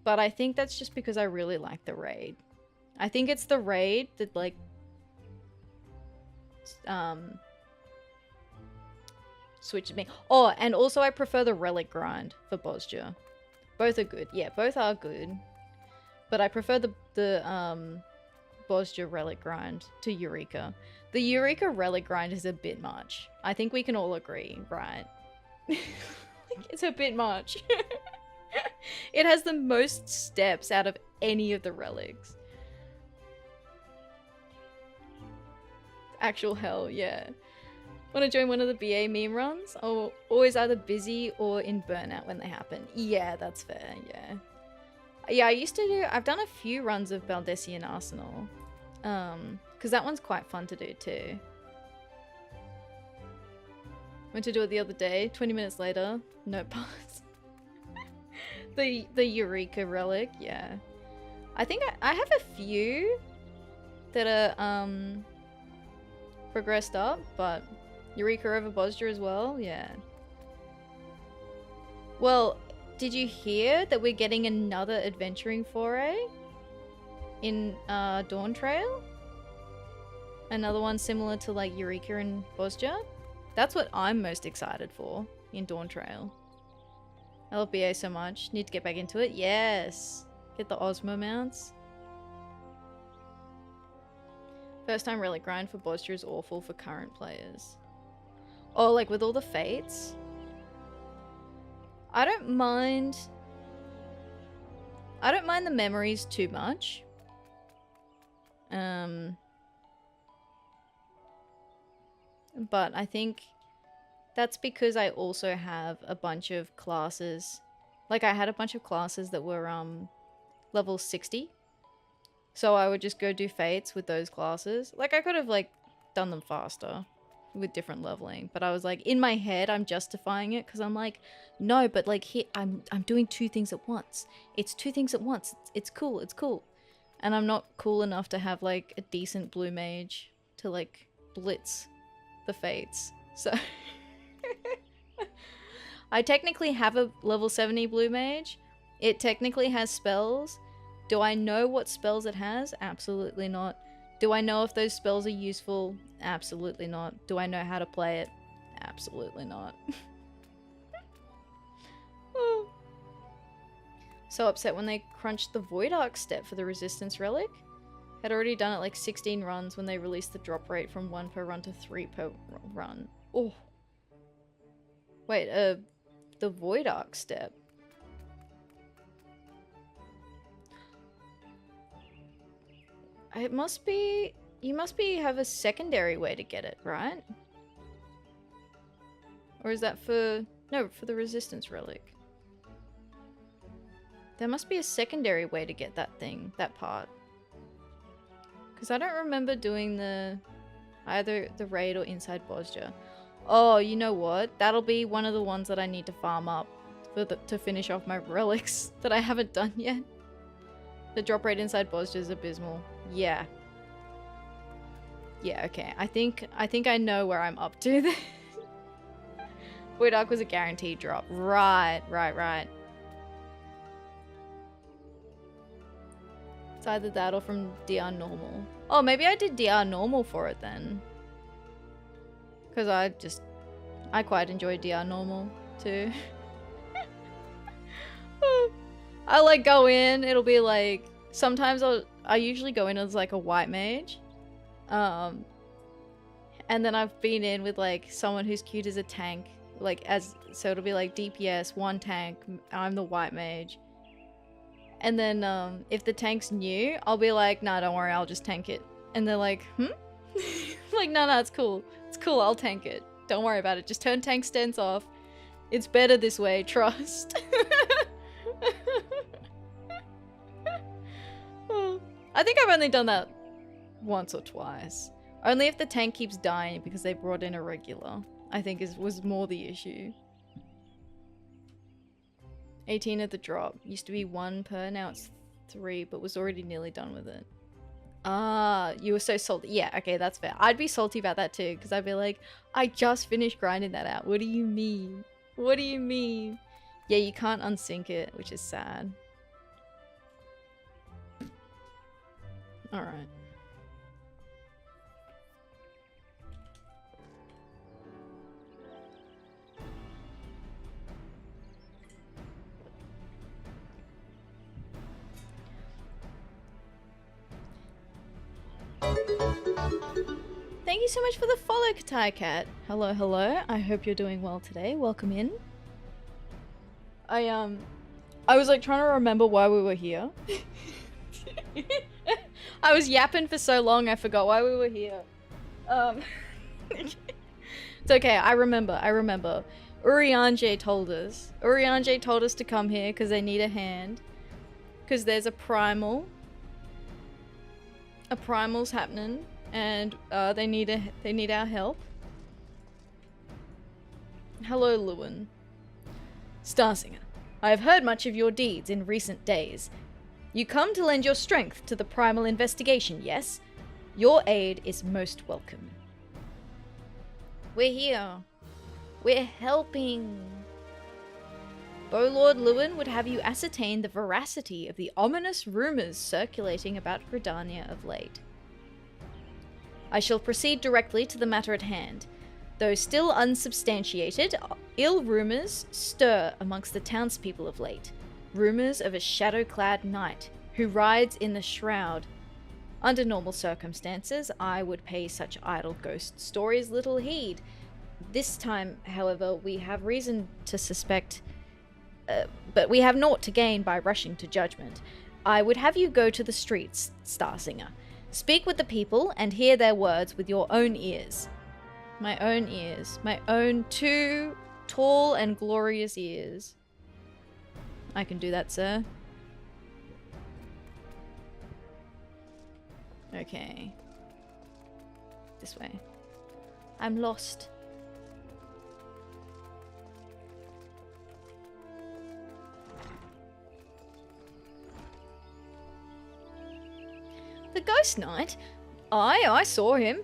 But I think that's just because I really like the raid. I think it's the raid that like switches me. Oh, and also I prefer the relic grind for Bosja. Both are good. Yeah, both are good. But I prefer the Bosja relic grind to Eureka. The Eureka relic grind is a bit much. I think we can all agree, right? It's a bit much. It has the most steps out of any of the relics. Actual hell, yeah. Want to join one of the BA meme runs? Or always either busy or in burnout when they happen. Yeah, that's fair, yeah. Yeah, I've done a few runs of Baldessian Arsenal. Because that one's quite fun to do too. Went to do it the other day, 20 minutes later, no pass. the Eureka relic, yeah. I think I have a few that are progressed up, but Eureka over Bosja as well, yeah. Well, did you hear that we're getting another adventuring foray in Dawn Trail? Another one similar to like Eureka and Bosja? That's what I'm most excited for in Dawn Trail. I love BA so much. Need to get back into it. Yes! Get the Osmo mounts. First time relic grind for Bosja is awful for current players. Oh, like with all the fates? I don't mind the memories too much. But I think that's because I also have a bunch of classes. Like I had a bunch of classes that were level 60. So I would just go do fates with those classes. Like I could have like done them faster with different leveling, but I was like in my head I'm justifying it because I'm like, no, but like here I'm doing two things at once. It's two things at once. It's cool. It's cool. And I'm not cool enough to have like a decent blue mage to like blitz the fates. So I technically have a level 70 blue mage. It technically has spells. Do I know what spells it has? Absolutely not. Do I know if those spells are useful? Absolutely not. Do I know how to play it? Absolutely not. Oh. So upset when they crunched the Void Arc step for the Resistance Relic. Had already done it like 16 runs when they released the drop rate from 1 per run to 3 per run. Oh. Wait, the Void Arc step. It must be... You must have a secondary way to get it, right? Or is that for... No, for the Resistance Relic. There must be a secondary way to get that thing, that part. Because I don't remember doing either the raid or inside Bosja. Oh, you know what? That'll be one of the ones that I need to farm up to finish off my relics that I haven't done yet. The drop rate inside Bosja is abysmal. Yeah. Yeah, okay. I think I know where I'm up to there. Void Arc was a guaranteed drop. Right. It's either that or from DR Normal. Oh, maybe I did DR Normal for it then. Because I quite enjoy DR Normal too. I like go in, it'll be like, sometimes I usually go in as like a white mage. And then I've been in with like someone who's cute as a tank. So it'll be like DPS, 1 tank, I'm the white mage. And then if the tank's new, I'll be like, nah, don't worry, I'll just tank it. And they're like, like, no, it's cool. It's cool, I'll tank it. Don't worry about it. Just turn tank stance off. It's better this way, trust. I think I've only done that once or twice. Only if the tank keeps dying because they brought in a regular, I think was more the issue. 18 at the drop. Used to be 1 per, now it's 3, but was already nearly done with it. Ah, you were so salty. Yeah, okay, that's fair. I'd be salty about that too, because I'd be like, I just finished grinding that out. What do you mean? What do you mean? Yeah, you can't unsync it, which is sad. Alright. Thank you so much for the follow, Katai Cat. Hello, hello. I hope you're doing well today. Welcome in. I was like trying to remember why we were here. I was yapping for so long I forgot why we were here. It's okay, I remember. Urianger told us. Urianger told us to come here because they need a hand. Because there's a primal. A primal's happening. And they need our help. Hello, Lewin. Starsinger, I have heard much of your deeds in recent days. You come to lend your strength to the primal investigation, yes? Your aid is most welcome. We're here. We're helping. Bowlord Lewin would have you ascertain the veracity of the ominous rumors circulating about Gridania of late. I shall proceed directly to the matter at hand. Though still unsubstantiated, ill rumors stir amongst the townspeople of late. Rumors of a shadow-clad knight who rides in the shroud. Under normal circumstances, I would pay such idle ghost stories little heed. This time, however, we have reason to suspect, but we have naught to gain by rushing to judgment. I would have you go to the streets, Starsinger. Speak with the people and hear their words with your own ears. My own ears. My own 2 tall and glorious ears. I can do that, sir. Okay. This way. I'm lost. The Ghost Knight? Aye, I saw him.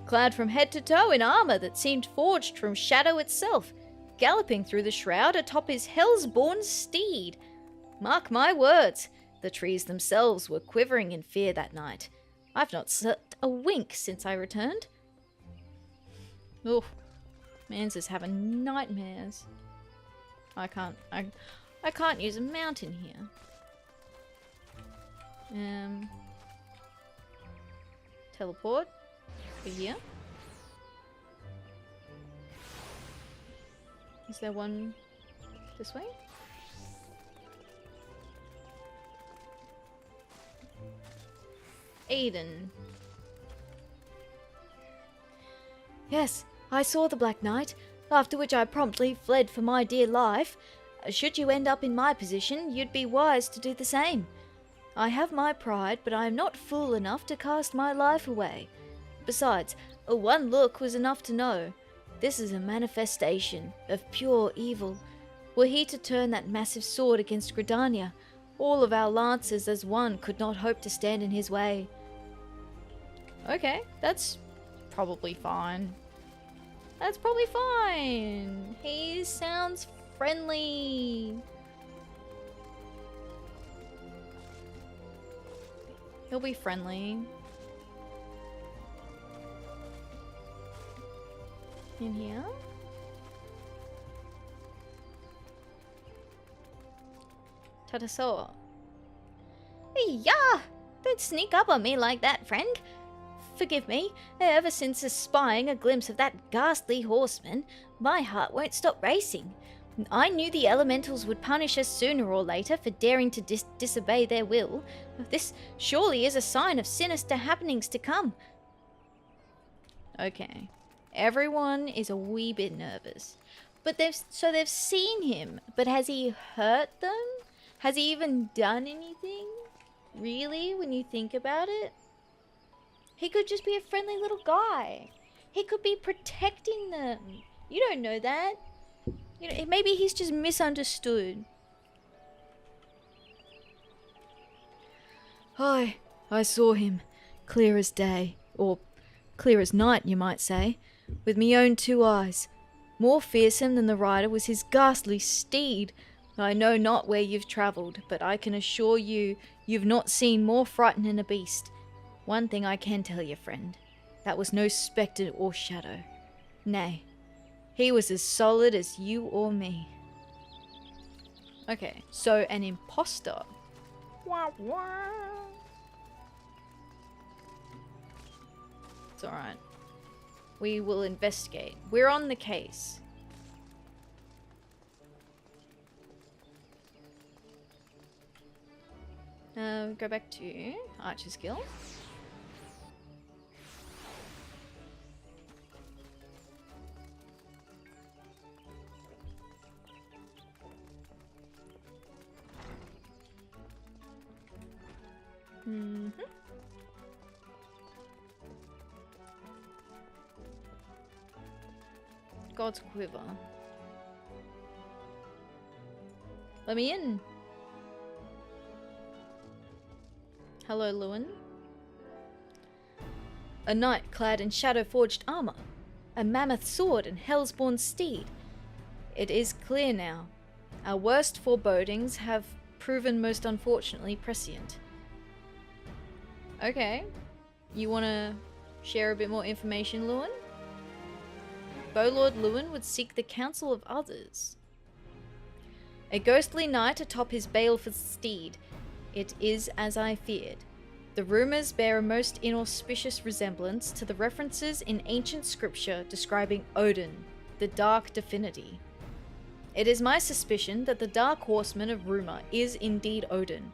Clad from head to toe in armour that seemed forged from shadow itself, galloping through the shroud atop his hell's-born steed. Mark my words, the trees themselves were quivering in fear that night. I've not slept a wink since I returned. Oof, man's is having nightmares. I can't use a mountain here. Teleport over here. Is there one this way? Aiden. Yes, I saw the Black Knight, after which I promptly fled for my dear life. Should you end up in my position, you'd be wise to do the same. I have my pride, but I am not fool enough to cast my life away. Besides, one look was enough to know. This is a manifestation of pure evil. Were he to turn that massive sword against Gridania, all of our lances as one could not hope to stand in his way. Okay, that's probably fine. That's probably fine. He sounds friendly. He'll be friendly. In here? Tatasoa. Yeah! Don't sneak up on me like that, friend. Forgive me. Ever since espying a glimpse of that ghastly horseman, my heart won't stop racing. I knew the elementals would punish us sooner or later for daring to disobey their will. This surely is a sign of sinister happenings to come. Okay. Everyone is a wee bit nervous. But they've seen him, but has he hurt them? Has he even done anything? Really, when you think about it? He could just be a friendly little guy. He could be protecting them. You don't know that. You know, maybe he's just misunderstood. Hi, I saw him, clear as day, or clear as night, you might say, with me own 2 eyes. More fearsome than the rider was his ghastly steed. I know not where you've travelled, but I can assure you, you've not seen more frightening a beast. One thing I can tell you, friend, that was no spectre or shadow. Nay, he was as solid as you or me. Okay, so an imposter. Wah, wah. It's alright. We will investigate. We're on the case. Go back to Archer's Guild. God's quiver. Let me in. Hello, Lewin. A knight clad in shadow-forged armor, a mammoth sword and hellsborn steed. It is clear now. Our worst forebodings have proven most unfortunately prescient. Okay. You want to share a bit more information, Lewin? Bowlord Lewin would seek the counsel of others. A ghostly knight atop his baleful steed. It is as I feared. The rumors bear a most inauspicious resemblance to the references in ancient scripture describing Odin, the Dark Divinity. It is my suspicion that the Dark Horseman of rumor is indeed Odin,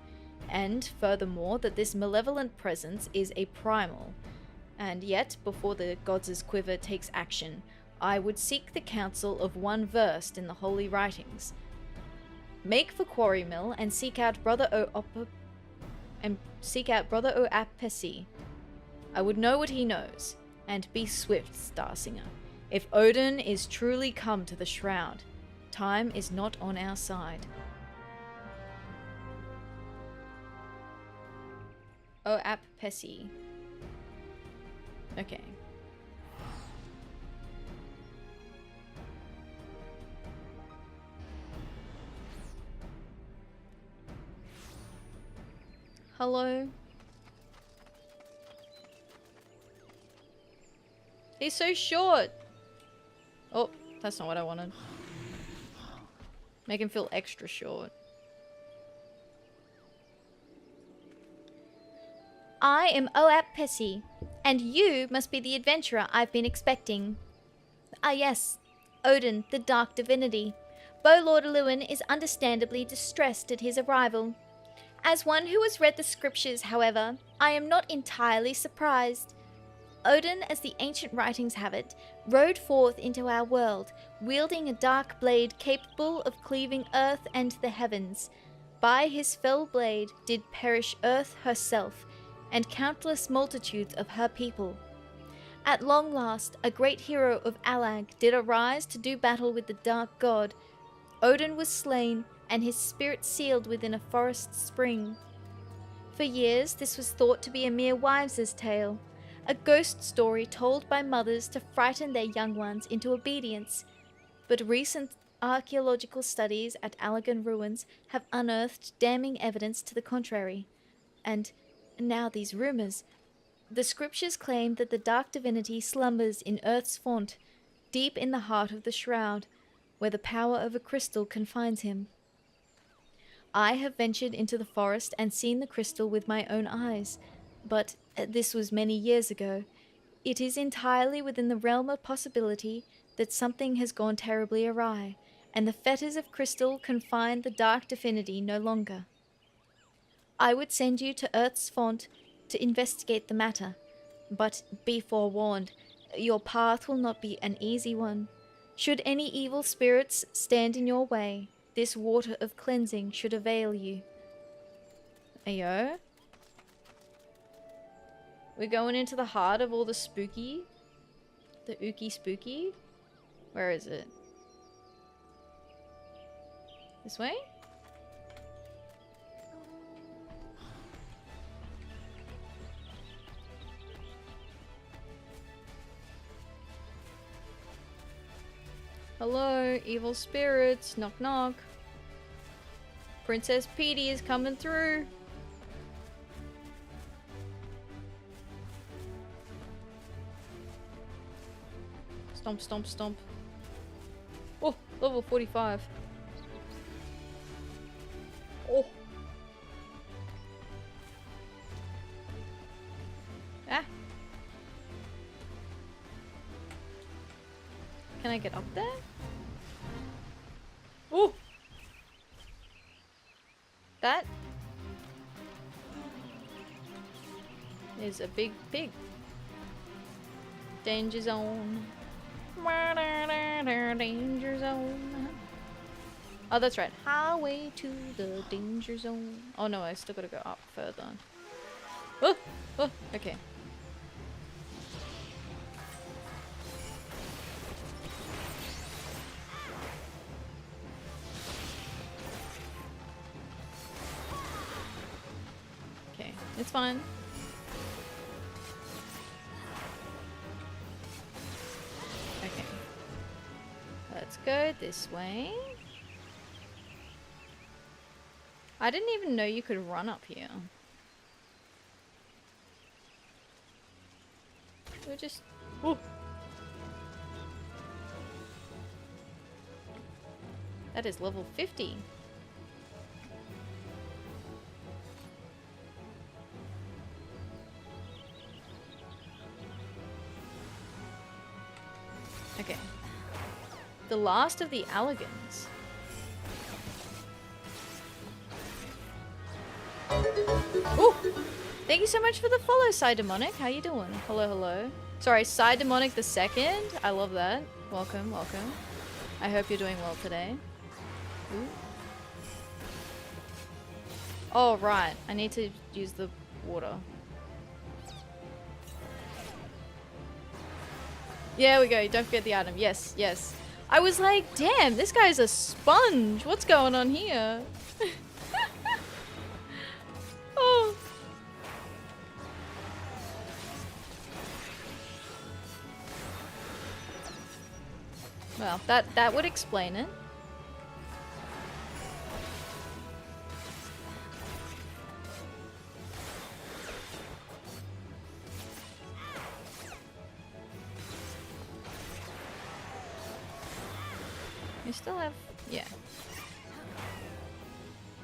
and furthermore that this malevolent presence is a primal. And yet, before the gods' quiver takes action, I would seek the counsel of one versed in the holy writings. Make for Quarry Mill and seek out Brother Apesi. I would know what he knows, and be swift, Starsinger. If Odin is truly come to the shroud, time is not on our side. Apesi. Okay. Hello? He's so short! Oh, that's not what I wanted. Make him feel extra short. I am Apesi, and you must be the adventurer I've been expecting. Ah yes, Odin, the Dark Divinity. Bowlord Lewin is understandably distressed at his arrival. As one who has read the scriptures, however, I am not entirely surprised. Odin, as the ancient writings have it, rode forth into our world, wielding a dark blade capable of cleaving earth and the heavens. By his fell blade did perish earth herself, and countless multitudes of her people. At long last, a great hero of Allag did arise to do battle with the dark god. Odin was slain, and his spirit sealed within a forest spring. For years, this was thought to be a mere wives' tale, a ghost story told by mothers to frighten their young ones into obedience. But recent archaeological studies at Allagan ruins have unearthed damning evidence to the contrary. And now these rumors. The scriptures claim that the Dark Divinity slumbers in Earth's font, deep in the heart of the shroud, where the power of a crystal confines him. I have ventured into the forest and seen the crystal with my own eyes, but this was many years ago. It is entirely within the realm of possibility that something has gone terribly awry, and the fetters of crystal confine the Dark Divinity no longer. I would send you to Earth's font to investigate the matter, but be forewarned, your path will not be an easy one. Should any evil spirits stand in your way, this water of cleansing should avail you. Ayo? We're going into the heart of all the spooky? The ooky spooky? Where is it? This way? Hello, evil spirits. Knock knock. Princess Petey is coming through. Stomp, stomp, stomp. Oh, level 45. Oh. Ah. Can I get up there? Oh! That is a big pig. Danger zone. Danger zone. Oh, that's right. Highway to the danger zone. Oh no, I still gotta go up further. Oh! Oh! Okay. fine. Okay. Let's go this way. I didn't even know you could run up here. We're just... Ooh. That is level 50. Okay. The last of the Alligans. Ooh! Thank you so much for the follow, Psydemonic. How you doing? Hello, hello. Sorry, Psydemonic the second. I love that. Welcome, welcome. I hope you're doing well today. Ooh. Oh, right. I need to use the water. Yeah, we go. Don't forget the item. Yes, yes. I was like, damn, this guy's a sponge. What's going on here? Oh. Well, that would explain it. You still have... yeah.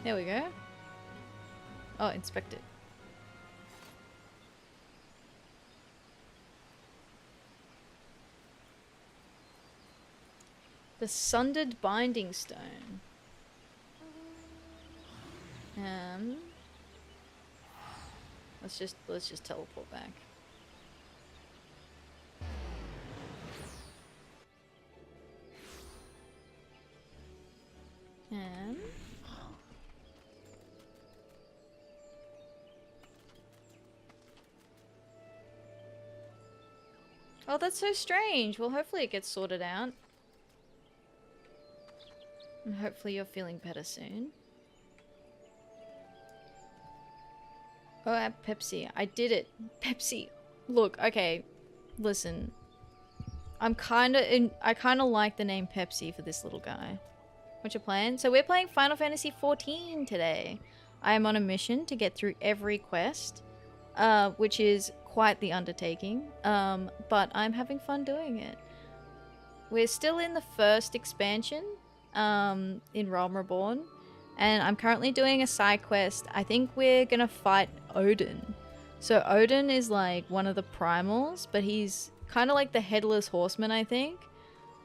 There we go. Oh, inspect it. The Sundered Binding Stone. Let's just teleport back. Oh, that's so strange. Well, hopefully it gets sorted out. And hopefully you're feeling better soon. Oh, Pepsi. I did it. Pepsi. Look, okay. Listen. I kind of like the name Pepsi for this little guy. What's your plan? So we're playing Final Fantasy XIV today. I am on a mission to get through every quest, which is quite the undertaking, but I'm having fun doing it. We're still in the first expansion, in Realm Reborn, and I'm currently doing a side quest. I think we're gonna fight Odin. So Odin is like one of the primals, but he's kind of like the headless horseman, I think.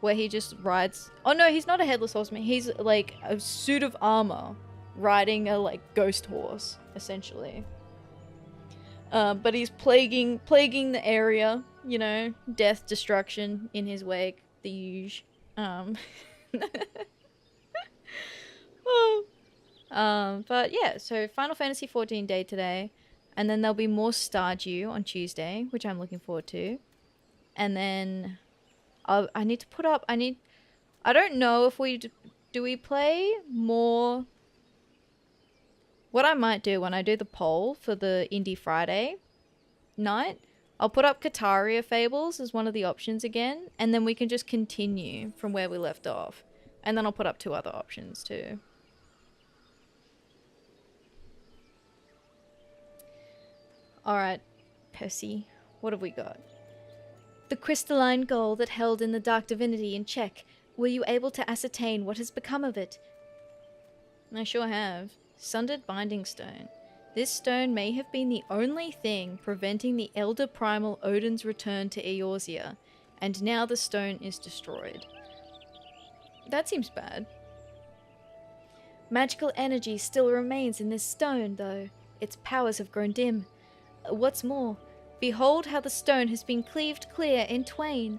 Where he just rides... oh no, he's not a headless horseman. He's like a suit of armor riding a like ghost horse, essentially. But he's plaguing the area, you know, death, destruction in his wake, the huge. But yeah, so Final Fantasy XIV day today, and then there'll be more Stardew on Tuesday, which I'm looking forward to, and then I need to put up. I don't know if do we play more. What I might do when I do the poll for the Indie Friday night, I'll put up Kataria Fables as one of the options again, and then we can just continue from where we left off. And then I'll put up 2 other options too. Alright, Percy, what have we got? The crystalline goal that held in the Dark Divinity in check. Were you able to ascertain what has become of it? I sure have. Sundered Binding Stone. This stone may have been the only thing preventing the Elder Primal Odin's return to Eorzea, and now the stone is destroyed. That seems bad. Magical energy still remains in this stone, though. Its powers have grown dim. What's more, behold how the stone has been cleaved clear in twain.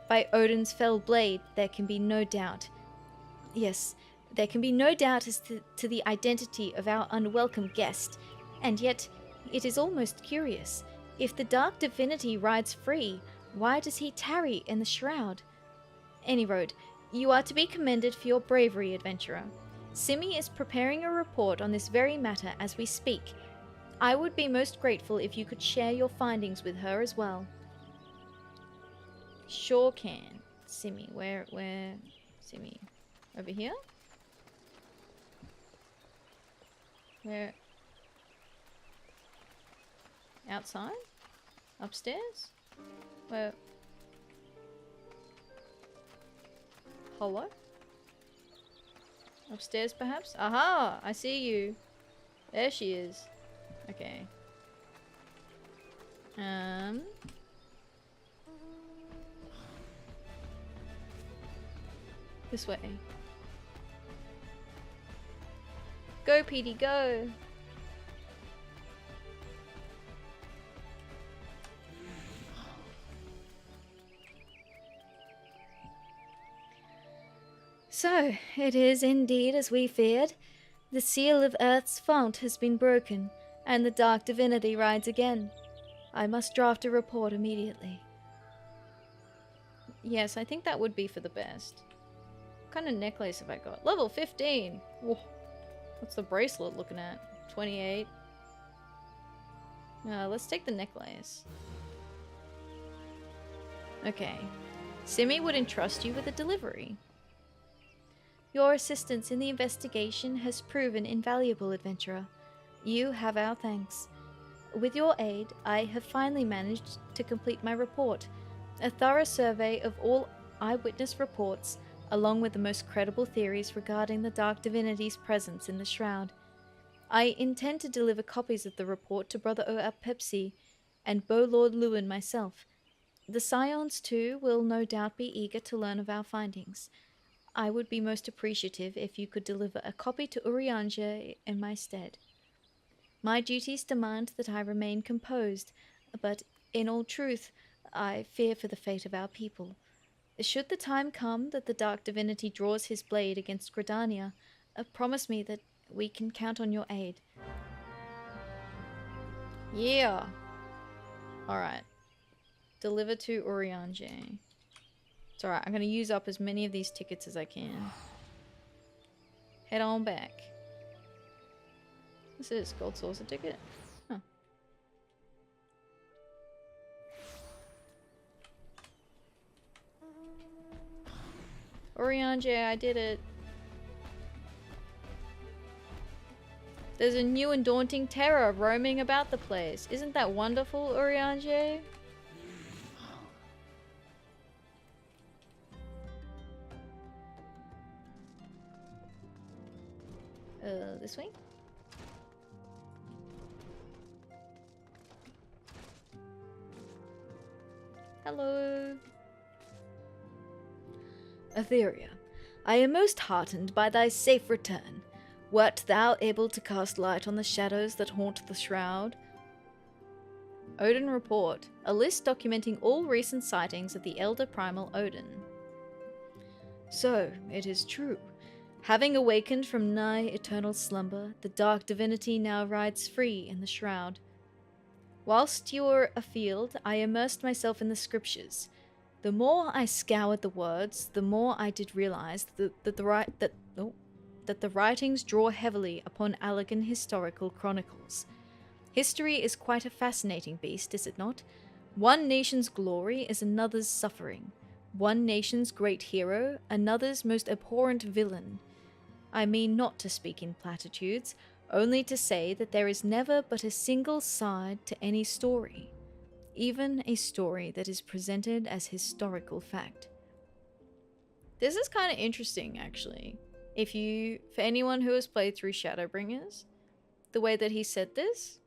By Odin's fell blade, there can be no doubt. Yes, there can be no doubt as to the identity of our unwelcome guest, and yet it is almost curious. If the Dark Divinity rides free, why does he tarry in the shroud? Any road, you are to be commended for your bravery, adventurer. Simi is preparing a report on this very matter as we speak. I would be most grateful if you could share your findings with her as well. Sure can. Simi, where, Simi? Over here? Where? Outside? Upstairs? Where? Hello? Upstairs, perhaps? Aha! I see you. There she is. Okay. This way. Go, PD, go! So, it is indeed as we feared. The seal of Earth's font has been broken, and the Dark Divinity rides again. I must draft a report immediately. Yes, I think that would be for the best. What kind of necklace have I got? Level 15! Whoa. What's the bracelet looking at? 28. Let's take the necklace. Okay. Simi would entrust you with a delivery. Your assistance in the investigation has proven invaluable, adventurer. You have our thanks. With your aid, I have finally managed to complete my report, a thorough survey of all eyewitness reports, along with the most credible theories regarding the Dark Divinity's presence in the Shroud. I intend to deliver copies of the report to Brother Pepsi and Bow Lord Lewin myself. The Scions, too, will no doubt be eager to learn of our findings. I would be most appreciative if you could deliver a copy to Urianger in my stead. My duties demand that I remain composed, but in all truth, I fear for the fate of our people. Should the time come that the Dark Divinity draws his blade against Gridania, promise me that we can count on your aid. Yeah. Alright. Deliver to Urianger. It's alright, I'm gonna use up as many of these tickets as I can. Head on back. This is Gold Saucer ticket. Huh. Urianger, I did it. There's a new and daunting terror roaming about the place. Isn't that wonderful, Urianger? This way? Hello. Atheria, I am most heartened by thy safe return. Wert thou able to cast light on the shadows that haunt the Shroud? Odin Report, a list documenting all recent sightings of the Elder Primal Odin. So, it is true. Having awakened from nigh eternal slumber, the Dark Divinity now rides free in the Shroud. Whilst you were afield, I immersed myself in the scriptures. The more I scoured the words, the more I did realize that the writings draw heavily upon Allegan historical chronicles. History is quite a fascinating beast, is it not? One nation's glory is another's suffering. One nation's great hero, another's most abhorrent villain. I mean not to speak in platitudes, only to say that there is never but a single side to any story, even a story that is presented as historical fact. This is kind of interesting, actually. For anyone who has played through Shadowbringers, the way that he said this.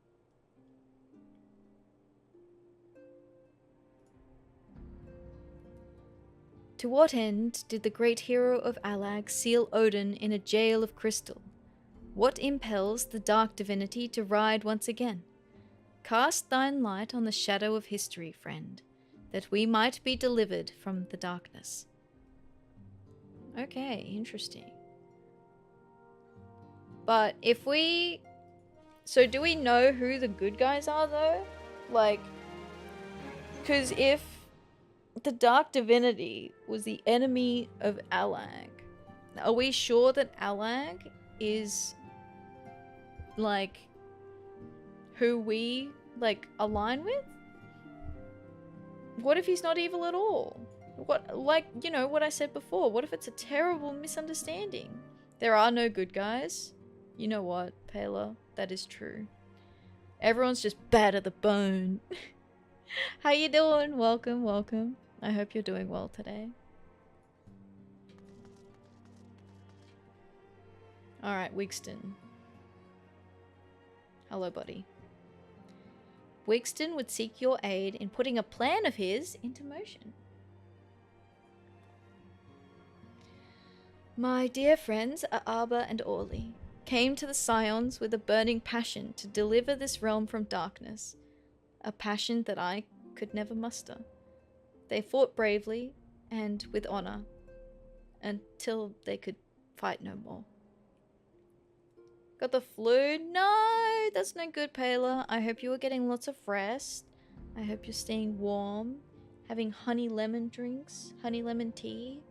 To what end did the great hero of Allag seal Odin in a jail of crystal? What impels the Dark Divinity to ride once again? Cast thine light on the shadow of history, friend, that we might be delivered from the darkness. Okay, interesting. But if we... So do we know who the good guys are, though? Like... Because if the Dark Divinity was the enemy of Allag, are we sure that Allag is... like... who we, like, align with? What if he's not evil at all? What, like, you know, what I said before, what if it's a terrible misunderstanding? There are no good guys. You know what, Pela? That is true. Everyone's just bad at the bone. How you doing? Welcome, welcome. I hope you're doing well today. Alright, Wigston. Hello, buddy. Wigston would seek your aid in putting a plan of his into motion. My dear friends, Aaba and Orly, came to the Scions with a burning passion to deliver this realm from darkness, a passion that I could never muster. They fought bravely and with honor until they could fight no more. Got the flu? No, that's no good, Pela. I hope you are getting lots of rest. I hope you're staying warm, having honey lemon drinks, honey lemon tea.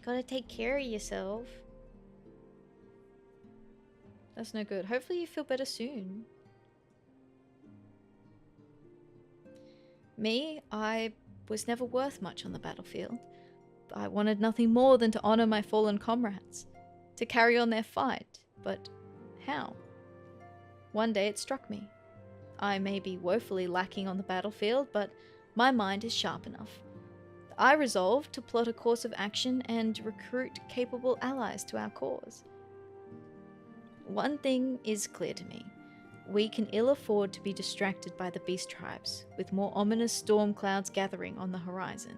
Gotta take care of yourself. That's no good. Hopefully you feel better soon. Me, I was never worth much on the battlefield. I wanted nothing more than to honor my fallen comrades, to carry on their fight, but how? One day it struck me. I may be woefully lacking on the battlefield, but my mind is sharp enough. I resolved to plot a course of action and recruit capable allies to our cause. One thing is clear to me. We can ill afford to be distracted by the beast tribes, with more ominous storm clouds gathering on the horizon.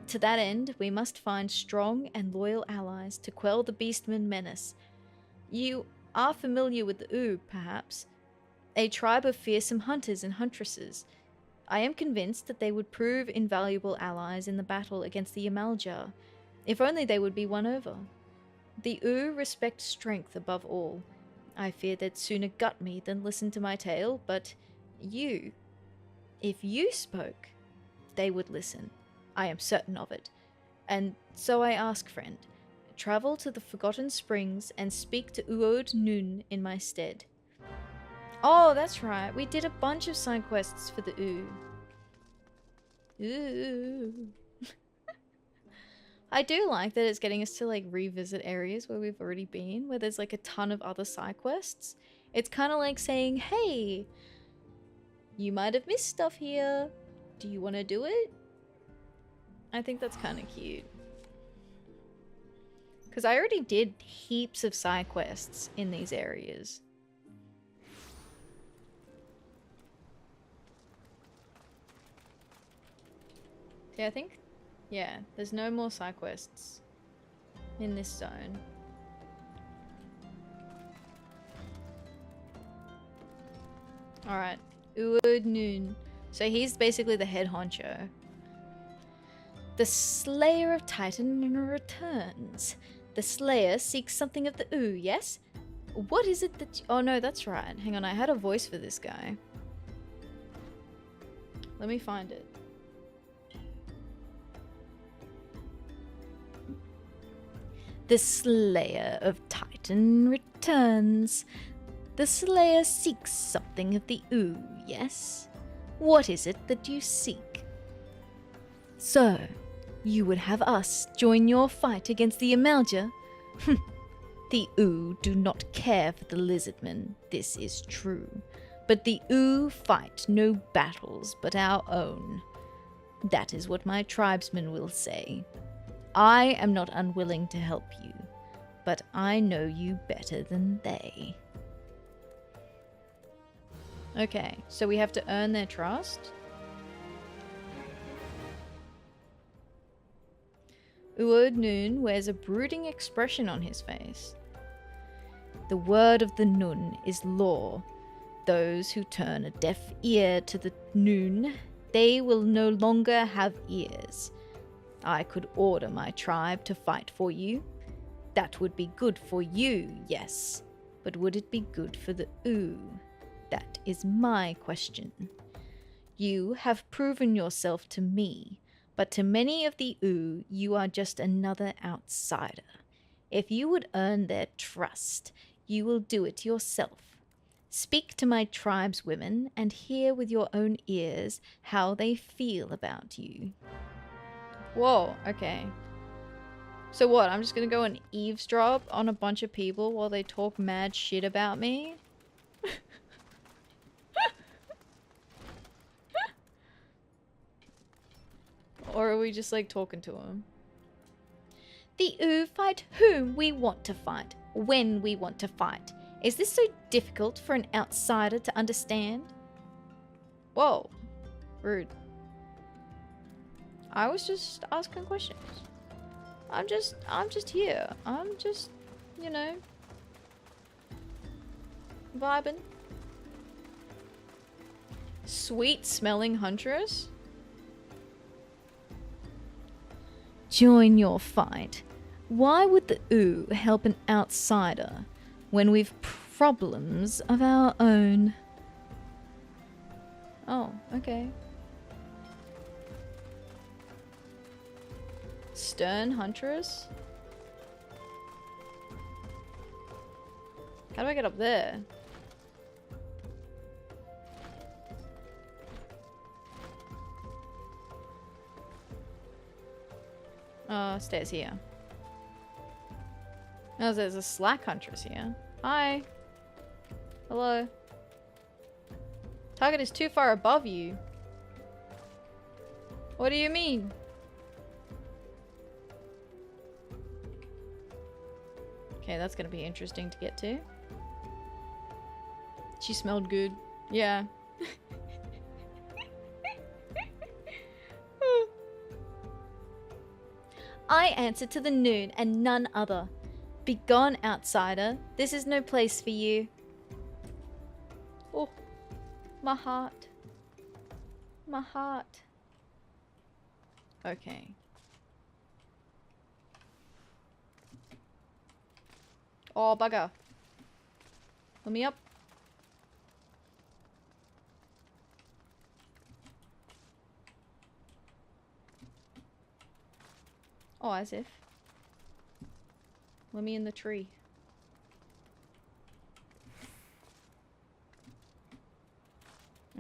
To that end, we must find strong and loyal allies to quell the beastman menace. You are familiar with the U, perhaps? A tribe of fearsome hunters and huntresses. I am convinced that they would prove invaluable allies in the battle against the Yamaljar, if only they would be won over. The U respect strength above all. I fear they'd sooner gut me than listen to my tale, but you, if you spoke, they would listen. I am certain of it. And so I ask, friend, travel to the Forgotten Springs and speak to Uod Nun in my stead. Oh, that's right. We did a bunch of side quests for the U. Ooh. I do like that it's getting us to like revisit areas where we've already been, where there's like a ton of other side quests. It's kind of like saying, hey, you might have missed stuff here. Do you want to do it? I think that's kind of cute. Because I already did heaps of side quests in these areas. Yeah, I think, yeah, there's no more side quests in this zone. Alright, Uod Nun. So he's basically the head honcho. The Slayer of Titan returns. The Slayer seeks something of the U, yes? What is it that oh no, that's right. Hang on, I had a voice for this guy. Let me find it. The Slayer of Titan returns. The Slayer seeks something of the U, yes? What is it that you seek? So, you would have us join your fight against the Yamaljar? The U do not care for the lizardmen, this is true. But the U fight no battles but our own. That is what my tribesmen will say. I am not unwilling to help you, but I know you better than they. Okay, so we have to earn their trust? Uod Nun wears a brooding expression on his face. The word of the Nun is law. Those who turn a deaf ear to the Nun, they will no longer have ears. I could order my tribe to fight for you. That would be good for you, yes. But would it be good for the U? That is my question. You have proven yourself to me, but to many of the U, you are just another outsider. If you would earn their trust, you will do it yourself. Speak to my tribeswomen and hear with your own ears how they feel about you. Whoa, okay. So what, I'm just gonna go and eavesdrop on a bunch of people while they talk mad shit about me? Or are we just like talking to them? The Ooh fight whom we want to fight, when we want to fight. Is this so difficult for an outsider to understand? Whoa. Rude. I was just asking questions. I'm just here. I'm just, you know, vibing. Sweet smelling huntress? Join your fight. Why would the Ooh help an outsider when we've problems of our own? Oh, okay. Stern huntress? How do I get up there? Stairs here. Oh, there's a slack huntress here. Hi. Hello. Target is too far above you. What do you mean? Okay, that's gonna be interesting to get to. She smelled good. Yeah. I answer to the noon and none other. Begone, outsider. This is no place for you. Oh, my heart. My heart. Okay. Oh, bugger. Let me up. Oh, as if. Let me in the tree.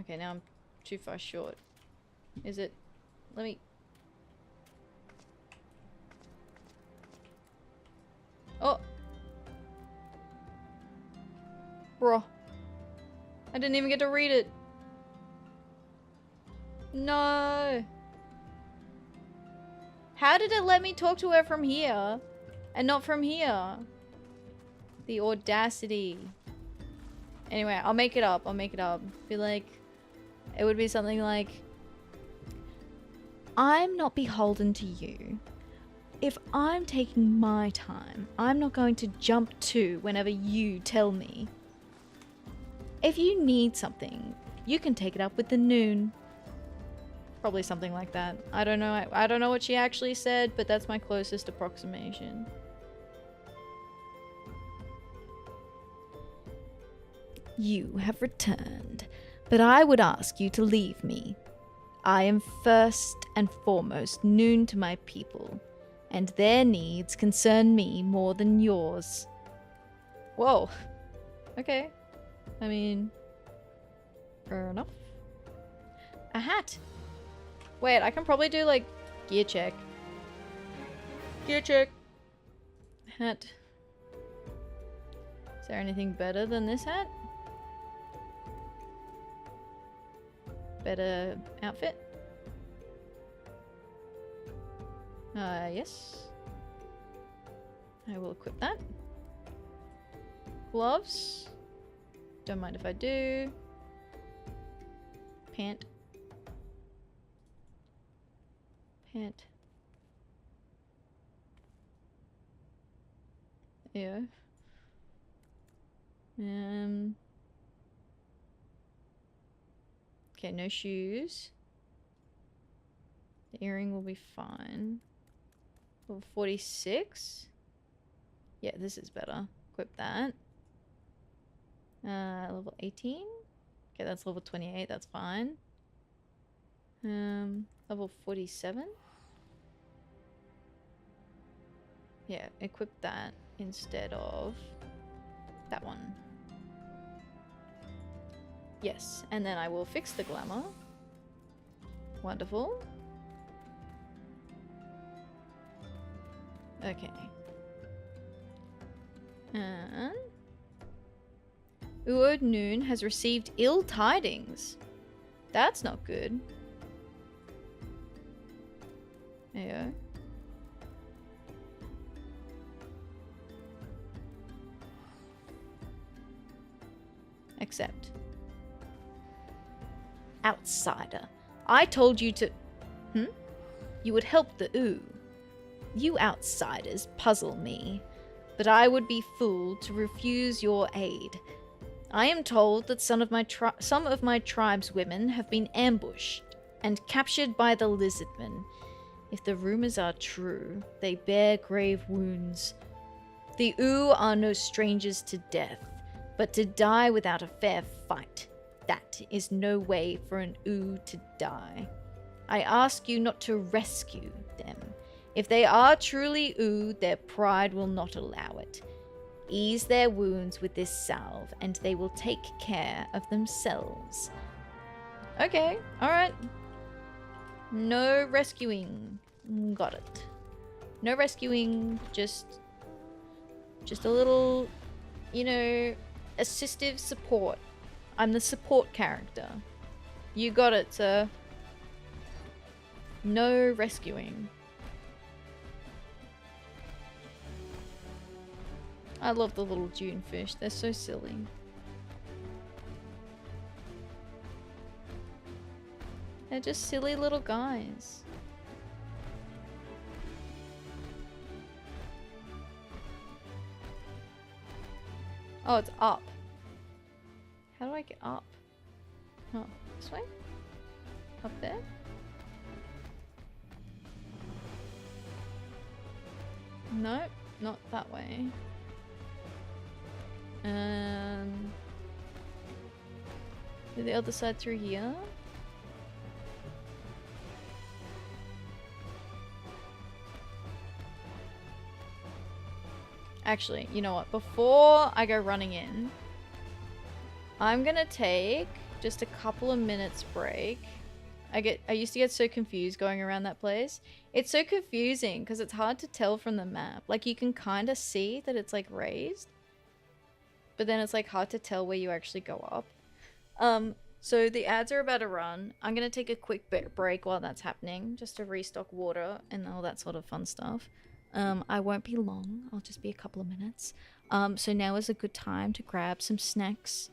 Okay, now I'm too far short. Is it? Let me... Oh! Bro. I didn't even get to read it. No! How did it let me talk to her from here and not from here? The audacity. Anyway, I'll make it up. I'll make it up. Be like, it would be something like, I'm not beholden to you. If I'm taking my time, I'm not going to jump to whenever you tell me. If you need something, you can take it up with the noon. Probably something like that. I don't know. I don't know what she actually said, but that's my closest approximation. You have returned, but I would ask you to leave me. I am first and foremost noon to my people, and their needs concern me more than yours. Whoa. Okay. I mean, fair enough. A hat. Wait, I can probably do like gear check. Gear check. Hat. Is there anything better than this hat? Better outfit? Yes. I will equip that. Gloves. Don't mind if I do. Pant. Pant. Yeah. Okay, no shoes. The earring will be fine. Level 46? Yeah, this is better. Equip that. Level 18? Okay, that's level 28, that's fine. Level 47? Yeah, equip that instead of that one. Yes, and then I will fix the glamour. Wonderful. Okay. And Uod Noon has received ill tidings. That's not good. There you go. Accept. Outsider. I told you to... You would help the Ooh. You outsiders puzzle me, but I would be fooled to refuse your aid. I am told that some of my tribeswomen have been ambushed and captured by the lizardmen. If the rumors are true, they bear grave wounds. The Ooh are no strangers to death, but to die without a fair fight, that is no way for an Ooh to die. I ask you not to rescue them. If they are truly Ooh, their pride will not allow it. Ease their wounds with this salve, and they will take care of themselves. Okay, alright. No rescuing. Got it. No rescuing, just a little, you know, assistive support. I'm the support character. You got it, sir. No rescuing. I love the little dune fish. They're so silly. They're just silly little guys. Oh, it's up. How do I get up? Oh, this way? Up there? No, not that way. The other side through here. Actually, you know what? Before I go running in, I'm gonna take just a couple of minutes break. I used to get so confused going around that place. It's so confusing because it's hard to tell from the map. Like, you can kind of see that it's like raised, but then it's like hard to tell where you actually go up. So the ads are about to run. I'm gonna take a quick break while that's happening, just to restock water and all that sort of fun stuff. I won't be long. I'll just be a couple of minutes. So now is a good time to grab some snacks,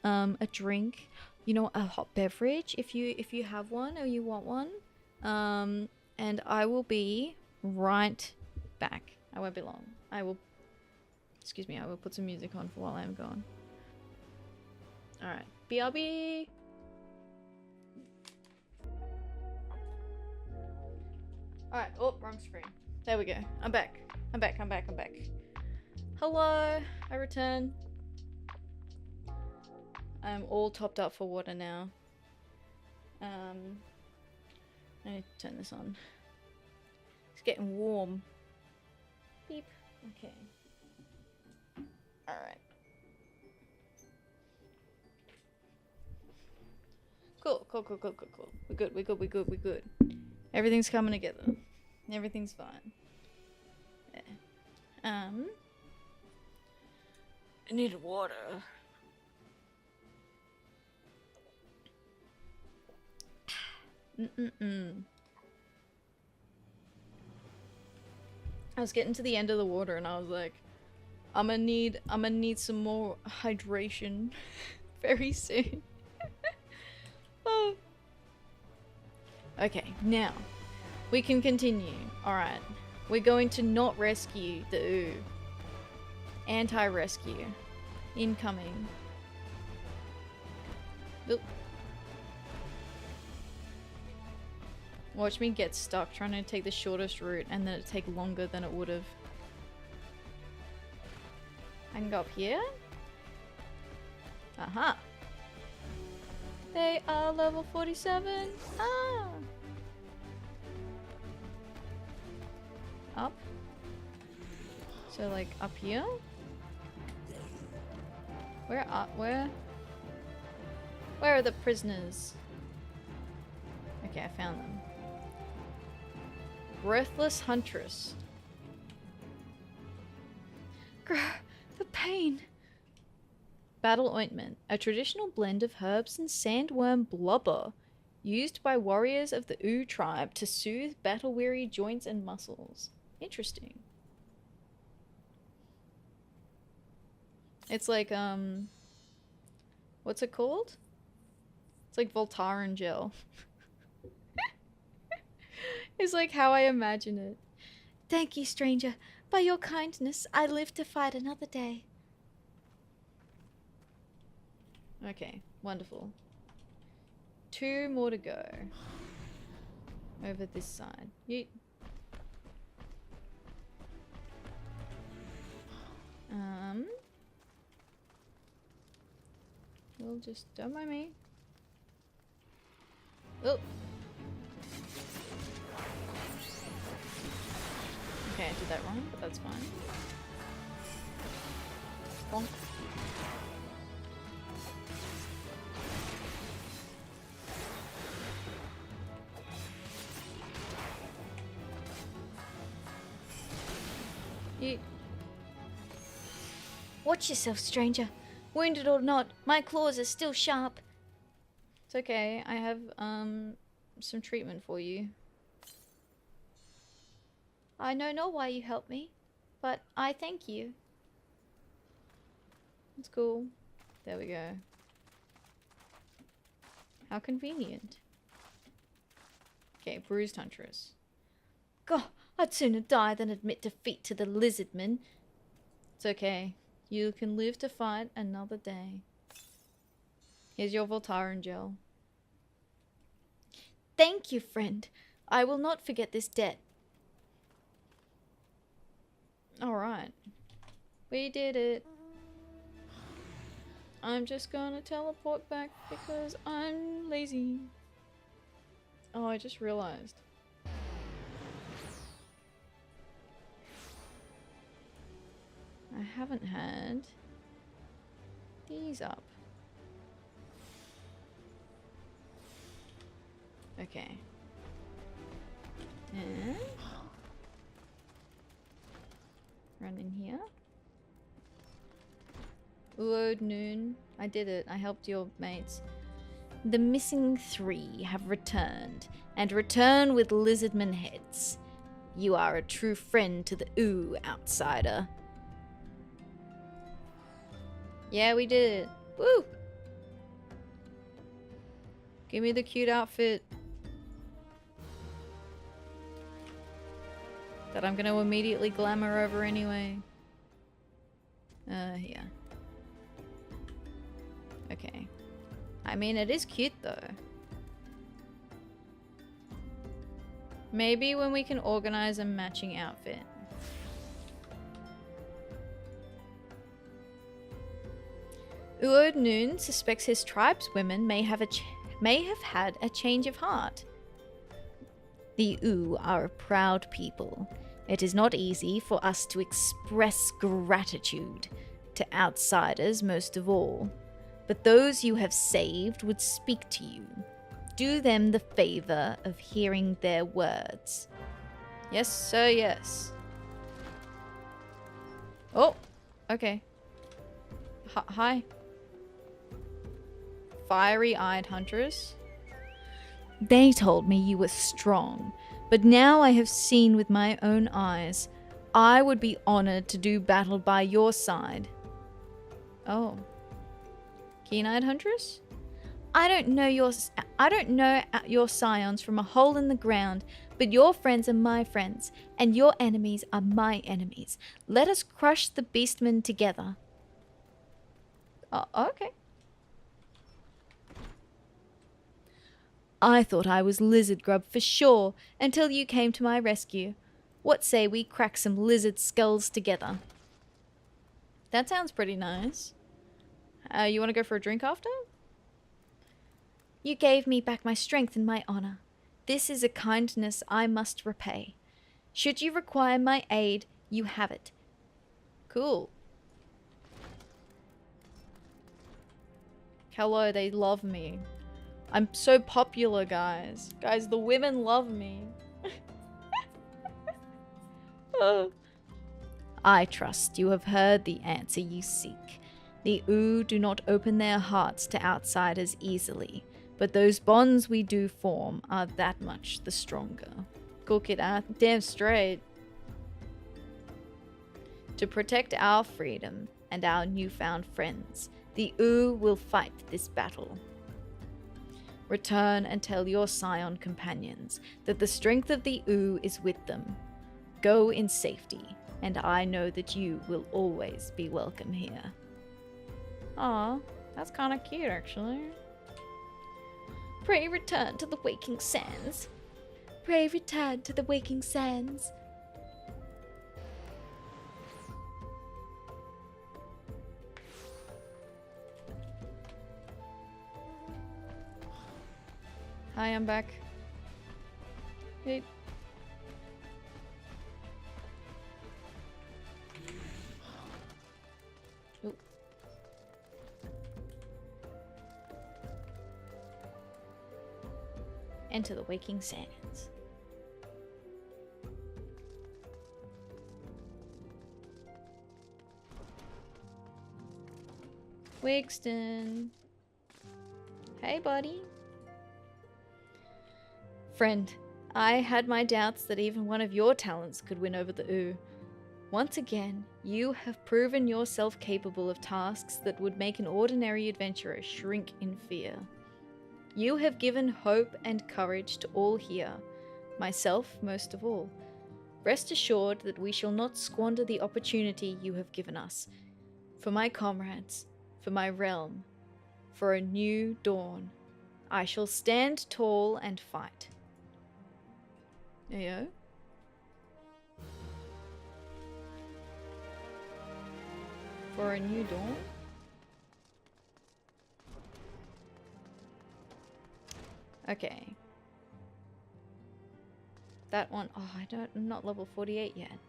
a drink, you know, a hot beverage if you have one or you want one. And I will be right back. I won't be long. I will put some music on for while I'm gone. Alright. BRB! Alright. Oh, wrong screen. There we go. I'm back. I'm back. Hello! I return. I'm all topped up for water now. I need to turn this on. It's getting warm. Beep. Okay. Alright. Cool. We're good. Everything's coming together. Everything's fine. Yeah. I need water. I was getting to the end of the water and I was like, I'm gonna need some more hydration very soon. Oh. Okay, now we can continue. Alright. We're going to not rescue the Ooh. Anti-rescue. Incoming. Oop. Watch me get stuck trying to take the shortest route and then it take longer than it would have. I can go up here? Aha! They are level 47! Ah! Up? So like up here? Where up? Where? Where are the prisoners? Okay, I found them. Breathless Huntress. Grr, the pain. Battle Ointment. A traditional blend of herbs and sandworm blubber used by warriors of the Oo tribe to soothe battle-weary joints and muscles. Interesting. It's like, what's it called? It's like Voltaren gel. It's like how I imagine it. Thank you, stranger. By your kindness, I live to fight another day. Okay, wonderful. 2 more to go. Over this side. Yeet. We'll just, don't mind me. Oh. Okay, I did that wrong, but that's fine. Bonk. Yeet. Watch yourself, stranger. Wounded or not, my claws are still sharp. It's okay, I have some treatment for you. I know not why you helped me, but I thank you. It's cool. There we go. How convenient. Okay, Bruised Huntress. God, I'd sooner die than admit defeat to the lizardmen. It's okay. You can live to fight another day. Here's your Voltaren gel. Thank you, friend. I will not forget this debt. Alright. We did it. I'm just gonna teleport back because I'm lazy. Oh, I just realized. I haven't had these up. Okay. And run in here. Odin. I did it. I helped your mates. The missing 3 have returned, and return with lizardman heads. You are a true friend to the Oo, outsider. Yeah, we did it. Woo! Give me the cute outfit. That I'm gonna immediately glamour over anyway. Yeah. Okay. I mean, it is cute though. Maybe when we can organize a matching outfit. Odin suspects his tribeswomen may have had a change of heart. The Oo are a proud people. It is not easy for us to express gratitude to outsiders most of all, but those you have saved would speak to you. Do them the favor of hearing their words. Yes, sir, yes. Oh, okay. Hi. Fiery-eyed huntress. They told me you were strong, but now I have seen with my own eyes. I would be honored to do battle by your side. Oh. Keen-eyed huntress? I don't know your scions from a hole in the ground, but your friends are my friends, and your enemies are my enemies. Let us crush the beastmen together. Oh, okay. I thought I was lizard grub for sure until you came to my rescue. What say we crack some lizard skulls together? That sounds pretty nice. You want to go for a drink after? You gave me back my strength and my honor. This is a kindness I must repay. Should you require my aid, you have it. Cool. Hello, they love me. I'm so popular, guys. Guys, the women love me. Oh. I trust you have heard the answer you seek. The Ooh do not open their hearts to outsiders easily, but those bonds we do form are that much the stronger. Cool kid, damn straight. To protect our freedom and our newfound friends, the Ooh will fight this battle. Return and tell your Scion companions that the strength of the Ooh is with them. Go in safety, and I know that you will always be welcome here. Aw, that's kinda cute actually. Pray return to the waking sands. Pray return to the waking sands. Hi, I'm back. Hey. Ooh. Enter the waking sands. Wigston. Hey, buddy. Friend, I had my doubts that even one of your talents could win over the Ooh. Once again, you have proven yourself capable of tasks that would make an ordinary adventurer shrink in fear. You have given hope and courage to all here, myself most of all. Rest assured that we shall not squander the opportunity you have given us. For my comrades, for my realm, for a new dawn, I shall stand tall and fight. Ayo? For a new dawn? Okay. That one, oh, I'm not level 48 yet.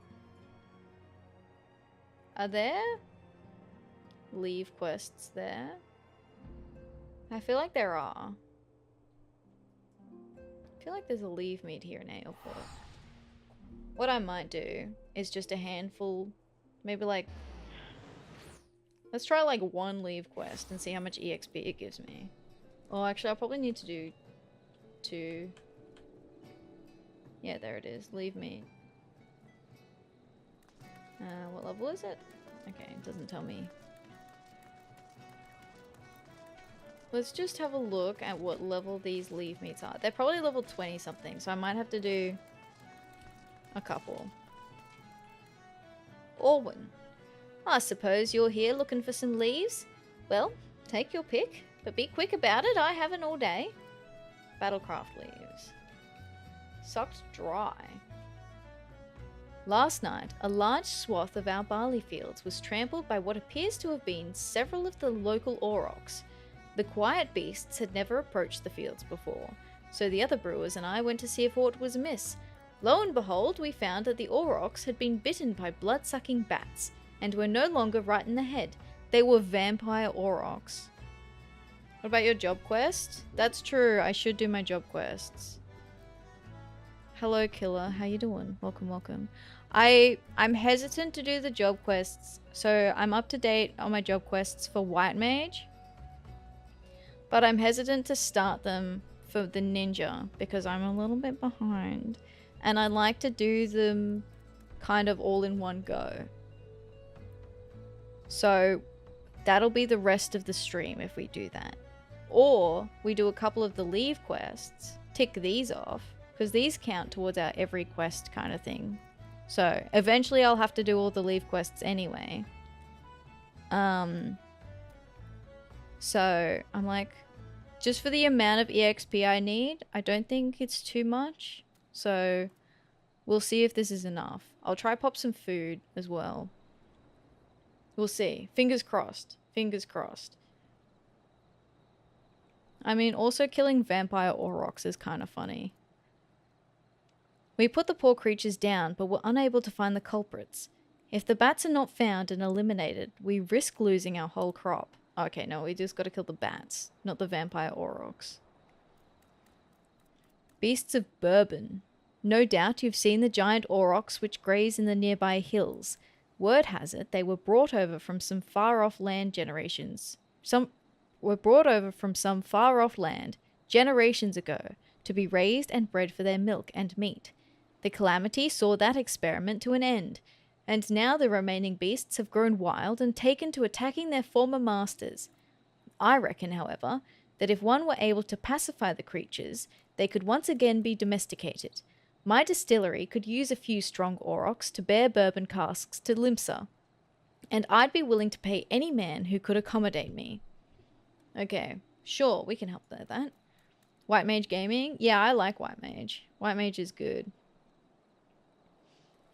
Are there leave quests there? I feel like there are. I feel like there's a leave meet here in Aelford. What I might do is just a handful, maybe like, let's try like one leave quest and see how much EXP it gives me. Oh, actually I'll probably need to do 2. Yeah, there it is. Leave meet. What level is it? Okay, it doesn't tell me. Let's just have a look at what level these leave meets are. They're probably level 20 something, so I might have to do a couple. Orwin, I suppose you're here looking for some leaves? Well, take your pick, but be quick about it. I haven't all day. Battlecraft leaves. Sucked dry. Last night, a large swath of our barley fields was trampled by what appears to have been several of the local aurochs. The quiet beasts had never approached the fields before, so the other brewers and I went to see if aught was amiss. Lo and behold, we found that the aurochs had been bitten by blood-sucking bats, and were no longer right in the head. They were vampire aurochs. What about your job quest? That's true, I should do my job quests. Hello, Killer. How you doing? Welcome, welcome. I'm hesitant to do the job quests, so I'm up to date on my job quests for White Mage. But I'm hesitant to start them for the ninja because I'm a little bit behind. And I like to do them kind of all in one go. So that'll be the rest of the stream if we do that. Or we do a couple of the leave quests, tick these off, because these count towards our every quest kind of thing. So eventually I'll have to do all the leave quests anyway. So I'm like, just for the amount of EXP I need, I don't think it's too much. So we'll see if this is enough. I'll try pop some food as well. We'll see. Fingers crossed. Fingers crossed. I mean, also killing vampire aurochs is kind of funny. We put the poor creatures down, but were unable to find the culprits. If the bats are not found and eliminated, we risk losing our whole crop. Okay, no, we just gotta kill the bats, not the vampire aurochs. Beasts of Bourbon. No doubt you've seen the giant aurochs which graze in the nearby hills. Word has it they were brought over from some far-off land generations ago to be raised and bred for their milk and meat. The calamity saw that experiment to an end, and now the remaining beasts have grown wild and taken to attacking their former masters. I reckon, however, that if one were able to pacify the creatures, they could once again be domesticated. My distillery could use a few strong aurochs to bear bourbon casks to Limsa, and I'd be willing to pay any man who could accommodate me. Okay, sure, we can help with that. White Mage Gaming? Yeah, I like White Mage. White Mage is good.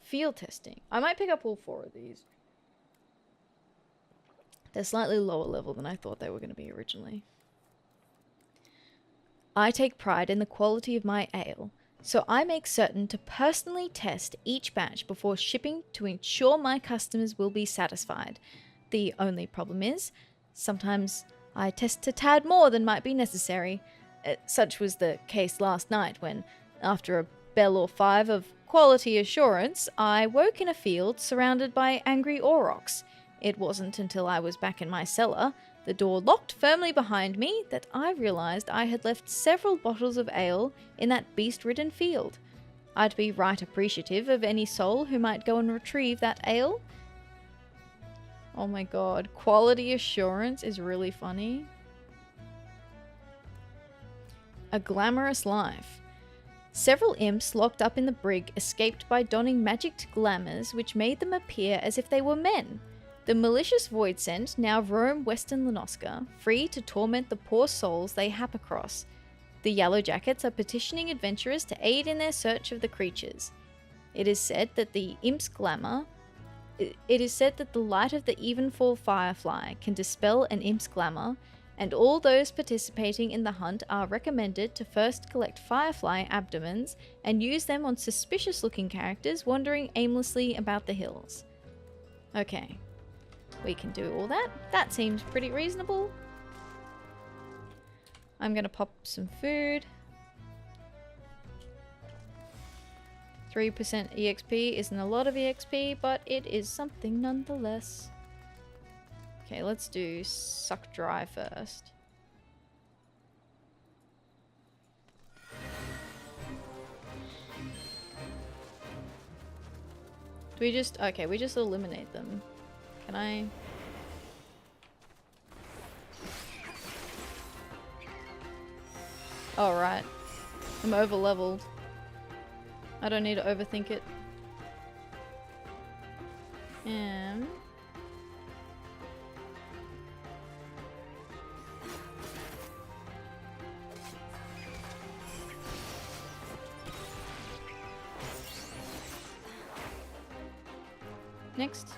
Field testing. I might pick up all 4 of these. They're slightly lower level than I thought they were going to be originally. I take pride in the quality of my ale, so I make certain to personally test each batch before shipping to ensure my customers will be satisfied. The only problem is, sometimes I test a tad more than might be necessary. Such was the case last night when, after a bell or 5 of quality assurance, I woke in a field surrounded by angry aurochs. It wasn't until I was back in my cellar, the door locked firmly behind me, that I realized I had left several bottles of ale in that beast-ridden field. I'd be right appreciative of any soul who might go and retrieve that ale. Oh my god, quality assurance is really funny. A glamorous life. Several imps locked up in the brig escaped by donning magicked glamours which made them appear as if they were men. The malicious Voidsent now roam western Lenoska, free to torment the poor souls they hap across. The Yellow Jackets are petitioning adventurers to aid in their search of the creatures. It is said that the imp's glamour... It is said that the light of the Evenfall Firefly can dispel an imp's glamour, and all those participating in the hunt are recommended to first collect firefly abdomens and use them on suspicious-looking characters wandering aimlessly about the hills. Okay, we can do all that. That seems pretty reasonable. I'm gonna pop some food. 3% EXP isn't a lot of EXP, but it is something nonetheless. Okay, let's do suck dry first. Do we just... Okay, we just eliminate them. Can I... Oh, right. I'm over-leveled. I don't need to overthink it. Next.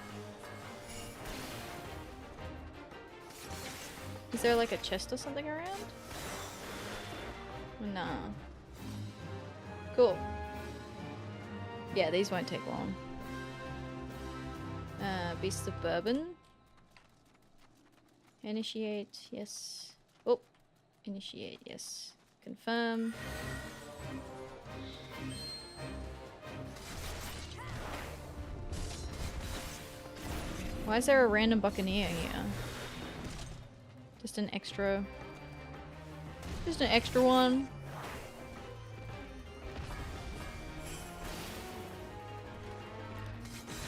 Is there like a chest or something around? No. Cool. Yeah, these won't take long. Beasts of Bourbon. Initiate, yes. Oh, initiate, yes. Confirm. Why is there a random buccaneer here? Just an extra... Just an extra one.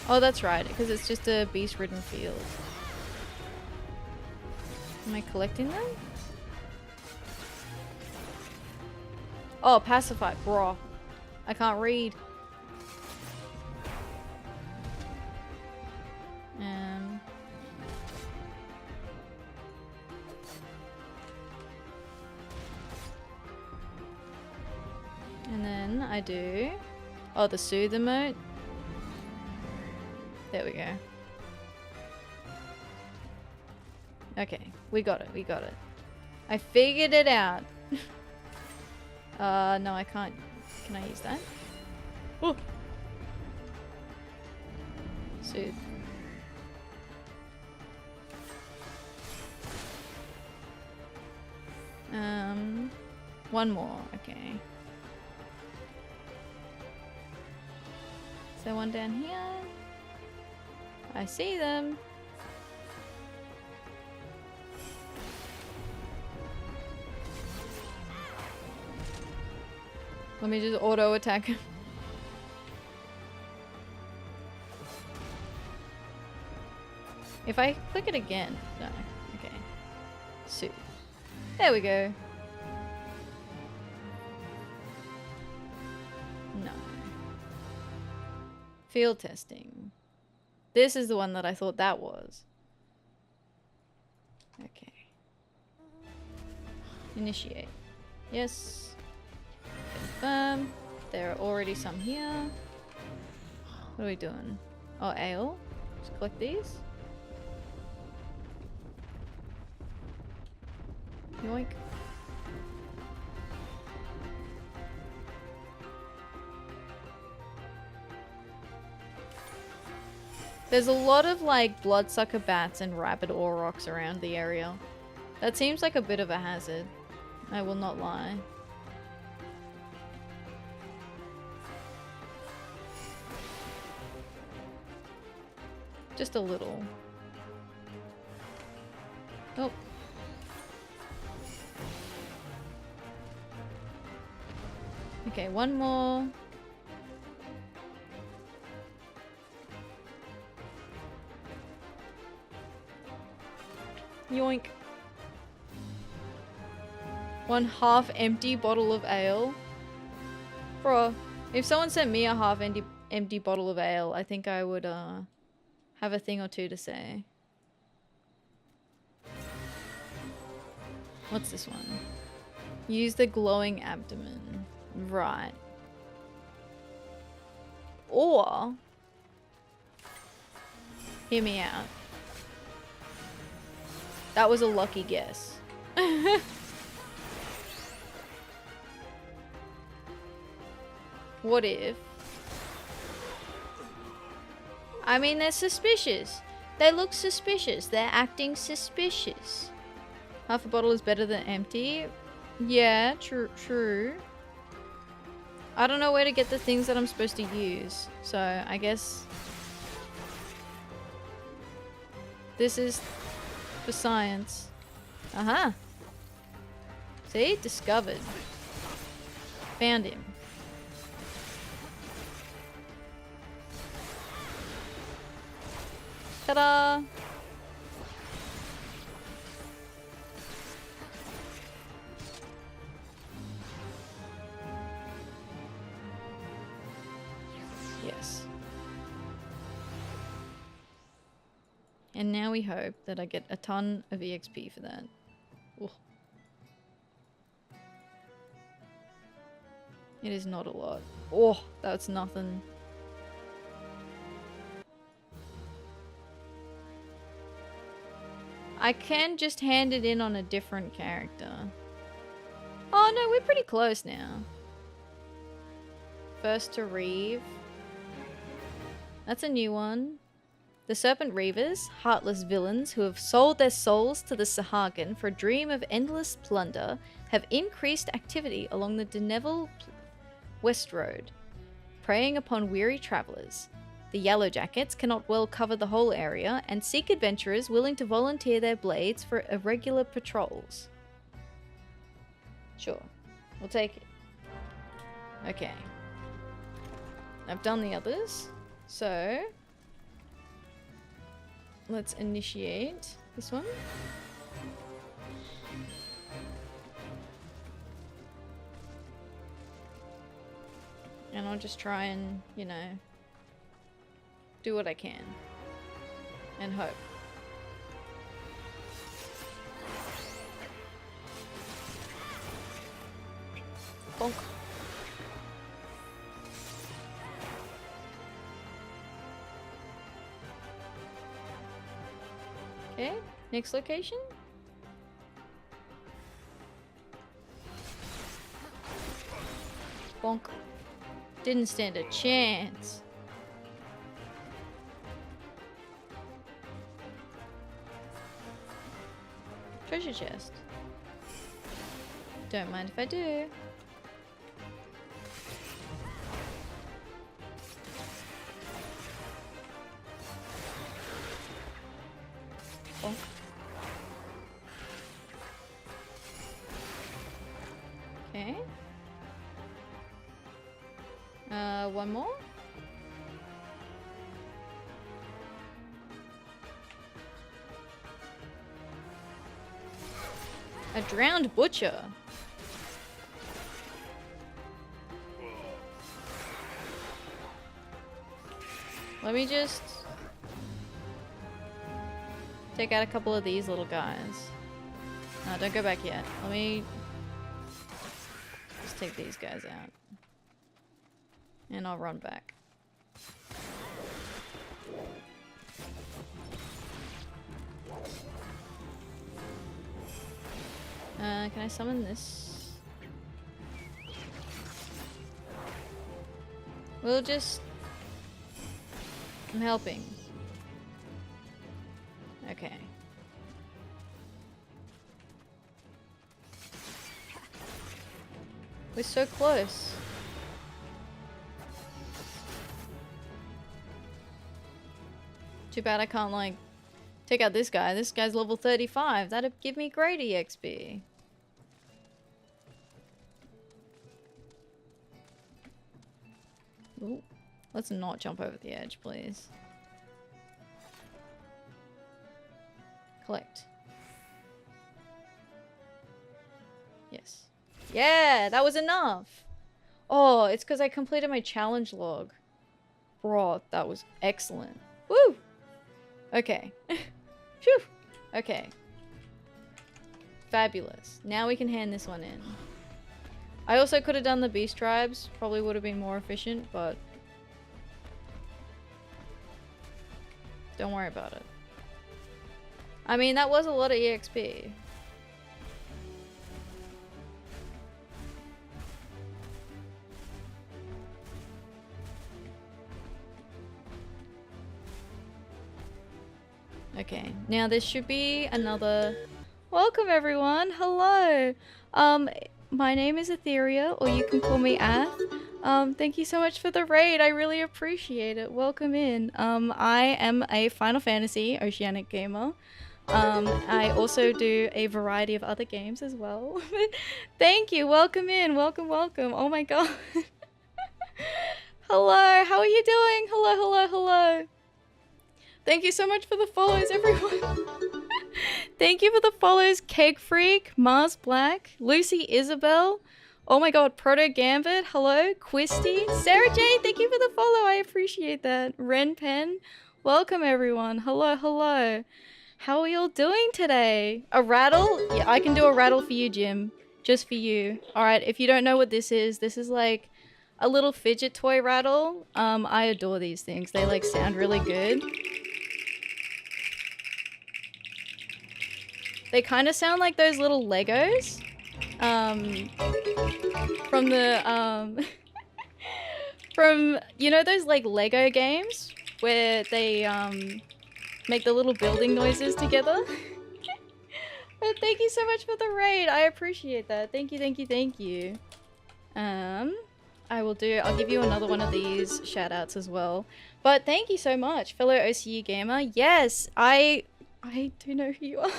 Oh, that's right, because it's just a beast-ridden field. Am I collecting them? Oh, pacify, bro. I can't read. And then I do... Oh, the soothe emote. There we go. Okay, we got it, we got it. I figured it out. No, I can't. Can I use that? Oh! Soothe. One more, okay. Is there one down here? I see them. Let me just auto attack him. If I click it again, no, okay. So, there we go. No. Field testing. This is the one that I thought that was. Okay. Initiate. Yes. Confirm. There are already some here. What are we doing? Oh, ale. Just collect these. Yoink. There's a lot of like bloodsucker bats and rabid aurochs around the area. That seems like a bit of a hazard. I will not lie. Just a little. Oh. Okay, one more. Yoink. One half empty bottle of ale. Bro, if someone sent me a half empty bottle of ale, I think I would have a thing or two to say. What's this one? Use the glowing abdomen. Right. Or hear me out. That was a lucky guess. What if? I mean, they're suspicious. They look suspicious. They're acting suspicious. Half a bottle is better than empty. Yeah, true. I don't know where to get the things that I'm supposed to use. So, I guess this is for science. Aha. See? Discovered. Found him. Ta-da! Yes. And now we hope that I get a ton of EXP for that. Ooh. It is not a lot. Oh, that's nothing. I can just hand it in on a different character. Oh no, we're pretty close now. First to Reeve. That's a new one. The Serpent Reavers, heartless villains who have sold their souls to the Sahagin for a dream of endless plunder, have increased activity along the Deneville West Road, preying upon weary travelers. The Yellow Jackets cannot well cover the whole area and seek adventurers willing to volunteer their blades for irregular patrols. Sure, we'll take it. Okay. I've done the others, so let's initiate this one. And I'll just try and, you know, do what I can. And hope. Bonk. Okay, next location. Bonk. Didn't stand a chance. Treasure chest. Don't mind if I do. Oh. Okay. One more? A drowned butcher. Let me just take out a couple of these little guys. No, don't go back yet. Let me just take these guys out. And I'll run back. Can I summon this? We'll just... I'm helping. Okay. We're so close. Too bad I can't, like, take out this guy. This guy's level 35. That'd give me great EXP. Ooh. Let's not jump over the edge, please. Collect. Yes. Yeah, that was enough. Oh, it's because I completed my challenge log. Bro, that was excellent. Woo! Okay. Phew! Okay. Fabulous. Now we can hand this one in. I also could have done the beast tribes. Probably would have been more efficient, but... don't worry about it. I mean, that was a lot of EXP. Okay, now this should be another... Welcome everyone, hello! My name is Atheria, or you can call me Ath. Thank you so much for the raid, I really appreciate it. Welcome in. I am a Final Fantasy Oceanic gamer. I also do a variety of other games as well. Thank you, welcome in, welcome, welcome. Oh my god. Hello, how are you doing? Hello, hello, hello. Thank you so much for the follows, everyone. Thank you for the follows, Cake Freak, Mars Black, Lucy Isabel. Oh my god, Proto Gambit, hello, Quisty, Sarah J, thank you for the follow, I appreciate that. Ren Pen, welcome everyone. Hello, hello. How are y'all doing today? A rattle? Yeah, I can do a rattle for you, Jim. Just for you. Alright, if you don't know what this is like a little fidget toy rattle. I adore these things. They like sound really good. They kind of sound like those little Legos. From the, from, you know those like Lego games? Where they, make the little building noises together? But thank you so much for the raid. I appreciate that. Thank you, thank you, thank you. I'll give you another one of these shout outs as well. But thank you so much, fellow OCU gamer. Yes, I do know who you are.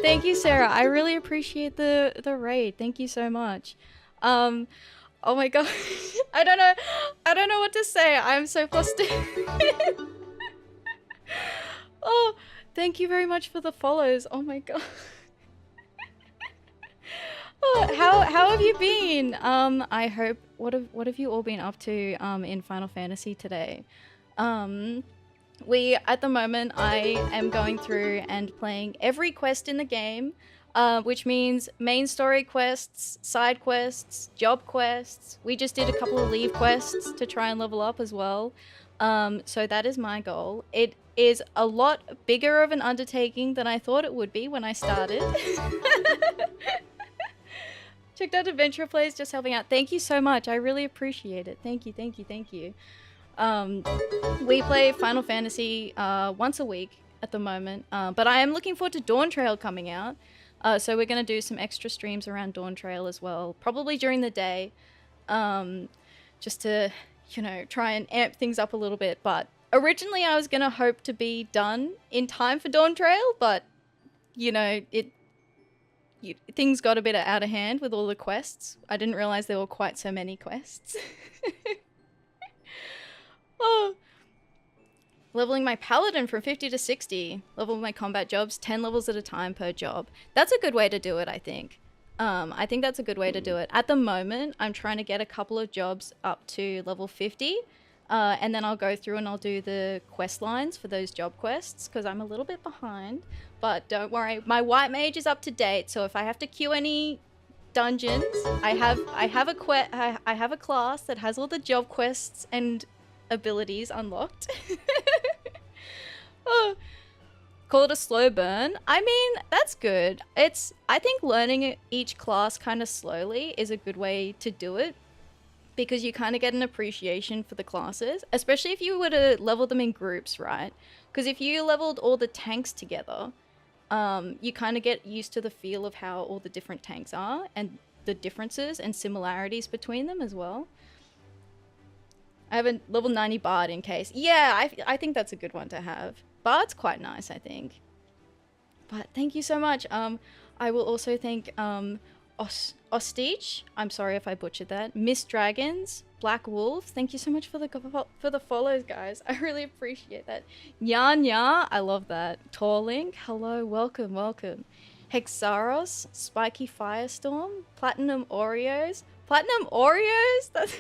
Thank you, Sarah. I really appreciate the raid. Thank you so much. Oh my god. I don't know what to say. I'm so flustered. Oh, thank you very much for the follows. Oh my god. Oh, how have you been? I hope what have you all been up to in Final Fantasy today? At the moment, I am going through and playing every quest in the game, which means main story quests, side quests, job quests. We just did a couple of leave quests to try and level up as well. So that is my goal. It is a lot bigger of an undertaking than I thought it would be when I started. Checked out Adventure Plays, just helping out. Thank you so much. I really appreciate it. Thank you, thank you, thank you. We play Final Fantasy once a week at the moment, but I am looking forward to Dawn Trail coming out. So we're going to do some extra streams around Dawn Trail as well, probably during the day, just to, you know, try and amp things up a little bit. But originally I was going to hope to be done in time for Dawn Trail, but, you know, things got a bit out of hand with all the quests. I didn't realize there were quite so many quests. Oh. Leveling my paladin from 50 to 60. Level my combat jobs 10 levels at a time per job. That's a good way to do it, I think. I think that's a good way to do it. At the moment, I'm trying to get a couple of jobs up to level 50. And then I'll go through and I'll do the quest lines for those job quests because I'm a little bit behind. But don't worry, my white mage is up to date. So if I have to queue any dungeons, I have a class that has all the job quests and abilities unlocked. Oh. Call it a slow burn. I mean, that's good. I think learning each class kind of slowly is a good way to do it because you kind of get an appreciation for the classes, especially if you were to level them in groups, right? Because if you leveled all the tanks together, you kind of get used to the feel of how all the different tanks are and the differences and similarities between them as well. I have a level 90 Bard in case. Yeah, I think that's a good one to have. Bard's quite nice, I think. But thank you so much. I will also thank Ostich. I'm sorry if I butchered that. Miss Dragons, Black Wolf. Thank you so much for the follows, guys. I really appreciate that. Yanya, I love that. Torlink, hello, welcome, welcome. Hexaros, Spiky Firestorm, Platinum Oreos. Platinum Oreos? That's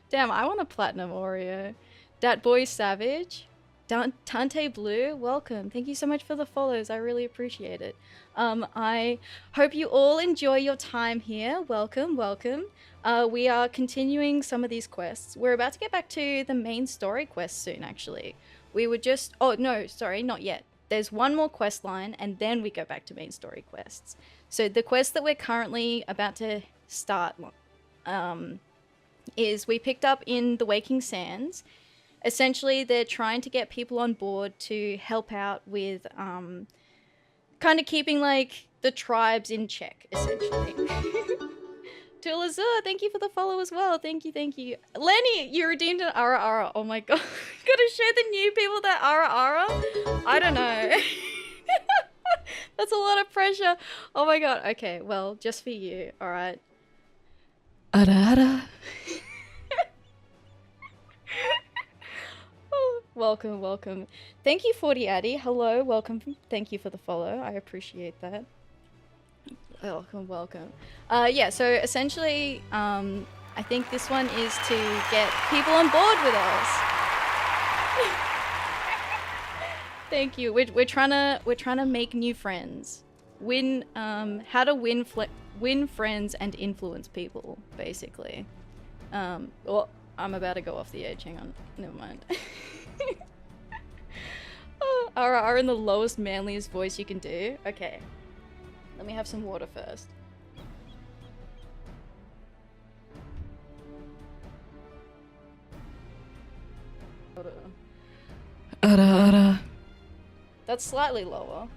damn, I want a Platinum Oreo. Dat Boy Savage. Tante Blue, welcome. Thank you so much for the follows. I really appreciate it. I hope you all enjoy your time here. Welcome, welcome. We are continuing some of these quests. We're about to get back to the main story quest soon, actually. We were just... Oh, no, sorry, not yet. There's one more quest line, and then we go back to main story quests. So the quest that we're currently about to start is we picked up in the Waking Sands. Essentially, they're trying to get people on board to help out with kind of keeping, like, the tribes in check, essentially. Tool Azur, thank you for the follow as well. Thank you, thank you. Lenny, you redeemed an Ara Ara. Oh my god. Gotta show the new people that Ara Ara? I don't know. That's a lot of pressure. Oh my god. Okay, well, just for you, alright. Ara Ara. Welcome, welcome. Thank you, 40 Addy. Hello, welcome. Thank you for the follow. I appreciate that. Welcome, welcome. Yeah, so essentially, I think this one is to get people on board with us. Thank you. We're trying to make new friends. How to win friends and influence people, basically. Well, I'm about to go off the edge. Hang on. Never mind. Ara in the lowest, manliest voice you can do. Okay. Let me have some water first. That's slightly lower.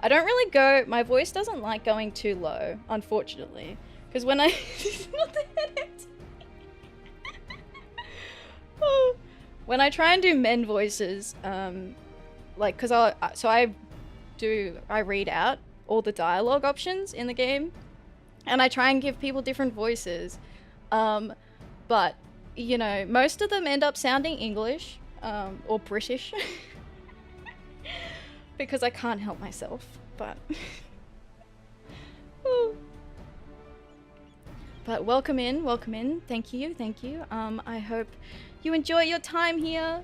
I don't really go... My voice doesn't like going too low, unfortunately. Because when I... What the heck? When I try and do men voices, like, because I read out all the dialogue options in the game, and I try and give people different voices, but, you know, most of them end up sounding English, or British, because I can't help myself, but... But welcome in, thank you. I hope you enjoy your time here.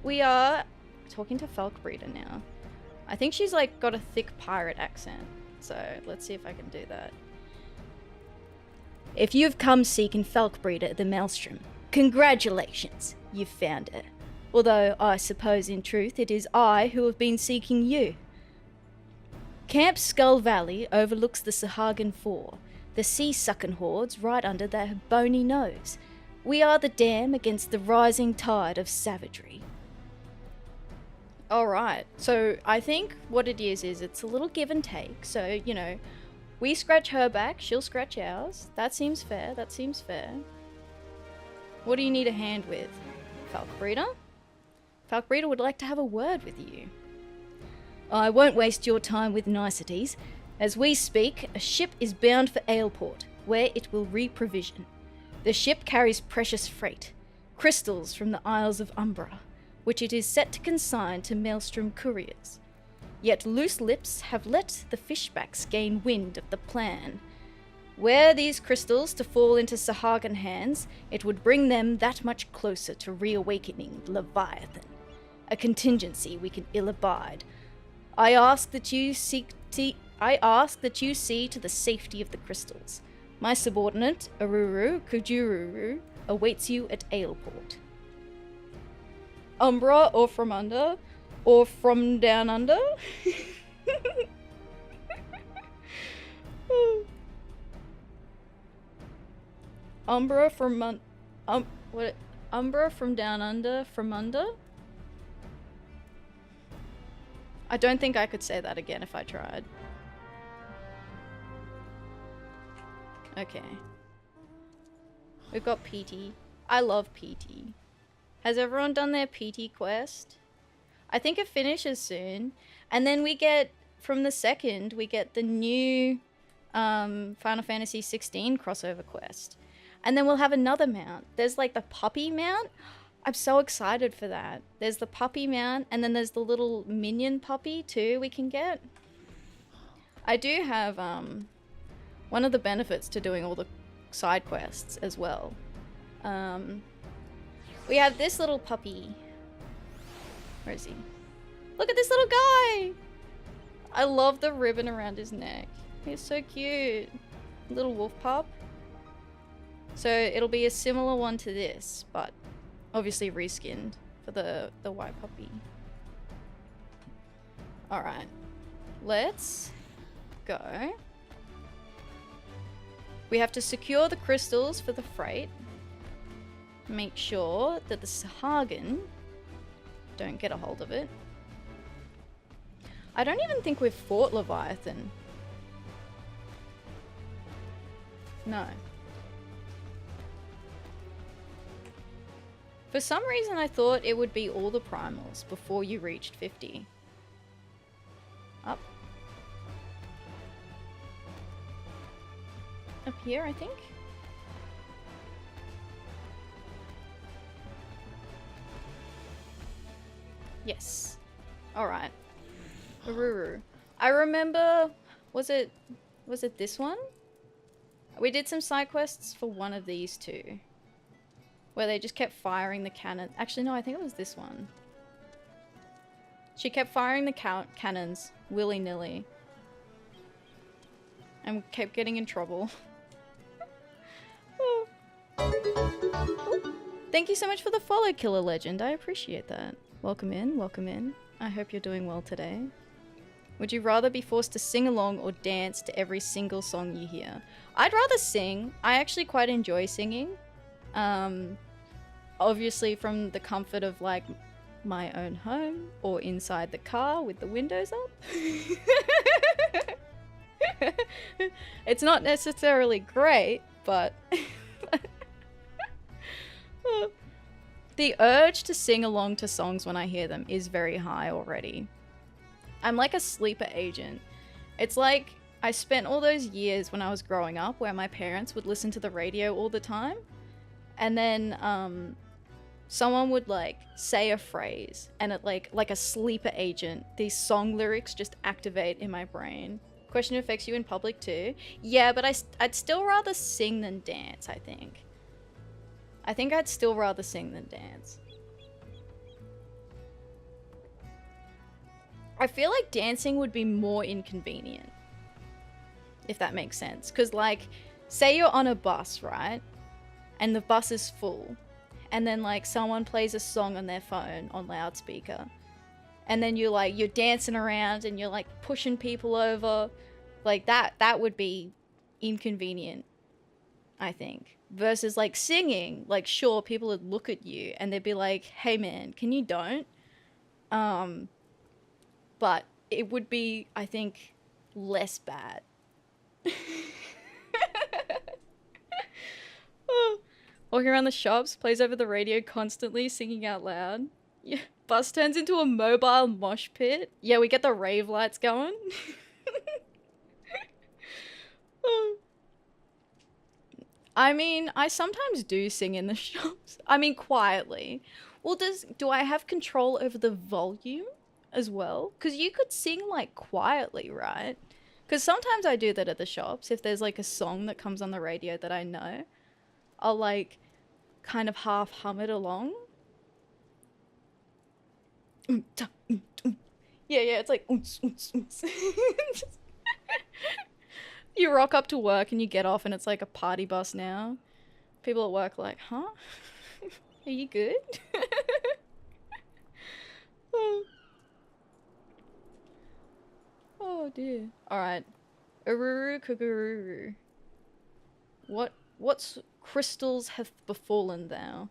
We are talking to Falkbreeder now. I think she's like got a thick pirate accent, so let's see if I can do that. If you've come seeking Falkbreeder the Maelstrom, congratulations, you've found her. Although I suppose in truth it is I who have been seeking you. Camp Skull Valley overlooks the Sahagin 4, the sea-sucking hordes right under their bony nose. We are the dam against the rising tide of savagery. Alright, so I think what it is it's a little give and take. So, you know, we scratch her back, she'll scratch ours. That seems fair, that seems fair. What do you need a hand with? Falkbreeder? Falkbreeder would like to have a word with you. I won't waste your time with niceties. As we speak, a ship is bound for Aleport, where it will reprovision. The ship carries precious freight, crystals from the Isles of Umbra, which it is set to consign to Maelstrom couriers. Yet loose lips have let the fishbacks gain wind of the plan. Were these crystals to fall into Sahagin hands, it would bring them that much closer to reawakening Leviathan, a contingency we can ill abide. I ask that you see to the safety of the crystals. My subordinate, Aruru Kujururu, awaits you at Aleport. Umbra or from under? Or from down under? Umbra from Umbra from down under, from under? I don't think I could say that again if I tried. Okay. We've got PT. I love PT. Has everyone done their PT quest? I think it finishes soon. And then we get, from the 2nd, we get the new Final Fantasy 16 crossover quest. And then we'll have another mount. There's like the puppy mount. I'm so excited for that. There's the puppy mount, and then there's the little minion puppy too we can get. I do have one of the benefits to doing all the side quests as well. We have this little puppy. Where is he? Look at this little guy! I love the ribbon around his neck. He's so cute. Little wolf pup. So it'll be a similar one to this, but obviously reskinned for the white puppy. Alright. Let's go. We have to secure the crystals for the freight. Make sure that the Sahagin don't get a hold of it. I don't even think we've fought Leviathan. No. For some reason I thought it would be all the primals before you reached 50. Up. Up here, I think. Yes. Alright. Aruru. I remember, was it this one? We did some side quests for one of these two, where they just kept firing the cannon. Actually, no, I think it was this one. She kept firing the cannons willy-nilly. And kept getting in trouble. Oh. Oh. Thank you so much for the follow, Killer Legend. I appreciate that. Welcome in, welcome in. I hope you're doing well today. Would you rather be forced to sing along or dance to every single song you hear? I'd rather sing. I actually quite enjoy singing. Obviously from the comfort of like my own home or inside the car with the windows up. It's not necessarily great, but the urge to sing along to songs when I hear them is very high already. I'm like a sleeper agent. It's like I spent all those years when I was growing up where my parents would listen to the radio all the time, and then someone would like say a phrase and it like a sleeper agent, these song lyrics just activate in my brain. Question affects you in public too? Yeah, but I'd still rather sing than dance, I think. I think I'd still rather sing than dance. I feel like dancing would be more inconvenient, if that makes sense. Because like, say you're on a bus, right? And the bus is full. And then like someone plays a song on their phone on loudspeaker. And then you're dancing around and you're like pushing people over. Like that would be inconvenient, I think. Versus like singing, like sure, people would look at you and they'd be like, hey man, can you don't? but it would be, I think, less bad. Walking around the shops, plays over the radio constantly, singing out loud. Yeah, bus turns into a mobile mosh pit. Yeah, we get the rave lights going. I mean, I sometimes do sing in the shops. I mean, quietly. Well, do I have control over the volume as well? Because you could sing, like, quietly, right? Because sometimes I do that at the shops. If there's, like, a song that comes on the radio that I know, I'll, like, kind of half hum it along. Yeah, it's like... You rock up to work and you get off and it's like a party bus now. People at work are like, huh? Are you good? Oh dear. Alright. Ururu Kugururu. What's crystals hath befallen thou?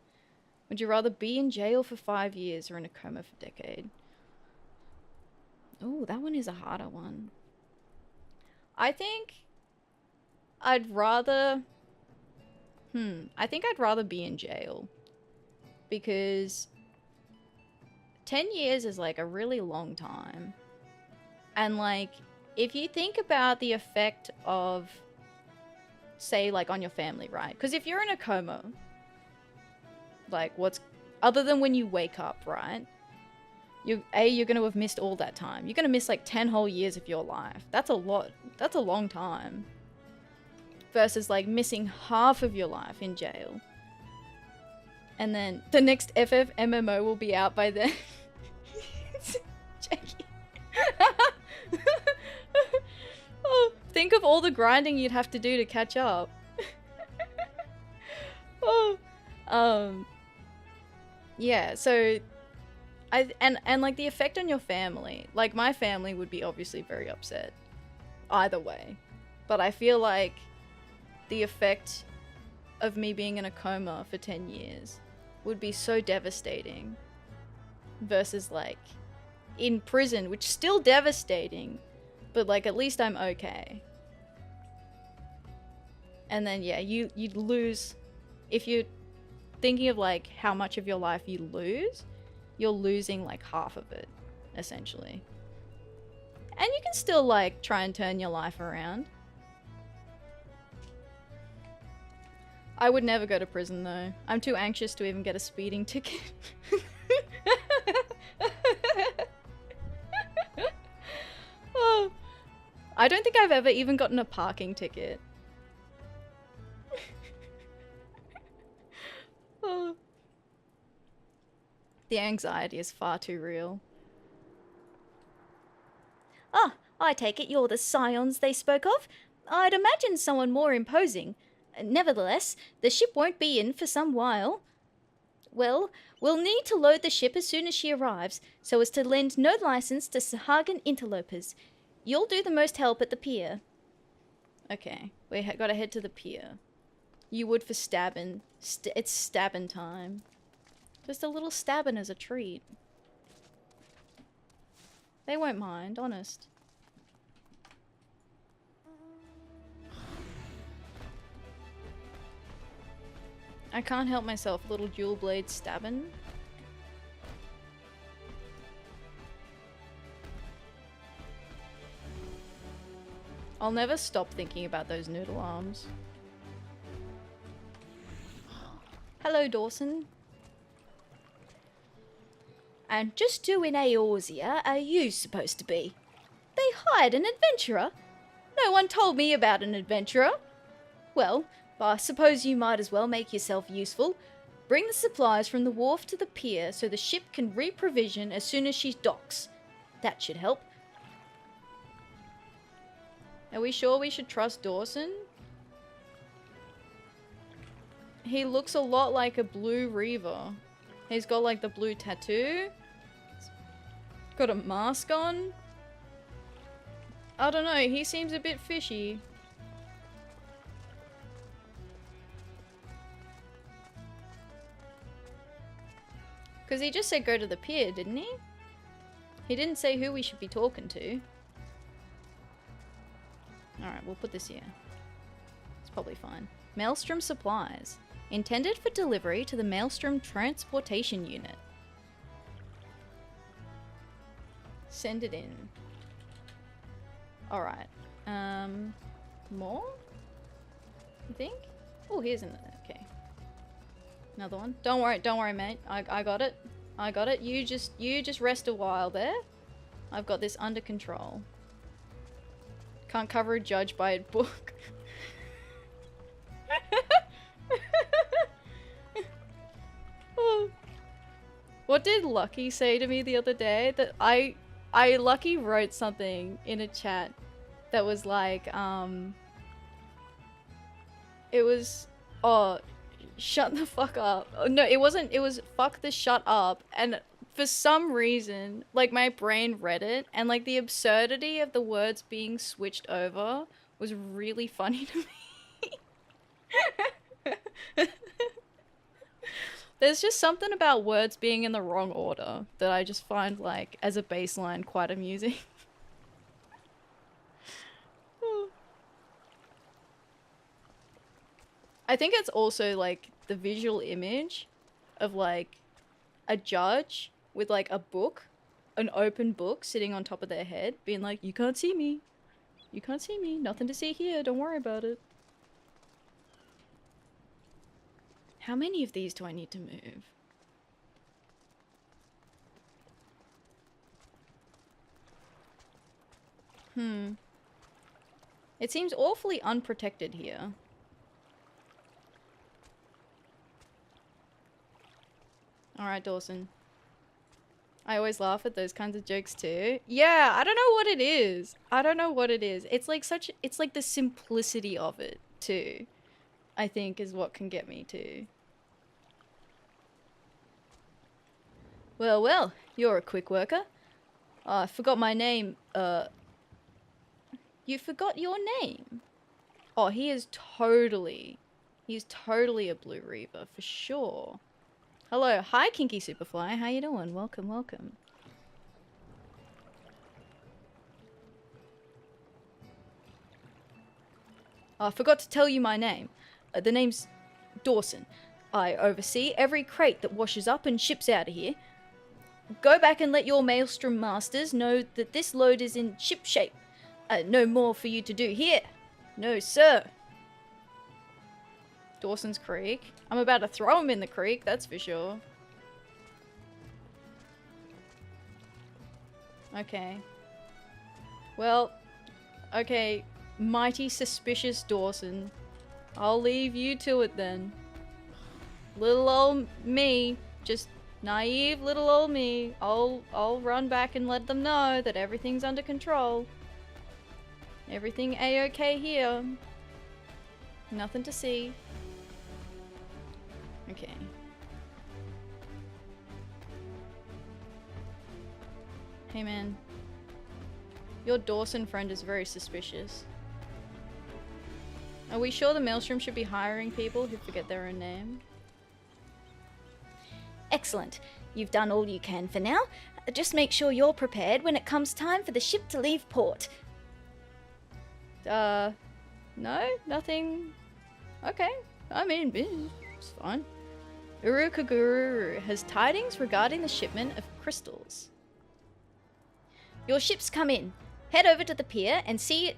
Would you rather be in jail for 5 years or in a coma for a decade? Oh, that one is a harder one. I think I'd rather... I think I'd rather be in jail. Because 10 years is like a really long time. And like, if you think about the effect of, say, like on your family, right? Because if you're in a coma, like what's, other than when you wake up, right? You're going to have missed all that time. You're going to miss like 10 whole years of your life. That's a lot. That's a long time. Versus like missing half of your life in jail. And then the next FF MMO will be out by then. Jackie. Oh, think of all the grinding you'd have to do to catch up. Yeah, so and like the effect on your family, like my family would be obviously very upset either way, but I feel like the effect of me being in a coma for 10 years would be so devastating versus like in prison, which is still devastating, but like at least I'm okay. And then yeah, you'd lose, if you're thinking of like how much of your life you lose, you're losing like half of it, essentially. And you can still like try and turn your life around. I would never go to prison though. I'm too anxious to even get a speeding ticket. Oh, I don't think I've ever even gotten a parking ticket. Oh. The anxiety is far too real. Ah, I take it you're the scions they spoke of. I'd imagine someone more imposing. Nevertheless, the ship won't be in for some while. Well, we'll need to load the ship as soon as she arrives, so as to lend no license to Sahagin interlopers. You'll do the most help at the pier. Okay, we gotta head to the pier. You would for stabbing. It's stabbing time. Just a little stabbing as a treat. They won't mind, honest. I can't help myself, little dual blade stabbing. I'll never stop thinking about those noodle arms. Hello, Dawson. And just who in Eorzea are you supposed to be? They hired an adventurer? No one told me about an adventurer. Well, I suppose you might as well make yourself useful. Bring the supplies from the wharf to the pier so the ship can reprovision as soon as she docks. That should help. Are we sure we should trust Dawson? He looks a lot like a blue Reaver. He's got like the blue tattoo. Got a mask on. I don't know, he seems a bit fishy. Because he just said go to the pier, didn't he? He didn't say who we should be talking to. Alright, we'll put this here. It's probably fine. Maelstrom supplies. Intended for delivery to the Maelstrom Transportation Unit. Send it in. Alright. More? I think? Oh, here's another. Okay. Another one. Don't worry, mate. I got it. I got it. You just rest a while there. I've got this under control. Can't cover a judge by a book. Oh. What did Lucky say to me the other day? That I Lucky wrote something in a chat that was like, it was, oh, shut the fuck up. Oh, no, it wasn't, it was fuck the shut up. And for some reason, like, my brain read it, and like the absurdity of the words being switched over was really funny to me. There's just something about words being in the wrong order that I just find, like, as a baseline, quite amusing. I think it's also, like, the visual image of, like, a judge with, like, a book, an open book sitting on top of their head, being like, you can't see me. You can't see me. Nothing to see here. Don't worry about it. How many of these do I need to move? It seems awfully unprotected here. Alright, Dawson. I always laugh at those kinds of jokes too. Yeah, I don't know what it is. I don't know what it is. It's like it's like the simplicity of it too, I think, is what can get me too. Well, well, you're a quick worker. I forgot my name. You forgot your name? Oh, he's totally a Blue Reaver, for sure. Hello, hi Kinky Superfly, how you doing? Welcome, welcome. Oh, I forgot to tell you my name. The name's Dawson. I oversee every crate that washes up and ships out of here. Go back and let your Maelstrom masters know that this load is in ship shape. No more for you to do here. No, sir. Dawson's Creek. I'm about to throw him in the creek, that's for sure. Okay. Well, okay. Mighty suspicious Dawson. I'll leave you to it then. Little old me, just naive little old me. I'll run back and let them know that everything's under control. Everything a-okay here. Nothing to see. Okay. Hey man. Your Dawson friend is very suspicious. Are we sure the Maelstrom should be hiring people who forget their own name? Excellent. You've done all you can for now. Just make sure you're prepared when it comes time for the ship to leave port. No? Nothing? Okay. I mean, it's fine. Urukaguru has tidings regarding the shipment of crystals. Your ship's come in. Head over to the pier and see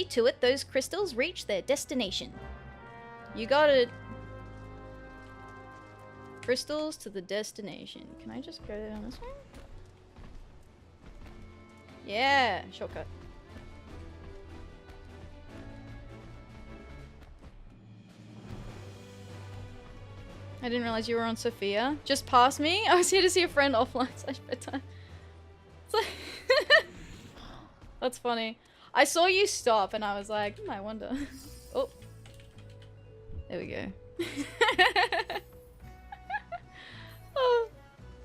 to it those crystals reach their destination. You got it. Crystals to the destination. Can I just go down this way? Yeah, shortcut. I didn't realize you were on Sophia. Just past me? I was here to see a friend offline / bedtime. That's funny. I saw you stop and I was like, I wonder. Oh. There we go. Oh,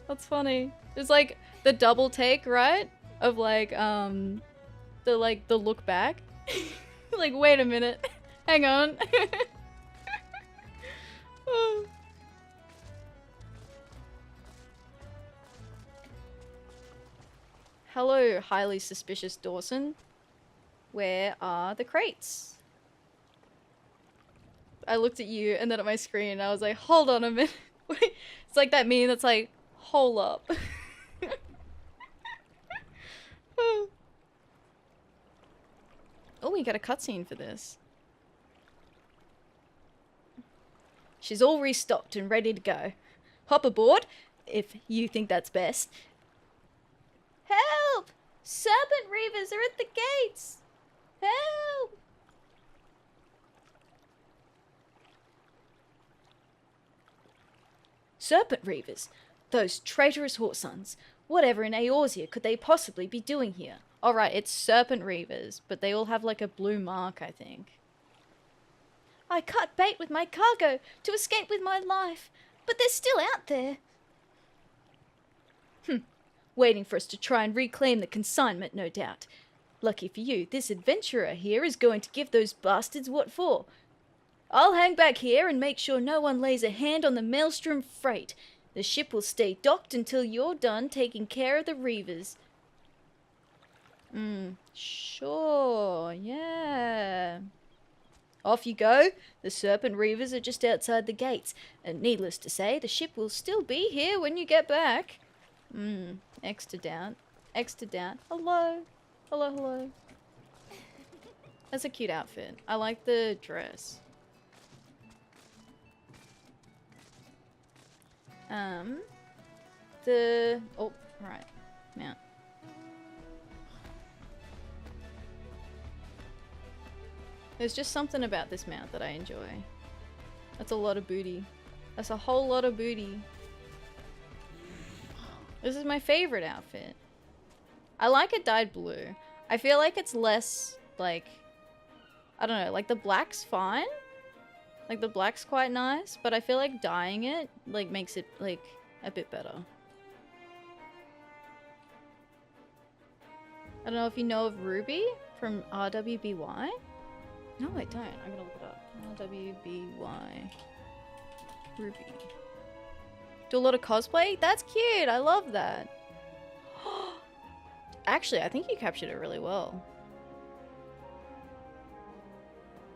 that's funny. It's like the double take, right? Of like, the look back. Like, wait a minute. Hang on. Oh. Hello, highly suspicious Dawson. Where are the crates? I looked at you and then at my screen and I was like, hold on a minute. It's like that meme that's like, hold up. Oh, we got a cutscene for this. She's all restocked and ready to go. Hop aboard, if you think that's best. Help! Serpent Reavers are at the gates! Help! Serpent Reavers? Those traitorous Horsons. Whatever in Eorzea could they possibly be doing here? Alright, it's Serpent Reavers, but they all have like a blue mark, I think. I cut bait with my cargo to escape with my life, but they're still out there. Waiting for us to try and reclaim the consignment, no doubt. Lucky for you, this adventurer here is going to give those bastards what for. I'll hang back here and make sure no one lays a hand on the Maelstrom freight. The ship will stay docked until you're done taking care of the Reavers. Sure, yeah. Off you go. The Serpent Reavers are just outside the gates, and needless to say, the ship will still be here when you get back. Extra down. Extra down. Hello. Hello, hello. That's a cute outfit. I like the dress. Oh, right. Mount. There's just something about this mount that I enjoy. That's a lot of booty. That's a whole lot of booty. This is my favorite outfit. I like it dyed blue. I feel like it's less, like, I don't know, like the black's fine. Like the black's quite nice, but I feel like dyeing it, like, makes it, like, a bit better. I don't know if you know of Ruby from RWBY. No, I don't. I'm gonna look it up. RWBY. Ruby. Do a lot of cosplay? That's cute! I love that. Actually, I think you captured it really well.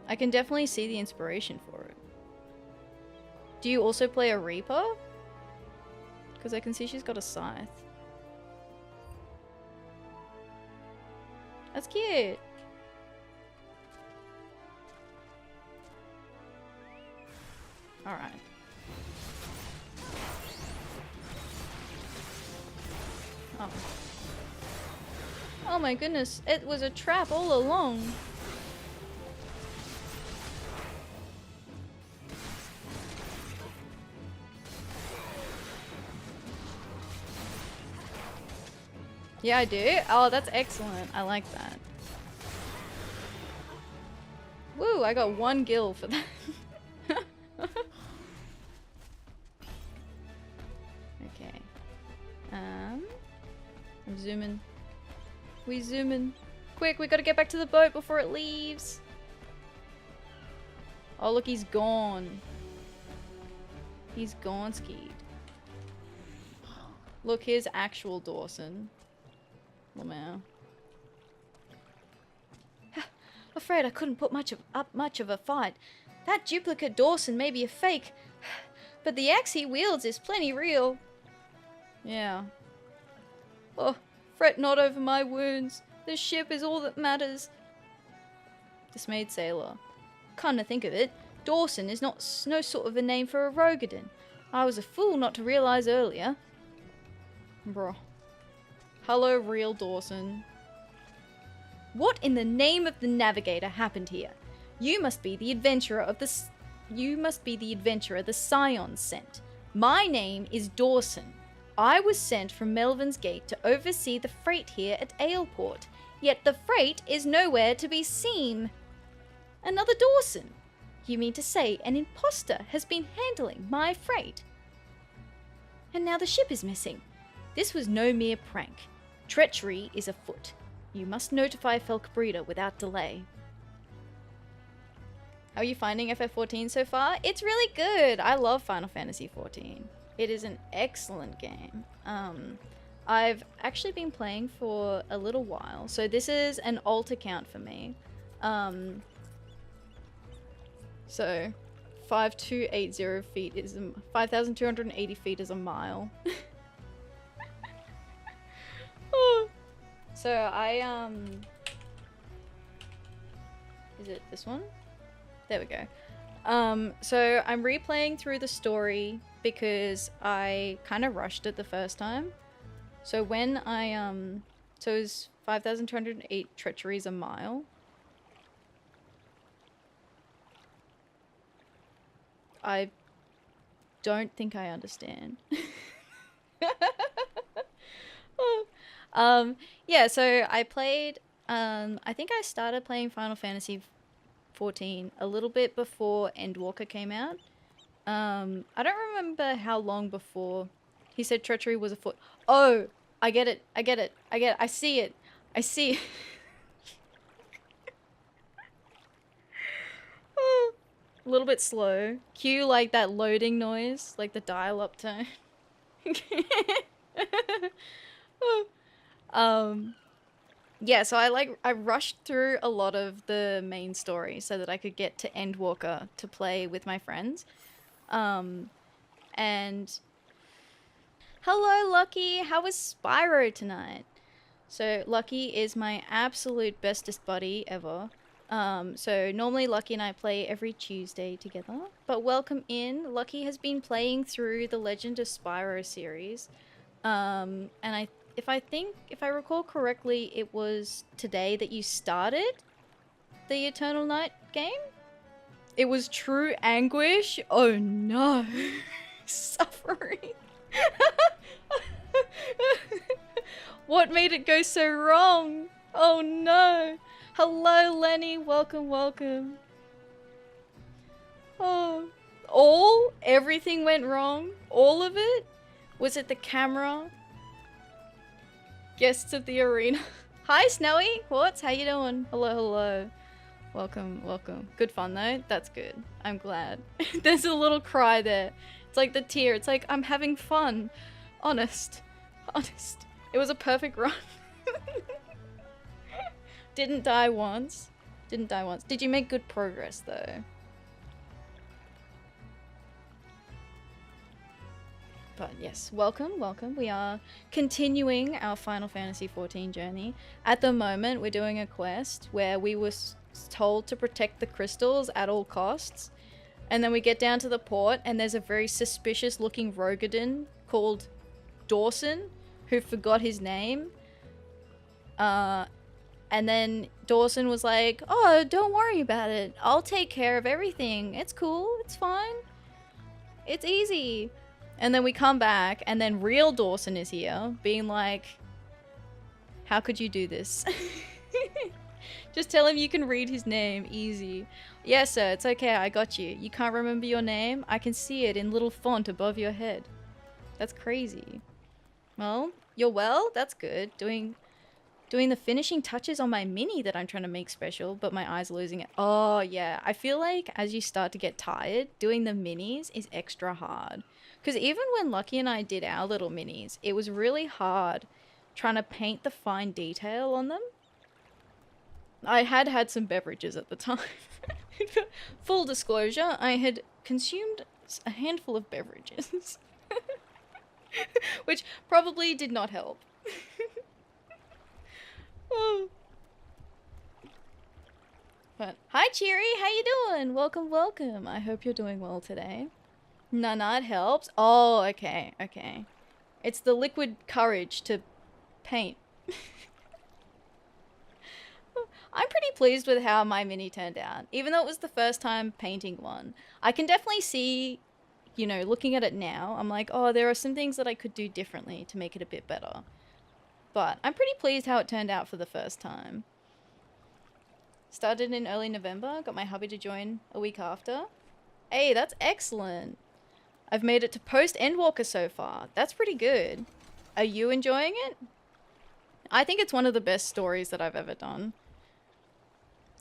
I can definitely see the inspiration for it. Do you also play a Reaper? Because I can see she's got a scythe. That's cute! Alright. Oh. Oh my goodness, it was a trap all along. Yeah, I do. Oh, that's excellent. I like that. Woo, I got 1 gil for that. Okay. I'm zooming. We zooming. Quick, we gotta get back to the boat before it leaves. Oh, look, he's gone. He's gone skied. Look, here's actual Dawson. Lamau. Afraid I couldn't put up much of a fight. That duplicate Dawson may be a fake, but the axe he wields is plenty real. Yeah. Oh, fret not over my wounds. The ship is all that matters. Dismayed sailor. Come to think of it, Dawson is no sort of a name for a Rogadin. I was a fool not to realize earlier. Bruh. Hello, real Dawson. What in the name of the navigator happened here? You must be the adventurer the Scions sent. My name is Dawson. I was sent from Melvin's Gate to oversee the freight here at Aleport, yet the freight is nowhere to be seen. Another Dawson? You mean to say an imposter has been handling my freight? And now the ship is missing. This was no mere prank. Treachery is afoot. You must notify Felkbreda without delay. How are you finding FF14 so far? It's really good. I love Final Fantasy XIV. It is an excellent game. I've actually been playing for a little while, so this is an alt account for me. So 5280 feet is 5,280 feet is a mile. So I is it this one? There we go. So I'm replaying through the story because I kind of rushed it the first time. So when I so it was 5,208 treacheries a mile. I don't think I understand. Yeah, so I played, I think I started playing Final Fantasy XIV a little bit before Endwalker came out. I don't remember how long before. He said treachery was afoot. Oh, I get it. I get it. I get it. I see it. I see it. A little bit slow. Cue like that loading noise, like the dial-up tone. Yeah, so I rushed through a lot of the main story so that I could get to Endwalker to play with my friends. And hello, Lucky. How was Spyro tonight? So Lucky is my absolute bestest buddy ever. So normally Lucky and I play every Tuesday together, but welcome in. Lucky has been playing through the Legend of Spyro series. And if I recall correctly, it was today that you started the Eternal Night game? It was True Anguish? Oh no. Suffering. What made it go so wrong? Oh no. Hello, Lenny. Welcome, welcome. Oh, everything went wrong? All of it? Was it the camera? Guests of the arena. Hi, Snowy. What? How you doing? Hello, hello. Welcome, welcome. Good fun, though. That's good. I'm glad. There's a little cry there. It's like the tear. It's like, I'm having fun. Honest. Honest. It was a perfect run. Didn't die once. Didn't die once. Did you make good progress, though? But yes, welcome, welcome. We are continuing our Final Fantasy XIV journey. At the moment, we're doing a quest where we were told to protect the crystals at all costs. And then we get down to the port and there's a very suspicious looking Rogadin called Dawson, who forgot his name. And then Dawson was like, oh, don't worry about it. I'll take care of everything. It's cool. It's fine. It's easy. And then we come back, and then real Dawson is here, being like, how could you do this? Just tell him you can read his name, easy. Yes, sir, it's okay, I got you. You can't remember your name? I can see it in little font above your head. That's crazy. Well, you're well? That's good. Doing the finishing touches on my mini that I'm trying to make special, but my eyes are losing it. Oh, yeah. I feel like as you start to get tired, doing the minis is extra hard. Because even when Lucky and I did our little minis, it was really hard trying to paint the fine detail on them. I had some beverages at the time. Full disclosure, I had consumed a handful of beverages. Which probably did not help. Oh. But hi Cheery, how you doing? Welcome, welcome. I hope you're doing well today. Nah, it helps. Oh, okay. It's the liquid courage to paint. I'm pretty pleased with how my mini turned out, even though it was the first time painting one. I can definitely see, you know, looking at it now, I'm like, oh, there are some things that I could do differently to make it a bit better. But I'm pretty pleased how it turned out for the first time. Started in early November, got my hubby to join a week after. Hey, that's excellent. I've made it to post Endwalker so far. That's pretty good. Are you enjoying it? I think it's one of the best stories that I've ever done.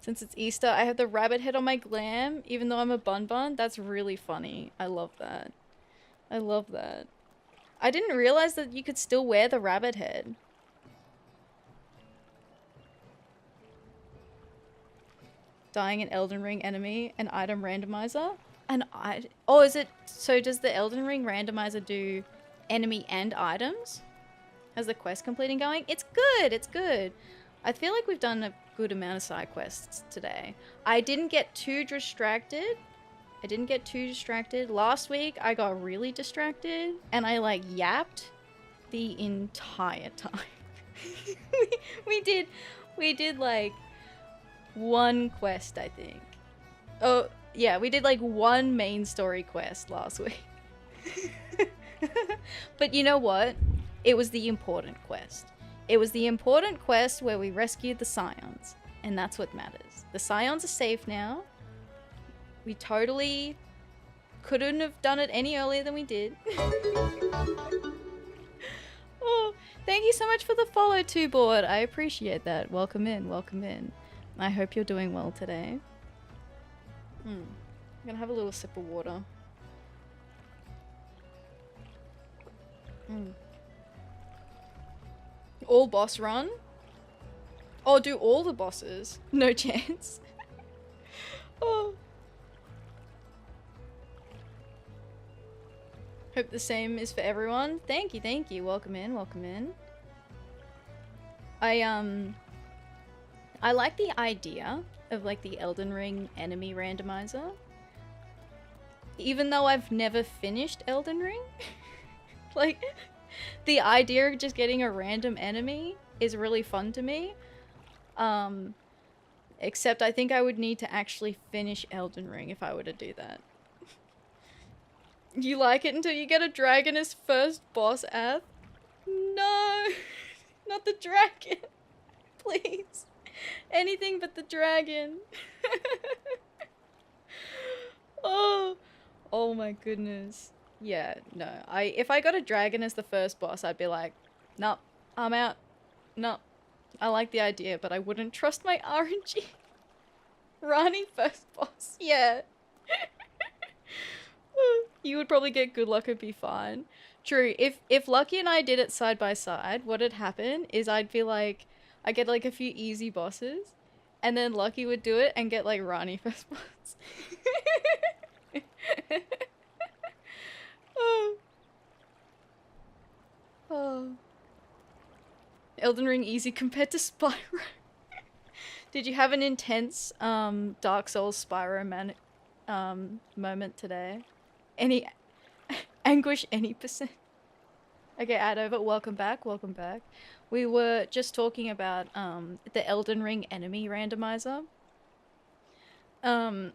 Since it's Easter, I have the rabbit head on my glam, even though I'm a bun. That's really funny. I love that. I love that. I didn't realize that you could still wear the rabbit head. Dying an Elden Ring enemy, an item randomizer. Oh, is it, so does the Elden Ring randomizer do enemy and items? Has the quest completing going? It's good, it's good. I feel like we've done a good amount of side quests today. I didn't get too distracted. Last week I got really distracted and I like yapped the entire time. we did like one quest, I think. Oh, yeah, we did like one main story quest last week. But you know what? It was the important quest. It was the important quest where we rescued the Scions, and that's what matters. The Scions are safe now. We totally couldn't have done it any earlier than we did. Oh, thank you so much for the follow too, board. I appreciate that. Welcome in, welcome in. I hope you're doing well today. I'm gonna have a little sip of water. All boss run? Oh, do all the bosses? No chance. Oh. Hope the same is for everyone. Thank you, thank you. Welcome in, welcome in. I like the idea of like the Elden Ring enemy randomizer. Even though I've never finished Elden Ring. Like, the idea of just getting a random enemy is really fun to me. Except I think I would need to actually finish Elden Ring if I were to do that. You like it until you get a dragon as first boss, Ath? No! Not the dragon! Please! Anything but the dragon! Oh my goodness. Yeah, no. If I got a dragon as the first boss, I'd be like, nope, I'm out. Nope. I like the idea, but I wouldn't trust my RNG. Rani first boss, yeah. You would probably get good luck and be fine. True, if Lucky and I did it side by side, what'd happen is I'd be like, I get like a few easy bosses, and then Lucky would do it and get like Rani first boss. Oh. Elden Ring easy compared to Spyro. Did you have an intense Dark Souls Spyro moment today? Any anguish any percent? Okay, Adover, welcome back, welcome back. We were just talking about the Elden Ring enemy randomizer. And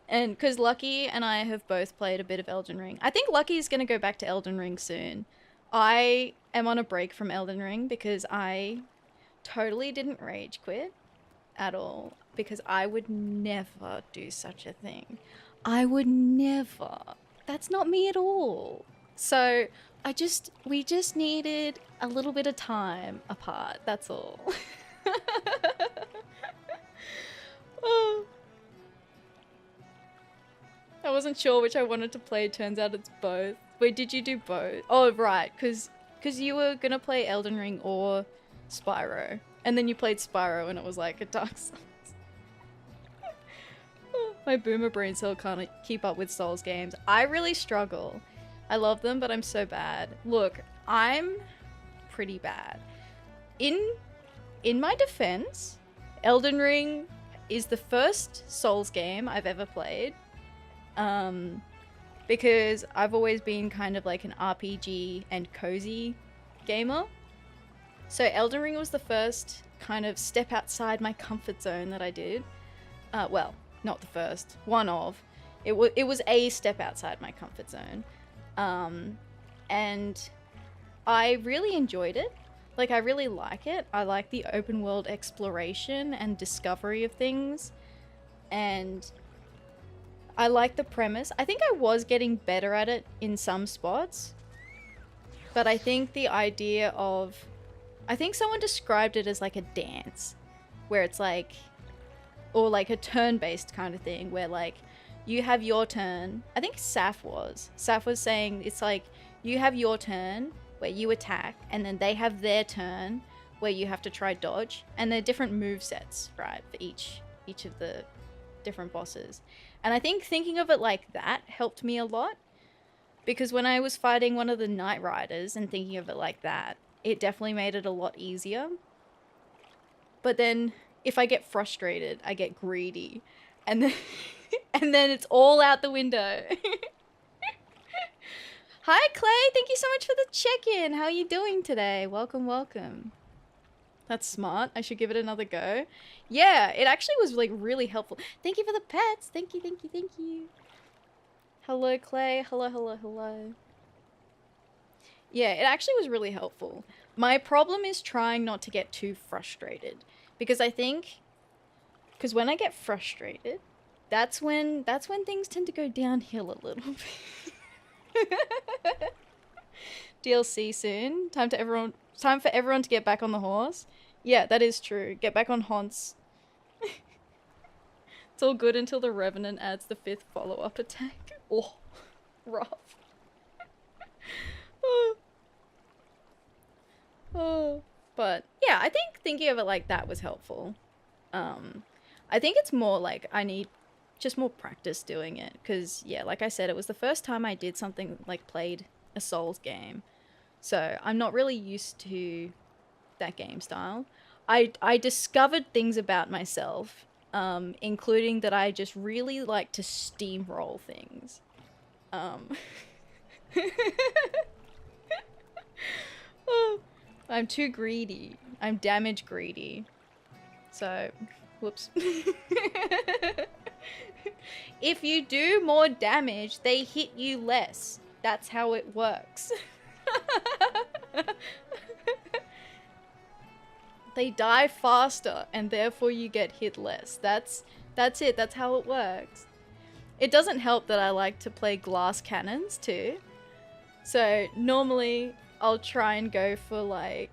because Lucky and I have both played a bit of Elden Ring. I think Lucky's gonna go back to Elden Ring soon. I am on a break from Elden Ring because I totally didn't rage quit at all. Because I would never do such a thing. I would never. That's not me at all. So we just needed a little bit of time apart. That's all. Oh. I wasn't sure which I wanted to play. Turns out it's both. Wait, did you do both? Oh, right. Because you were going to play Elden Ring or Spyro. And then you played Spyro and it was like a Dark Souls. My boomer brain cell can't keep up with Souls games. I really struggle. I love them, but I'm so bad. Look, I'm pretty bad. In my defense, Elden Ring is the first Souls game I've ever played. Because I've always been kind of like an RPG and cozy gamer. So Elden Ring was the first kind of step outside my comfort zone that I did. Well, not the first, one of. It was a step outside my comfort zone. And I really enjoyed it. Like, I really like it. I like the open world exploration and discovery of things. And I like the premise. I think I was getting better at it in some spots. But I think the idea of... I think someone described it as like a dance. Where it's like... Or like a turn-based kind of thing. Where like, you have your turn. I think Saf was saying it's like you have your turn where you attack, and then they have their turn where you have to try dodge, and they're different move sets, right, for each of the different bosses. And I think thinking of it like that helped me a lot, because when I was fighting one of the Knight Riders and thinking of it like that, it definitely made it a lot easier. But then if I get frustrated, I get greedy, and then and then it's all out the window. Hi Clay, thank you so much for the check-in. How are you doing today? Welcome, welcome. That's smart. I should give it another go. Yeah, it actually was like really helpful. Thank you for the pets. Thank you, thank you, thank you. Hello Clay. Hello, hello, hello. Yeah, it actually was really helpful. My problem is trying not to get too frustrated, because I think, because when I get frustrated, that's when things tend to go downhill a little bit. DLC soon. Time for everyone to get back on the horse. Yeah, that is true. Get back on haunts. It's all good until the Revenant adds the 5th follow-up attack. Oh, rough. Oh. But yeah, I think thinking of it like that was helpful. I think it's more like I need just more practice doing it, because yeah, like I said, it was the first time I did something like played a Souls game, so I'm not really used to that game style. I discovered things about myself, including that I just really like to steamroll things. I'm too greedy. I'm damage greedy. So, whoops. If you do more damage, they hit you less. That's how it works. They die faster, and therefore you get hit less. That's it. That's how it works. It doesn't help that I like to play glass cannons too. So normally I'll try and go for like,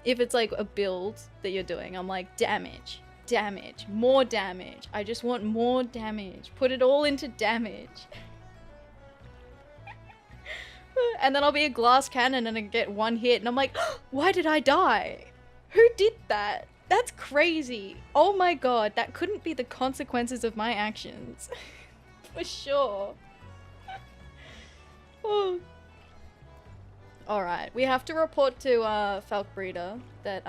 if it's like a build that you're doing, I'm like damage, damage, more damage. I just want more damage. Put it all into damage. And then I'll be a glass cannon and I get one hit and I'm like, why did I die? Who did that? That's crazy. Oh my god, that couldn't be the consequences of my actions. For sure. Oh. Alright, we have to report to Falk Breeder that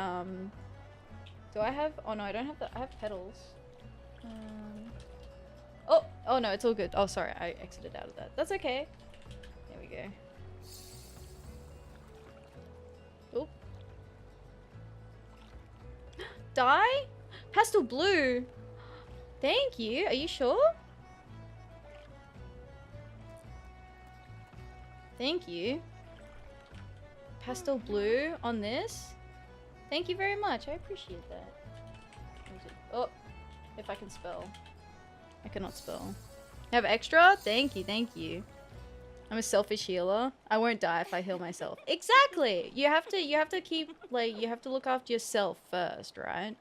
do I have, oh no, I don't have that. I have petals. Oh no, it's all good. Oh sorry, I exited out of that. That's okay. There we go. Oh. Die? Pastel blue. Thank you. Are you sure? Thank you. Pastel blue on this. Thank you very much. I appreciate that. Oh, if I can spell. I cannot spell. Have extra? Thank you, thank you. I'm a selfish healer. I won't die if I heal myself. Exactly. You have to keep, like, you have to look after yourself first, right?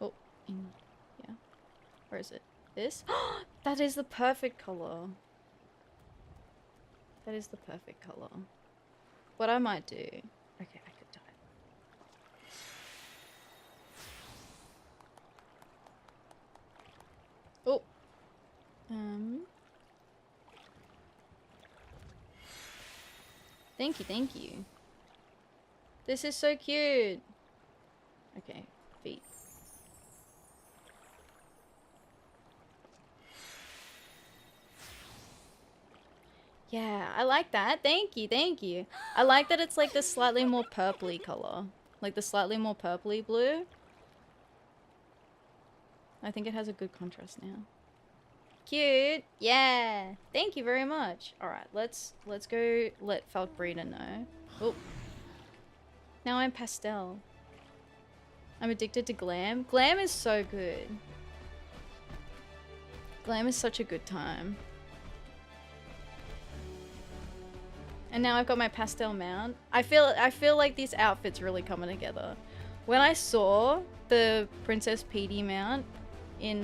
Oh, yeah. Where is it? This? That is the perfect color. That is the perfect color. What I might do... Okay, I could die. Oh. Thank you, thank you. This is so cute. Okay, feet. Yeah, I like that. Thank you, thank you. I like that it's like the slightly more purpley color. Like the slightly more purpley blue. I think it has a good contrast now. Cute. Yeah. Thank you very much. Alright, let's go let Falk Breeder know. Oh. Now I'm pastel. I'm addicted to glam. Glam is so good. Glam is such a good time. And now I've got my pastel mount. I feel like these outfits really coming together. When I saw the Princess PD mount in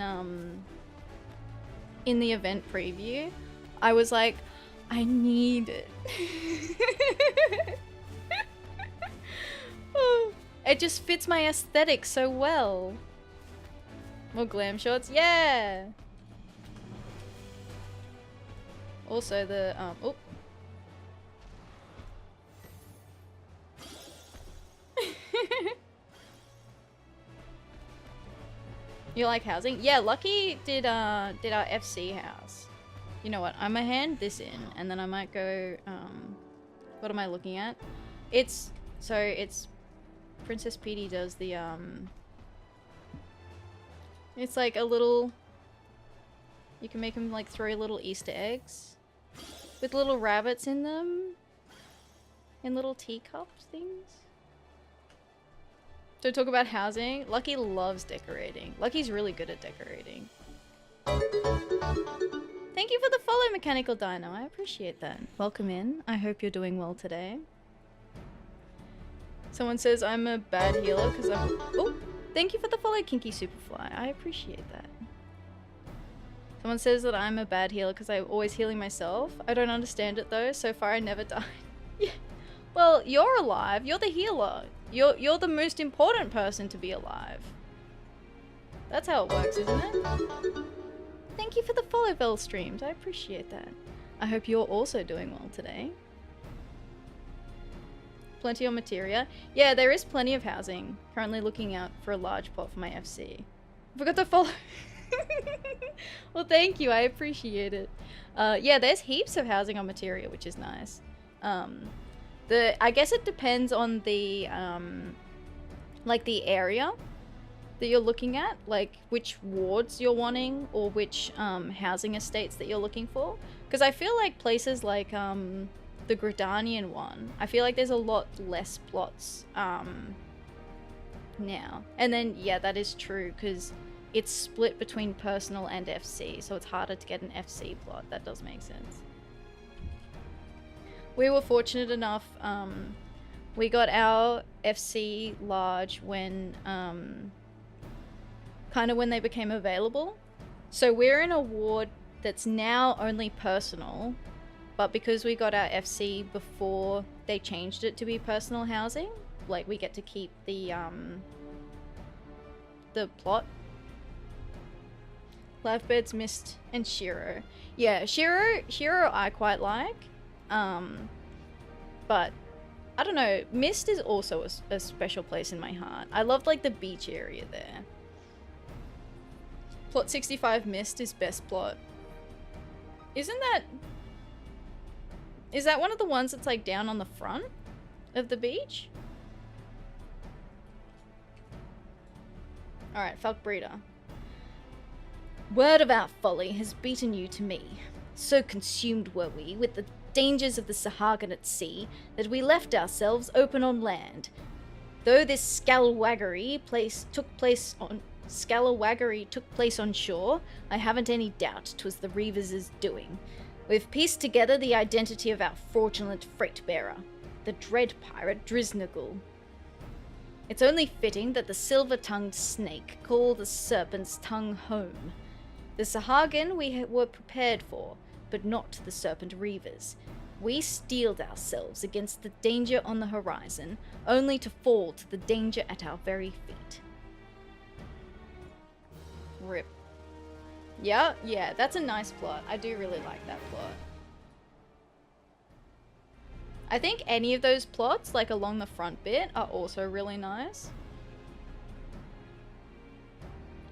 the event preview, I was like, I need it. It just fits my aesthetic so well. More glam shots, yeah. Also the oh. You like housing? Yeah, Lucky did our FC house. You know what? I'm gonna hand this in, and then I might go. What am I looking at? It's Princess Petey does the It's like a little. You can make them like throw little Easter eggs with little rabbits in them, in little teacup things. So talk about housing. Lucky loves decorating. Lucky's really good at decorating. Thank you for the follow, Mechanical Dino. I appreciate that. Welcome in. I hope you're doing well today. Someone says I'm a bad healer because I'm... Oh! Thank you for the follow, Kinky Superfly. I appreciate that. Someone says that I'm a bad healer because I'm always healing myself. I don't understand it though. So far I never died. Yeah. Well, you're alive. You're the healer. You're the most important person to be alive. That's how it works, isn't it? Thank you for the follow, Bell Streams. I appreciate that. I hope you're also doing well today. Plenty on Atheria. Yeah, there is plenty of housing. Currently looking out for a large plot for my FC. I forgot to follow. Well, thank you. I appreciate it. Yeah, there's heaps of housing on Atheria, which is nice. I guess it depends on the like the area that you're looking at, like which wards you're wanting or which housing estates that you're looking for. Because I feel like places like the Gridanian one, I feel like there's a lot less plots now. And then yeah, that is true because it's split between personal and FC, so it's harder to get an FC plot. That does make sense. We were fortunate enough, we got our FC large when, kind of when they became available. So we're in a ward that's now only personal, but because we got our FC before they changed it to be personal housing, like we get to keep the plot. Livebeds, Mist, and Shiro. Yeah, Shiro I quite like. But I don't know, Mist is also a special place in my heart. I love like the beach area there. Plot 65 Mist is best plot. Is that one of the ones that's like down on the front of the beach? Alright, Falk Breeder. Word of our folly has beaten you to me. So consumed were we with the dangers of the Sahagin at sea that we left ourselves open on land. Though this scalawaggery took place on shore, I haven't any doubt 'twas the Reavers' doing. We've pieced together the identity of our fraudulent freight bearer, the dread pirate Driznagul. It's only fitting that the silver-tongued snake call the serpent's tongue home. The Sahagin we were prepared for, but not the serpent reavers. We steeled ourselves against the danger on the horizon, only to fall to the danger at our very feet. Rip. Yeah, that's a nice plot. I do really like that plot. I think any of those plots, like along the front bit, are also really nice.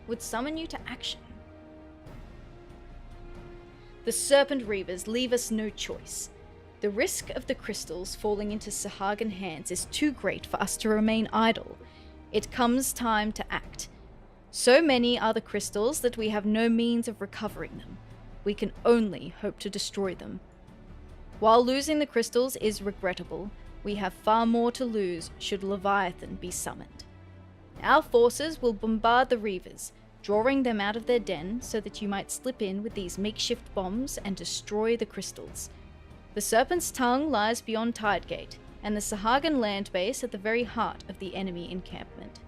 Would summon you to action. The Serpent Reavers leave us no choice. The risk of the crystals falling into Sahagin hands is too great for us to remain idle. It comes time to act. So many are the crystals that we have no means of recovering them. We can only hope to destroy them. While losing the crystals is regrettable, we have far more to lose should Leviathan be summoned. Our forces will bombard the Reavers, drawing them out of their den so that you might slip in with these makeshift bombs and destroy the crystals. The Serpent's Tongue lies beyond Tidegate, and the Sahagin land base at the very heart of the enemy encampment.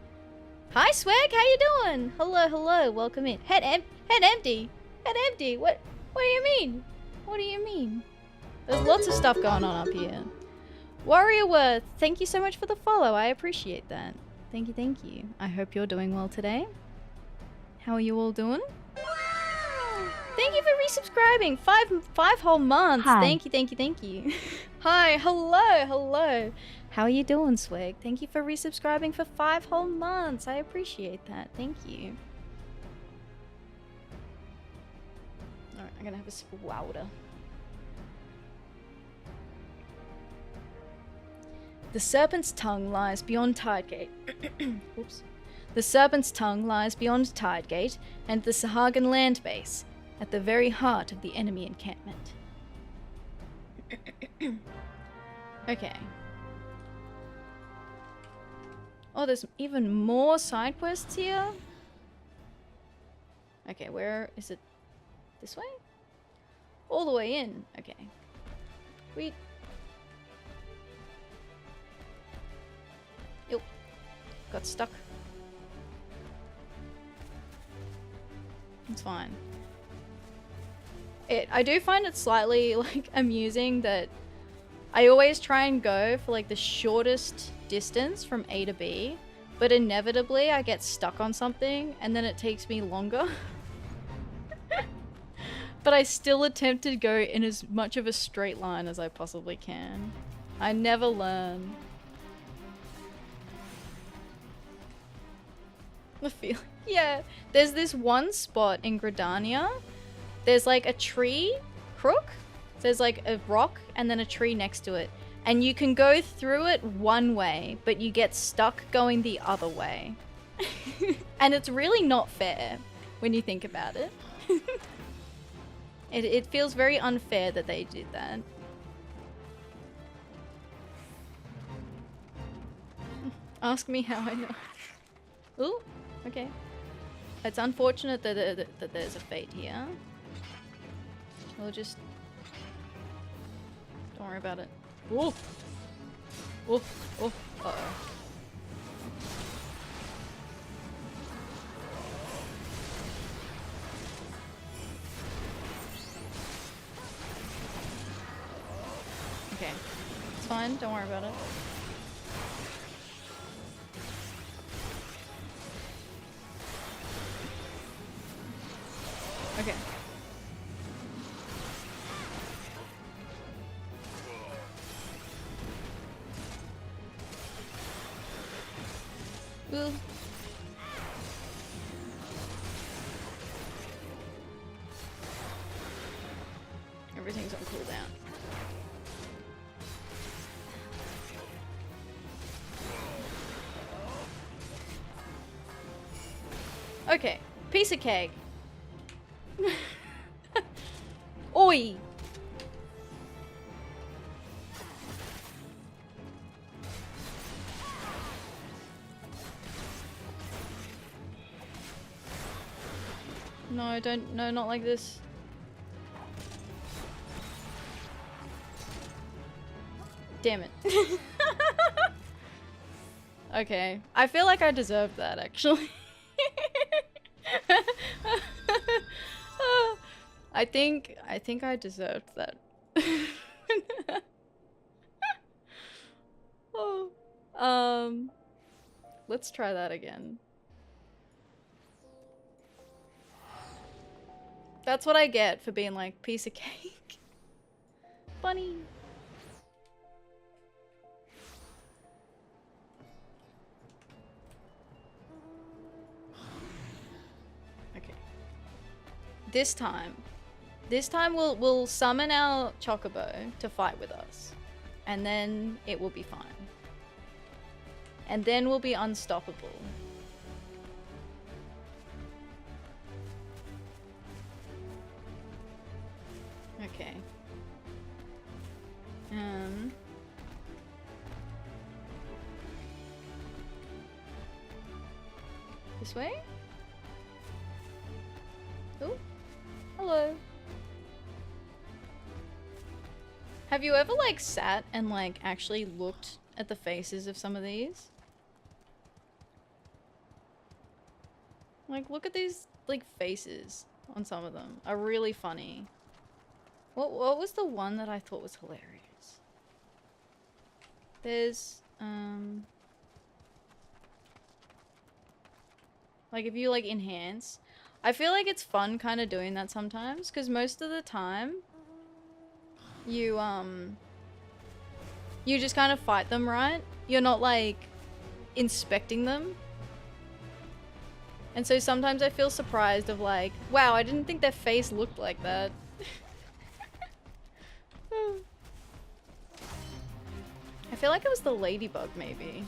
Hi Swag, how you doing? Hello, welcome in. Head empty. What do you mean? What do you mean? There's lots of stuff going on up here. Warrior Worth, thank you so much for the follow. I appreciate that. Thank you, thank you. I hope you're doing well today. How are you all doing? Thank you for resubscribing. Five whole months. Hi. Thank you, thank you, thank you. Hi, hello, hello. How are you doing, Swag? Thank you for resubscribing for 5 whole months. I appreciate that. Thank you. Alright, I'm gonna have a sip of water. The serpent's tongue lies beyond Tidegate. Oops. The serpent's tongue lies beyond Tidegate and the Sahagin land base, at the very heart of the enemy encampment. Okay. Oh, there's even more side quests here? Okay, where is it? This way? All the way in. Okay. Sweet. Ew. Got stuck. It's fine. I do find it slightly, like, amusing that I always try and go for, like, the shortest distance from A to B, but inevitably I get stuck on something and then it takes me longer. But I still attempt to go in as much of a straight line as I possibly can. I never learn. I feel, yeah, there's this one spot in Gridania. There's like a tree crook. There's like a rock and then a tree next to it. And you can go through it one way, but you get stuck going the other way. And it's really not fair when you think about it. It feels very unfair that they did that. Ask me how I know. Ooh, okay. It's unfortunate that there's a fate here. We'll just... Don't worry about it. Ooh! Ooh! Ooh! Uh-oh. Okay. It's fine, don't worry about it. Okay. Ooh. Everything's on cooldown. Okay, piece of cake. Oi! No, don't, no, not like this. Damn it. Okay, I feel like I deserved that, actually. I think I deserved that. Oh. Let's try that again. That's what I get for being like, piece of cake. Funny. Okay. This time we'll summon our Chocobo to fight with us. And then it will be fine. And then we'll be unstoppable. Okay. This way? Oh, hello. Have you ever like sat and like actually looked at the faces of some of these? Like, look at these like faces on some of them. Are really funny. What was the one that I thought was hilarious? There's like if you like enhance, I feel like it's fun kind of doing that sometimes because most of the time you just kind of fight them, right? You're not like inspecting them. And so sometimes I feel surprised of like, wow, I didn't think their face looked like that. I feel like it was the ladybug, maybe.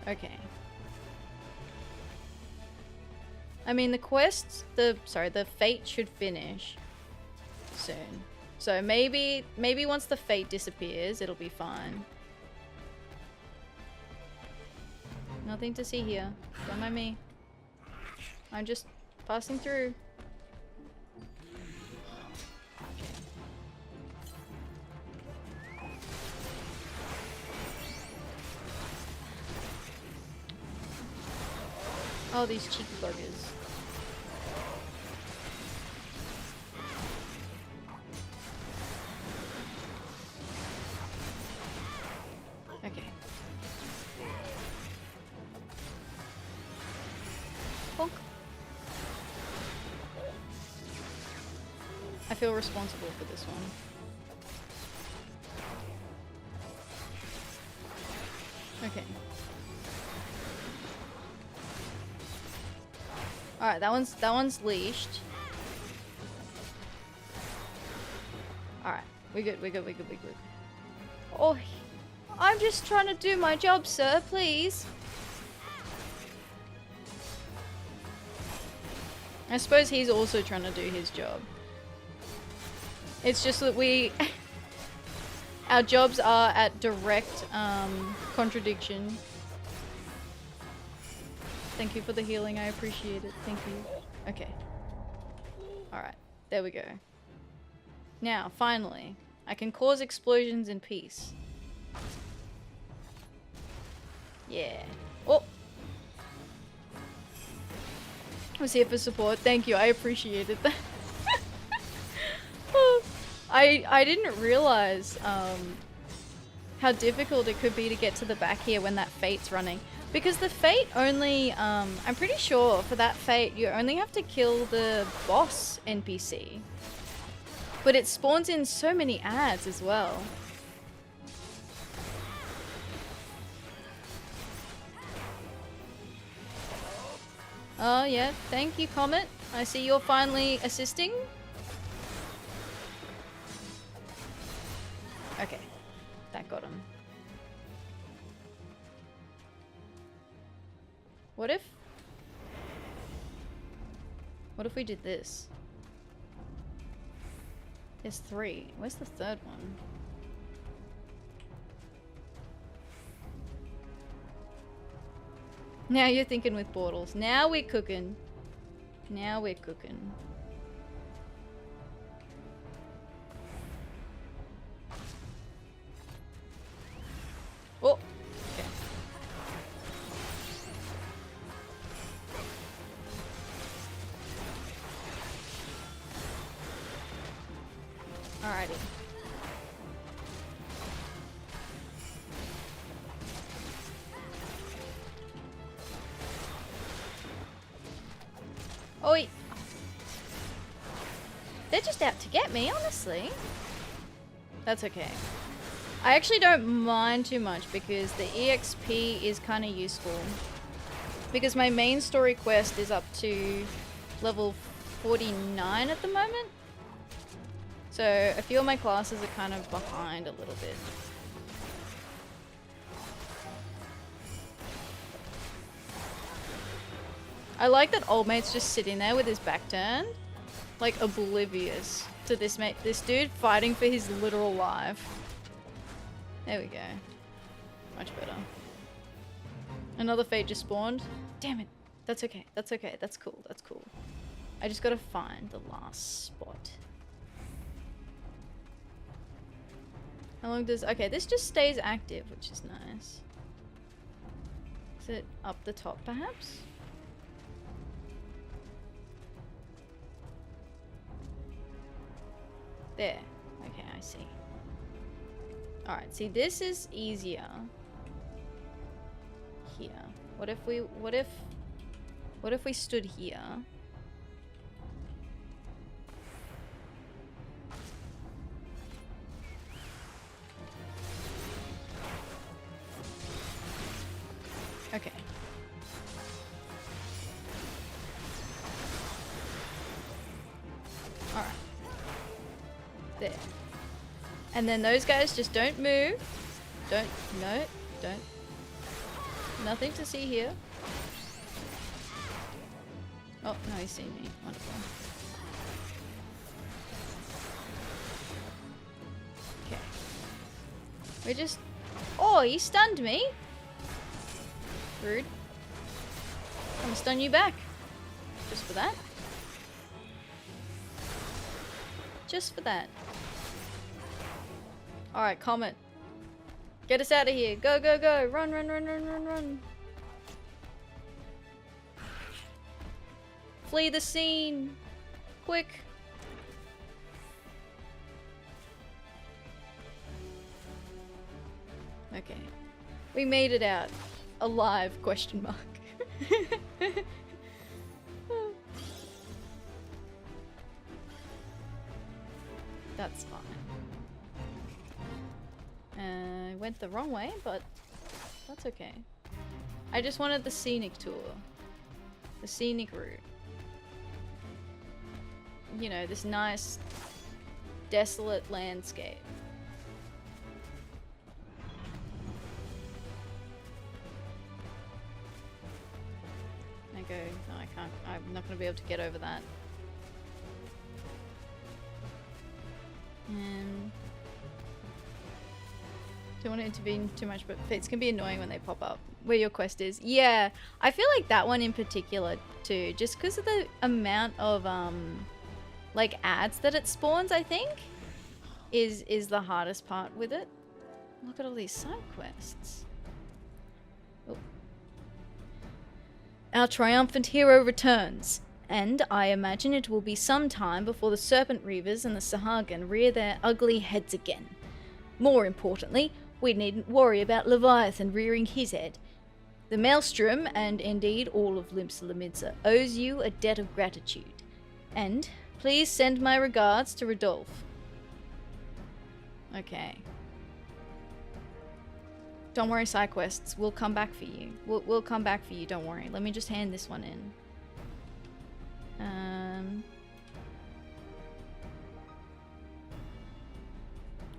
Okay. I mean, the quest, the fate should finish soon. So maybe once the fate disappears, it'll be fine. Nothing to see here. Don't mind me. I'm just passing through. Oh, these cheeky buggers. Okay. Bonk. I feel responsible for this one. Okay. Alright, that one's leashed. Alright, we're good. Oh, I'm just trying to do my job, sir, please. I suppose he's also trying to do his job. It's just that our jobs are at direct contradiction. Thank you for the healing, I appreciate it. Thank you. Okay. Alright, there we go. Now, finally, I can cause explosions in peace. Yeah. Oh! I was here for support. Thank you, I appreciated that. I didn't realize how difficult it could be to get to the back here when that fate's running. Because the fate only, I'm pretty sure for that fate you only have to kill the boss NPC. But it spawns in so many ads as well. Oh yeah, thank you, Comet. I see you're finally assisting. Okay, that got him. What if we did this? There's 3. Where's the third one? Now you're thinking with portals. Now we're cooking. Now we're cooking. Oh! Okay. Alrighty. Oi! They're just out to get me, honestly. That's okay. I actually don't mind too much because the EXP is kind of useful. Because my main story quest is up to level 49 at the moment. So a few of my classes are kind of behind a little bit. I like that old mate's just sitting there with his back turned, like oblivious to this dude fighting for his literal life. There we go. Much better. Another fate just spawned. Damn it. That's okay. That's okay. That's cool. That's cool. I just gotta find the last spot. How long does... Okay, this just stays active, which is nice. Is it up the top, perhaps? There. Okay, I see. Alright, see, this is easier. Here. What if we stood here? Okay. Alright. There. And then those guys just don't move. Don't. Nothing to see here. Oh, no, he's seen me. Wonderful. Okay. We just... Oh, he stunned me. Rude. I'm gonna stun you back. Just for that. Just for that. Alright, Comet. Get us out of here. Go, go, go. Run, run, run, run, run, run. Flee the scene. Quick. Okay. We made it out. Alive, question mark. That's fine. I went the wrong way, but that's okay. I just wanted the scenic tour. The scenic route. You know, this nice, desolate landscape. I go, no, I can't. I'm not going to be able to get over that. And don't want to intervene too much, but fates can be annoying when they pop up. Where your quest is. Yeah, I feel like that one in particular too, just because of the amount of like ads that it spawns, I think, is the hardest part with it. Look at all these side quests. Oh. Our triumphant hero returns, and I imagine it will be some time before the Serpent Reavers and the Sahagin rear their ugly heads again. More importantly, we needn't worry about Leviathan rearing his head. The Maelstrom, and indeed all of Limsa owes you a debt of gratitude. And please send my regards to Rodolphe. Okay. Don't worry, side quests. We'll come back for you. We'll come back for you, don't worry. Let me just hand this one in.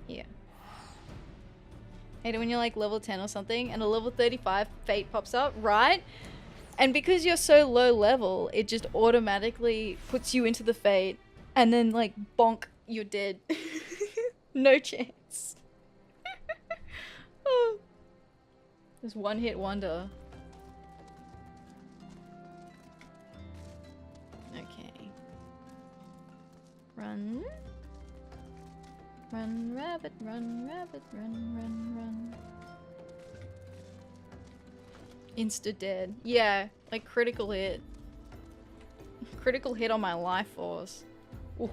Yeah. Hate it when you're like level 10 or something and a level 35 fate pops up, right? And because you're so low level, it just automatically puts you into the fate and then like bonk, you're dead. No chance. Oh. This one hit wonder. Okay. Run. Run, rabbit, run, rabbit, run, run, run. Insta dead. Yeah, like critical hit. Critical hit on my life force. Ooh.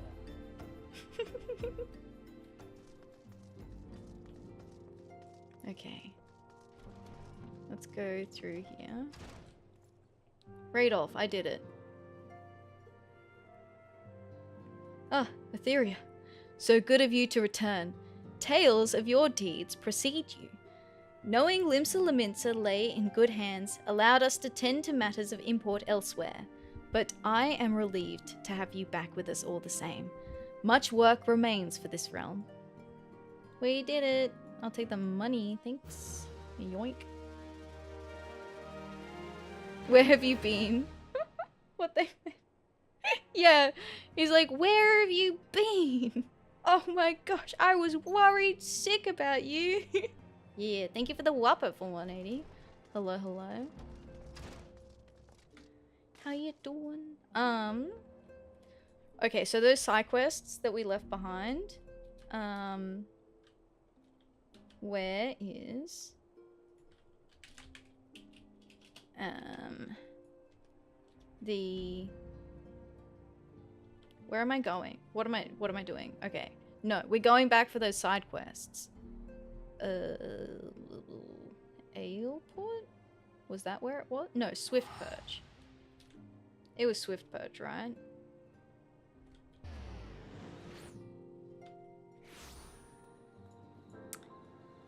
Okay. Let's go through here. Radolf, I did it. Ah, Atheria. So good of you to return. Tales of your deeds precede you. Knowing Limsa lay in good hands allowed us to tend to matters of import elsewhere, but I am relieved to have you back with us all the same. Much work remains for this realm. We did it. I'll take the money, thanks. Yoink. Where have you been? What they... Yeah, he's like, where have you been? Oh my gosh, I was worried sick about you. Yeah, thank you for the whopper for 180. Hello, hello. How you doing? Okay, so those side quests that we left behind. Where is... Where am I going? What am I doing? Okay. No, we're going back for those side quests. Aleport? Was that where it was? No, Swift Perch. It was Swift Perch, right?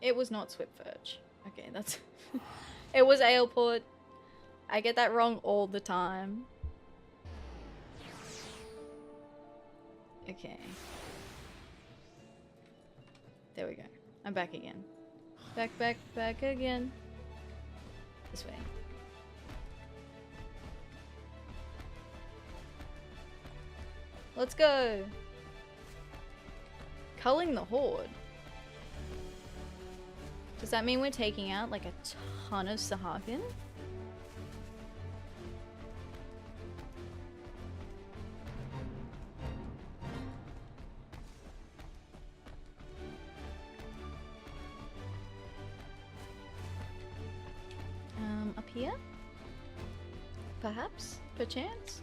It was not Swift Perch. Okay, that's... It was Aleport. I get that wrong all the time. Okay. There we go. I'm back again. Back again. This way. Let's go. Culling the Horde. Does that mean we're taking out like a ton of Sahagin? Up here? Perhaps? Perchance?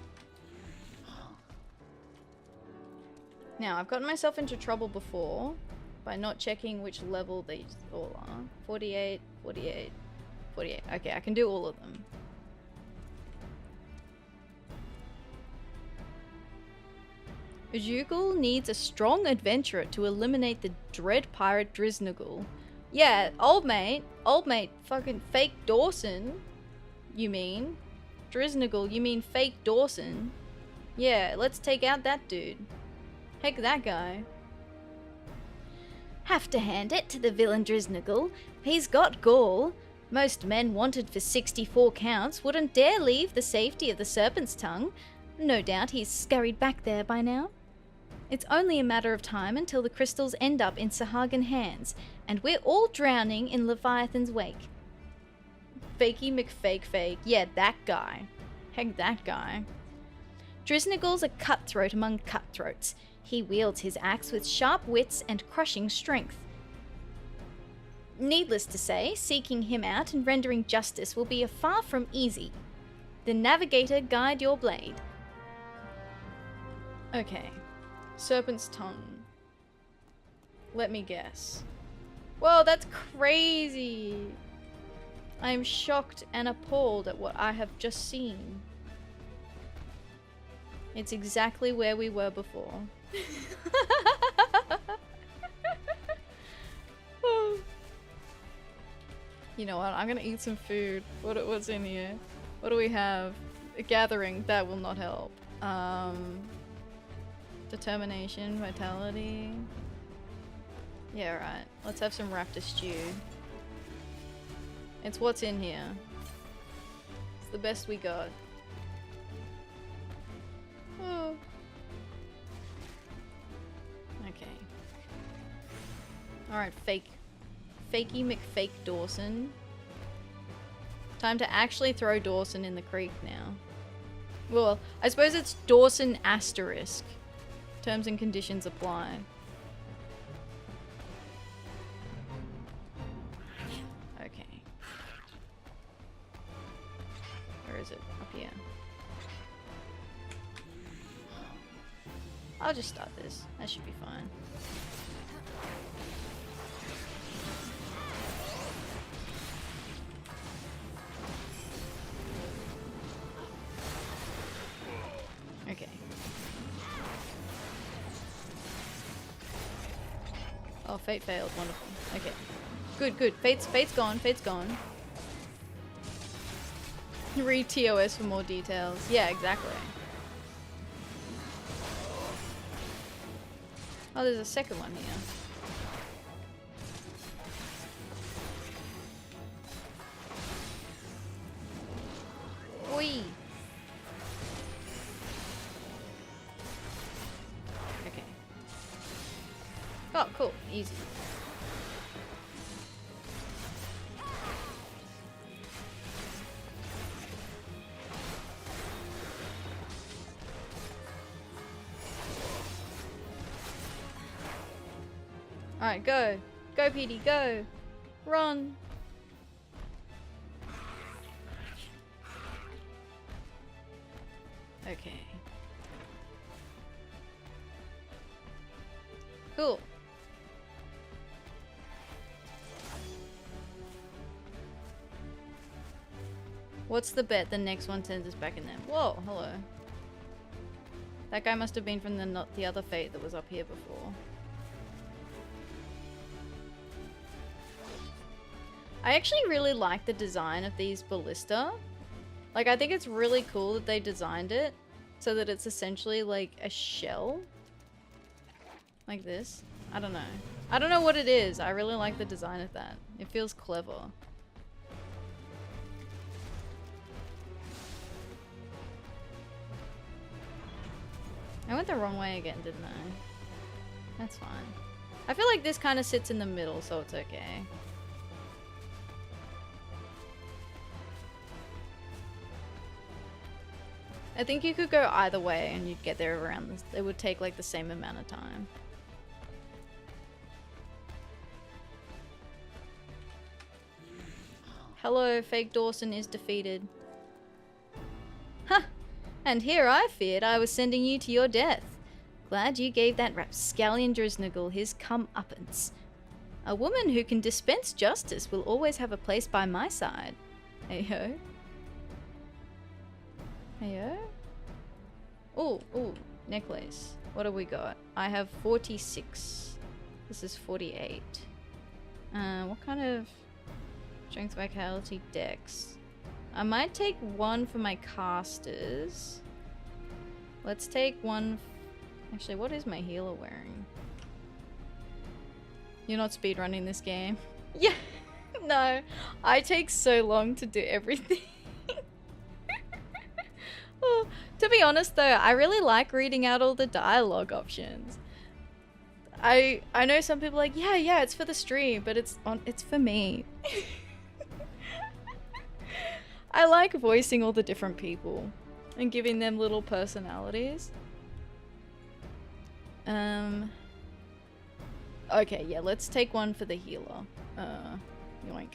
Now, I've gotten myself into trouble before by not checking which level they all are. 48, 48, 48. Okay, I can do all of them. Ujugul needs a strong adventurer to eliminate the dread pirate Driznagul. Yeah, old mate, fucking fake Dawson, you mean? Driznagul, you mean fake Dawson? Yeah, let's take out that dude. Heck that guy. Have to hand it to the villain Driznagul. He's got gall. Most men wanted for 64 counts wouldn't dare leave the safety of the Serpent's Tongue. No doubt he's scurried back there by now. It's only a matter of time until the crystals end up in Sahagin hands, and we're all drowning in Leviathan's wake. Fakey McFake. Yeah, that guy. Heck that guy. Driznagul's a cutthroat among cutthroats. He wields his axe with sharp wits and crushing strength. Needless to say, seeking him out and rendering justice will be far from easy. The Navigator guide your blade. Okay. Serpent's Tongue. Let me guess. Whoa, that's crazy! I am shocked and appalled at what I have just seen. It's exactly where we were before. You know what? I'm gonna eat some food. What's in here? What do we have? A gathering. That will not help. Determination, vitality. Yeah, right. Let's have some raptor stew. It's what's in here. It's the best we got. Oh. Okay. Alright, Fakey McFake Dawson. Time to actually throw Dawson in the creek now. Well, I suppose it's Dawson asterisk. Terms and conditions apply. Okay. Where is it? Up here. I'll just start this. That should be fine. Okay. Oh, Fate failed. Wonderful. Okay. Good. Fate's gone. Fate's gone. Read TOS for more details. Yeah, exactly. Oh, there's a second one here. Oi! Okay. Oh, cool. Easy. Alright, go. Go, PD, go. Run. Okay. Cool. What's the bet? The next one sends us back in there. Whoa, hello. That guy must have been from the other fate that was up here before. I actually really like the design of these ballista. Like, I think it's really cool that they designed it so that it's essentially like a shell. Like this. I don't know. I don't know what it is. I really like the design of that. It feels clever. I went the wrong way again, didn't I? That's fine. I feel like this kind of sits in the middle, so it's okay. I think you could go either way and you'd get there around this. It would take like the same amount of time. Hello, fake Dawson is defeated. Huh! And here I feared I was sending you to your death. Glad you gave that rapscallion Drisnaggle his comeuppance. A woman who can dispense justice will always have a place by my side. Hey-ho. Heyo? Oh, necklace. What have we got? I have 46. This is 48. What kind of strength, vitality, dex? I might take one for my casters. Let's take one. Actually, what is my healer wearing? You're not speedrunning this game. Yeah, no. I take so long to do everything. Oh, to be honest though, I really like reading out all the dialogue options. I know some people are like, yeah, it's for the stream, but it's for me. I like voicing all the different people and giving them little personalities. Okay, yeah, let's take one for the healer. Yoink.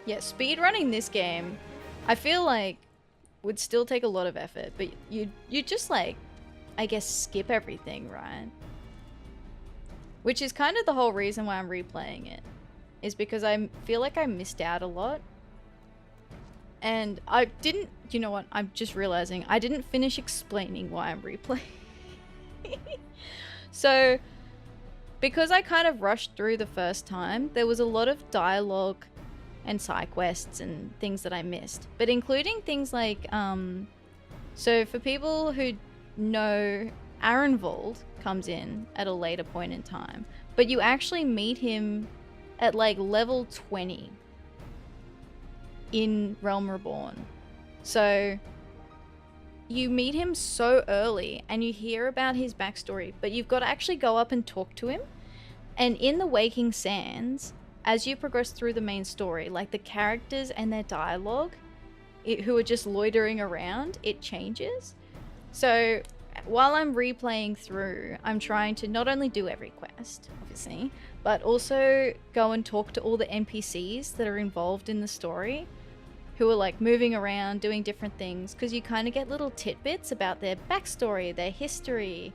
Yeah, speedrunning this game, I feel like would still take a lot of effort, but you just like, I guess, skip everything, right? Which is kind of the whole reason why I'm replaying it, is because I feel like I missed out a lot. And I didn't, you know what, I'm just realizing I didn't finish explaining why I'm replaying. So, because I kind of rushed through the first time, there was a lot of dialogue and side quests and things that I missed. But including things like, so for people who know, Arenvold comes in at a later point in time, but you actually meet him at like level 20 in Realm Reborn. So you meet him so early and you hear about his backstory, but you've got to actually go up and talk to him. And in the Waking Sands, as you progress through the main story, like the characters and their dialogue, who are just loitering around, it changes. So while I'm replaying through, I'm trying to not only do every quest, obviously, but also go and talk to all the NPCs that are involved in the story, who are like moving around, doing different things, because you kind of get little tidbits about their backstory, their history,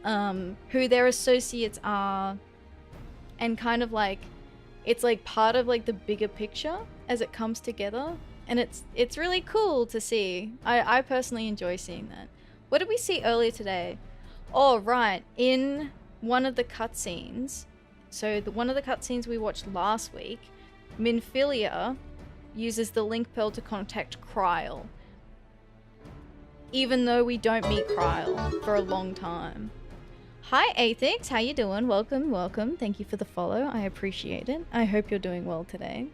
who their associates are, and kind of like, it's like part of like the bigger picture as it comes together, and it's really cool to see. I personally enjoy seeing that. What did we see earlier today? Oh, right, in one of the cutscenes, so one of the cutscenes we watched last week, Minfilia uses the Link Pearl to contact Kryl, even though we don't meet Kryl for a long time. Hi Athix, how you doing? Welcome. Thank you for the follow. I appreciate it. I hope you're doing well today.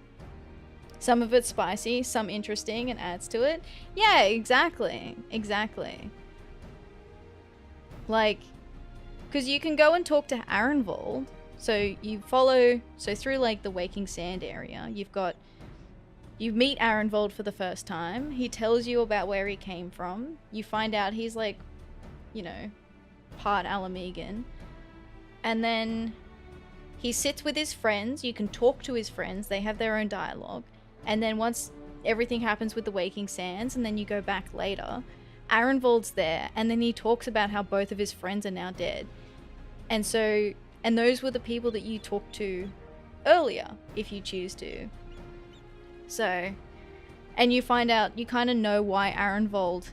Some of it's spicy, some interesting and adds to it. Yeah, exactly. Like, because you can go and talk to Arenvold. So you follow, so through like the Waking Sand area, you meet Arenvold for the first time. He tells you about where he came from. You find out he's like, you know, part Alamegan. And then he sits with his friends. You can talk to his friends. They have their own dialogue. And then once everything happens with the Waking Sands, and then you go back later, Arenvold's there, and then he talks about how both of his friends are now dead. And so, and those were the people that you talked to earlier, if you choose to. So, and you find out, you kind of know why Arenvold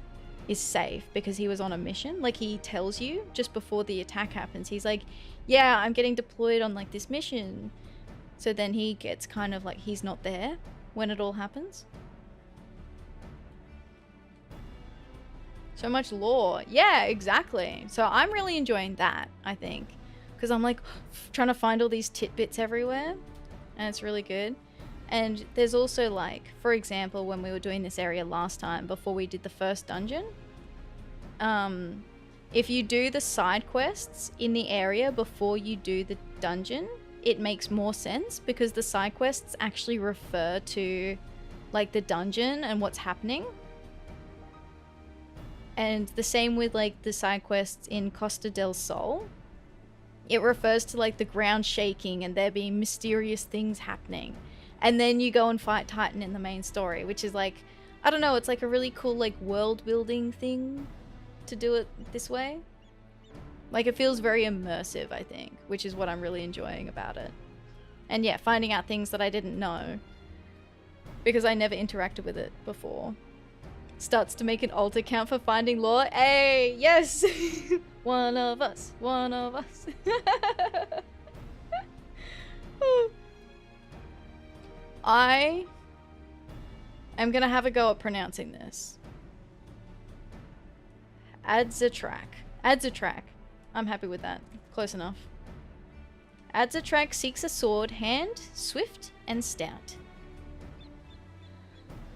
is safe, because he was on a mission. Like, he tells you just before the attack happens, he's like, yeah, I'm getting deployed on like this mission. So then he gets kind of like, he's not there when it all happens. So much lore. Yeah, exactly. So I'm really enjoying that, I think, because I'm like trying to find all these tidbits everywhere, and it's really good. And there's also, like, for example, when we were doing this area last time before we did the first dungeon, if you do the side quests in the area before you do the dungeon, it makes more sense, because the side quests actually refer to like the dungeon and what's happening. And the same with like the side quests in Costa del Sol. It refers to like the ground shaking and there being mysterious things happening. And then you go and fight Titan in the main story, which is like, I don't know, it's like a really cool like world building thing to do it this way. Like, it feels very immersive, I think, which is what I'm really enjoying about it. And yeah, finding out things that I didn't know because I never interacted with it before. Starts to make an alt account for finding lore. Hey, yes! One of us, one of us. I am gonna have a go at pronouncing this. Adzatrak. I'm happy with that. Close enough. Adzatrak seeks a sword, hand, swift, and stout.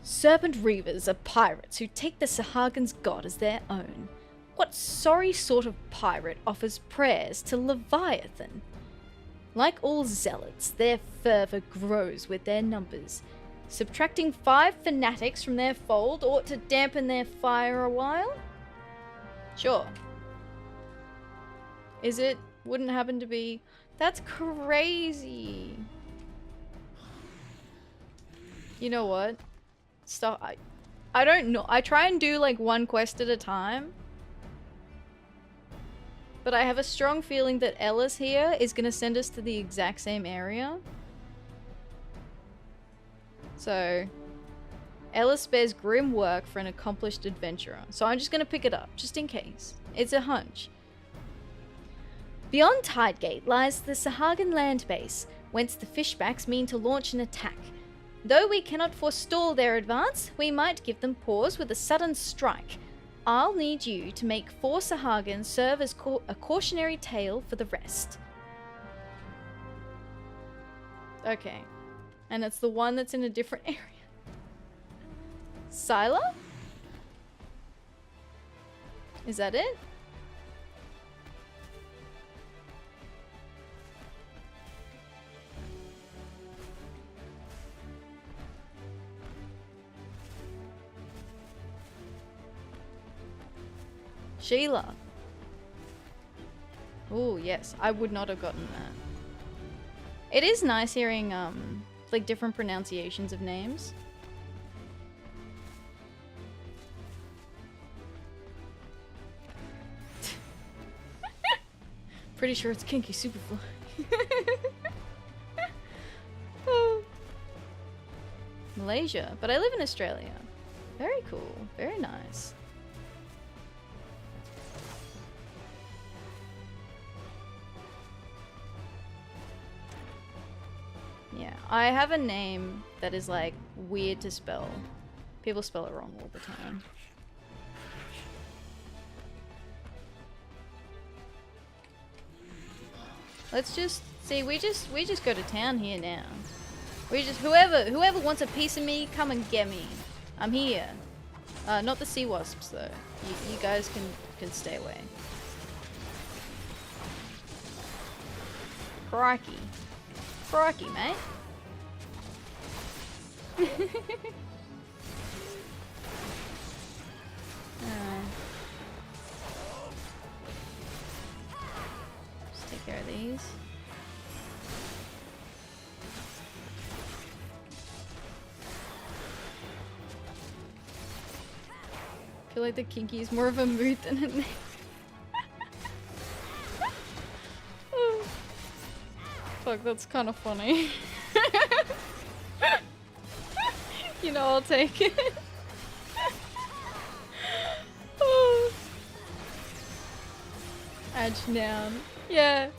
Serpent Reavers are pirates who take the Sahagin's god as their own. What sorry sort of pirate offers prayers to Leviathan? Like all zealots, their fervour grows with their numbers. Subtracting 5 fanatics from their fold ought to dampen their fire a while? Sure. Is it? Wouldn't happen to be... That's crazy. You know what? Stop. I don't know. I try and do like one quest at a time. But I have a strong feeling that Ellis here is going to send us to the exact same area. So, Ellis bears grim work for an accomplished adventurer. So I'm just going to pick it up, just in case. It's a hunch. Beyond Tidegate lies the Sahagin land base, whence the fishbacks mean to launch an attack. Though we cannot forestall their advance, we might give them pause with a sudden strike. I'll need you to make 4 Sahagin serve as a cautionary tale for the rest. Okay. And it's the one that's in a different area. Scylla? Is that it? Sheila. Oh, yes. I would not have gotten that. It is nice hearing, like, different pronunciations of names. Pretty sure it's Kinky Superfly. Oh. Malaysia. But I live in Australia. Very cool. Very nice. Yeah, I have a name that is like weird to spell. People spell it wrong all the time. Let's just see. We just go to town here now. We just whoever wants a piece of me, come and get me. I'm here. Not the sea wasps though. You guys can stay away. Crikey. Crikey, mate. Just take care of these. I feel like the kinky is more of a mood than a name. Fuck, that's kind of funny. You know, I'll take it. Edge noun. Yeah.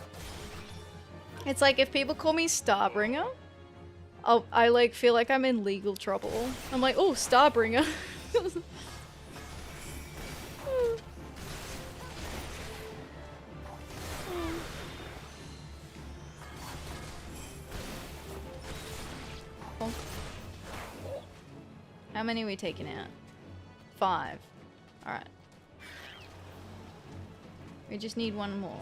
It's like if people call me Starbringer, I like feel like I'm in legal trouble. I'm like, oh, Starbringer. How many are we taking out? 5. Alright. We just need one more.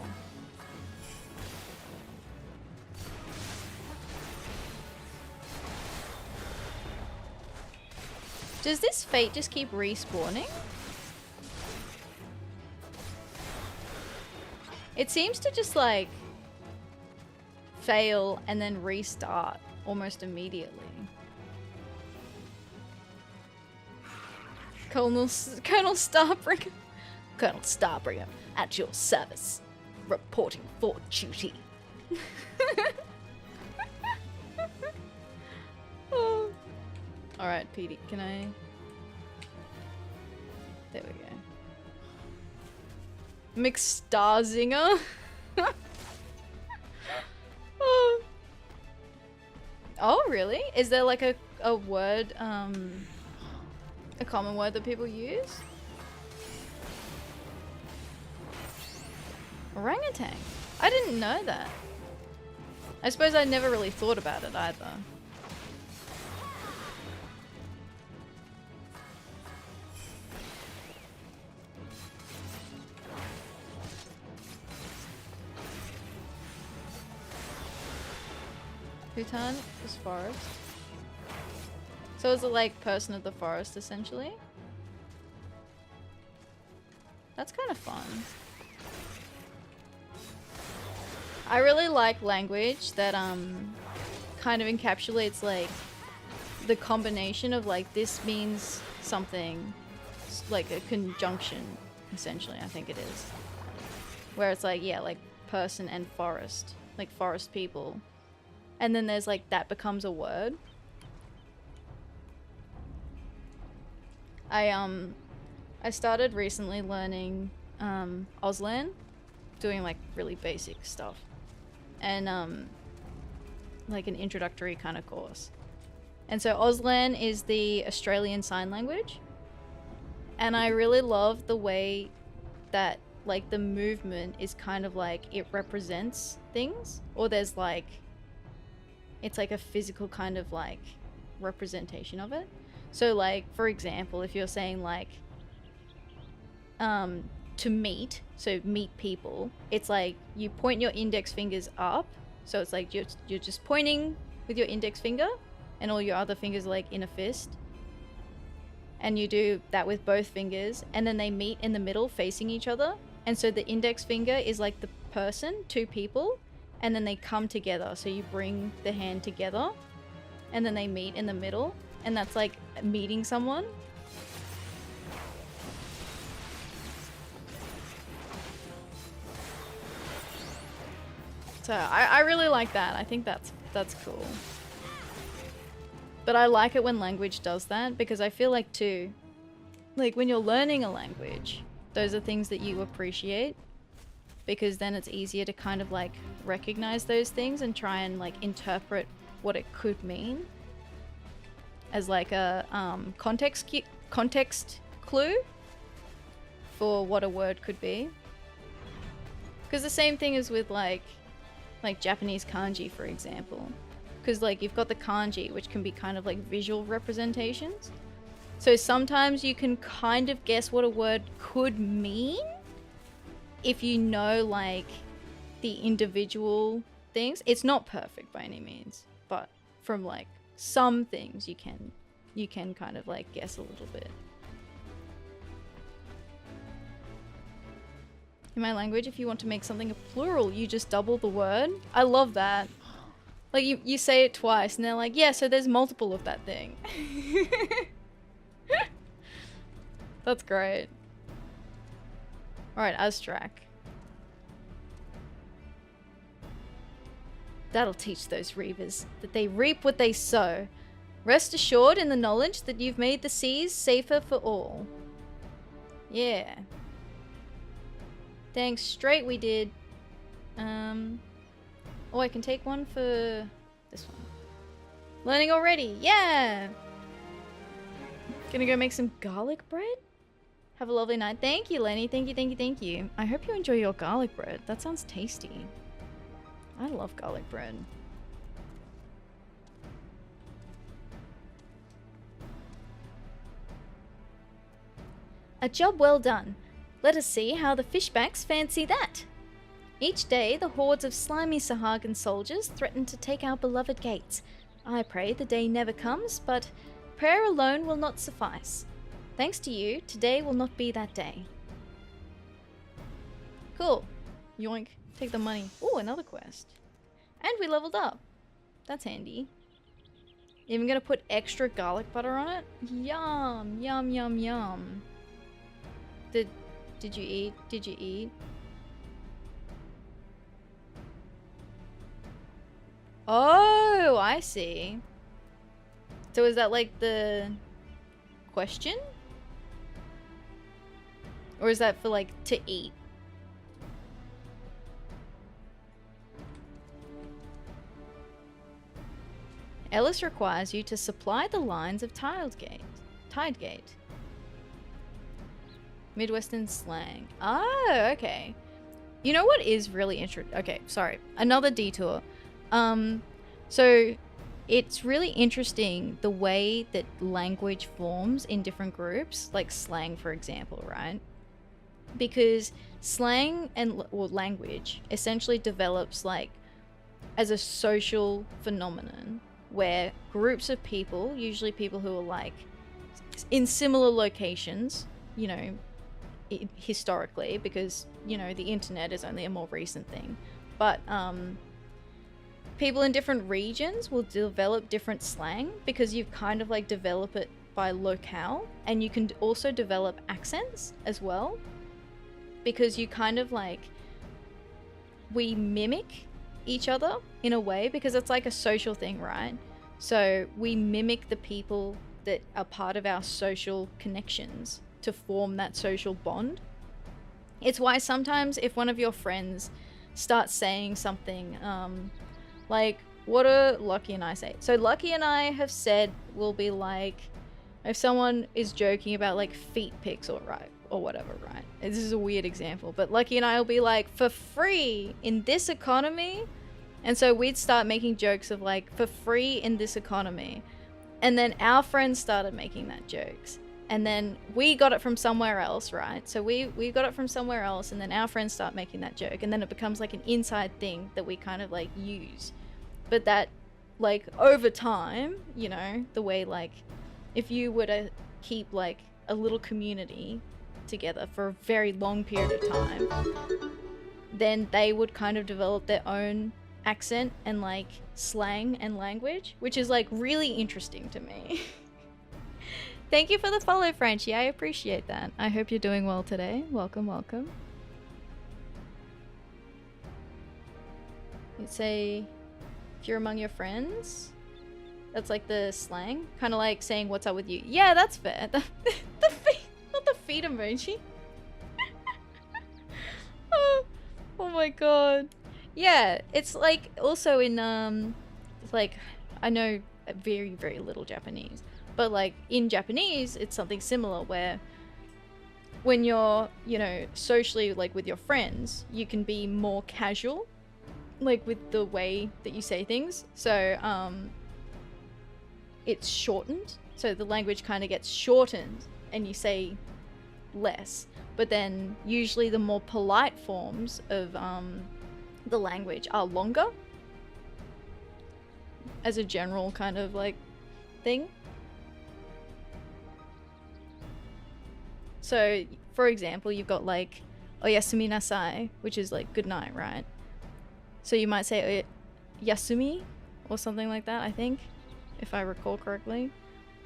Does this fate just keep respawning? It seems to just like fail and then restart almost immediately. Colonel Starbringer. Colonel Starbringer, at your service. Reporting for duty. Oh. Alright, PD, can I... There we go. McStarzinger? Oh. Oh, really? Is there like a word, a common word that people use? Orangutan. I didn't know that. I suppose I never really thought about it either. Bhutan is forest. So is it like person of the forest essentially? That's kind of fun. I really like language that kind of encapsulates like the combination of like this means something, like a conjunction essentially, I think it is. Where it's like, yeah, like person and forest, like forest people. And then there's like that becomes a word. I started recently learning Auslan, doing like really basic stuff. And like an introductory kind of course. And so Auslan is the Australian Sign Language. And I really love the way that like the movement is kind of like it represents things, or there's like it's like a physical kind of like representation of it. So like for example, if you're saying like to meet, so meet people, it's like you point your index fingers up, so it's like you're just pointing with your index finger and all your other fingers are like in a fist, and you do that with both fingers, and then they meet in the middle facing each other, and so the index finger is like the person, 2 people, and then they come together, so you bring the hand together and then they meet in the middle, and that's like meeting someone. So I really like that. I think that's cool. But I like it when language does that, because I feel like too, like when you're learning a language, those are things that you appreciate, because then it's easier to kind of like recognize those things and try and like interpret what it could mean as like a context clue for what a word could be. Because the same thing is with like Japanese kanji, for example, because like you've got the kanji, which can be kind of like visual representations. So sometimes you can kind of guess what a word could mean if you know like the individual things. It's not perfect by any means, but from like some things you can kind of like guess a little bit. In my language, if you want to make something a plural, you just double the word. I love that. Like you say it twice and they're like, yeah, so there's multiple of that thing. That's great. Alright, Aztrak. That'll teach those reavers that they reap what they sow. Rest assured in the knowledge that you've made the seas safer for all. Yeah. Thanks, straight we did. Oh, I can take one for this one. Learning already, yeah! Gonna go make some garlic bread? Have a lovely night. Thank you, Lenny. Thank you, thank you, thank you. I hope you enjoy your garlic bread. That sounds tasty. I love garlic bread. A job well done. Let us see how the fishbacks fancy that. Each day, the hordes of slimy Sahagin soldiers threaten to take our beloved gates. I pray the day never comes, but prayer alone will not suffice. Thanks to you, today will not be that day. Cool. Yoink. Take the money. Ooh, another quest. And we leveled up. That's handy. Even gonna put extra garlic butter on it? Yum, yum, yum, yum. Did you eat? Did you eat? Oh, I see. So is that like the question? Or is that for like to eat? Ellis requires you to supply the lines of Tidegate. Midwestern slang. Oh, okay. You know what is really interesting? Okay, sorry. Another detour. So it's really interesting the way that language forms in different groups, like slang, for example, right? Because slang or language essentially develops like as a social phenomenon where groups of people, usually people who are like in similar locations, you know, historically, because, you know, the internet is only a more recent thing, but people in different regions will develop different slang because you kind of like develop it by locale, and you can also develop accents as well because you kind of like, we mimic each other in a way because it's like a social thing, right? So we mimic the people that are part of our social connections to form that social bond. It's why sometimes if one of your friends starts saying something like, what do Lucky and I say? So Lucky and I have said, we'll be like, if someone is joking about like feet pics or whatever, right? This is a weird example, but Lucky and I will be like, for free in this economy. And so we'd start making jokes of like, for free in this economy. And then our friends started making that jokes. And then we got it from somewhere else, right? So we got it from somewhere else, and then our friends start making that joke. And then it becomes like an inside thing that we kind of like use. But that, like, over time, you know, the way like, if you were to keep like a little community together for a very long period of time, then they would kind of develop their own accent and like slang and language, which is like really interesting to me. Thank you for the follow, Frenchie. I appreciate that. I hope you're doing well today. Welcome, welcome. You'd say, if you're among your friends, that's like the slang. Kind of like saying, what's up with you? Yeah, that's fair. The feet, not the feet emoji. Oh my god. Yeah, it's like also in, like, I know very, very little Japanese. But like in Japanese, it's something similar where when you're, you know, socially like with your friends, you can be more casual, like with the way that you say things. So it's shortened. So the language kind of gets shortened and you say less. But then usually the more polite forms of the language are longer as a general kind of like thing. So, for example, you've got like oyasumi nasai, which is like good night, right? So you might say yasumi or something like that, I think, if I recall correctly.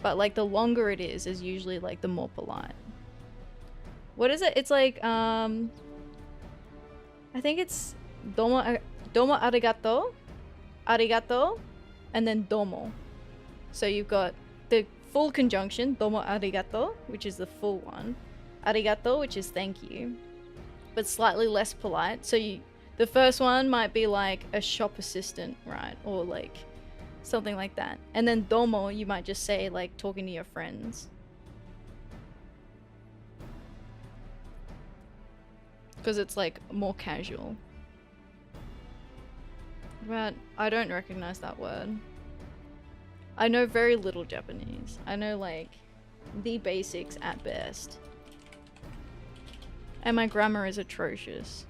But like the longer it is usually like the more polite. What is it? It's like, I think it's domo arigato, arigato, and then domo. So you've got the full conjunction, domo arigato, which is the full one. Arigato, which is thank you, but slightly less polite. So the first one might be like a shop assistant, right? Or like something like that. And then domo, you might just say like talking to your friends. Because it's like more casual. But I don't recognize that word. I know very little Japanese. I know like the basics at best. And my grammar is atrocious.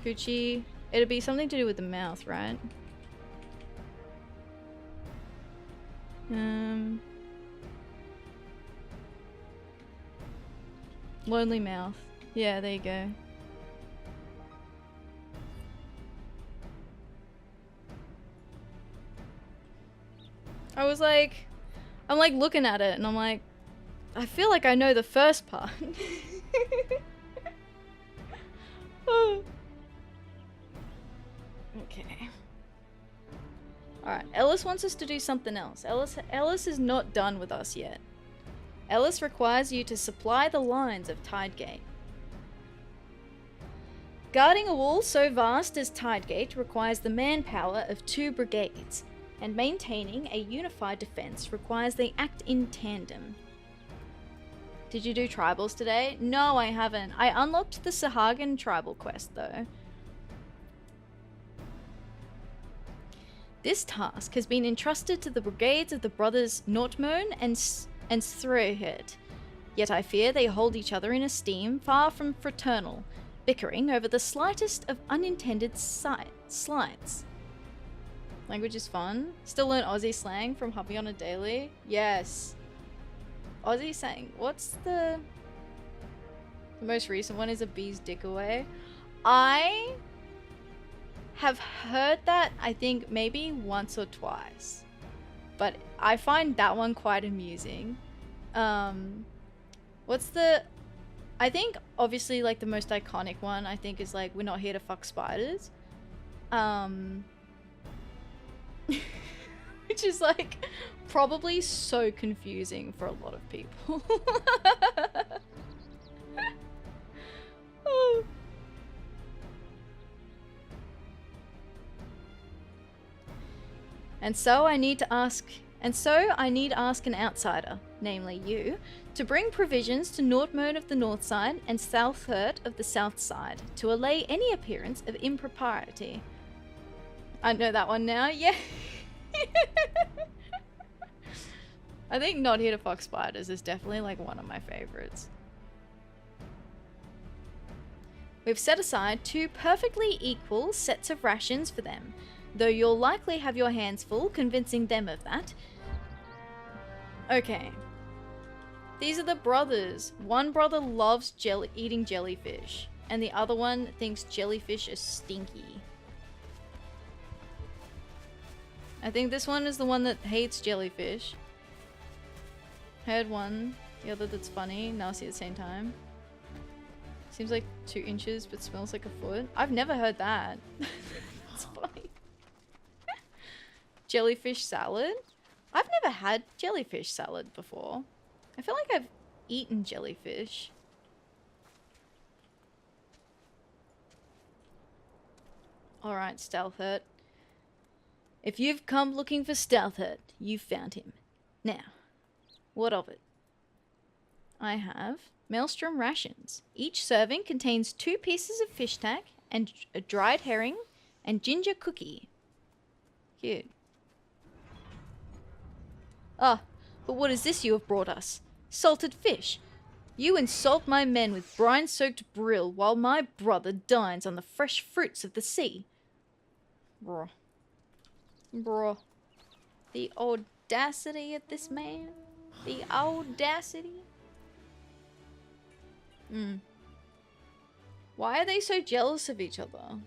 Kuchi, it'd be something to do with the mouth, right? Lonely mouth. Yeah, there you go. I'm like looking at it and I'm like, I feel like I know the first part. Oh. Okay. Alright, Ellis wants us to do something else. Ellis is not done with us yet. Ellis requires you to supply the lines of Tidegate. Guarding a wall so vast as Tidegate requires the manpower of 2 brigades, and maintaining a unified defense requires they act in tandem. Did you do tribals today? No, I haven't. I unlocked the Sahagin tribal quest though. This task has been entrusted to the brigades of the brothers Notmone and Throhead, yet I fear they hold each other in esteem far from fraternal, bickering over the slightest of unintended slights. Language is fun. Still learn Aussie slang from Hubby on a daily? Yes. Aussie slang. What's the most recent one is a bee's dick away. I have heard that, I think, maybe once or twice. But I find that one quite amusing. What's the... I think, obviously, like, the most iconic one, I think, is, like, we're not here to fuck spiders. Which is, like, probably so confusing for a lot of people. Oh. And so I need ask an outsider, namely you, to bring provisions to Nordmode of the north side and Southhurt of the south side, to allay any appearance of impropriety. I know that one now, yeah. I think Not Here to Fuck Spiders is definitely like one of my favorites. We've set aside 2 perfectly equal sets of rations for them, though you'll likely have your hands full convincing them of that. Okay. These are the brothers. One brother loves eating jellyfish, and the other one thinks jellyfish is stinky. I think this one is the one that hates jellyfish. Heard one, the other that's funny, nasty at the same time. Seems like 2 inches but smells like a foot. I've never heard that. That's funny. Jellyfish salad? I've never had jellyfish salad before. I feel like I've eaten jellyfish. Alright, Stealthhurt. If you've come looking for Stealthhurt, you've found him. Now, what of it? I have Maelstrom rations. Each serving contains 2 pieces of fish tack and a dried herring and ginger cookie. Cute. Ah, but what is this you have brought us? Salted fish. You insult my men with brine-soaked brill while my brother dines on the fresh fruits of the sea. Bruh. Bruh. The audacity of this man. The audacity. Why are they so jealous of each other?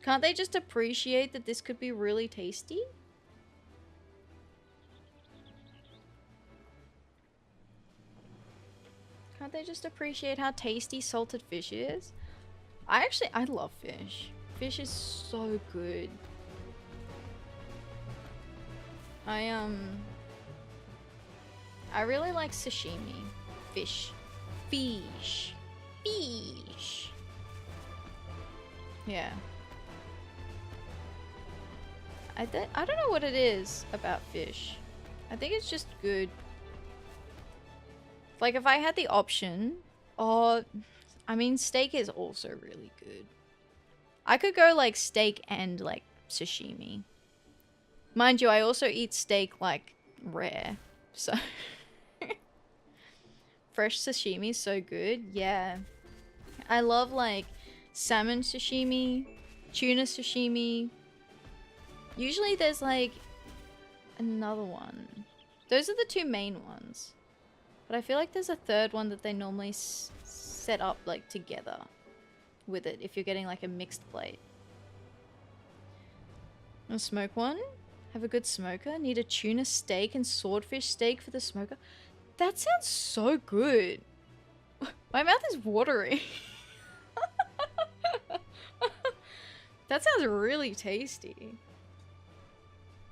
Can't they just appreciate that this could be really tasty? Can't Can't they just appreciate how tasty salted fish is? I love fish. Fish is so good. I really like sashimi. Fish. Fish. Fish. Yeah. I don't know what it is about fish. I think it's just good. Like, if I had the option, I mean, steak is also really good. I could go, like, steak and, like, sashimi. Mind you, I also eat steak, like, rare. So, fresh sashimi is so good. Yeah. I love, like, salmon sashimi, tuna sashimi. Usually there's, like, another one. Those are the two main ones. But I feel like there's a third one that they normally set up, like, together with it if you're getting, like, a mixed plate. Wanna smoke one? Have a good smoker? Need a tuna steak and swordfish steak for the smoker? That sounds so good. My mouth is watering. That sounds really tasty.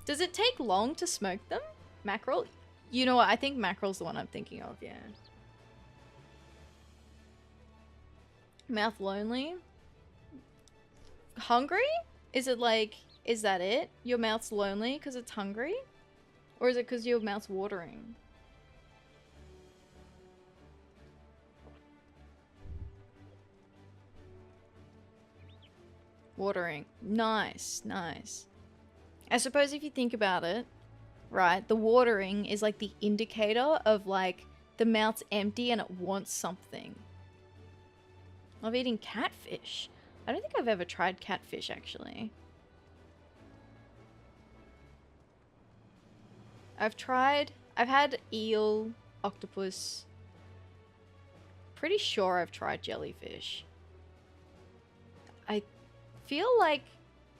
Does it take long to smoke them? Mackerel? You know what? I think mackerel's the one I'm thinking of, yeah. Mouth lonely? Hungry? Is it like, is that it? Your mouth's lonely because it's hungry? Or is it because your mouth's watering? Watering. Nice, nice. I suppose if you think about it, right, the watering is like the indicator of like the mouth's empty and it wants something. Love eating catfish. I don't think I've ever tried catfish actually. I've had eel, octopus. Pretty sure I've tried jellyfish. I feel like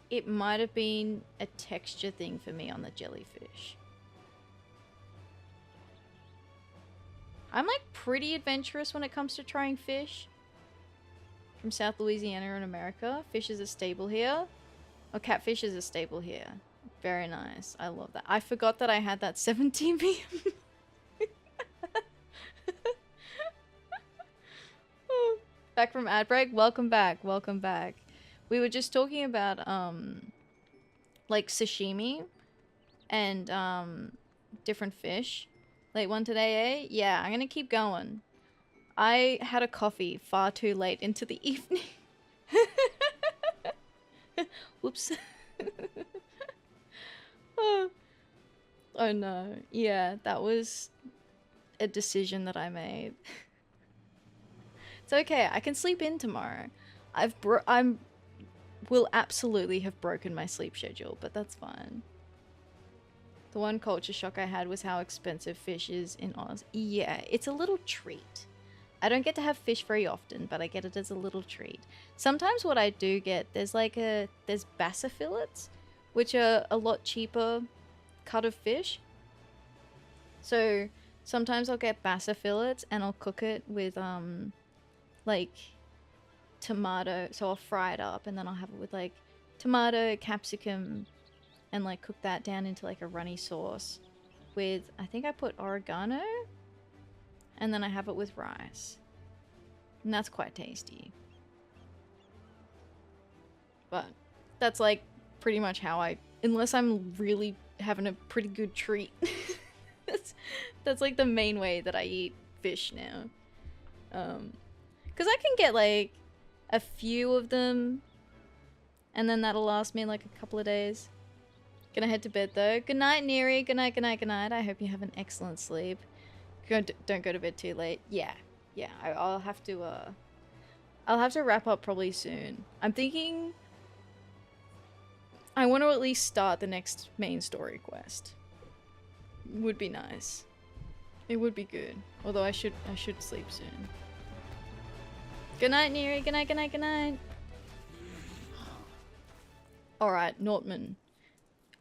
it might have been a texture thing for me on the jellyfish. I'm like pretty adventurous when it comes to trying fish. From South Louisiana in America. Fish is a staple here. Oh, catfish is a staple here. Very nice. I love that. I forgot that I had that 17 p.m. Back from ad break. Welcome back. Welcome back. We were just talking about like sashimi and different fish. Late one today, eh? Yeah, I'm gonna keep going. I had a coffee far too late into the evening. Whoops. Oh no. Yeah, that was a decision that I made. It's okay. I can sleep in tomorrow. Will absolutely have broken my sleep schedule, but that's fine. The one culture shock I had was how expensive fish is in Oz. Yeah, it's a little treat. I don't get to have fish very often, but I get it as a little treat. Sometimes what I do get, there's bassa fillets, which are a lot cheaper cut of fish. So sometimes I'll get bassa fillets and I'll cook it with like tomato, so I'll fry it up and then I'll have it with like tomato, capsicum, and like cook that down into like a runny sauce with, I think I put oregano, and then I have it with rice, and that's quite tasty. But that's like pretty much how unless I'm really having a pretty good treat. that's like the main way that I eat fish now. Because I can get like a few of them and then that'll last me like a couple of days. Gonna head to bed though. Good night, Neri. Good night, good night, good night. I hope you have an excellent sleep. Don't go to bed too late. Yeah. I'll have to wrap up probably soon. I'm thinking I want to at least start the next main story quest. Would be nice. It would be good. Although I should sleep soon. Good night, Neri. Good night, good night, good night. Alright, Nortman.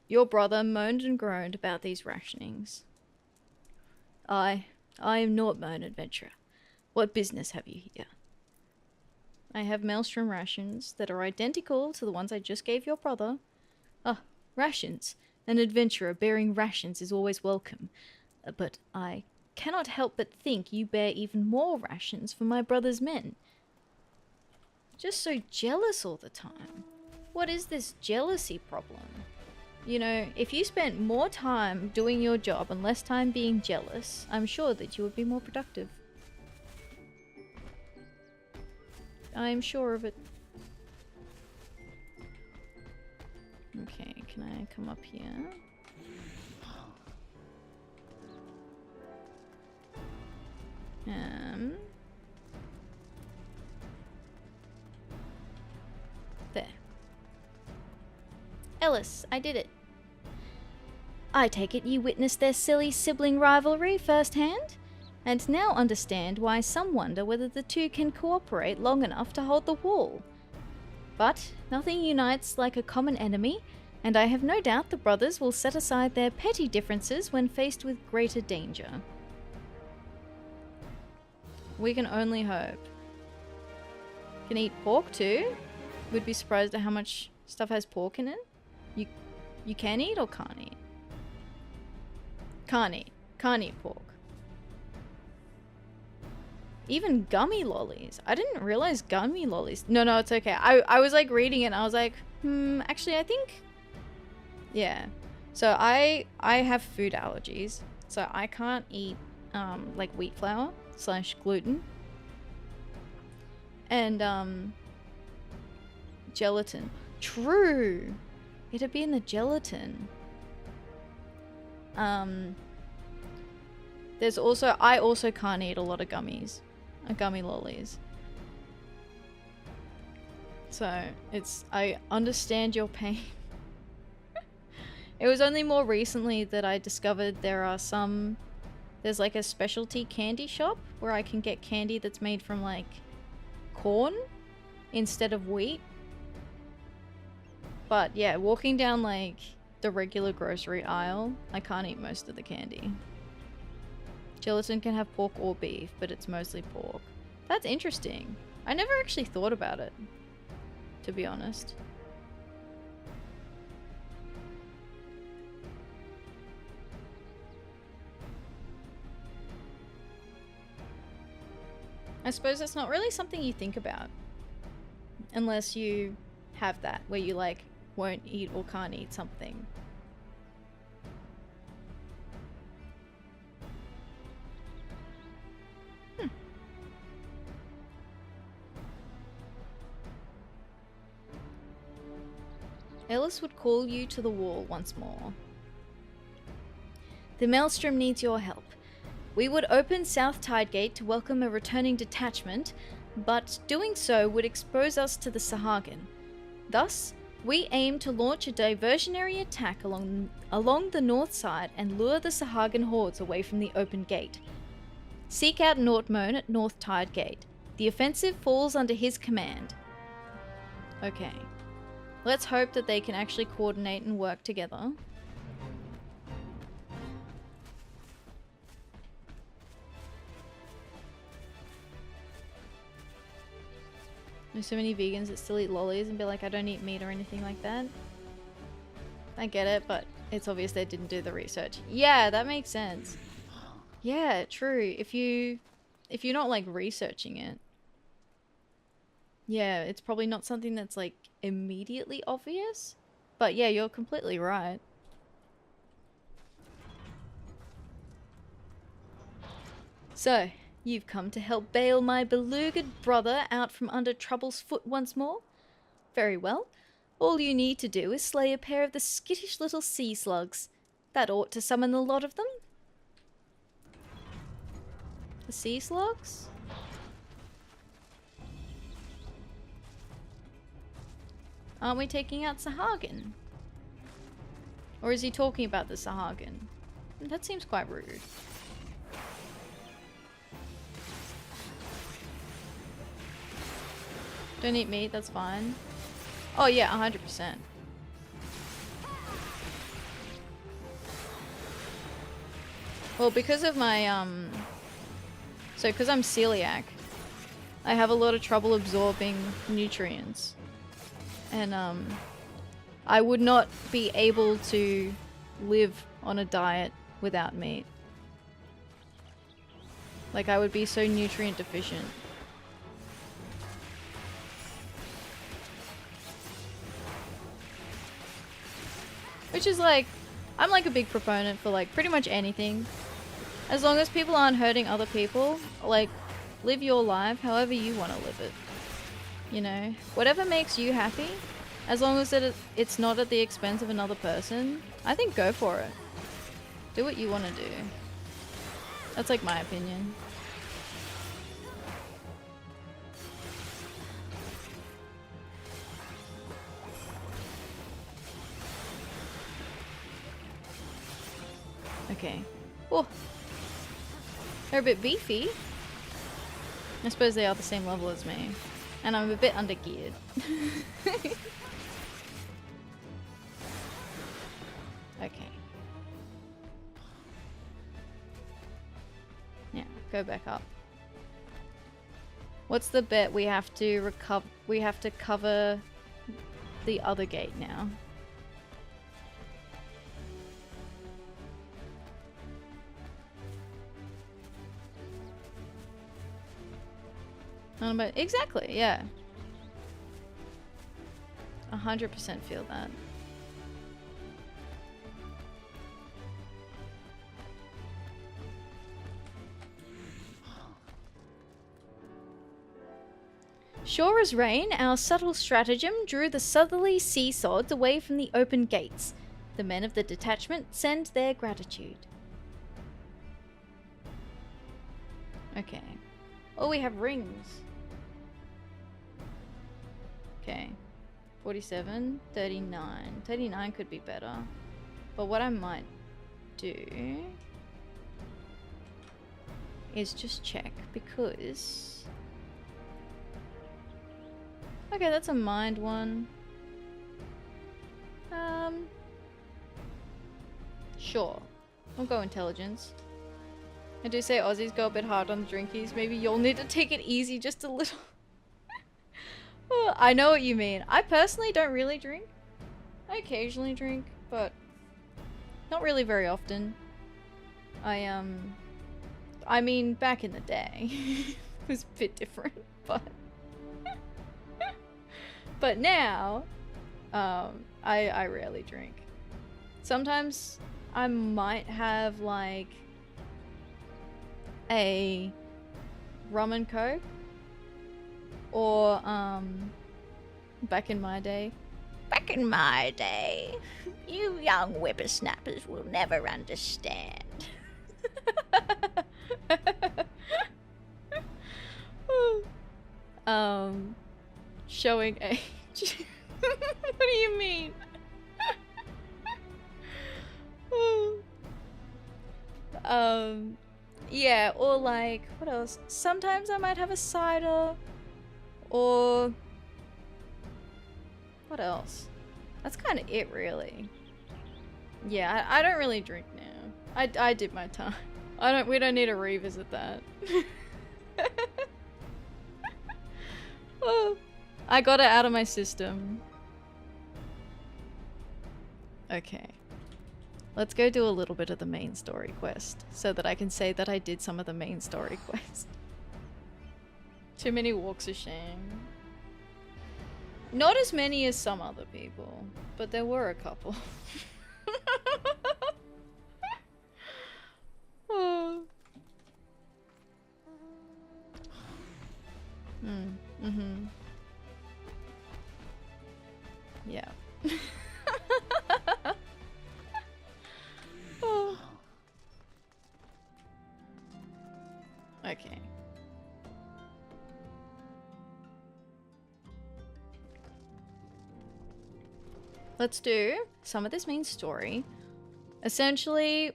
Your brother moaned and groaned about these rationings. I am Nortman, adventurer. What business have you here? I have maelstrom rations that are identical to the ones I just gave your brother. Ah, rations. An adventurer bearing rations is always welcome. But I cannot help but think you bear even more rations for my brother's men. Just so jealous all the time. What is this jealousy problem? You know, if you spent more time doing your job and less time being jealous, I'm sure that you would be more productive. I'm sure of it. Okay, can I come up here? There. Ellis, I did it. I take it you witnessed their silly sibling rivalry firsthand, and now understand why some wonder whether the two can cooperate long enough to hold the wall. But nothing unites like a common enemy, and I have no doubt the brothers will set aside their petty differences when faced with greater danger. We can only hope. Can eat pork too? Would be surprised at how much stuff has pork in it. You can eat or can't eat? Can't eat. Can't eat pork. Even gummy lollies. I didn't realize gummy lollies. No, it's okay. I was like reading it and I was like, actually I think... Yeah. So I have food allergies. So I can't eat like wheat flour / gluten. And gelatin. True. It'd be in the gelatin. There's also... I also can't eat a lot of gummies. Gummy lollies. So, it's... I understand your pain. It was only more recently that I discovered there are some... There's like a specialty candy shop where I can get candy that's made from like corn instead of wheat. But yeah, walking down like the regular grocery aisle, I can't eat most of the candy. Gelatin can have pork or beef, but it's mostly pork. That's interesting. I never actually thought about it, to be honest. I suppose that's not really something you think about. Unless you have that, where you like won't eat or can't eat something. Ellis would call you to the wall once more. The Maelstrom needs your help. We would open South Tidegate to welcome a returning detachment, but doing so would expose us to the Sahagin. Thus, we aim to launch a diversionary attack along the north side and lure the Sahagin hordes away from the open gate. Seek out Nortmone at North Tidegate. The offensive falls under his command. Okay. Let's hope that they can actually coordinate and work together. There's so many vegans that still eat lollies and be like, I don't eat meat or anything like that. I get it, but it's obvious they didn't do the research. Yeah, that makes sense. Yeah, true. If you're not like researching it, yeah, it's probably not something that's like immediately obvious. But yeah, you're completely right. So, you've come to help bail my belugged brother out from under trouble's foot once more? Very well. All you need to do is slay a pair of the skittish little sea slugs. That ought to summon a lot of them. The sea slugs? Aren't we taking out Sahagin? Or is he talking about the Sahagin? That seems quite rude. Don't eat meat, that's fine. Oh yeah, 100%. Well, because of my So because I'm celiac, I have a lot of trouble absorbing nutrients. And I would not be able to live on a diet without meat. Like, I would be so nutrient deficient. Which is like, I'm like a big proponent for like pretty much anything. As long as people aren't hurting other people, like, live your life however you want to live it. You know? Whatever makes you happy, as long as it's not at the expense of another person, I think go for it. Do what you want to do. That's like my opinion. Okay. Oh, they're a bit beefy. I suppose they are the same level as me. And I'm a bit undergeared. Okay. Yeah, go back up. What's the bet? We have to cover the other gate now. But exactly, yeah. 100% feel that. Sure as rain, our subtle stratagem drew the southerly sea sods away from the open gates. The men of the detachment send their gratitude. Okay. Oh, we have rings. Okay. 47, 39. 39 could be better. But what I might do is just check, because... Okay, that's a mind one. Sure. I'll go intelligence. I do say Aussies go a bit hard on the drinkies. Maybe you'll need to take it easy just a little. Oh, I know what you mean. I personally don't really drink. I occasionally drink, but not really very often. I mean, back in the day, it was a bit different, but but now, I rarely drink. Sometimes I might have like a rum and coke, or back in my day, you young whippersnappers will never understand. Showing age. What do you mean? Yeah, or like, what else? Sometimes I might have a cider, or what else? That's kind of it, really. Yeah, I don't really drink now. I did my time. We don't need to revisit that. Oh, I got it out of my system. Okay. Let's go do a little bit of the main story quest, so that I can say that I did some of the main story quest. Too many walks of shame. Not as many as some other people, but there were a couple. Oh. Yeah. Oh. Okay. Let's do some of this main story. Essentially,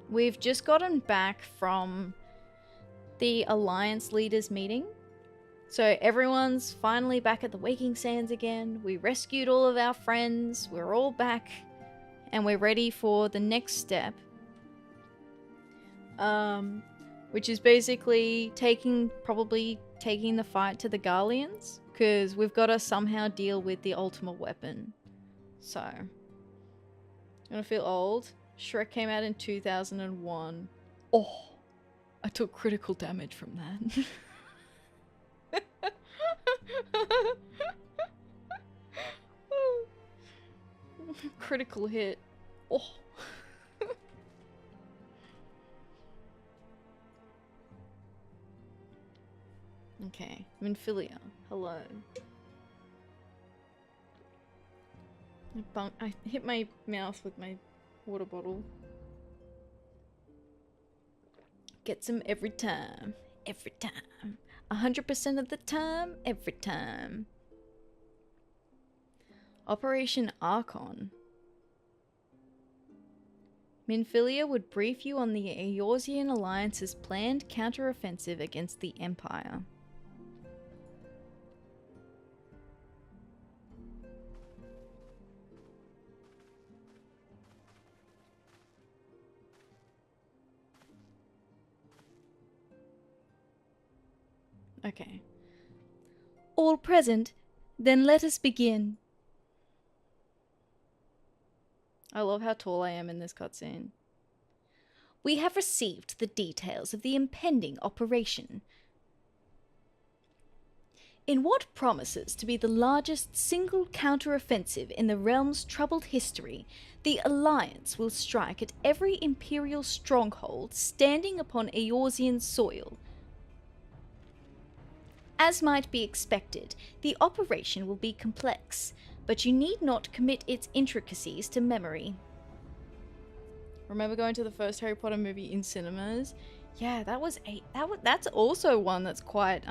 we've just gotten back from the Alliance Leaders meeting. So everyone's finally back at the Waking Sands again. We rescued all of our friends. We're all back. And we're ready for the next step. which is basically probably taking the fight to the Garleans, because we've got to somehow deal with the ultimate weapon. So, I'm gonna feel old. Shrek came out in 2001. Oh, I took critical damage from that. Critical hit. Oh. Okay, Minfilia. Hello. I hit my mouth with my water bottle. Gets him every time. Every time. 100% of the time. Every time. Operation Archon. Minfilia would brief you on the Eorzean Alliance's planned counteroffensive against the Empire. Okay. All present, then let us begin. I love how tall I am in this cutscene. We have received the details of the impending operation. In what promises to be the largest single counteroffensive in the realm's troubled history, the Alliance will strike at every Imperial stronghold standing upon Eorzean soil. As might be expected, the operation will be complex, but you need not commit its intricacies to memory. Remember going to the first Harry Potter movie in cinemas? Yeah, that's also one that's quite,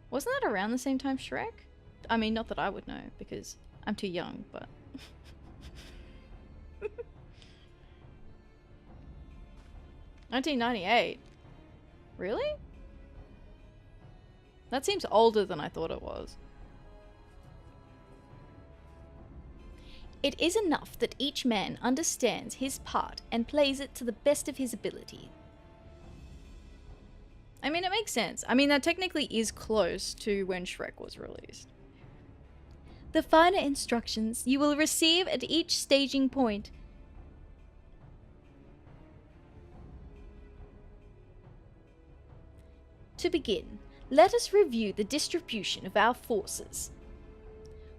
wasn't that around the same time Shrek? I mean, not that I would know, because I'm too young, but... 1998? Really? That seems older than I thought it was. It is enough that each man understands his part and plays it to the best of his ability. I mean, it makes sense. I mean, that technically is close to when Shrek was released. The finer instructions you will receive at each staging point. To begin, let us review the distribution of our forces.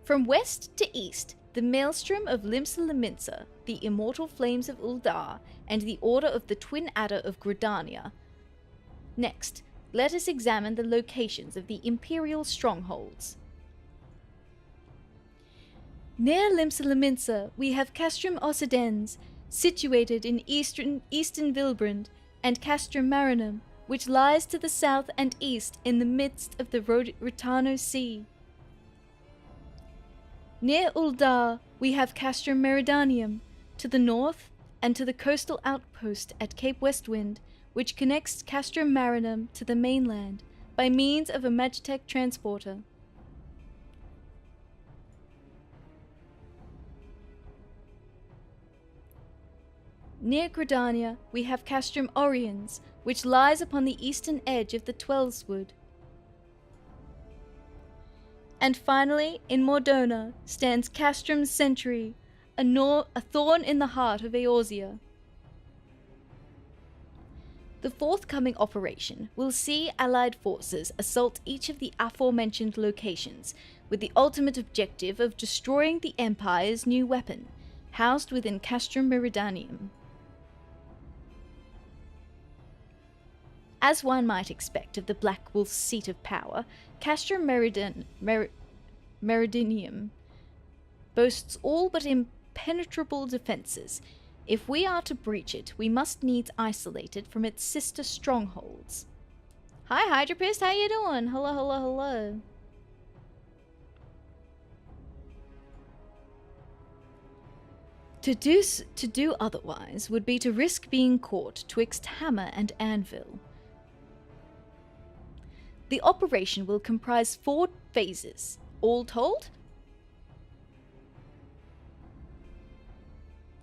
From west to east, the Maelstrom of Limsa, the Immortal Flames of Uldar, and the Order of the Twin Adder of Gridania. Next, let us examine the locations of the Imperial strongholds. Near Limsa, we have Castrum Occidens, situated in eastern Vilbrand, and Castrum Marinum, which lies to the south and east in the midst of the Rotano Sea. Near Uldar, we have Castrum Meridanium, to the north, and to the coastal outpost at Cape Westwind, which connects Castrum Marinum to the mainland by means of a Magitech transporter. Near Gridania, we have Castrum Oriens, which lies upon the eastern edge of the Twelveswood. And finally, in Mordona, stands Castrum's Sentry, a thorn in the heart of Eorzea. The forthcoming operation will see Allied forces assault each of the aforementioned locations, with the ultimate objective of destroying the Empire's new weapon, housed within Castrum Meridanium. As one might expect of the Black Wolf's seat of power, Castrum Meridanium boasts all but impenetrable defences. If we are to breach it, we must needs isolate it from its sister strongholds. Hi Hydropist, how you doing? Hello, hello, hello. To do otherwise would be to risk being caught twixt hammer and anvil. The operation will comprise 4 phases, all told.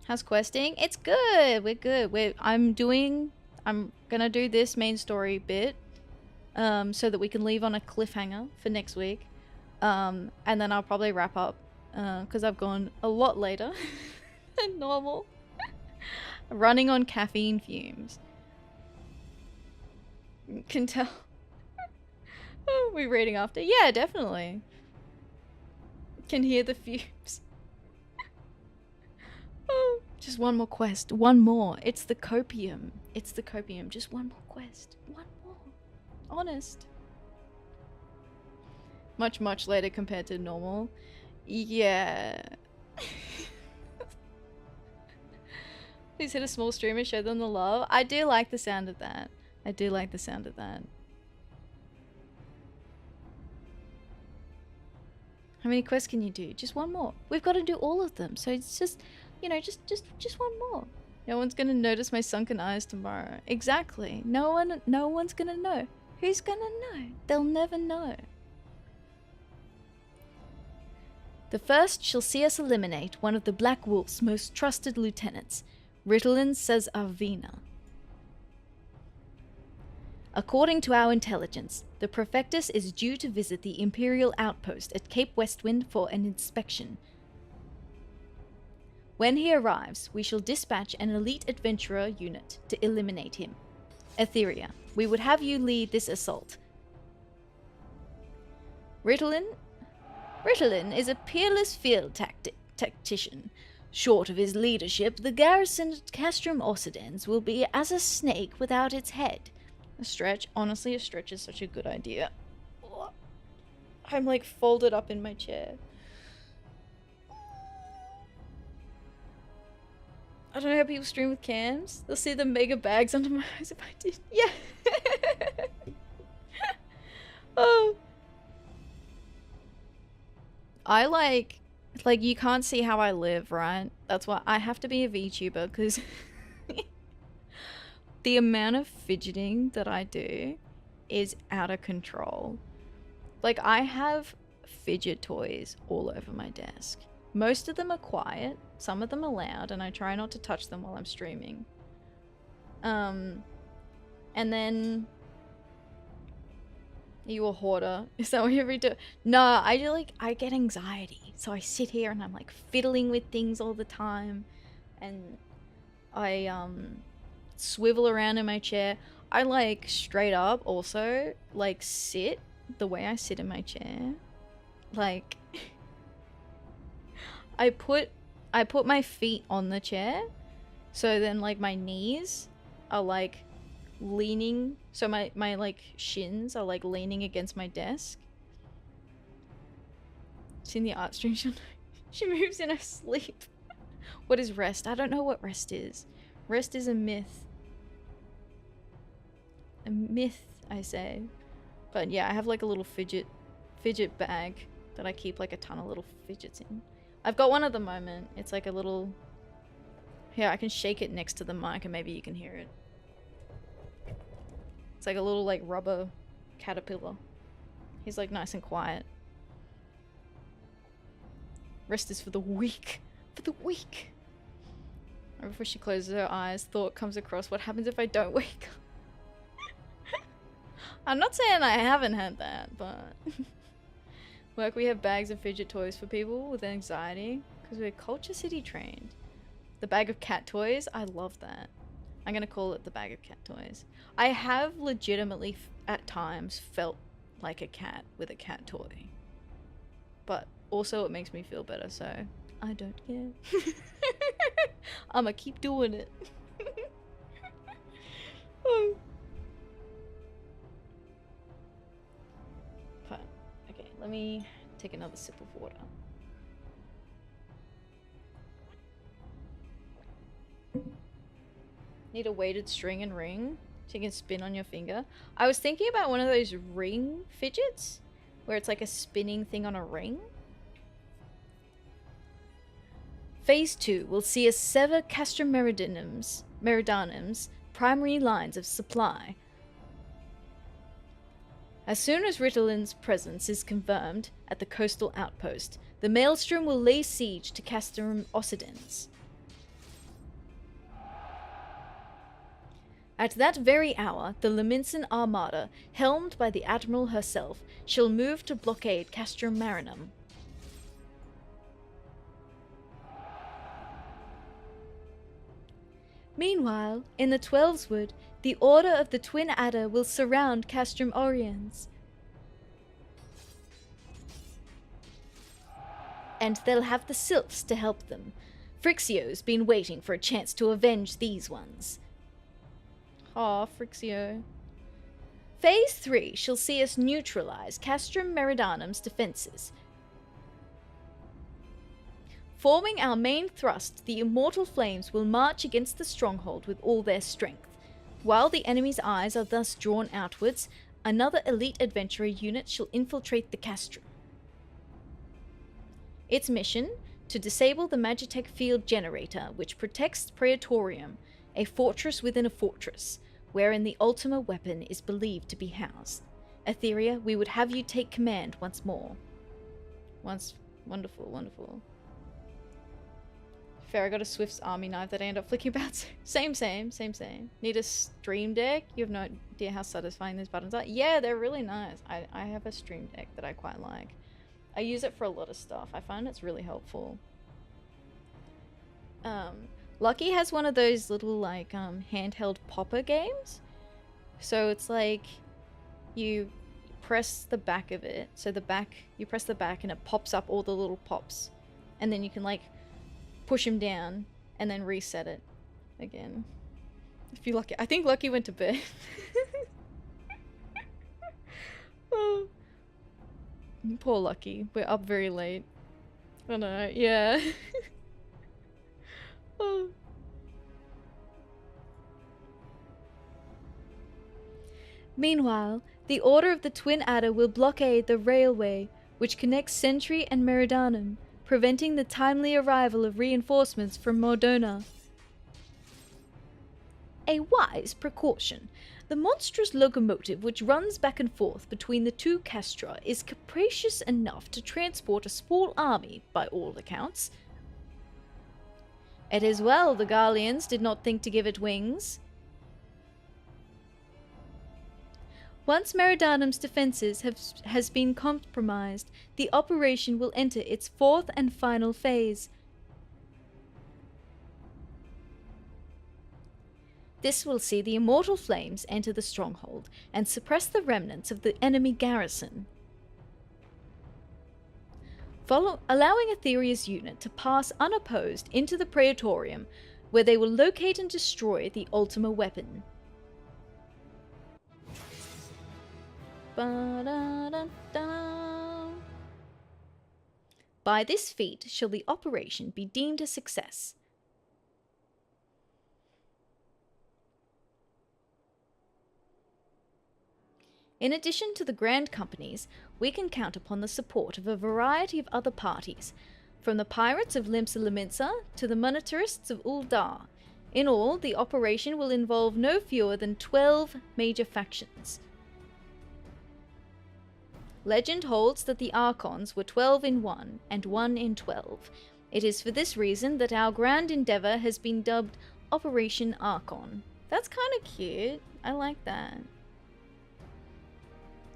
How's questing? It's good. We're good. I'm doing I'm gonna do this main story bit so that we can leave on a cliffhanger for next week. And then I'll probably wrap up because I've gone a lot later than normal. Running on caffeine fumes. Can tell. Oh, we reading after? Yeah, definitely. Can hear the fumes. Oh, just one more quest. One more. It's the copium. It's the copium. Just one more quest. One more. Honest. Much, much later compared to normal. Yeah. Please hit a small streamer, show them the love. I do like the sound of that. I do like the sound of that. How many quests can you do? Just one more. We've got to do all of them. So it's just, you know, just one more. No one's gonna notice my sunken eyes tomorrow. Exactly. No one's gonna know. Who's gonna know? They'll never know. The first shall see us eliminate one of the Black Wolf's most trusted lieutenants, Ritalin says Arvina. According to our intelligence, the Prefectus is due to visit the Imperial outpost at Cape Westwind for an inspection. When he arrives, we shall dispatch an elite adventurer unit to eliminate him. Atheria, we would have you lead this assault. Ritalin is a peerless field tactician. Short of his leadership, the garrison at Castrum Occidens will be as a snake without its head. A stretch? Honestly, a stretch is such a good idea. I'm like folded up in my chair. I don't know how people stream with cams. They'll see the mega bags under my eyes if I did. Yeah. Oh. I like you can't see how I live, right? That's why I have to be a VTuber, because the amount of fidgeting that I do is out of control. Like, I have fidget toys all over my desk. Most of them are quiet, some of them are loud, and I try not to touch them while I'm streaming. And then... Are you a hoarder? Is that what you ever do? No, I get anxiety. So I sit here and I'm like fiddling with things all the time. And I swivel around in my chair. I like straight up also like sit the way I sit in my chair. Like I put my feet on the chair. So then like my knees are like leaning, so my like shins are like leaning against my desk. Seen the art stream, she moves in her sleep. What is rest? I don't know what rest is. Rest is a myth. A myth, I say. But yeah, I have like a little fidget bag that I keep like a ton of little fidgets in. I've got one at the moment. It's like a little... Here, I can shake it next to the mic and maybe you can hear it. It's like a little like rubber caterpillar. He's like nice and quiet. Rest is for the weak. For the weak. Right before she closes her eyes, thought comes across, what happens if I don't wake up? I'm not saying I haven't had that, but... Work, we have bags of fidget toys for people with anxiety, because we're Culture City trained. The bag of cat toys, I love that. I'm gonna call it the bag of cat toys. I have legitimately, at times, felt like a cat with a cat toy. But also it makes me feel better, so I don't care. I'ma keep doing it. Fine. Okay, let me take another sip of water. Need a weighted string and ring so you can spin on your finger. I was thinking about one of those ring fidgets where it's like a spinning thing on a ring. Phase 2 will see us sever Castrum Meridianum's primary lines of supply. As soon as Ritalin's presence is confirmed at the coastal outpost, the Maelstrom will lay siege to Castrum Occidens. At that very hour, the Leminson Armada, helmed by the Admiral herself, shall move to blockade Castrum Marinum. Meanwhile, in the Twelveswood, the Order of the Twin Adder will surround Castrum Oriens. And they'll have the Sylphs to help them. Phrixio's been waiting for a chance to avenge these ones. Aw, Phrixio. Phase 3 shall see us neutralize Castrum Meridanum's defenses. Forming our main thrust, the Immortal Flames will march against the stronghold with all their strength. While the enemy's eyes are thus drawn outwards, another elite adventurer unit shall infiltrate the castrum. Its mission? To disable the Magitech field generator, which protects Praetorium, a fortress within a fortress, wherein the Ultima weapon is believed to be housed. Atheria, we would have you take command once more. Wonderful, wonderful. Fair, I got a Swift's army knife that I end up flicking about. Same. Need a stream deck? You have no idea how satisfying those buttons are. Yeah, they're really nice. I have a stream deck that I quite like. I use it for a lot of stuff. I find it's really helpful. Lucky has one of those little like handheld popper games. So it's like you press the back of it. So you press the back and it pops up all the little pops. And then you can like push him down and then reset it again. If you're lucky. I think Lucky went to bed. Oh. Poor Lucky. We're up very late. I know, yeah. Oh. Meanwhile, the Order of the Twin Adder will blockade the railway which connects Sentry and Meridanum, preventing the timely arrival of reinforcements from Mordona. A wise precaution. The monstrous locomotive which runs back and forth between the two castra is capacious enough to transport a small army, by all accounts. It is well the Garleans did not think to give it wings. Once Meridanum's defences has been compromised, the operation will enter its fourth and final phase. This will see the Immortal Flames enter the stronghold and suppress the remnants of the enemy garrison, allowing Atheria's unit to pass unopposed into the Praetorium, where they will locate and destroy the Ultima weapon. Ba-da-da-da. By this feat shall the operation be deemed a success. In addition to the Grand Companies, we can count upon the support of a variety of other parties, from the pirates of Limsa Leminsa to the monetarists of Uldar. In all, the operation will involve no fewer than 12 major factions. Legend holds that the Archons were 12 in 1 and 1 in 12. It is for this reason that our grand endeavour has been dubbed Operation Archon. That's kind of cute. I like that.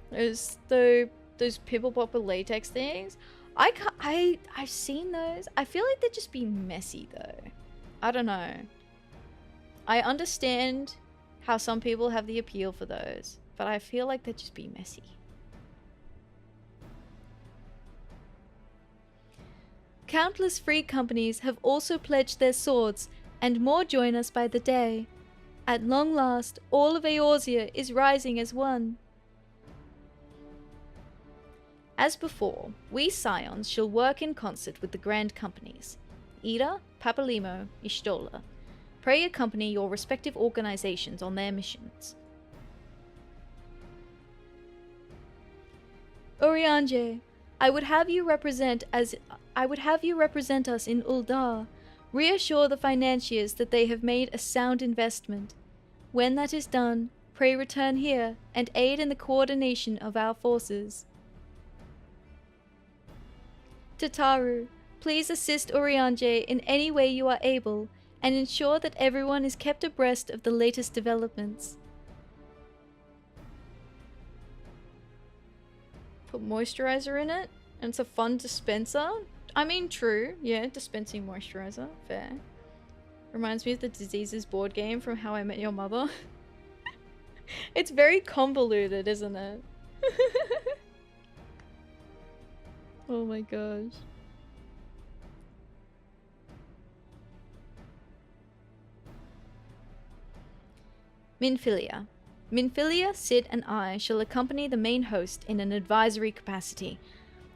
Those Pipple Popper latex things. I've seen those. I feel like they'd just be messy though. I don't know. I understand how some people have the appeal for those, but I feel like they'd just be messy. Countless free companies have also pledged their swords, and more join us by the day. At long last, all of Eorzea is rising as one. As before, we Scions shall work in concert with the Grand Companies. Ida, Papalimo, Ishtola. Pray accompany your respective organizations on their missions. Urianger, I would have you represent us in Uldar. Reassure the financiers that they have made a sound investment. When that is done, pray return here and aid in the coordination of our forces. Tataru, please assist Urianger in any way you are able, and ensure that everyone is kept abreast of the latest developments. Put moisturizer in it, and it's a fun dispenser. I mean, true, yeah, dispensing moisturizer, fair. Reminds me of the Diseases board game from How I Met Your Mother. It's very convoluted, isn't it? Oh my gosh. Minfilia. Minfilia, Sid, and I shall accompany the main host in an advisory capacity.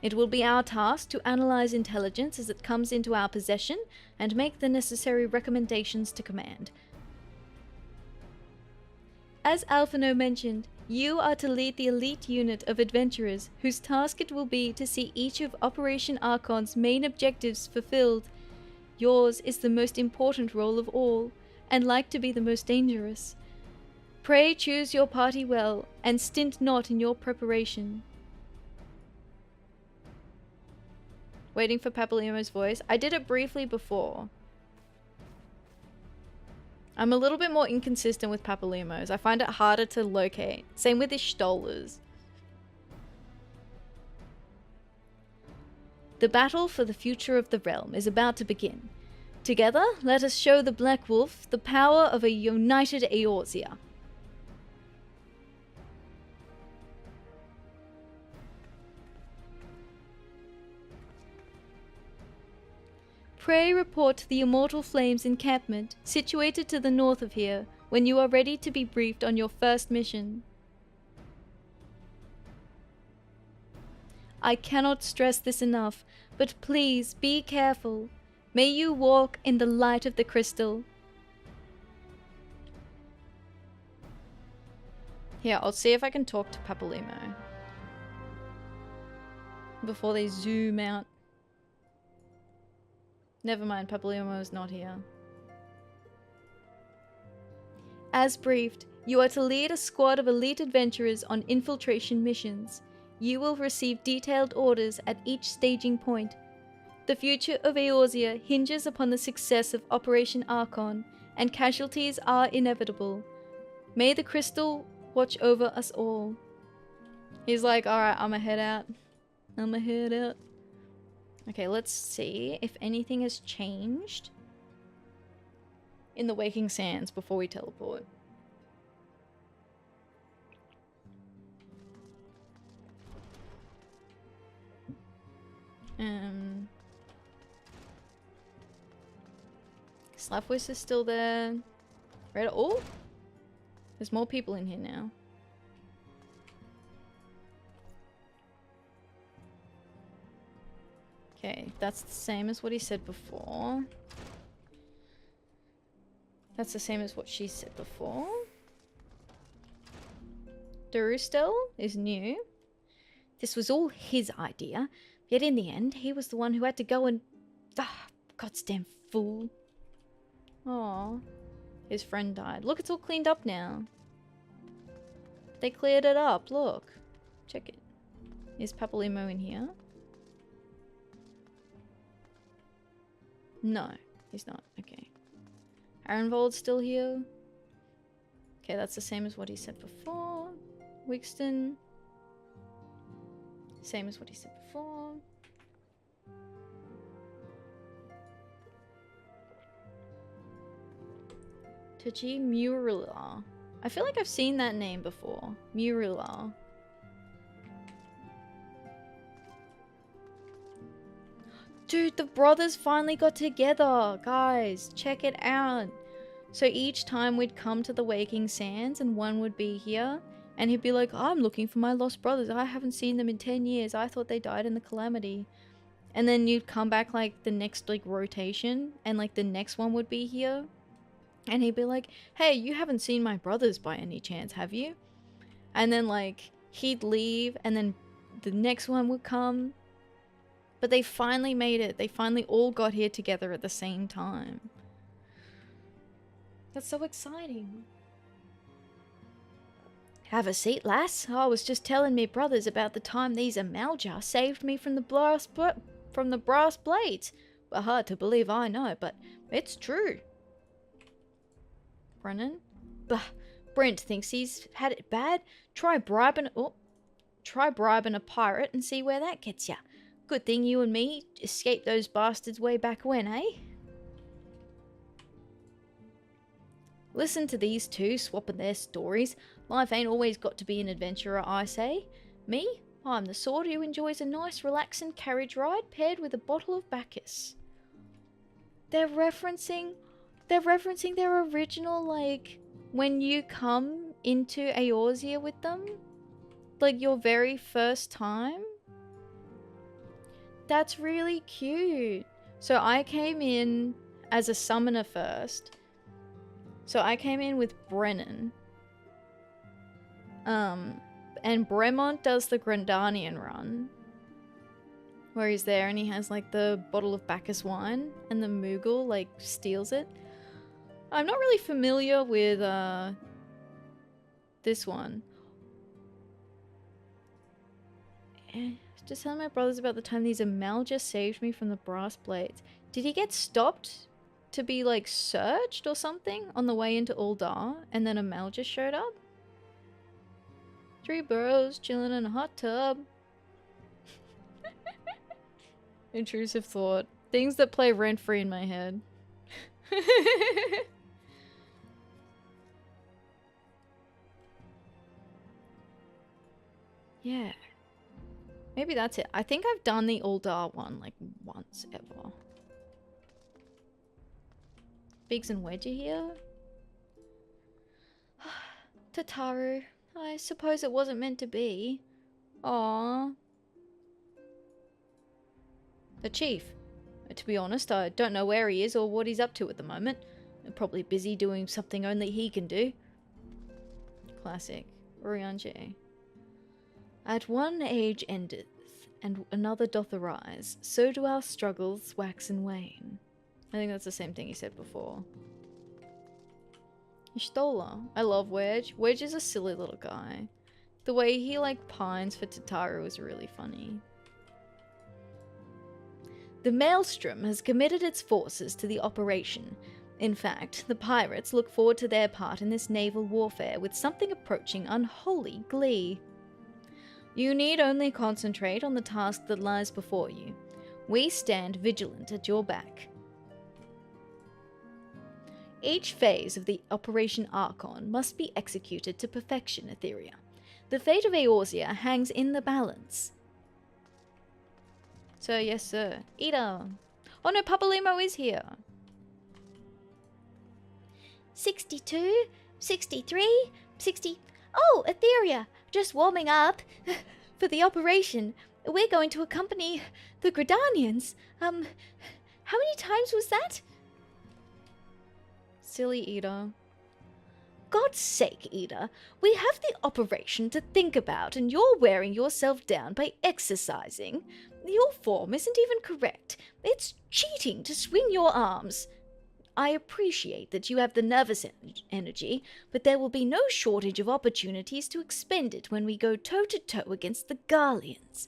It will be our task to analyze intelligence as it comes into our possession and make the necessary recommendations to command. As Alphino mentioned, you are to lead the elite unit of adventurers whose task it will be to see each of Operation Archon's main objectives fulfilled. Yours is the most important role of all, and like to be the most dangerous. Pray choose your party well, and stint not in your preparation. Waiting for Papillimo's voice. I did it briefly before. I'm a little bit more inconsistent with Papillimo's. I find it harder to locate. Same with the Stollers. The battle for the future of the realm is about to begin. Together, let us show the Black Wolf the power of a united Eorzea. Pray report to the Immortal Flames encampment, situated to the north of here, when you are ready to be briefed on your first mission. I cannot stress this enough, but please be careful. May you walk in the light of the crystal. Here, I'll see if I can talk to Papillimo before they zoom out. Never mind, Papillimo is not here. As briefed, you are to lead a squad of elite adventurers on infiltration missions. You will receive detailed orders at each staging point. The future of Eorzea hinges upon the success of Operation Archon, and casualties are inevitable. May the crystal watch over us all. He's like, alright, I'ma head out. Okay, let's see if anything has changed in the Waking Sands before we teleport. Slapvoice is still there. Red. Oh! There's more people in here now. Okay, that's the same as what he said before. That's the same as what she said before. Darustel is new. This was all his idea, yet in the end, he was the one who had to go and... Ah, goddamn fool. Aww. His friend died. Look, it's all cleaned up now. They cleared it up, look. Check it. Is Papillimo in here? No, he's not. Okay. Arenvold's still here. Okay, that's the same as what he said before. Wixton. Same as what he said before. Tachi Murula. I feel like I've seen that name before. Murula. Dude, the brothers finally got together. Guys, check it out. So each time we'd come to the Waking Sands and one would be here. And he'd be like, I'm looking for my lost brothers. I haven't seen them in 10 years. I thought they died in the Calamity. And then you'd come back like the next like rotation. And like the next one would be here. And he'd be like, hey, you haven't seen my brothers by any chance, have you? And then like he'd leave and then the next one would come. But they finally made it. They finally all got here together at the same time. That's so exciting. Have a seat, lass. I was just telling me brothers about the time these Amalja saved me from the brass blades. Well, hard to believe, I know, but it's true. Brennan. Bah, Brent thinks he's had it bad. Try bribing a pirate and see where that gets ya. Good thing you and me escaped those bastards way back when, eh? Listen to these two swapping their stories. Life ain't always got to be an adventurer, I say. Me? I'm the sort who enjoys a nice relaxing carriage ride paired with a bottle of Bacchus. They're referencing their original, like, when you come into Eorzea with them. Like, your very first time. That's really cute. So I came in as a summoner first. So I came in with Brennan. And Bremont does the Grandanian run. Where he's there and he has like the bottle of Bacchus wine and the Moogle like steals it. I'm not really familiar with this one. Just telling my brothers about the time these Amalja saved me from the brass blades. Did he get stopped to be like searched or something on the way into Uldar and then Amalja showed up? 3 bros chilling in a hot tub. Intrusive thought. Things that play rent-free in my head. Yeah. Maybe that's it. I think I've done the Uldar one like once ever. Biggs and Wedge are here. Tataru. I suppose it wasn't meant to be. Aww. The chief. To be honest, I don't know where he is or what he's up to at the moment. Probably busy doing something only he can do. Classic. Uriange. At one age endeth, and another doth arise, so do our struggles wax and wane. I think that's the same thing he said before. Ishtola. I love Wedge. Wedge is a silly little guy. The way he like pines for Tataru is really funny. The Maelstrom has committed its forces to the operation. In fact, the pirates look forward to their part in this naval warfare with something approaching unholy glee. You need only concentrate on the task that lies before you. We stand vigilant at your back. Each phase of the Operation Archon must be executed to perfection, Atheria. The fate of Eorzea hangs in the balance. So, yes sir. Ida. Oh no, Papalimo is here. 62, 63, 60... Oh, Atheria! Just warming up for the operation. We're going to accompany the Gridanians. How many times was that? Silly Ida. God's sake, Ida. We have the operation to think about, and you're wearing yourself down by exercising. Your form isn't even correct. It's cheating to swing your arms. I appreciate that you have the nervous energy, but there will be no shortage of opportunities to expend it when we go toe-to-toe against the Garleans.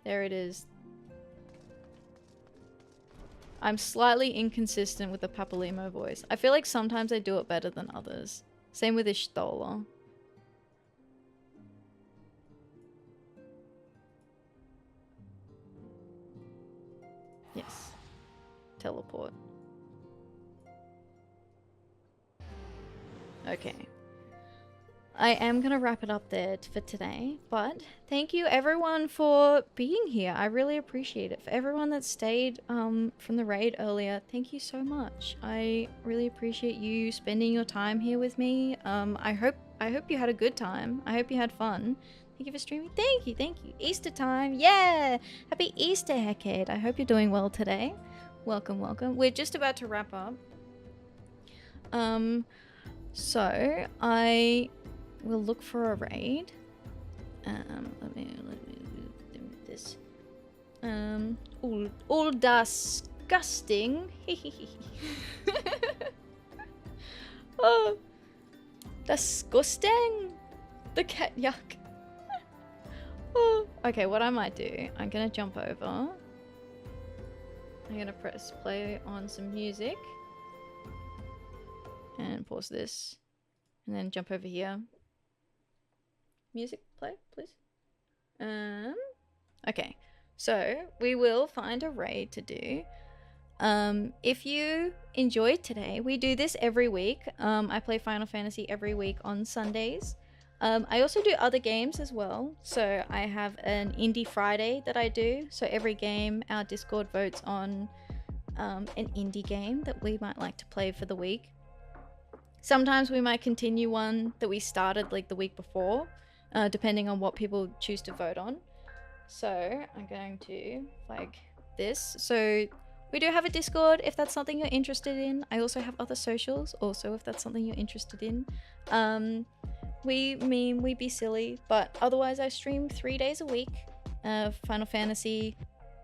There it is. I'm slightly inconsistent with the Papalimo voice. I feel like sometimes I do it better than others. Same with Ishtola. Yes. Teleport. Okay. I am going to wrap it up there for today, but thank you everyone for being here. I really appreciate it. For everyone that stayed from the raid earlier, thank you so much. I really appreciate you spending your time here with me. I hope you had a good time. I hope you had fun. Thank you for streaming. Thank you, thank you. Easter time. Yeah! Happy Easter, Hecade. I hope you're doing well today. Welcome, welcome. We're just about to wrap up. So I will look for a raid. Let me do this. All disgusting. Oh, disgusting. The cat yuck. Oh. Okay, what I might do, I'm gonna jump over. I'm gonna press play on some music. and pause this and then jump over here. Music play, please. Okay, so we will find a raid to do. If you enjoyed today, we do this every week. I play Final Fantasy every week on Sundays. I also do other games as well. So I have an Indie Friday that I do. So every game, our Discord votes on an indie game that we might like to play for the week. Sometimes we might continue one that we started like the week before, depending on what people choose to vote on. So I'm going to flag this. So we do have a Discord if that's something you're interested in. I also have other socials also if that's something you're interested in. We be silly, but otherwise I stream 3 days a week, Final Fantasy,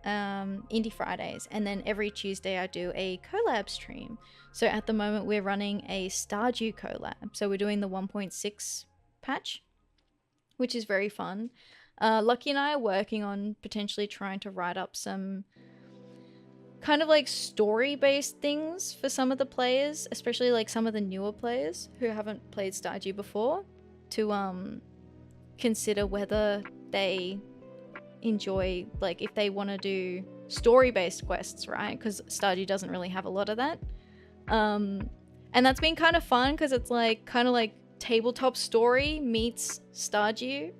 Indie Fridays, and then every Tuesday I do a collab stream. So at the moment we're running a Stardew collab. So we're doing the 1.6 patch, which is very fun. Lucky and I are working on potentially trying to write up some kind of like story-based things for some of the players, especially like some of the newer players who haven't played Stardew before, to consider whether they enjoy, like if they want to do story-based quests, right? Because Stardew doesn't really have a lot of that. And that's been kind of fun because it's like kind of like tabletop story meets Stardew.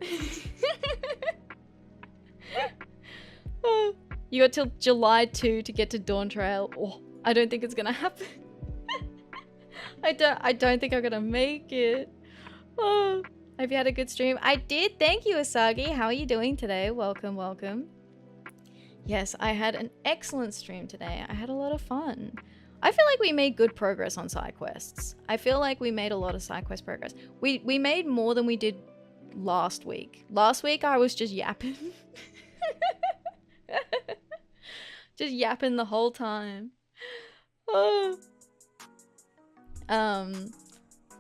You got till July 2 to get to Dawn Trail. Oh, I don't think it's gonna happen. I don't think I'm gonna make it. Oh, hope you had a good stream. I did. Thank you, Asagi. How are you doing today? Welcome, welcome. Yes, I had an excellent stream today. I had a lot of fun. I feel like we made good progress on side quests. I feel like we made a lot of side quest progress. We made more than we did last week. Last week I was just yapping. Just yapping the whole time. Oh.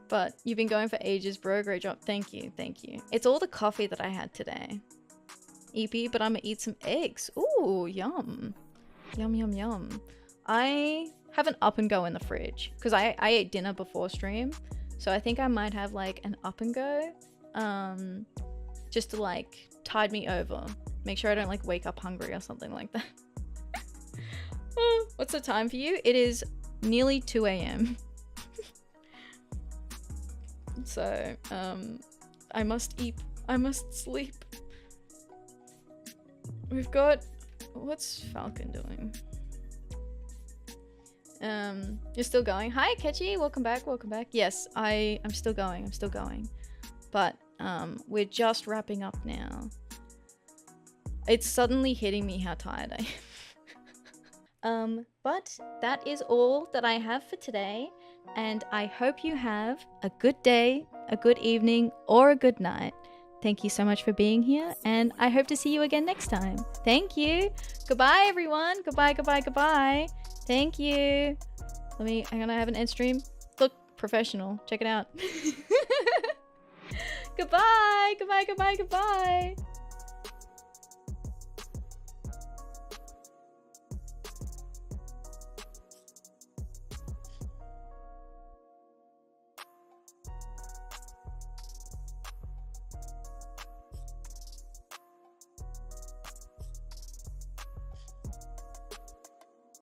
But you've been going for ages, bro. Great job. Thank you, thank you. It's all the coffee that I had today. EP, but I'm gonna eat some eggs. Ooh, yum. Yum, yum, yum. I have an up and go in the fridge because I ate dinner before stream. So I think I might have like an up and go. Just to like tide me over. Make sure I don't like wake up hungry or something like that. What's the time for you? It is nearly 2 a.m. So, I must eat. I must sleep. We've got... What's Falcon doing? You're still going? Hi, Ketchy. Welcome back. Welcome back. Yes, I'm still going. I'm still going. But, we're just wrapping up now. It's suddenly hitting me how tired I am. But that is all that I have for today. And I hope you have a good day, a good evening, or a good night. Thank you so much for being here, and I hope to see you again next time. Thank you. Goodbye, everyone. Goodbye, goodbye, goodbye. Thank you. I'm gonna have an end stream. Look, professional. Check it out. Goodbye, goodbye, goodbye, goodbye.